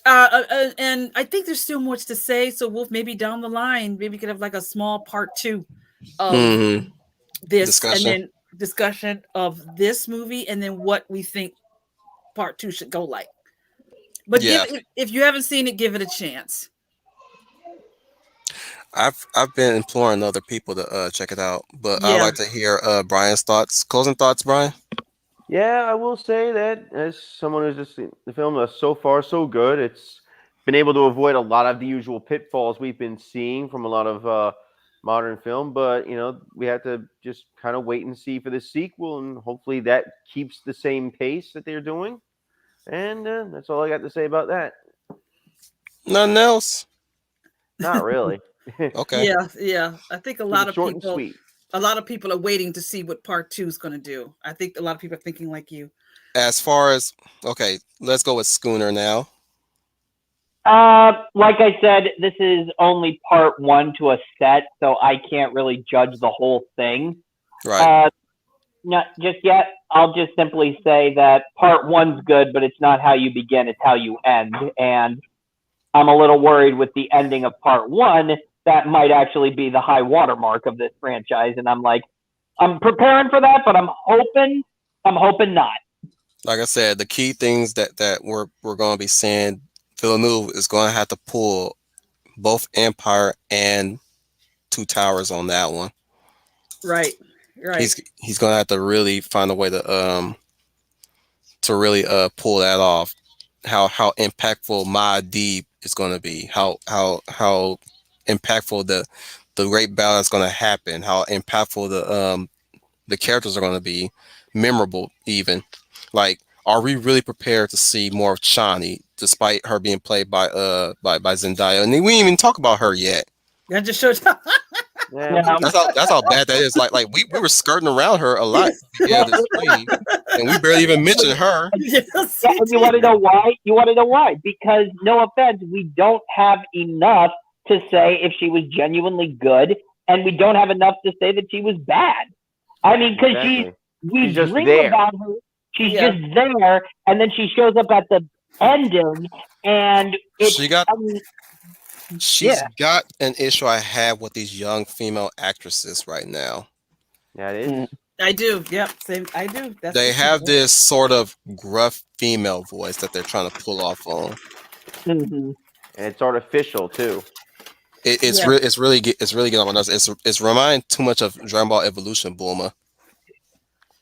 I think there's still much to say. So Wolf, maybe down the line, maybe we could have like a small part 2 of Mm-hmm. this, Discussion. and then discussion of this movie, and then what we think part 2 should go like. But Yeah. if you haven't seen it, give it a chance. I've been imploring other people to check it out, but I'd Yeah. like to hear Brian's thoughts. Closing thoughts, Brian. Yeah, I will say that as someone who's just seen the film, so far so good. It's been able to avoid a lot of the usual pitfalls we've been seeing from a lot of modern film, but we have to just kind of wait and see for the sequel, and hopefully that keeps the same pace that they're doing. And that's all I got to say about that. Nothing else. Not really. Okay. Yeah. I think a Keep lot it of short and people, sweet. are waiting to see what part 2 is going to do. I think a lot of people are thinking like you. As far as let's go with Schooner now. Like I said, this is only part 1 to a set, so I can't really judge the whole thing. Right. Not just yet. I'll just simply say that part 1's good, but it's not how you begin, it's how you end. And I'm a little worried with the ending of part 1. That might actually be the high watermark of this franchise. And I'm preparing for that, but I'm hoping not. Like I said, the key things that we're going to be seeing Villeneuve is going to have to pull both Empire and Two Towers on that one. Right. Right. He's going to have to really find a way to really pull that off. How impactful Deep is going to be. How impactful the great battle is going to happen. How impactful the characters are going to be, memorable even. Like, are we really prepared to see more of Chani, despite her being played by Zendaya? And we didn't even talk about her yet. That just shows. Yeah, Yeah. That's how bad that is. Like we were skirting around her a lot at the beginning of this wave, and we barely even mentioned her. Yes, Yeah, and you want to know why? You want to know why? Because, no offense, we don't have enough to say if she was genuinely good, and we don't have enough to say that she was bad. I mean, because exactly. we She's just dream there. about her. She's Yeah. just there, and then she shows up at the ending, and it's, She got I mean, she's yeah. got an issue I have with these young female actresses right now. Yeah, it is. Mm. I do. Yep. Same. I do. That's They the have truth. this sort of gruff female voice that they're trying to pull off on. Mhm. And it's artificial too. It's Yeah. it's really getting on my nerves. It's reminding too much of Dragon Ball Evolution, Bulma.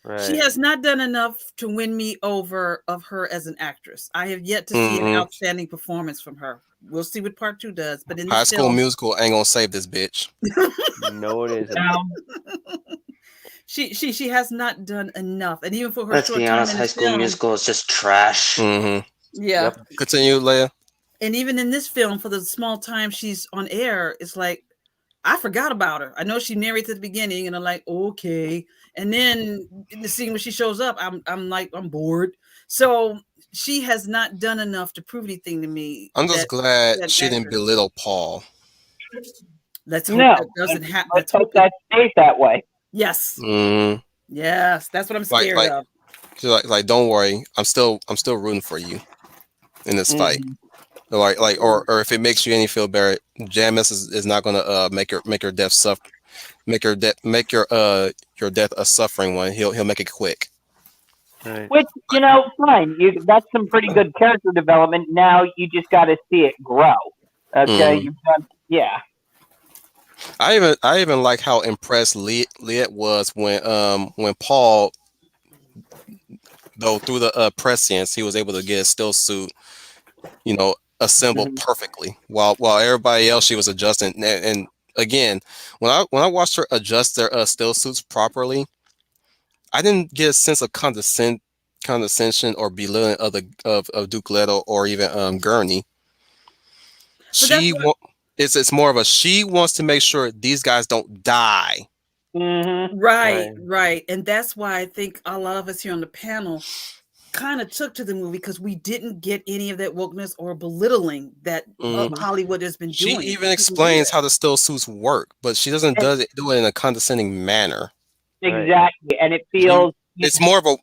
Right. She has not done enough to win me over of her as an actress. I have yet to see an Mhm. outstanding performance from her. We'll see what part 2 does. But in High this School film, Musical ain't gonna save this bitch. No, it isn't. Now, she has not done enough. And even for her Let's short be time honest, in High the School film, Musical is just trash. Mm-hmm. yeah. Yep. Continue, Leia. And even in this film, for the small time she's on air, it's like I forgot about her. I know she narrates at the beginning, and I'm like, okay. And then in the scene when she shows up, I'm like, I'm bored. So she has not done enough to prove anything to me. I'm just glad that she didn't actress. belittle Paul. Let's hope no. that doesn't happen. Let's Let's hope hope it. that stays that way. Yes, Mm-hmm. yes, that's what I'm Like scared of. don't worry. I'm still rooting for you in this fight. Mhm. Or if it makes you any feel better, Jamis is not gonna make your death your death a suffering one. He'll make it quick. Right. Which, fine. That's some pretty good character development. Now you just got to see it grow. Okay, Mhm. you've done, yeah. I even like how impressed Liet was when Paul, though through the prescience, he was able to get a still suit, assembled Mhm. perfectly while everybody else she was adjusting. And again, when I watched her adjust their still suits properly, I didn't get a sense of condescension or belittling of Duke Leto or even Gurney. But that's what, It's more of a, she wants to make sure these guys don't die. Mhm. right. And that's why I think a lot of us here on the panel kind of took to the movie because we didn't get any of that wokeness or belittling that Hollywood has been She doing. even explains how the still suits work, but she doesn't do it in a condescending manner. Exactly, and it feels It's more of a,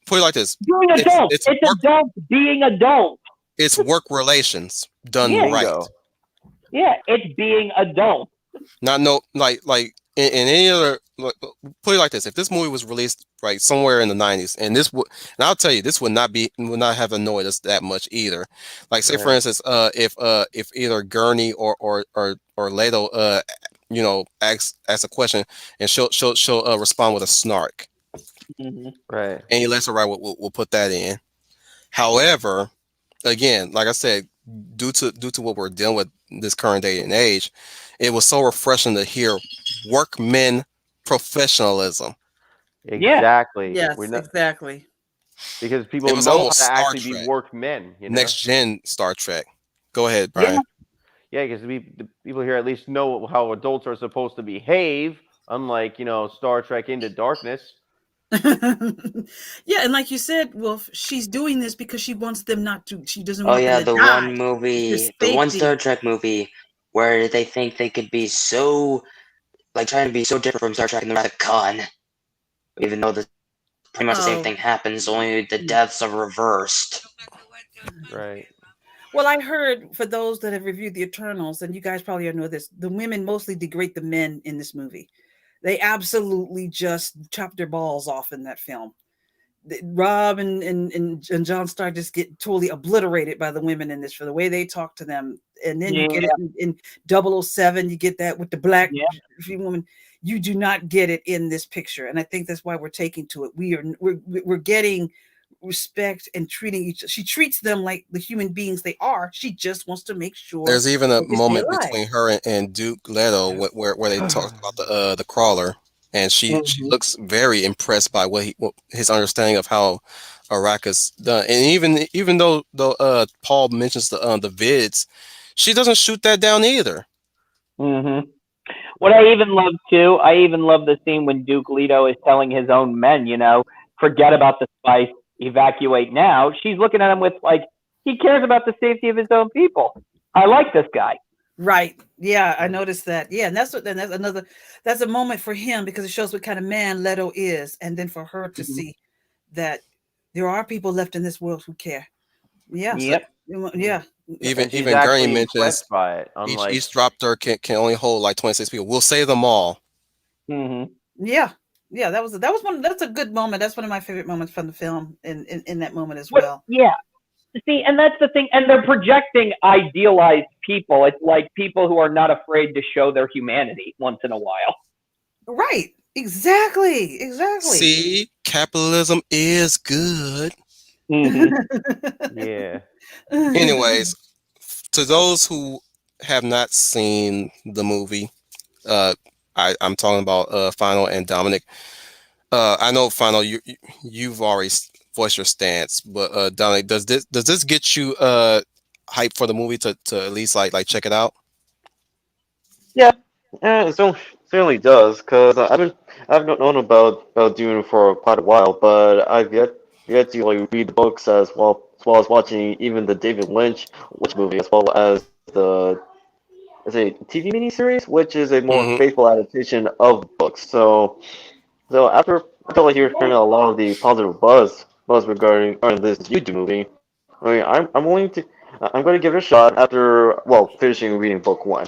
put it like this: being adult. It's adult being adult. it's work relations done Yeah. right. Bingo. Yeah, it's being adult. Not no like in any other, put it like this: if this movie was released right somewhere in the 90s, and I'll tell you, this would not have annoyed us that much either. Like, say for Right. instance, if either Gurney or Leto asks a question, and she'll respond with a snark, Mhm. Right. any lesser right we'll put that in. However, again, like I said, due to what we're dealing with this current day and age, it was so refreshing to hear workmen professionalism. Exactly. Yes, We're not, exactly. because It people was know how almost to Star actually be Trek, workmen. next gen Star Trek. Go ahead, Yeah. Brian. Yeah, because the people here at least know how adults are supposed to behave, unlike Star Trek Into Darkness. Yeah, and like you said, Wolf, she's doing this because she wants them not to. She doesn't Oh want them yeah, to the die. one movie, It's the one safety. Star Trek movie where they think they could be so, like, trying to be so different from Star Trek and the Wrath of Khan, even though pretty much the same Oh. thing happens, only the deaths are reversed. Right. Well, I heard, for those that have reviewed the Eternals, and you guys probably know this, the women mostly degrade the men in this movie. They absolutely just chop their balls off in that film. Rob and John Starr just get totally obliterated by the women in this for the way they talk to them. And then you get it in 007, you get that with the black woman. You do not get it in this picture. And I think that's why we're taking to it. We're getting respect and treating she treats them like the human beings they are. She just wants to make sure There's even a they stay moment alive. between her and Duke Leto where they talked about the crawler, and she looks very impressed by what his understanding of how Iraq is done. And even though Paul mentions the vids, she doesn't shoot that down either. What I even love too, the scene when Duke Leto is telling his own men, forget about the spice, evacuate now. She's looking at him with like, he cares about the safety of his own people. I like this guy. Right. Yeah, I noticed that. Yeah, and that's a moment for him because it shows what kind of man Leto is, and then for her to see that there are people left in this world who care. Yeah. Yep. Yeah. Even Gurney Gurney mentions by it, unlike each drop door can only hold like 26 people. We'll save them all. Yeah. Yeah, that's a good moment. That's one of my favorite moments from the film in that moment as well. Yeah. See, and that's the thing. And they're projecting idealized people. It's like people who are not afraid to show their humanity once in a while. Right. Exactly. See, capitalism is good. Yeah. Anyways, to those who have not seen the movie, I'm talking about Final and Dominic. I know Final, you've already voiced your stance, but Dominic, does this get you hyped for the movie to at least like check it out? Yeah, it certainly does. Cause I've known about Dune for quite a while, but I've yet to like read the books as well as watching even the David Lynch movie, as well as the TV miniseries, which is a more faithful adaptation of the books. So after like hearing a lot of the positive buzz regarding this YouTube movie, I mean, I'm going to give it a shot after finishing reading book one.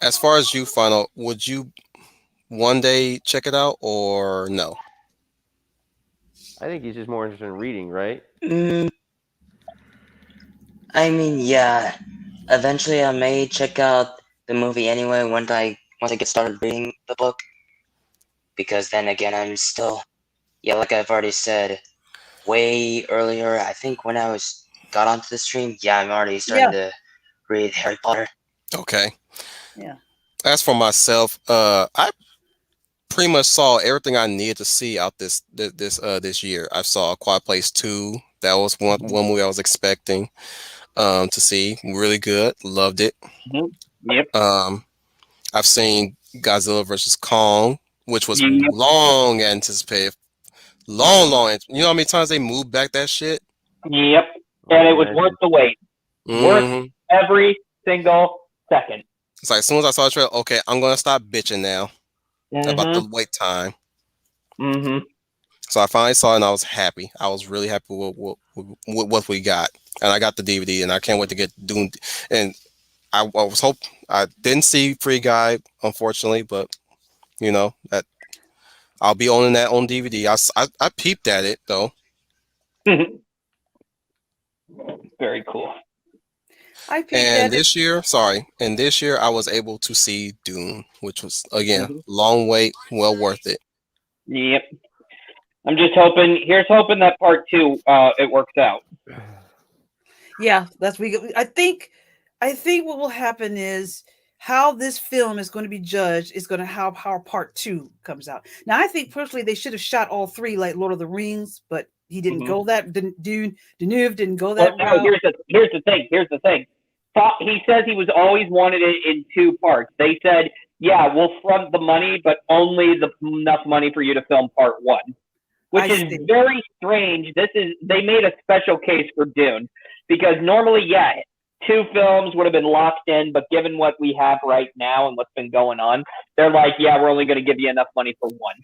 As far as you, Final, would you one day check it out or no? I think he's just more interested in reading, right? I mean, yeah. Eventually, I may check out the movie anyway once I get started reading the book. Because then again, I'm still, like I've already said, way earlier. I think when I got onto the stream, I'm already starting to read Harry Potter. Okay. Yeah. As for myself, I pretty much saw everything I needed to see out this year. I saw Quiet Place 2. That was one movie I was expecting to see. Really good. Loved it. Yep. I've seen Godzilla vs. Kong, which was long anticipated. Long. You know how many times they moved back that shit? Yep. And it was worth the wait. Worth every single second. It's like as soon as I saw the trailer, okay, I'm gonna stop bitching now about the wait time. So I finally saw it and I was happy. I was really happy with what we got, and I got the DVD, and I can't wait to get Dune. And I didn't see Free Guy, unfortunately, but that I'll be owning that on DVD. I peeped at it though. Very cool. And this year I was able to see Dune, which was again long wait, well worth it. Yep. I'm just hoping. Here's hoping that part 2 it works out. Yeah, I think what will happen is how this film is going to be judged is going to how part 2 comes out. Now, I think personally they should have shot all 3 like Lord of the Rings, but he didn't go that. Deneuve didn't go that route. Here's the thing. He says he was always wanted it in 2 parts. They said, yeah, we'll front the money, but only enough money for you to film part 1. Which is very strange. They made a special case for Dune because normally, 2 films would have been locked in, but given what we have right now and what's been going on, they're like, we're only going to give you enough money for 1.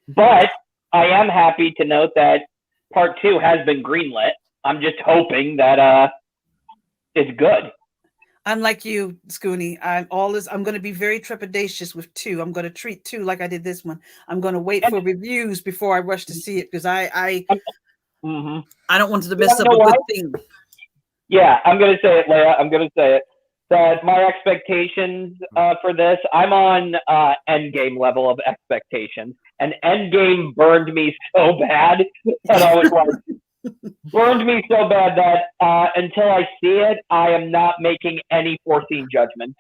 But I am happy to note that part 2 has been greenlit. I'm just hoping that it's good. I'm like you, Scooney. I'm going to be very trepidatious with 2. I'm going to treat 2 like I did this one. I'm going to wait And for reviews before I rush to see it because mhm. I don't want to You mess up know a why? good thing. Yeah, I'm gonna say it, Leia. I'm gonna say it. That my expectations for this, I'm on Endgame level of expectations, and Endgame burned me so bad that I was like, burned me so bad that until I see it, I am not making any foreseen judgments.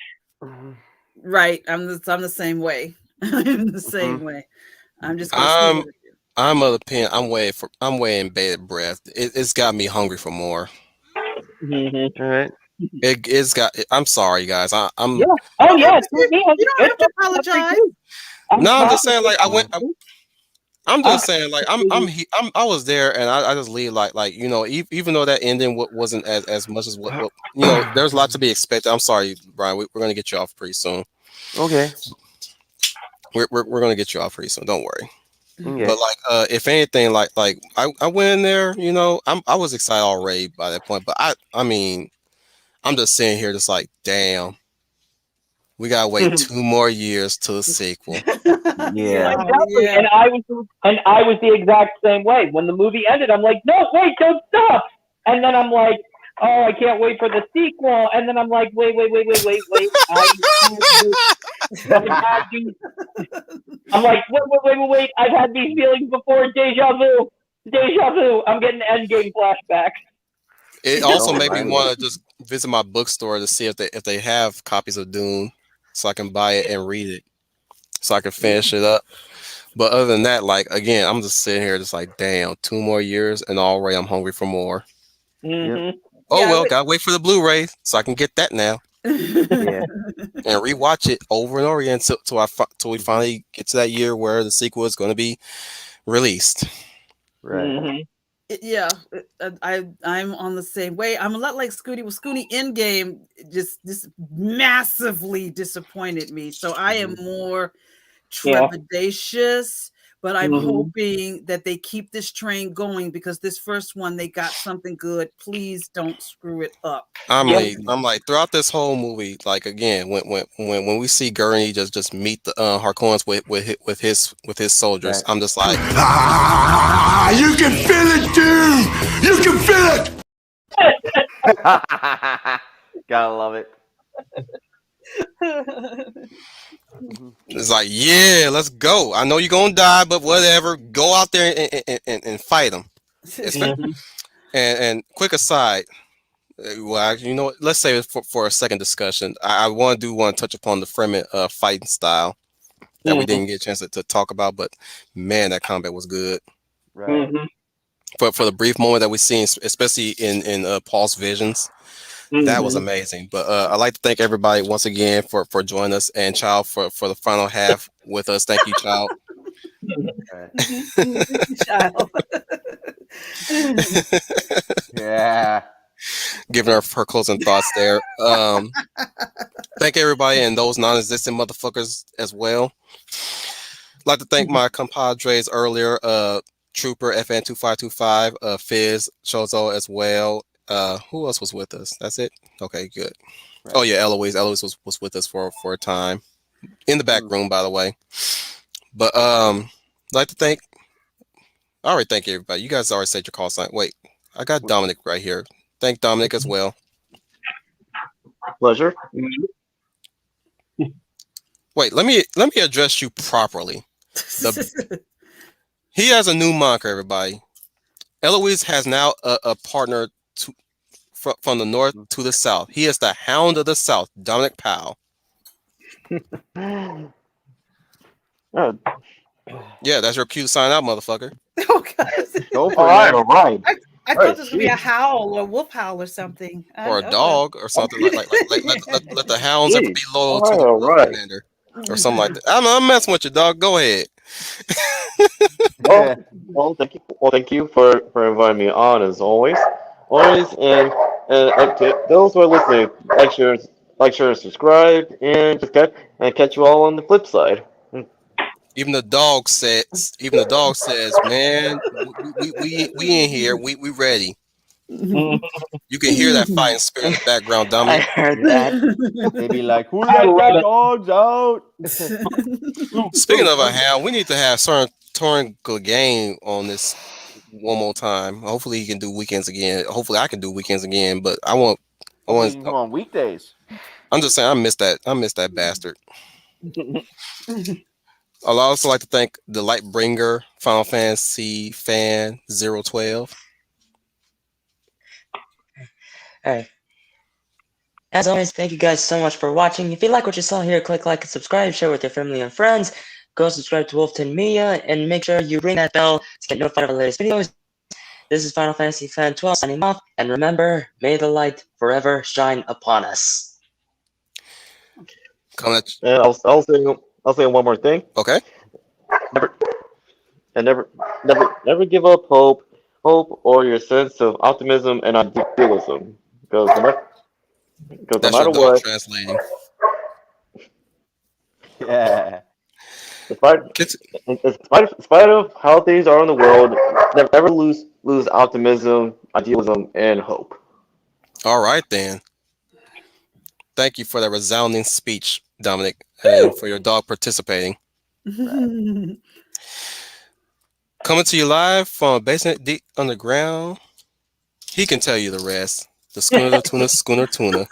Right. I'm the same way. I'm the same way. I'm just going to see I'm what it is. I'm of the opinion. I'm way in bated breath. It's got me hungry for more. Mm-hmm. All right. It's got. I'm sorry, guys. I'm Yeah. Oh You don't yeah, have it's with to, me. you don't It's have to with me apologize. too. I'm no. I'm just happy. saying. Like I went. I'm I'm just saying. Like I was there, and I just leave. Like even though that ending wasn't as much as what there's a lot to be expected. I'm sorry, Brian. We're gonna get you off pretty soon. Okay. We're gonna get you off pretty soon. Don't worry. Okay. But like, if anything, like I went in there. I was excited already by that point. But I mean, I'm just sitting here, just like, damn. We gotta wait 2 more years to the sequel. Yeah. Exactly, Yeah. and I was the exact same way. When the movie ended, I'm like, no, wait, don't stop. And then I'm like, oh, I can't wait for the sequel. And then I'm like, wait. I've had these. I'm like, wait. I've had these feelings before. Deja vu. I'm getting Endgame flashbacks. It also made me Alrighty. want to just visit my bookstore to see if they have copies of Dune, so I can buy it and read it, so I can finish it up. But other than that, like again, I'm just sitting here, just like, damn, 2 more years, and already I'm hungry for more. Mm-hmm. Oh Yeah, well, gotta wait for the Blu-ray so I can get that now Yeah. and rewatch it over and over again till we finally get to that year where the sequel is going to be released. Right. Mm-hmm. Yeah, I'm on the same way. I'm a lot like Scooty. Well, Scooty Endgame just massively disappointed me. So I am more Yeah. trepidatious, but I'm Mm-hmm. hoping that they keep this train going because this first one they got something good. Please don't screw it up. Yep. I'm like throughout this whole movie, like again, when we see Gurney just meet the Harkonnens with his soldiers, Right. I'm just like, You can feel it, dude! You can feel it! Gotta love it. it's like, yeah, let's go. I know you're gonna die, but whatever. Go out there and fight them. Mm-hmm. And quick aside, well, let's say for a second discussion, I want to touch upon the Fremen fighting style that we didn't get a chance to talk about, but man, that combat was good. Right. Mm-hmm. For the brief moment that we seen, especially in Paul's visions, that was amazing. But I'd like to thank everybody once again for joining us, and Child for the final half with us. Thank you, Child. Right. Child. Yeah. Giving her closing thoughts there. Thank everybody and those non-existent motherfuckers as well. Like to thank my compadres earlier, Trooper FN 2525, Fizz, Chozo as well. Who else was with us? That's it. Okay, good. Right. Oh yeah, Eloise. Eloise was with us for a time in the back room, by the way. But like to thank. All right, thank you everybody. You guys already said your call sign. Wait, I got Dominic right here. Thank Dominic as well. Pleasure. Wait, let me address you properly. He has a new moniker, everybody. Eloise has now a partner from the north to the south. He is the Hound of the South, Dominic Powell. Oh, Yeah, that's your cue to sign out, motherfucker. Oh, God. Go for all it. right, Man. all right. I thought this was gonna be a howl or a wolf howl or something. Or a dog or something like let the hounds ever be loyal to All the right. commander or something like that. I'm messing with you, dog. Go ahead. Well, thank you for inviting me on as always. And to those who are listening, like, share, and subscribe, and catch you all on the flip side. Even the dog says, man, we in here. We ready. You can hear that fighting spirit in the background, I Dominic. heard that. They be like, "Who I let love the it. dogs out?" Speaking of a hound, we need to have Torn game on this one more time. Hopefully, he can do weekends again. Hopefully, I can do weekends again. But I want. Hopefully, you can come on weekdays. I'm just saying, I miss that. I miss that bastard. I'd also like to thank the Lightbringer Final Fantasy fan 012. Alright. As always, thank you guys so much for watching. If you like what you saw here, click like and subscribe, share with your family and friends. Go subscribe to Wolf 10 Media, and make sure you ring that bell to get notified of our latest videos. This is Final Fantasy Fan 12 signing off, and remember, may the light forever shine upon us. Come at And I'll say one more thing. okay. Never and never give up hope or your sense of optimism and idealism. Because no That's your matter dog what, translating. Yeah. despite Get to- despite of how things are in the world, never lose optimism, idealism, and hope. all right then. Thank you for that resounding speech, Dominic, and for your dog participating. Coming to you live from Basement Deep Underground. He can tell you the rest. The schooner tuna.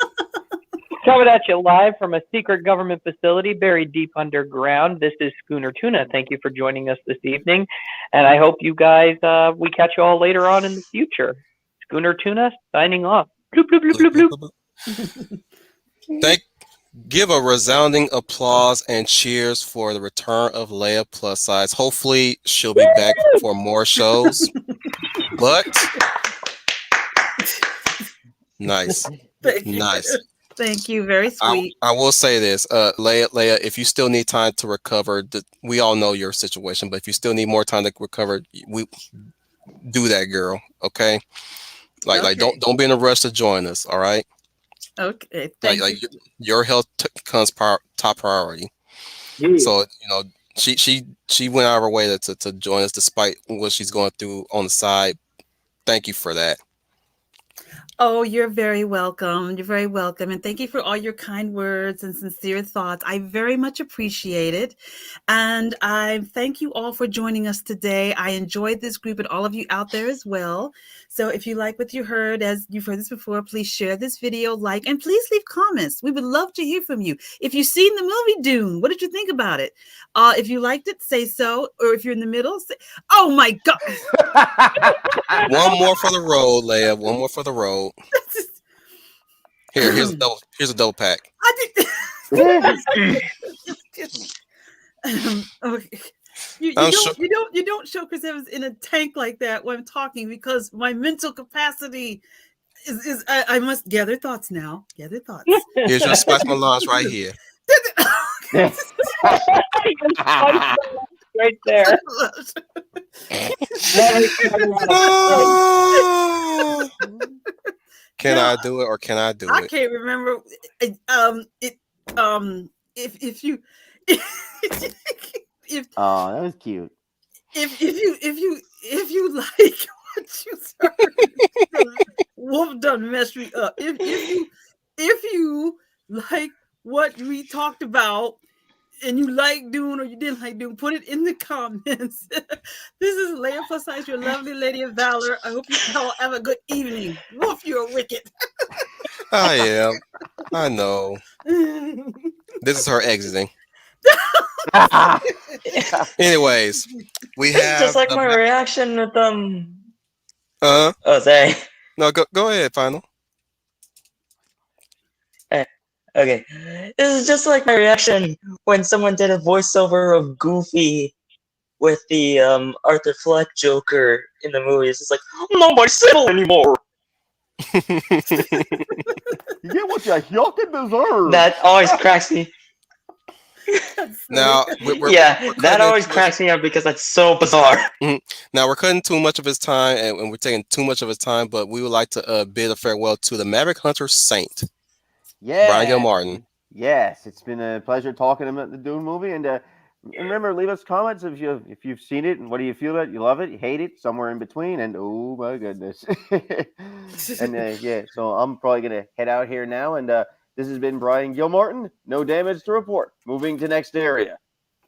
Coming at you live from a secret government facility buried deep underground. This is Schooner Tuna. Thank you for joining us this evening, and I hope you guys we catch you all later on in the future. Schooner Tuna signing off. Bloop, bloop, bloop, bloop, bloop. Give a resounding applause and cheers for the return of Leia plus size. Hopefully she'll be back for more shows. But nice. Nice. Thank you. Very sweet. I will say this, Leia, if you still need time to recover, we all know your situation, but if you still need more time to recover, we do that, girl. Okay, like don't be in a rush to join us. All right. Okay. Thank you. Your health comes top priority. Yeah. So she went out of her way to join us despite what she's going through on the side. Thank you for that. Oh, you're very welcome. You're very welcome. And thank you for all your kind words and sincere thoughts. I very much appreciate it. And I thank you all for joining us today. I enjoyed this group and all of you out there as well. So if you like what you heard, as you've heard this before, please share this video, like, and please leave comments. We would love to hear from you. If you've seen the movie Dune, what did you think about it? If you liked it, say so. Or if you're in the middle, say, oh my God. One more for the road, Leia. One more for the road. Here's a double pack. Okay. You don't show Chris Evans in a tank like that when I'm talking, because my mental capacity is I must gather thoughts now. Gather thoughts. Here's your spice melange right here. Right there. Can I do it or can I do it? I can't remember. If you if Oh, that was cute. if you like what you heard, Wolf done messed me up. If you like what we talked about, and you like Dune or you didn't like Dune, put it in the comments. This is Leia plus size, your lovely lady of valor. I hope you all have a good evening. Wolf, you're wicked. I am. I know. This is her exiting. Anyways, we have It's just like my reaction with Oh, sorry. no, go ahead, Final. Okay. This is just like my reaction when someone did a voiceover of Goofy with the Arthur Fleck Joker in the movie. It's just like, I'm not my symbol anymore. You get what you fucking deserve. That always cracks me. Now, that always cracks me up because that's so bizarre. Now we're cutting too much of his time, and we're taking too much of his time. But we would like to bid a farewell to the Maverick Hunter Saint, Yeah. Brian Gil Martin. Yes, it's been a pleasure talking to him at the Dune movie, and And remember, leave us comments if you've seen it and what do you feel about it? You love it, you hate it, somewhere in between, and oh my goodness. And yeah, so I'm probably gonna head out here now, and this has been Brian Gilmartin. No damage to report. Moving to next area,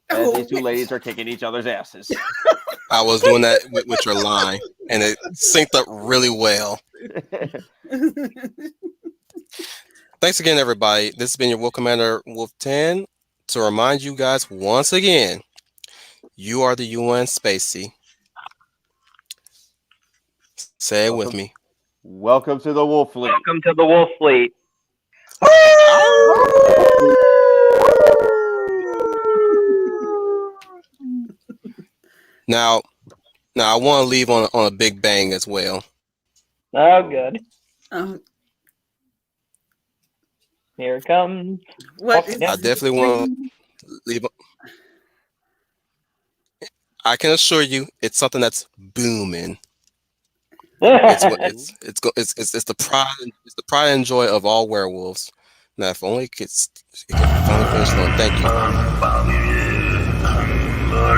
as these two ladies are kicking each other's asses. I was doing that with your line, and it synced up really well. Thanks again, everybody. This has been your Wolf Commander Wolf 10. To remind you guys once again, you are the UN Spacey. Say it with me. Welcome to the Wolf Fleet. Welcome to the Wolf Fleet. Now I want to leave on a big bang as well. Oh, good. Um, Here it comes. what Oh, is yeah. I definitely want to leave. I can assure you, it's something that's booming. It's the pride and joy of all werewolves. Now, if only it could finally finish. Thank you.